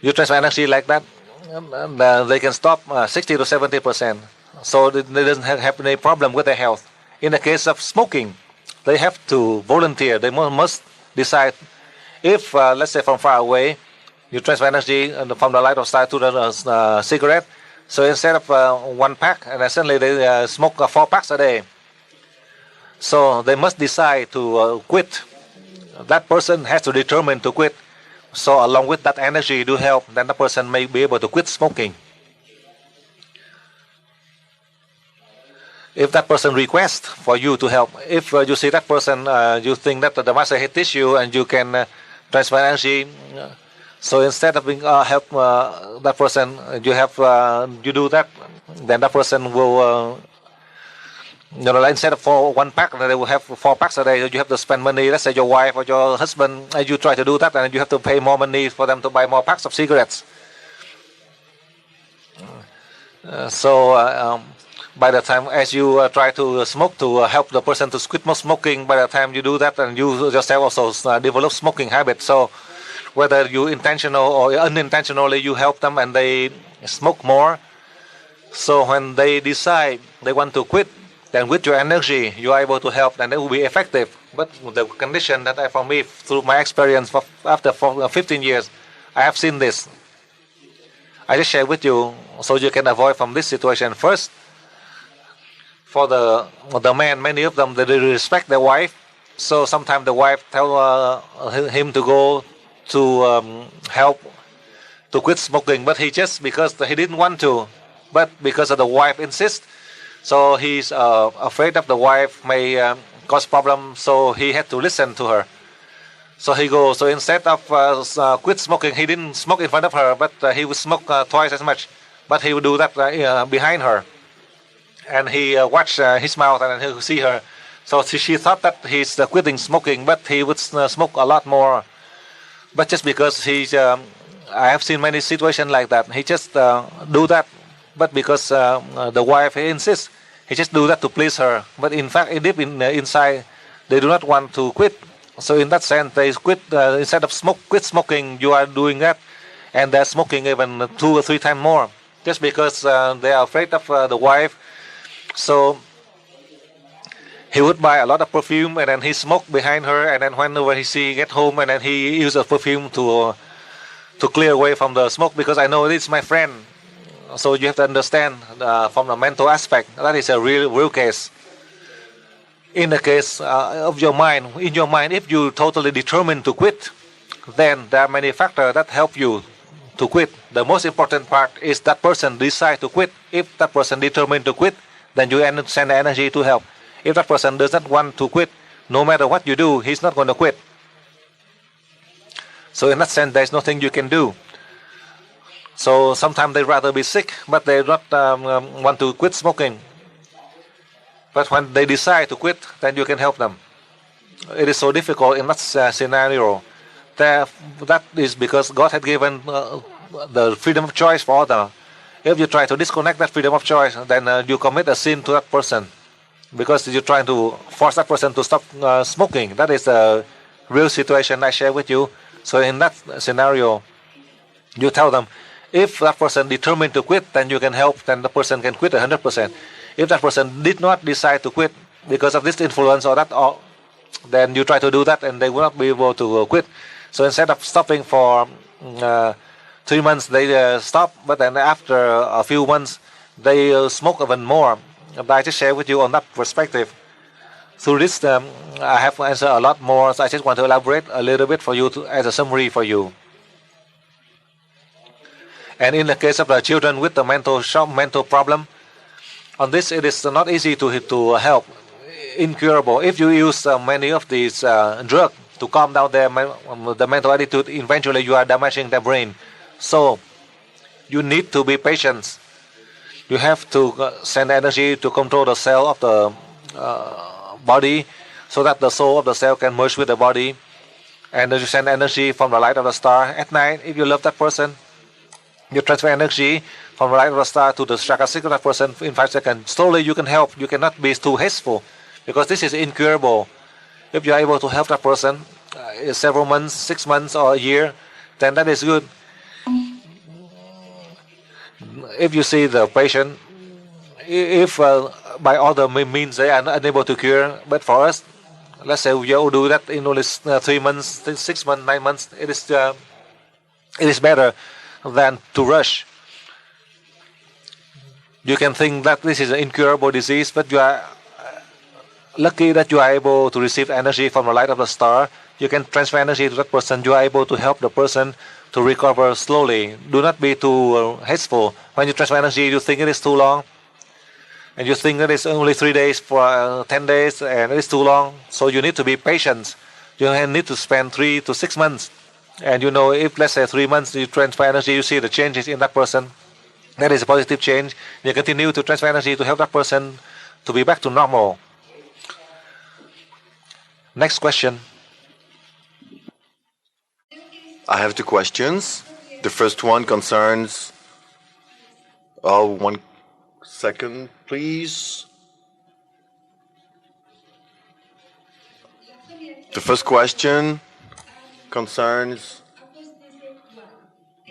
You transfer energy like that, and they can stop 60 to 70%. So they doesn't have any problem with their health. In the case of smoking, they have to volunteer. They must decide if, let's say, from far away, you transfer energy from the light of star to the cigarette. So instead of 1 pack, and suddenly they smoke 4 packs a day. So they must decide to quit. That person has to determine to quit. So along with that energy to help, then the person may be able to quit smoking. If that person requests for you to help, if you see that person, you think that the master hate issue and you can transfer energy, so instead of being help that person, you do that, then that person will, instead of 1 pack, they will have 4 packs a day. You have to spend money. Let's say your wife or your husband, and you try to do that, and you have to pay more money for them to buy more packs of cigarettes. By the time, as you try to smoke to help the person to quit smoking, by the time you do that, and you yourself also develop smoking habit. So whether you intentional or unintentionally, you help them and they smoke more. So when they decide they want to quit, then with your energy, you are able to help, and it will be effective. But the condition that for me, through my experience after 15 years, I have seen this. I just share with you so you can avoid from this situation. First, for the men, many of them, they respect their wife, So sometimes the wife tell him to go to help to quit smoking, but he just because he didn't want to, but because of the wife insists. So he's afraid of the wife may cause problem, so he had to listen to her. So he goes. So instead of quit smoking, he didn't smoke in front of her, but he would smoke twice as much. But he would do that behind her, and he watched his mouth and he would see her. So she thought that he's quitting smoking, but he would smoke a lot more. But just because I have seen many situations like that. He just do that, but because the wife insists, he just do that to please her. But in fact, deep inside, they do not want to quit. So in that sense, they quit instead of quit smoking. You are doing that, and they're smoking even 2 or 3 times more, just because they are afraid of the wife. So he would buy a lot of perfume, and then he smoked behind her, and then whenever he get home, and then he use the perfume to clear away from the smoke, because I know it's my friend. So you have to understand from the mental aspect, that is a real case. In the case of your mind, in your mind, if you totally determined to quit, then there are many factors that help you to quit. The most important part is that person decide to quit. If that person determined to quit, then you send energy to help. If that person does not want to quit, no matter what you do, he's not going to quit. So in that sense, there's nothing you can do. So sometimes they rather be sick, but they don't want to quit smoking. But when they decide to quit, then you can help them. It is so difficult in that scenario. That is because God had given the freedom of choice for others. If you try to disconnect that freedom of choice, then you commit a sin to that person, because you're trying to force that person to stop smoking. That is the real situation I share with you. So in that scenario, you tell them, if that person determined to quit, then you can help, then the person can quit 100%. If that person did not decide to quit because of this influence or that, then you try to do that and they will not be able to quit. So instead of stopping for 3 months, they stop, but then after a few months, they smoke even more. But I just share with you on that perspective. Through this, I have answered a lot more, so I just want to elaborate a little bit for you as a summary for you. And in the case of the children with the mental problem, on this it is not easy to help, incurable. If you use many of these drugs to calm down the mental attitude, eventually you are damaging their brain. So you need to be patient. You have to send energy to control the cell of the body, so that the soul of the cell can merge with the body. And you send energy from the light of the star. At night, if you love that person, you transfer energy from the light of the star to the chakra of that person in 5 seconds. Slowly you can help. You cannot be too hasteful, because this is incurable. If you are able to help that person several months, 6 months or a year, then that is good. If you see the patient, if by other means they are unable to cure, but for us, let's say we all do that in only 3 months, 6 months, 9 months, it is better than to rush. You can think that this is an incurable disease, but you are lucky that you are able to receive energy from the light of the star. You can transfer energy to that person. You are able to help the person to recover slowly. Do not be too hasteful. When you transfer energy, you think it is too long, and you think that it's only 3 days for 10 days, and it is too long. So you need to be patient. You need to spend 3 to 6 months. And you know, if let's say 3 months you transfer energy, you see the changes in that person. That is a positive change. You continue to transfer energy to help that person to be back to normal. Next question. I have 2 questions. The first one concerns. Oh, 1 second, please. The first question concerns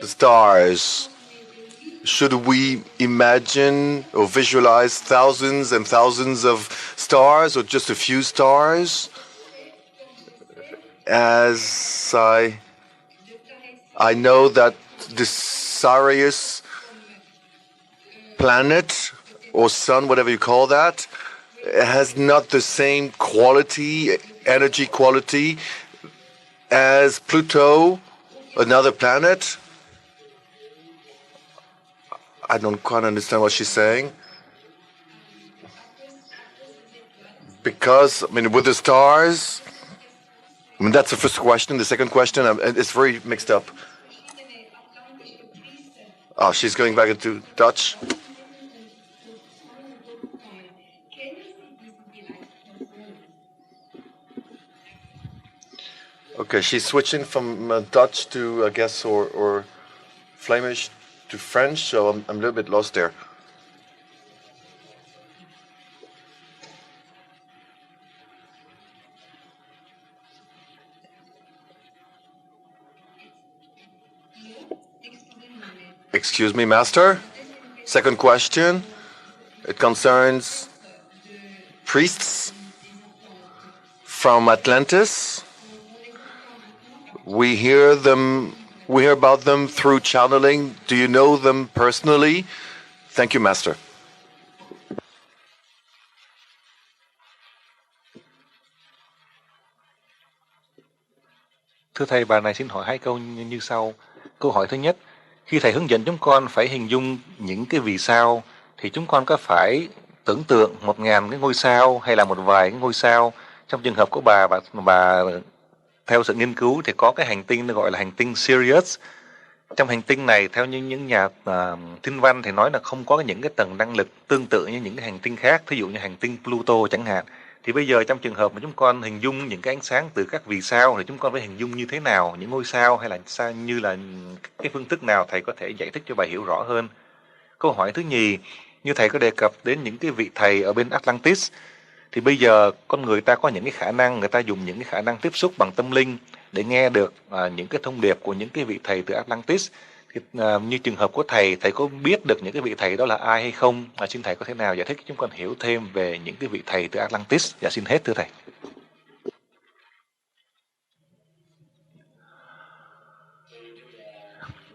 the stars. Should we imagine or visualize thousands and thousands of stars, or just a few stars? As I know that the Sirius planet or sun, whatever you call that, has not the same quality energy quality as Pluto, another planet? I don't quite understand what she's saying. Because, I mean, with the stars, I mean, that's the first question. The second question, it's very mixed up. Oh, she's going back into Dutch. Okay, she's switching from Dutch to, I guess, or Flemish to French, so I'm a little bit lost there. Excuse me, Master. Second question. It concerns priests from Atlantis. We hear about them through channeling. Do you know them personally? Thank you, Master. Thưa thầy, bà này xin hỏi 2 câu như sau. Câu hỏi thứ nhất, khi thầy hướng dẫn chúng con phải hình dung những cái vì sao, thì chúng con có phải tưởng tượng 1.000 cái ngôi sao hay là một vài cái ngôi sao? Trong trường hợp của bà theo sự nghiên cứu thì có cái hành tinh được gọi là hành tinh Sirius. Trong hành tinh này, theo những nhà thiên văn thì nói là không có những cái tầng năng lực tương tự như những cái hành tinh khác, thí dụ như hành tinh Pluto chẳng hạn. Thì bây giờ trong trường hợp mà chúng con hình dung những cái ánh sáng từ các vì sao thì chúng con phải hình dung như thế nào, những ngôi sao hay là sao, như là cái phương thức nào, thầy có thể giải thích cho bà hiểu rõ hơn. Câu hỏi thứ nhì, như thầy có đề cập đến những cái vị thầy ở bên Atlantis, thì bây giờ con người ta có những cái khả năng, người ta dùng những cái khả năng tiếp xúc bằng tâm linh để nghe được những cái thông điệp của những cái vị thầy từ Atlantis. Thì, như trường hợp của thầy có biết được những cái vị thầy đó là ai hay không? Xin thầy có thể nào giải thích cho chúng con hiểu thêm về những cái vị thầy từ Atlantis? Dạ xin hết thưa thầy.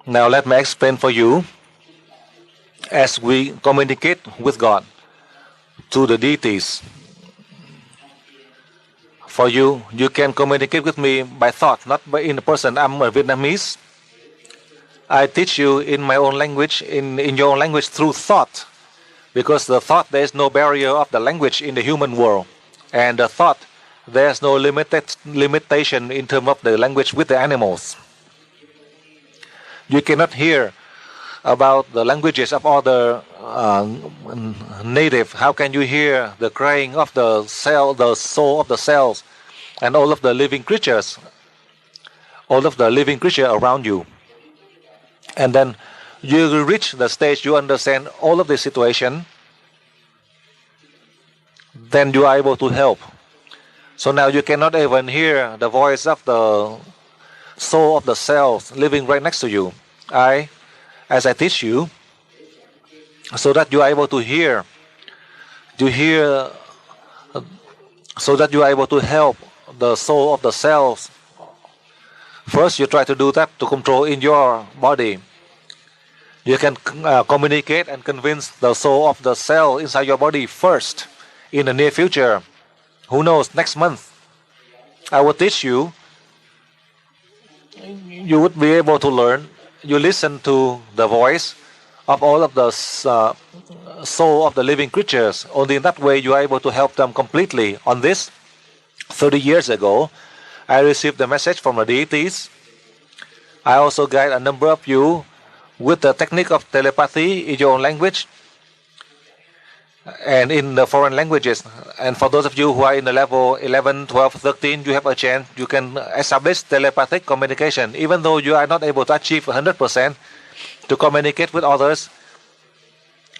Now let me explain for you. As we communicate with God to the deities, for you, you can communicate with me by thought, not by in person. I'm a Vietnamese. I teach you in my own language, in your own language through thought, because the thought, there is no barrier of the language in the human world, and the thought, there's no limitation in terms of the language with the animals. You cannot hear about the languages of other native. How can you hear the crying of the soul of the cells, and all of the living creatures around you? And then you reach the stage you understand all of the situation, then you are able to help. So now you cannot even hear the voice of the soul of the cells living right next to you. As I teach you, so that you are able to hear, so that you are able to help the soul of the cells. First, you try to do that to control in your body. You can communicate and convince the soul of the cell inside your body first. In the near future, who knows, next month, I will teach you. You would be able to learn. You listen to the voice of all of the soul of the living creatures. Only in that way you are able to help them completely. On this, 30 years ago, I received the message from the deities. I also guide a number of you with the technique of telepathy in your own language and in the foreign languages. And for those of you who are in the level 11, 12, 13, you have a chance. You can establish telepathic communication. Even though you are not able to achieve 100% to communicate with others,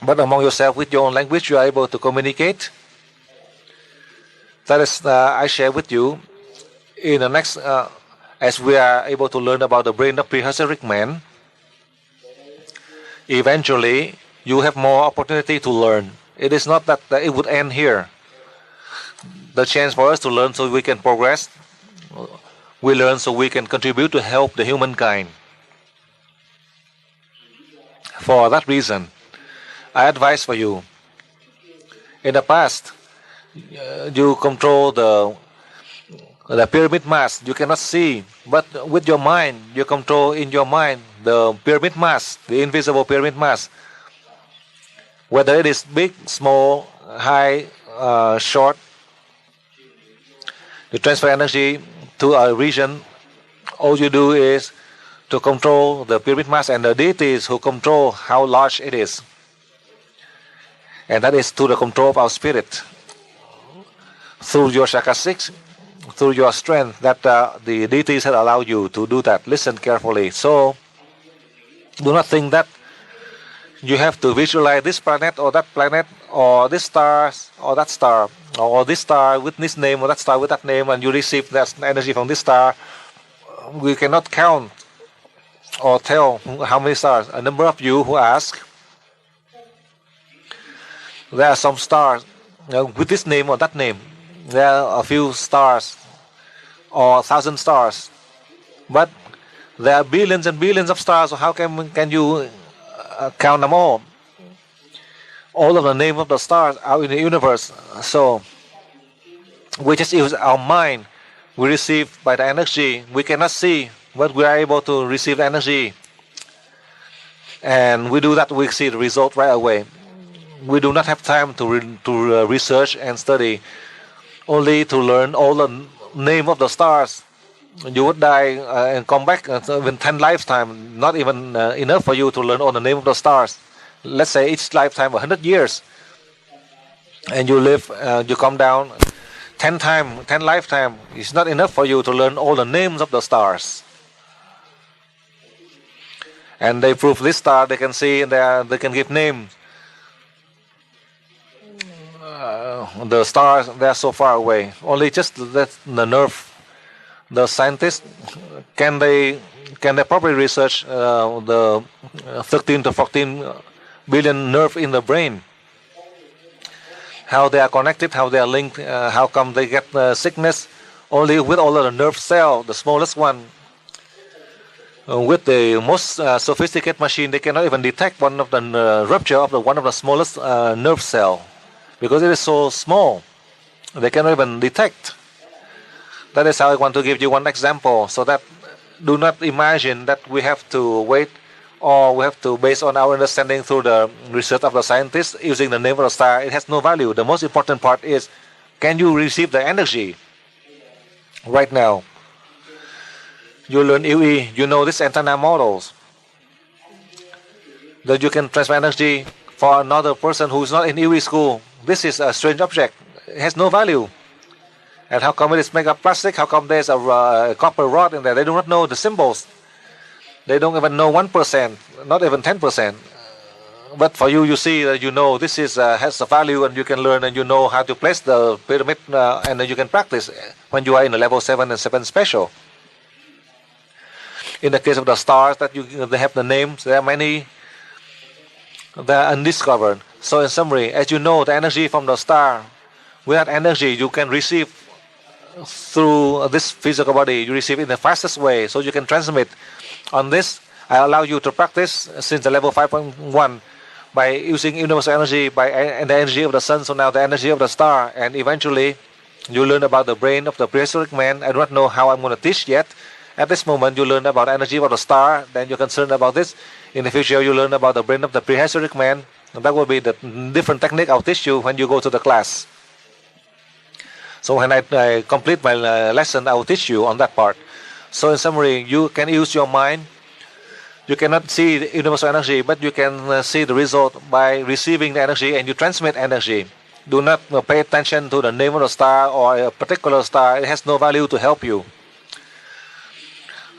but among yourself with your own language, you are able to communicate. That is, I share with you. In the next, as we are able to learn about the brain of prehistoric man, eventually you have more opportunity to learn. It is not that it would end here. The chance for us to learn so we can progress. We learn so we can contribute to help the humankind. For that reason, I advise for you. In the past, you control the pyramid mass you cannot see, but with your mind you control in your mind the pyramid mass, the invisible pyramid mass, whether it is big, small, high, short. You transfer energy to a region. All you do is to control the pyramid mass, and the deities who control how large it is, and that is to the control of our spirit through your chakra 6, through your strength, that the deities have allowed you to do that. Listen carefully. So do not think that you have to visualize this planet or that planet or this star or that star, or this star with this name or that star with that name, and you receive that energy from this star. We cannot count or tell how many stars. A number of you who ask, there are some stars with this name or that name. There are a few stars or 1,000 stars, but there are billions and billions of stars. So how can you count them all? All of the name of the stars are in the universe. So we just use our mind. We receive by the energy. We cannot see, but we are able to receive energy, and we do that. We see the result right away. We do not have time to research and study, only to learn all the name of the stars. You would die and come back in 10 lifetimes. Not even enough for you to learn all the name of the stars. Let's say each lifetime 100 years, and you live, you come down 10 lifetime. It's not enough for you to learn all the names of the stars. And they prove this star. They can see, and they can give names. The stars, they are so far away. Only just the nerve. The scientists, can they properly research the 13 to 14 billion nerve in the brain? How they are connected, how they are linked, how come they get sickness? Only with all of the nerve cell, the smallest one. With the most sophisticated machine, they cannot even detect one of the rupture of one of the smallest nerve cell, because it is so small. They cannot even detect. That is how I want to give you one example, so that do not imagine that we have to wait, or we have to base on our understanding through the research of the scientists using the name of the star. It has no value. The most important part is, can you receive the energy right now? You learn UE, you know this antenna models, that you can transfer energy for another person who is not in UE school. This is a strange object. It has no value. And how come it is made of plastic? How come there's a copper rod in there? They do not know the symbols. They don't even know 1%, not even 10%. But for you, you see that you know this is has a value, and you can learn, and you know how to place the pyramid, and then you can practice when you are in the level 7 and 7 special. In the case of the stars, that they have the names. There are many. They are undiscovered. So in summary, as you know the energy from the star, with that energy you can receive through this physical body. You receive it in the fastest way, so you can transmit. On this, I allow you to practice since the level 5.1 by using universal energy, and the energy of the sun, so now the energy of the star, and eventually you learn about the brain of the prehistoric man. I do not know how I'm going to teach yet. At this moment, you learn about the energy of the star, then you're concerned about this. In the future, you learn about the brain of the prehistoric man, and that will be the different technique I'll teach you when you go to the class. So when I complete my lesson, I will teach you on that part. So in summary, you can use your mind. You cannot see the universal energy, but you can see the result by receiving the energy, and you transmit energy. Do not pay attention to the name of the star or a particular star. It has no value to help you.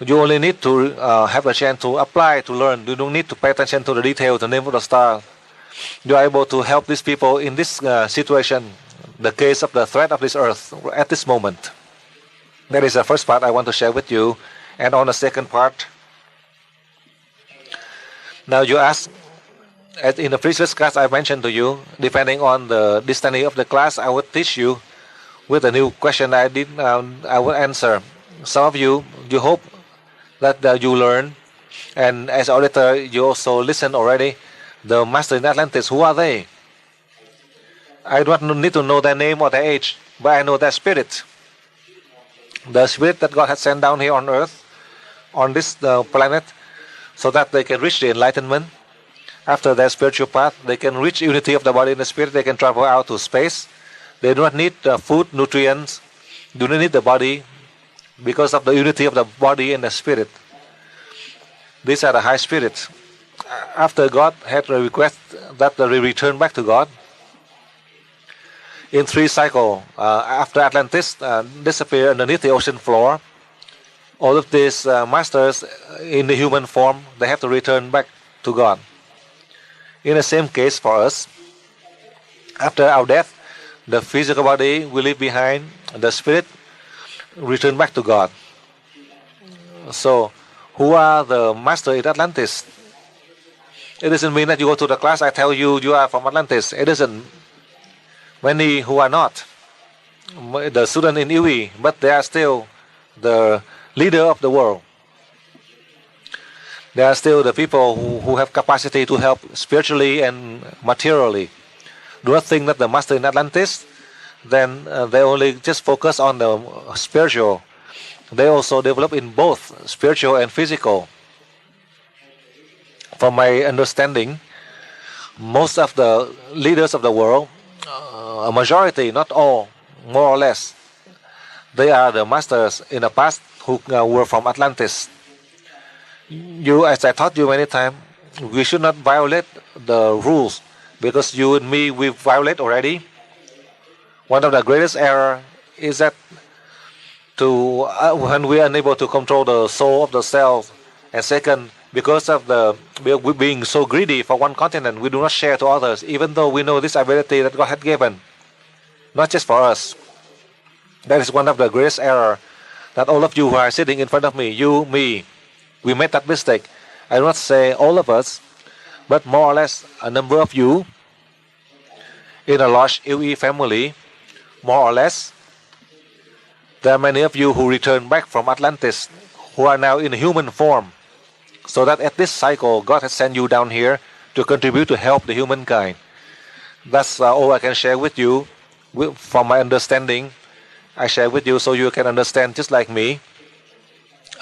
You only need to have a chance to apply, to learn. You don't need to pay attention to the detail, the name of the star. You are able to help these people in this situation, the case of the threat of this earth at this moment. That is the first part I want to share with you. And on the second part, now you ask, as in the previous class I mentioned to you, depending on the destiny of the class, I would teach you with a new question I will answer. Some of you hope that you learn, and as auditor, you also listen already. The master in Atlantis, who are they? I don't need to know their name or their age, but I know their spirit. the spirit that God has sent down here on earth, on this planet, so that they can reach the enlightenment. After their spiritual path, they can reach unity of the body and the spirit. They can travel out to space. They do not need food, nutrients, do not need the body, because of the unity of the body and the spirit. These are the high spirits. After God had a request that they return back to God, in 3 cycles, after Atlantis disappeared underneath the ocean floor, all of these masters in the human form, they have to return back to God. In the same case for us, after our death, the physical body we leave behind, the spirit return back to God. So, who are the master in Atlantis? It doesn't mean that you go to the class, I tell you, you are from Atlantis. It isn't. Many who are not the student in UE, but they are still the leader of the world. They are still the people who have capacity to help spiritually and materially. Do not think that the master in Atlantis, then they only just focus on the spiritual. They also develop in both spiritual and physical. From my understanding, most of the leaders of the world, a majority, not all, more or less, they are the masters in the past who were from Atlantis. As I taught you many times, we should not violate the rules, because you and me, we violate already. One of the greatest error is that when we are unable to control the soul of the self, and second, because of we being so greedy for one continent, we do not share to others, even though we know this ability that God had given, not just for us. That is one of the greatest error that all of you who are sitting in front of me, you, me, we made that mistake. I do not say all of us, but more or less a number of you in a large UE family, more or less. There are many of you who returned back from Atlantis, who are now in human form, so that at this cycle, God has sent you down here to contribute to help the humankind. That's all I can share with you. From my understanding, I share with you so you can understand just like me.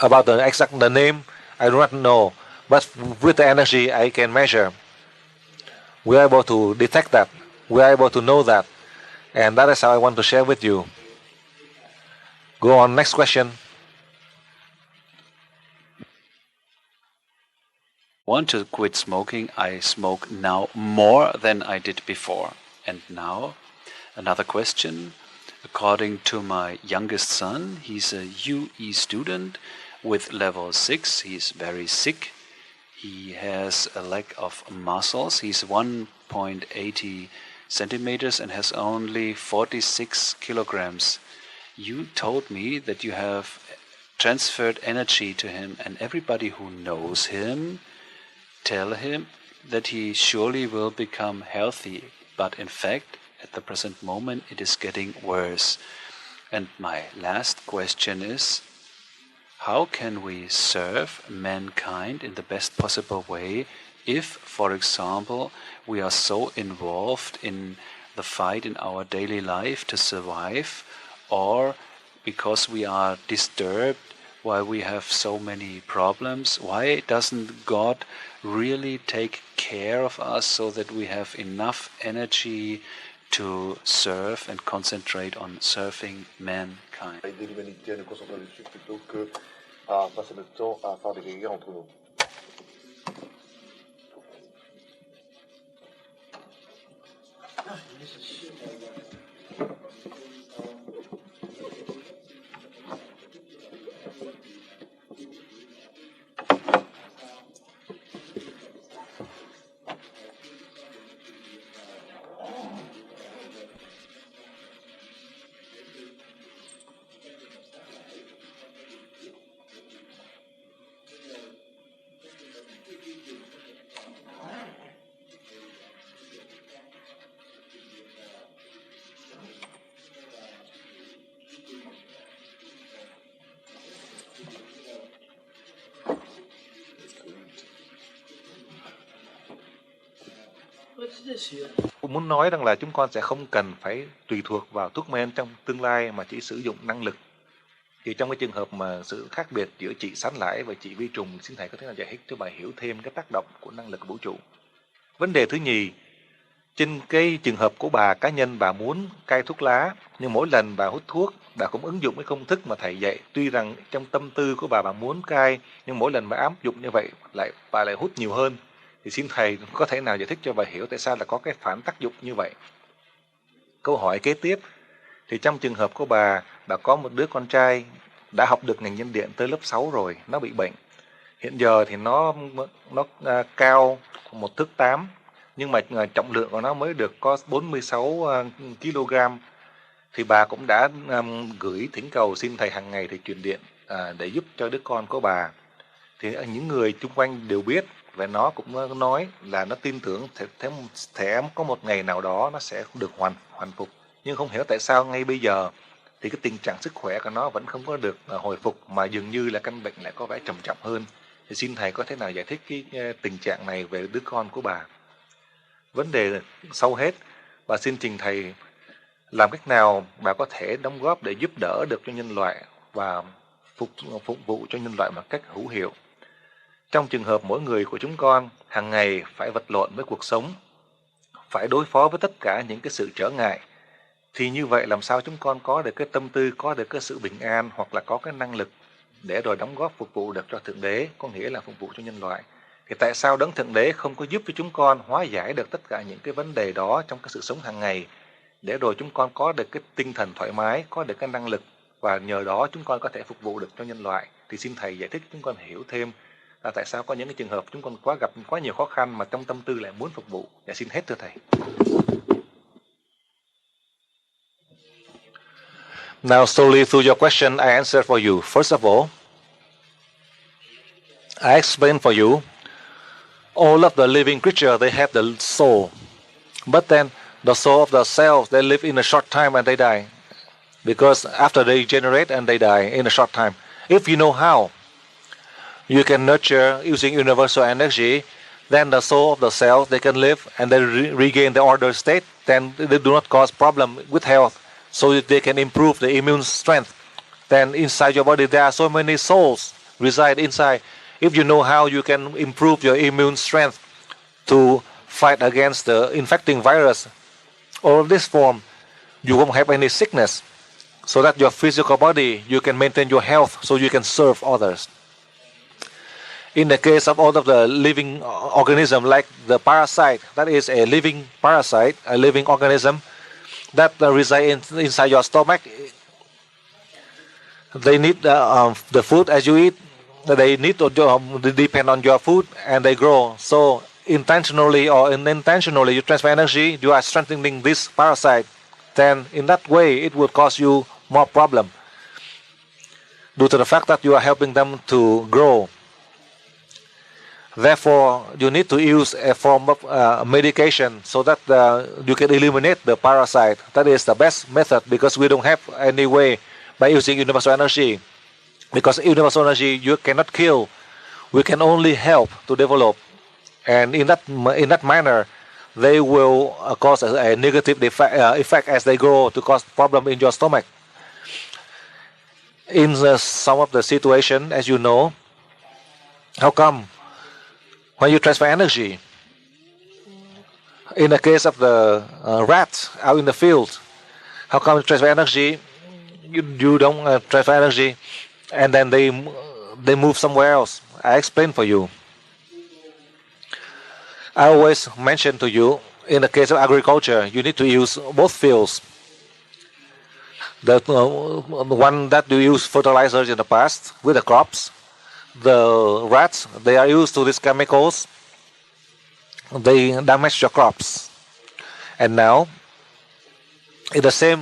About the name, I do not know, but with the energy I can measure. We are able to detect that. We are able to know that. And that is how I want to share with you. Go on, next question. Want to quit smoking? I smoke now more than I did before. And now, another question. According to my youngest son, he's a UE student with level 6. He's very sick. He has a lack of muscles. He's 1.80 centimeters and has only 46 kilograms. You told me that you have transferred energy to him, and everybody who knows him tell him that he surely will become healthy, but in fact, at the present moment, it is getting worse. And my last question is, how can we serve mankind in the best possible way if, for example, we are so involved in the fight in our daily life to survive, or because we are disturbed why we have so many problems? Why doesn't God really take care of us so that we have enough energy to serve and concentrate on serving mankind? Cũng muốn nói rằng là chúng con sẽ không cần phải tùy thuộc vào thuốc men trong tương lai, mà chỉ sử dụng năng lực Thì trong cái trường hợp mà sự khác biệt giữa trị sán lãi và trị vi trùng, xin thầy có thể nào giải thích cho bà hiểu thêm cái tác động của năng lực của vũ trụ? Vấn đề thứ nhì, trên cái trường hợp của bà cá nhân, bà muốn cai thuốc lá, nhưng mỗi lần bà hút thuốc, bà cũng ứng dụng cái công thức mà thầy dạy. Tuy rằng trong tâm tư của bà muốn cai, nhưng mỗi lần bà áp dụng như vậy, bà lại hút nhiều hơn. Thì xin thầy có thể nào giải thích cho bà hiểu tại sao là có cái phản tác dụng như vậy? Câu hỏi kế tiếp, thì trong trường hợp của bà có một đứa con trai đã học được ngành nhân điện tới lớp 6 rồi, nó bị bệnh. Hiện giờ thì nó cao 1 thước 8, nhưng mà trọng lượng của nó mới được có 46 kg. Thì bà cũng đã gửi thỉnh cầu xin thầy hàng ngày thì truyền điện để giúp cho đứa con của bà. Thì những người xung quanh đều biết, và nó cũng nói là nó tin tưởng sẽ có một ngày nào đó nó sẽ được hoàn phục. Nhưng không hiểu tại sao ngay bây giờ thì cái tình trạng sức khỏe của nó vẫn không có được hồi phục, mà dường như là căn bệnh lại có vẻ trầm trọng hơn. Thì xin thầy có thể nào giải thích cái tình trạng này về đứa con của bà? Vấn đề sau hết, bà xin trình thầy làm cách nào bà có thể đóng góp để giúp đỡ được cho nhân loại và phục vụ cho nhân loại một cách hữu hiệu. Trong trường hợp mỗi người của chúng con hàng ngày phải vật lộn với cuộc sống, phải đối phó với tất cả những cái sự trở ngại, thì như vậy làm sao chúng con có được cái tâm tư, có được cái sự bình an, hoặc là có cái năng lực để rồi đóng góp phục vụ được cho Thượng Đế, có nghĩa là phục vụ cho nhân loại. Thì tại sao Đấng Thượng Đế không có giúp cho chúng con hóa giải được tất cả những cái vấn đề đó trong cái sự sống hàng ngày, để rồi chúng con có được cái tinh thần thoải mái, có được cái năng lực, và nhờ đó chúng con có thể phục vụ được cho nhân loại? Thì xin thầy giải thích chúng con hiểu thêm là tại sao có những cái trường hợp chúng con gặp quá nhiều khó khăn mà trong tâm tư lại muốn phục vụ. Dạ xin hết thưa thầy. Now slowly through your question I answer for you. First of all, I explain for you all of the living creatures, they have the soul. But then the soul of the cells, they live in a short time and they die. Because after they generate and they die in a short time. If you know how you can nurture using universal energy, then the soul of the cells, they can live and they regain the order state. Then they do not cause problem with health. So that they can improve the immune strength. Then inside your body there are so many souls reside inside. If you know how you can improve your immune strength to fight against the infecting virus or this form, you won't have any sickness. So that your physical body, you can maintain your health so you can serve others. In the case of all of the living organism, like the parasite, that is a living parasite, a living organism that reside inside your stomach. They need the food as you eat. They need to depend on your food and they grow. So intentionally or unintentionally, you transfer energy, you are strengthening this parasite. Then in that way, it will cause you more problem due to the fact that you are helping them to grow. Therefore, you need to use a form of medication so that you can eliminate the parasite. That is the best method because we don't have any way by using universal energy. Because universal energy you cannot kill, we can only help to develop, and in that manner, they will cause a negative effect as they grow to cause problem in your stomach. In some of the situation, as you know, how come when you transfer energy, in the case of the rats out in the field, how come you transfer energy, you don't transfer energy, and then they move somewhere else? I explain for you. I always mention to you, in the case of agriculture, you need to use both fields. The one that you use fertilizers in the past with the crops, the rats, they are used to these chemicals. They damage your crops. And now, in the same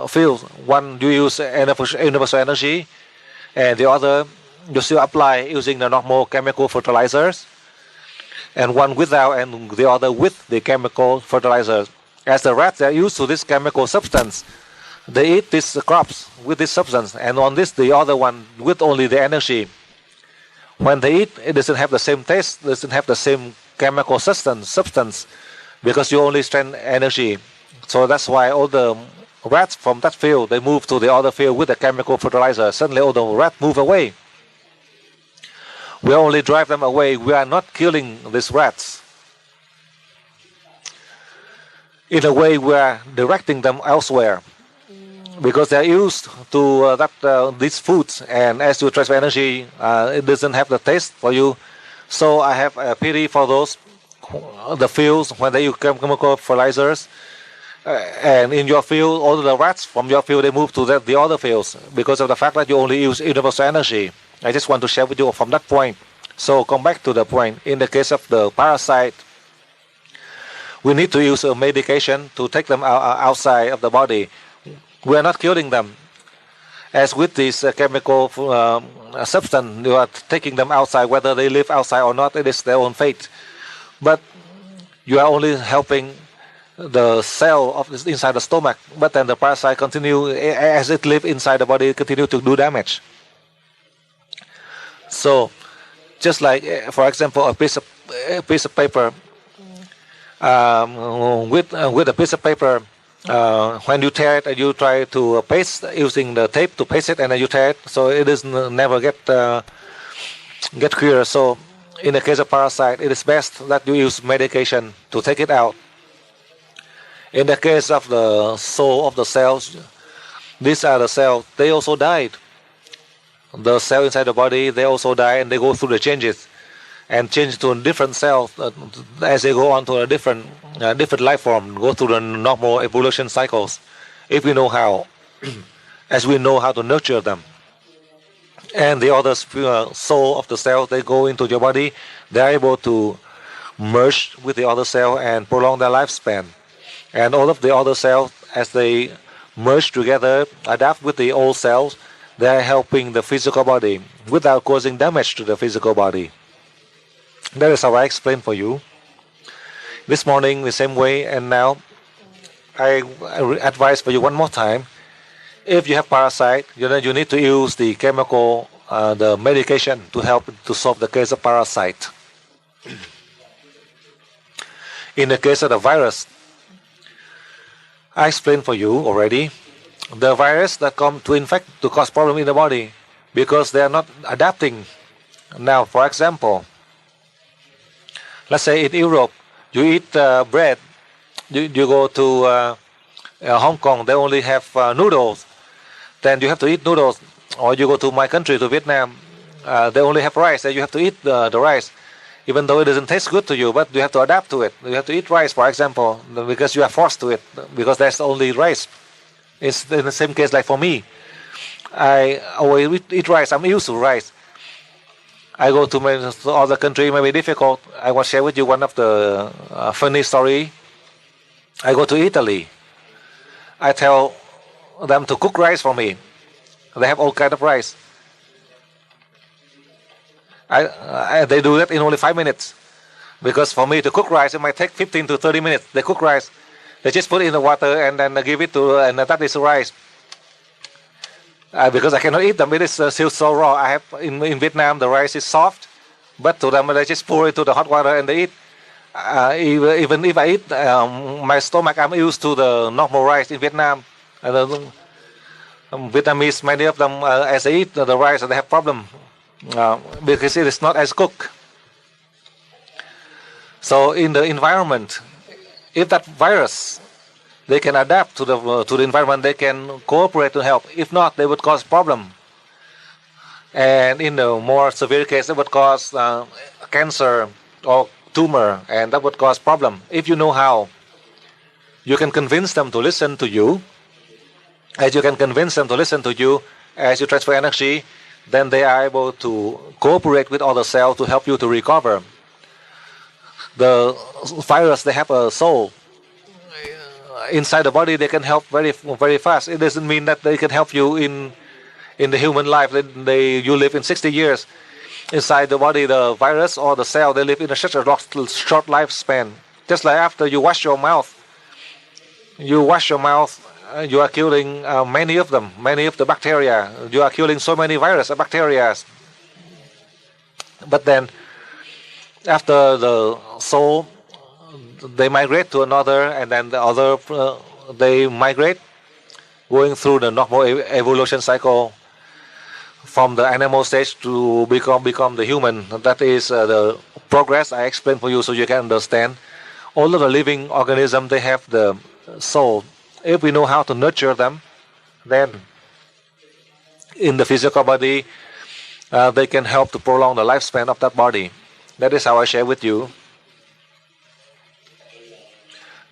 field, one you use universal energy, and the other you still apply using the normal chemical fertilizers, and one without and the other with the chemical fertilizers. As the rats, they are used to this chemical substance. They eat these crops with this substance, and on this, the other one with only the energy. When they eat, it doesn't have the same taste, doesn't have the same chemical substance, because you only strength energy. So that's why all the rats from that field, they move to the other field with the chemical fertilizer. Suddenly all the rats move away. We only drive them away. We are not killing these rats. In a way, we are directing them elsewhere because they are used to these foods, and as you transfer energy, it doesn't have the taste for you. So I have a pity for those the fields when they use chemical fertilizers. And in your field, all the rats from your field, they move to the other fields because of the fact that you only use universal energy. I just want to share with you from that point. So come back to the point. In the case of the parasite, we need to use a medication to take them outside of the body. We are not killing them. As with this chemical substance, you are taking them outside. Whether they live outside or not, it is their own fate. But you are only helping the cell of inside the stomach, but then the parasite continue as it live inside the body, continue to do damage. So, just like for example, a piece of paper with a piece of paper, when you tear it and you try to paste using the tape to paste it, and then you tear it, so it doesn't never get clear. So, in the case of parasite, it is best that you use medication to take it out. In the case of the soul of the cells, these are the cells, they also died. The cell inside the body, they also die, and they go through the changes and change to a different cell as they go on to a different life form, go through the normal evolution cycles. If we know how, as we know how to nurture them. And the other soul of the cell, they go into your body, they are able to merge with the other cell and prolong their lifespan. And all of the other cells, as they merge together, adapt with the old cells, they are helping the physical body without causing damage to the physical body. That is how I explained for you. This morning, the same way, and now I advise for you one more time. If you have parasite, you need to use the chemical, the medication to help to solve the case of parasite. In the case of the virus, I explained for you already. The virus that come to infect, to cause problem in the body, because they are not adapting. Now, for example, let's say in Europe, you eat bread. You go to Hong Kong, they only have noodles. Then you have to eat noodles. Or you go to my country, to Vietnam, they only have rice. Then you have to eat the rice. Even though it doesn't taste good to you, but you have to adapt to it. You have to eat rice, for example, because you are forced to it, because there's only rice. It's in the same case like for me. I always eat rice. I'm used to rice. I go to other country, may be difficult. I will share with you one of the funny story. I go to Italy. I tell them to cook rice for me. They have all kind of rice. They do that in only 5 minutes. Because for me to cook rice, it might take 15 to 30 minutes. They cook rice. They just put it in the water and then give it to, and that is rice. Because I cannot eat them, it is still so raw. I have in Vietnam the rice is soft, but to them they just pour it into the hot water and they eat. Even if I eat, my stomach, I'm used to the normal rice in Vietnam. Vietnamese, many of them, as they eat the rice, they have problem because it is not as cooked. So in the environment, if that virus, they can adapt to the environment, they can cooperate to help. If not, they would cause problem. And in the more severe case, it would cause cancer or tumor, and that would cause problem. If you know how, you can convince them to listen to you. As you can convince them to listen to you, as you transfer energy, then they are able to cooperate with other cells to help you to recover. The virus, they have a soul. Inside the body, they can help very, very fast. It doesn't mean that they can help you in the human life. You live in 60 years. Inside the body, the virus or the cell, they live in such a short lifespan. Just like after you wash your mouth, you are killing many of them, many of the bacteria. You are killing so many virus and bacteria. But then, after the soul, they migrate to another, and then the other, they migrate. going through the normal evolution cycle from the animal stage to become the human. That is the progress I explained for you so you can understand. All of the living organisms, they have the soul. If we know how to nurture them, then in the physical body, they can help to prolong the lifespan of that body. That is how I share with you.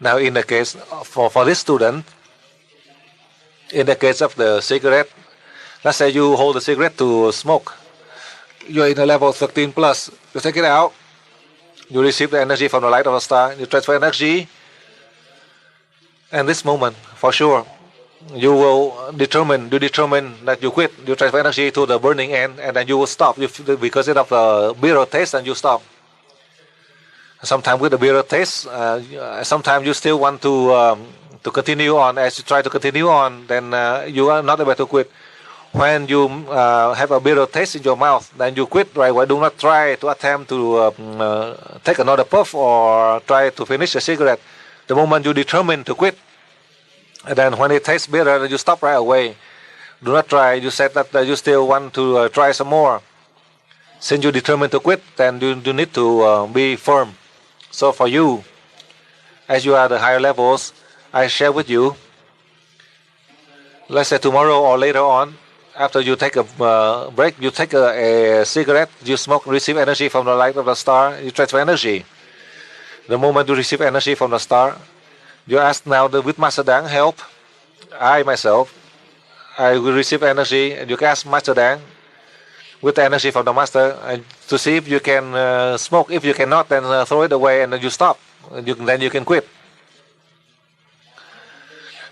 Now, in the case for this student, in the case of the cigarette, let's say you hold the cigarette to smoke. You're in a level 13 plus. You take it out. You receive the energy from the light of the star. You transfer energy. And this moment, for sure, you will determine that you quit. You transfer energy to the burning end, and then you will stop. Because of the bitter taste, and you stop. Sometimes with the bitter taste, sometimes you still want to continue on. As you try to continue on, then you are not able to quit. When you have a bitter taste in your mouth, then you quit right away. Do not try to attempt to take another puff or try to finish a cigarette. The moment you determine to quit, and then when it tastes bitter, you stop right away. Do not try. You said that you still want to try some more. Since you determined to quit, then you need to be firm. So for you, as you are the higher levels, I share with you, let's say tomorrow or later on, after you take a break, you take a cigarette, you smoke, receive energy from the light of the star, you transfer energy. The moment you receive energy from the star, you ask now with Master Dang help. I myself, I will receive energy, and you can ask Master Dang with the energy from the Master to see if you can smoke. If you cannot, then throw it away and then you stop. Then you can quit.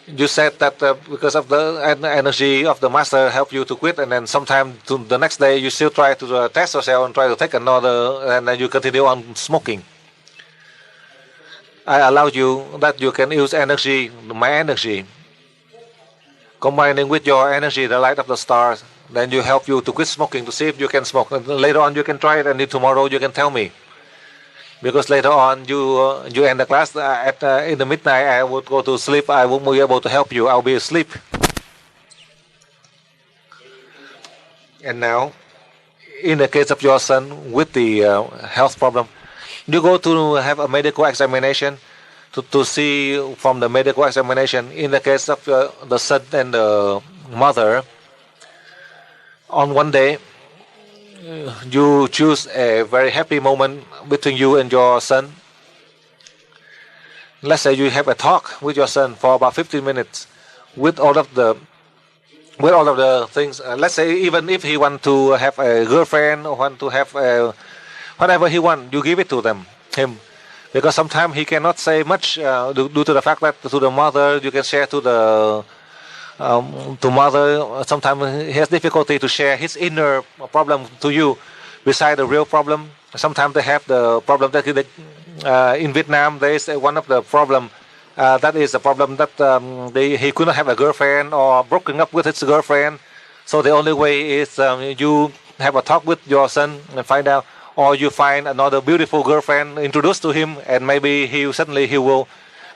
You said that because of the energy of the Master help you to quit, and then sometime the next day you still try to test yourself and try to take another, and then you continue on smoking. I allow you that you can use energy, my energy, combining with your energy, the light of the stars. Then you help you to quit smoking to see if you can smoke. And later on you can try it, and then tomorrow you can tell me. Because later on you end the class in the midnight. I would go to sleep. I won't be able to help you. I'll be asleep. And now, in the case of your son with the health problem, you go to have a medical examination to see from the medical examination. In the case of the son and the mother, on one day, you choose a very happy moment between you and your son. Let's say you have a talk with your son for about 15 minutes with all of the things. Let's say even if he want to have a girlfriend or want to have whatever he want, you give it to him. Because sometimes he cannot say much due to the fact that to the mother you can share to the to mother. Sometimes he has difficulty to share his inner problem to you. Beside the real problem, sometimes they have the problem that in Vietnam there is one of the problem that is the problem that he could not have a girlfriend or broken up with his girlfriend. So the only way is you have a talk with your son and find out, or you find another beautiful girlfriend introduced to him, and maybe suddenly he will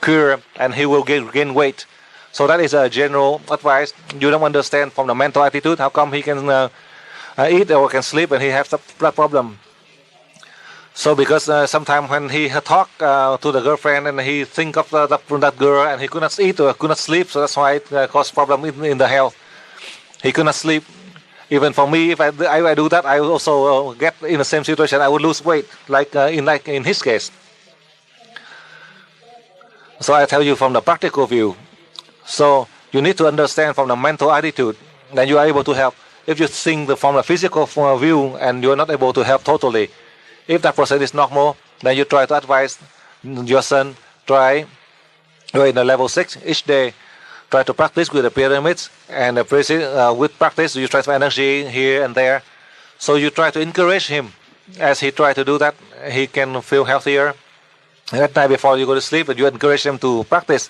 cure and he will gain weight. So that is a general advice. You don't understand from the mental attitude how come he can eat or can sleep and he has that problem. So because sometimes when he talk to the girlfriend and he think of that girl and he could not eat or could not sleep, so that's why it cause problem in the health. He could not sleep. Even for me, if I do that, I will also get in the same situation. I would lose weight, like in his case. So I tell you from the practical view. So you need to understand from the mental attitude, then you are able to help. If you think from the physical view and you are not able to help totally, if that person is normal, then you try to advise your son, try, you're in the level 6 each day, try to practice with the pyramids, and with practice you transfer energy here and there. So you try to encourage him. As he try to do that, he can feel healthier. And at night before you go to sleep, you encourage him to practice.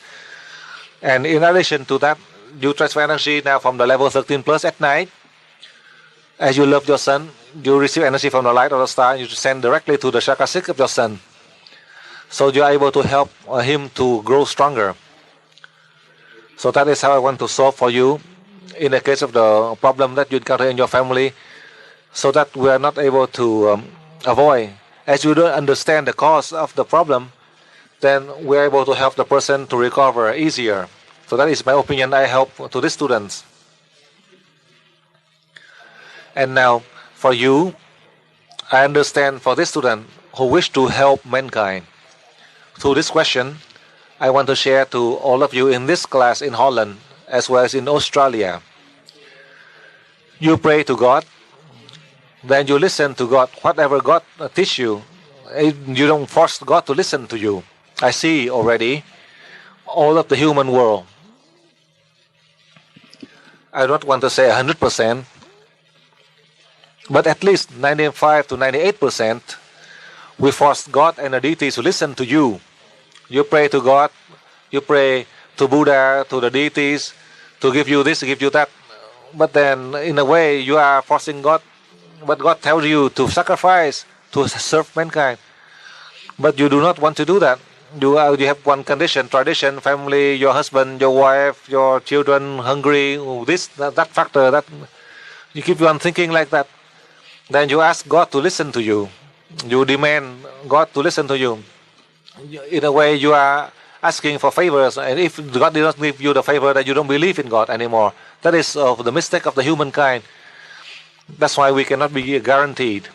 And in addition to that, you transfer energy now from the level 13 plus at night. As you love your son, you receive energy from the light of the star, you send directly to the chakra 6 of your son. So you are able to help him to grow stronger. So that is how I want to solve for you in the case of the problem that you encounter in your family, so that we are not able to avoid. As you don't understand the cause of the problem, then we are able to help the person to recover easier. So that is my opinion. I help to the students. And now for you, I understand for this student who wish to help mankind. Through this question, I want to share to all of you in this class in Holland as well as in Australia. You pray to God, then you listen to God. Whatever God teach you, you don't force God to listen to you. I see already all of the human world. I don't want to say 100%, but at least 95 to 98%, we force God and the deities to listen to you. You pray to God, you pray to Buddha, to the deities, to give you this, to give you that. But then, in a way, you are forcing God. But God tells you to sacrifice, to serve mankind. But you do not want to do that. You have one condition, tradition, family, your husband, your wife, your children, hungry, this, that factor. That you keep on thinking like that. Then you ask God to listen to you. You demand God to listen to you. In a way, you are asking for favors, and if God did not give you the favor, then you don't believe in God anymore. That is the mistake of the humankind. That's why we cannot be guaranteed.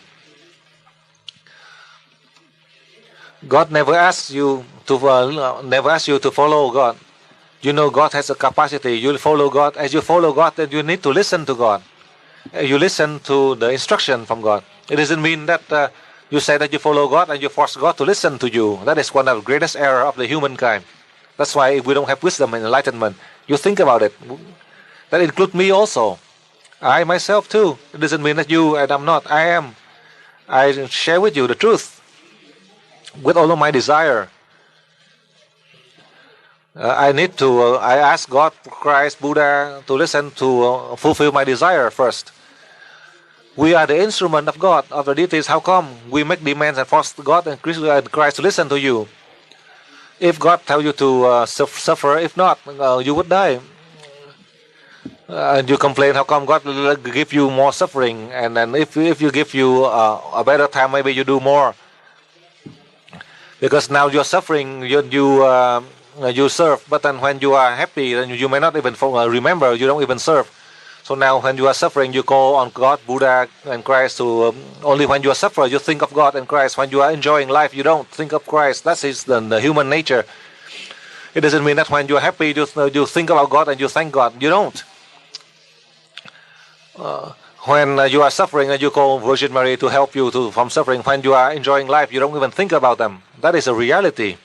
God never asks you to follow God. You know God has a capacity. You follow God. As you follow God, then you need to listen to God. You listen to the instruction from God. It doesn't mean that you say that you follow God and you force God to listen to you. That is one of the greatest error of the humankind. That's why we don't have wisdom and enlightenment. You think about it. That includes me also. I myself too. It doesn't mean that you and I'm not. I am. I share with you the truth with all of my desire. I ask God, Christ, Buddha to listen to fulfill my desire first. We are the instrument of God, of the deities. How come we make demands and force God and Christ to listen to you? If God tells you to suffer, if not, you would die. And you complain, how come God will give you more suffering? And then if you give you a better time, maybe you do more. Because now you're suffering, you serve, but then when you are happy, then you may not even remember, you don't even serve. So now when you are suffering, you call on God, Buddha, and Christ. To only when you are suffering, you think of God and Christ. When you are enjoying life, you don't think of Christ. That is the human nature. It doesn't mean that when you are happy, you think about God and you thank God. You don't. When you are suffering, and you call Virgin Mary to help you from suffering. When you are enjoying life, you don't even think about them. That is a reality.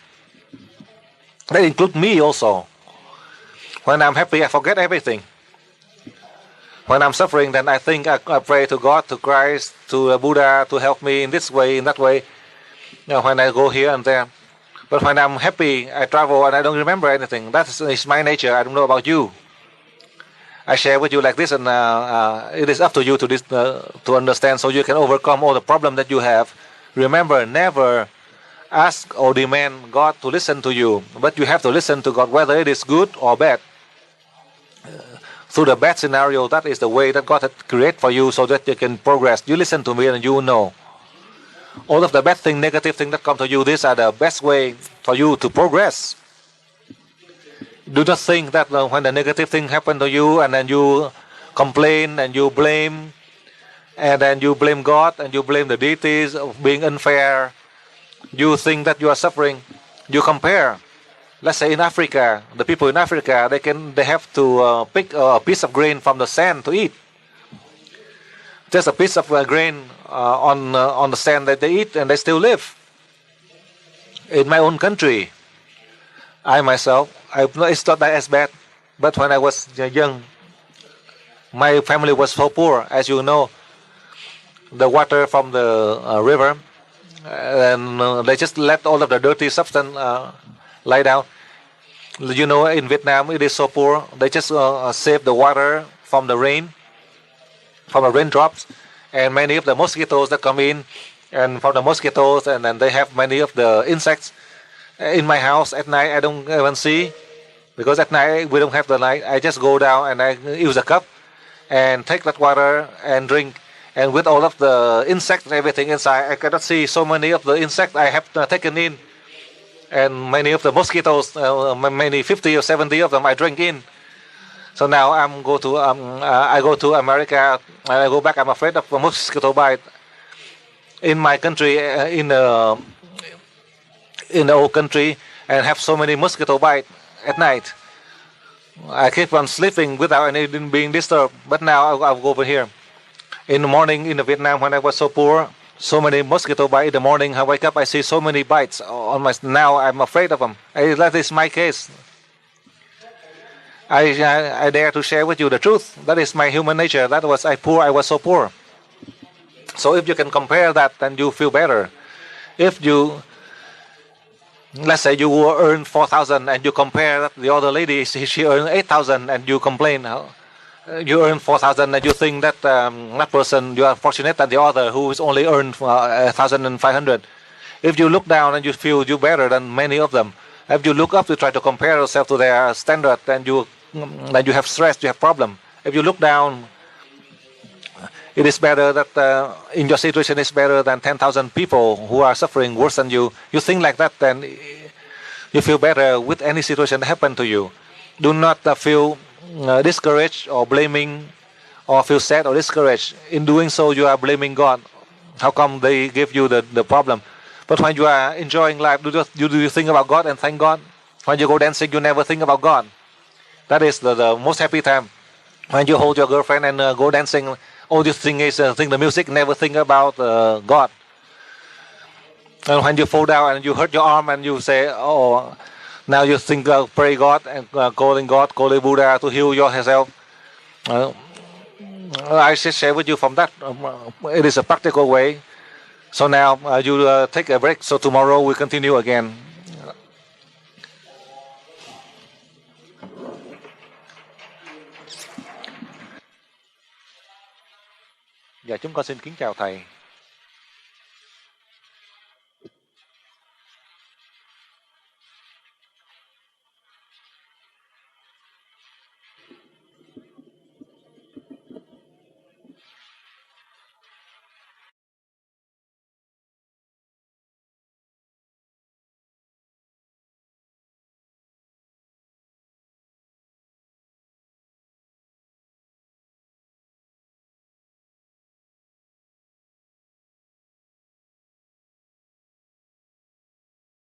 That includes me also. When I'm happy, I forget everything. When I'm suffering, then I think I pray to God, to Christ, to Buddha to help me in this way, in that way. When I go here and there. But when I'm happy, I travel and I don't remember anything. That is my nature. I don't know about you. I share with you like this, and it is up to you to understand, so you can overcome all the problem that you have. Remember, never ask or demand God to listen to you, but you have to listen to God, whether it is good or bad. Through the bad scenario, that is the way that God had created for you, so that you can progress. You listen to me and you will know. All of the bad thing, negative thing that come to you, these are the best way for you to progress. Do not think that when the negative thing happen to you and then you complain and you blame, and then you blame God and you blame the deities of being unfair. You think that you are suffering. You compare. Let's say in Africa, the people in Africa, they have to pick a piece of grain from the sand to eat. Just a piece of grain on the sand that they eat, and they still live. In my own country, I myself, it's not that as bad. But when I was young, my family was so poor, as you know. The water from the river, and they just let all of the dirty substance lie down. You know, in Vietnam, it is so poor. They just save the water from the rain, from the raindrops, and many of the mosquitoes that come in, and from the mosquitoes, and then they have many of the insects. In my house at night, I don't even see. Because at night we don't have the light. I just go down and I use a cup and take that water and drink. And with all of the insects and everything inside, I cannot see so many of the insects I have taken in. And many of the mosquitoes, many 50 or 70 of them I drink in. So now I go to America and I go back. I'm afraid of a mosquito bite. In my country, in the old country, and have so many mosquito bite at night. I keep on sleeping without any being disturbed. But now I'll go over here. In the morning in Vietnam, when I was so poor, so many mosquito bites in the morning. I wake up, I see so many bites on my. Now I'm afraid of them. That is my case. I dare to share with you the truth. That is my human nature. That was I was so poor. So if you can compare that, then you feel better. If you, let's say you earn 4,000 and you compare that the other lady, she earned 8,000 and you complain. You earn 4,000 and you think that that person, you are fortunate than the other who is only earned 1,500. If you look down and you feel you better than many of them. If you look up, you try to compare yourself to their standard, then you have stress, you have problem. If you look down, it is better that in your situation is better than 10,000 people who are suffering worse than you. You think like that, then you feel better with any situation that happen to you. Do not feel discouraged or blaming or feel sad or discouraged. In doing so, you are blaming God. How come they give you the problem? But when you are enjoying life, do you think about God and thank God? When you go dancing, you never think about God. That is the most happy time. When you hold your girlfriend and go dancing, all you think is think the music, never think about God. And when you fall down and you hurt your arm and you say, oh, now you think pray God and calling Buddha to heal yourself. I should share with you from that. It is a practical way. So now you take a break. So tomorrow we continue again. Dạ chúng con xin kính chào thầy.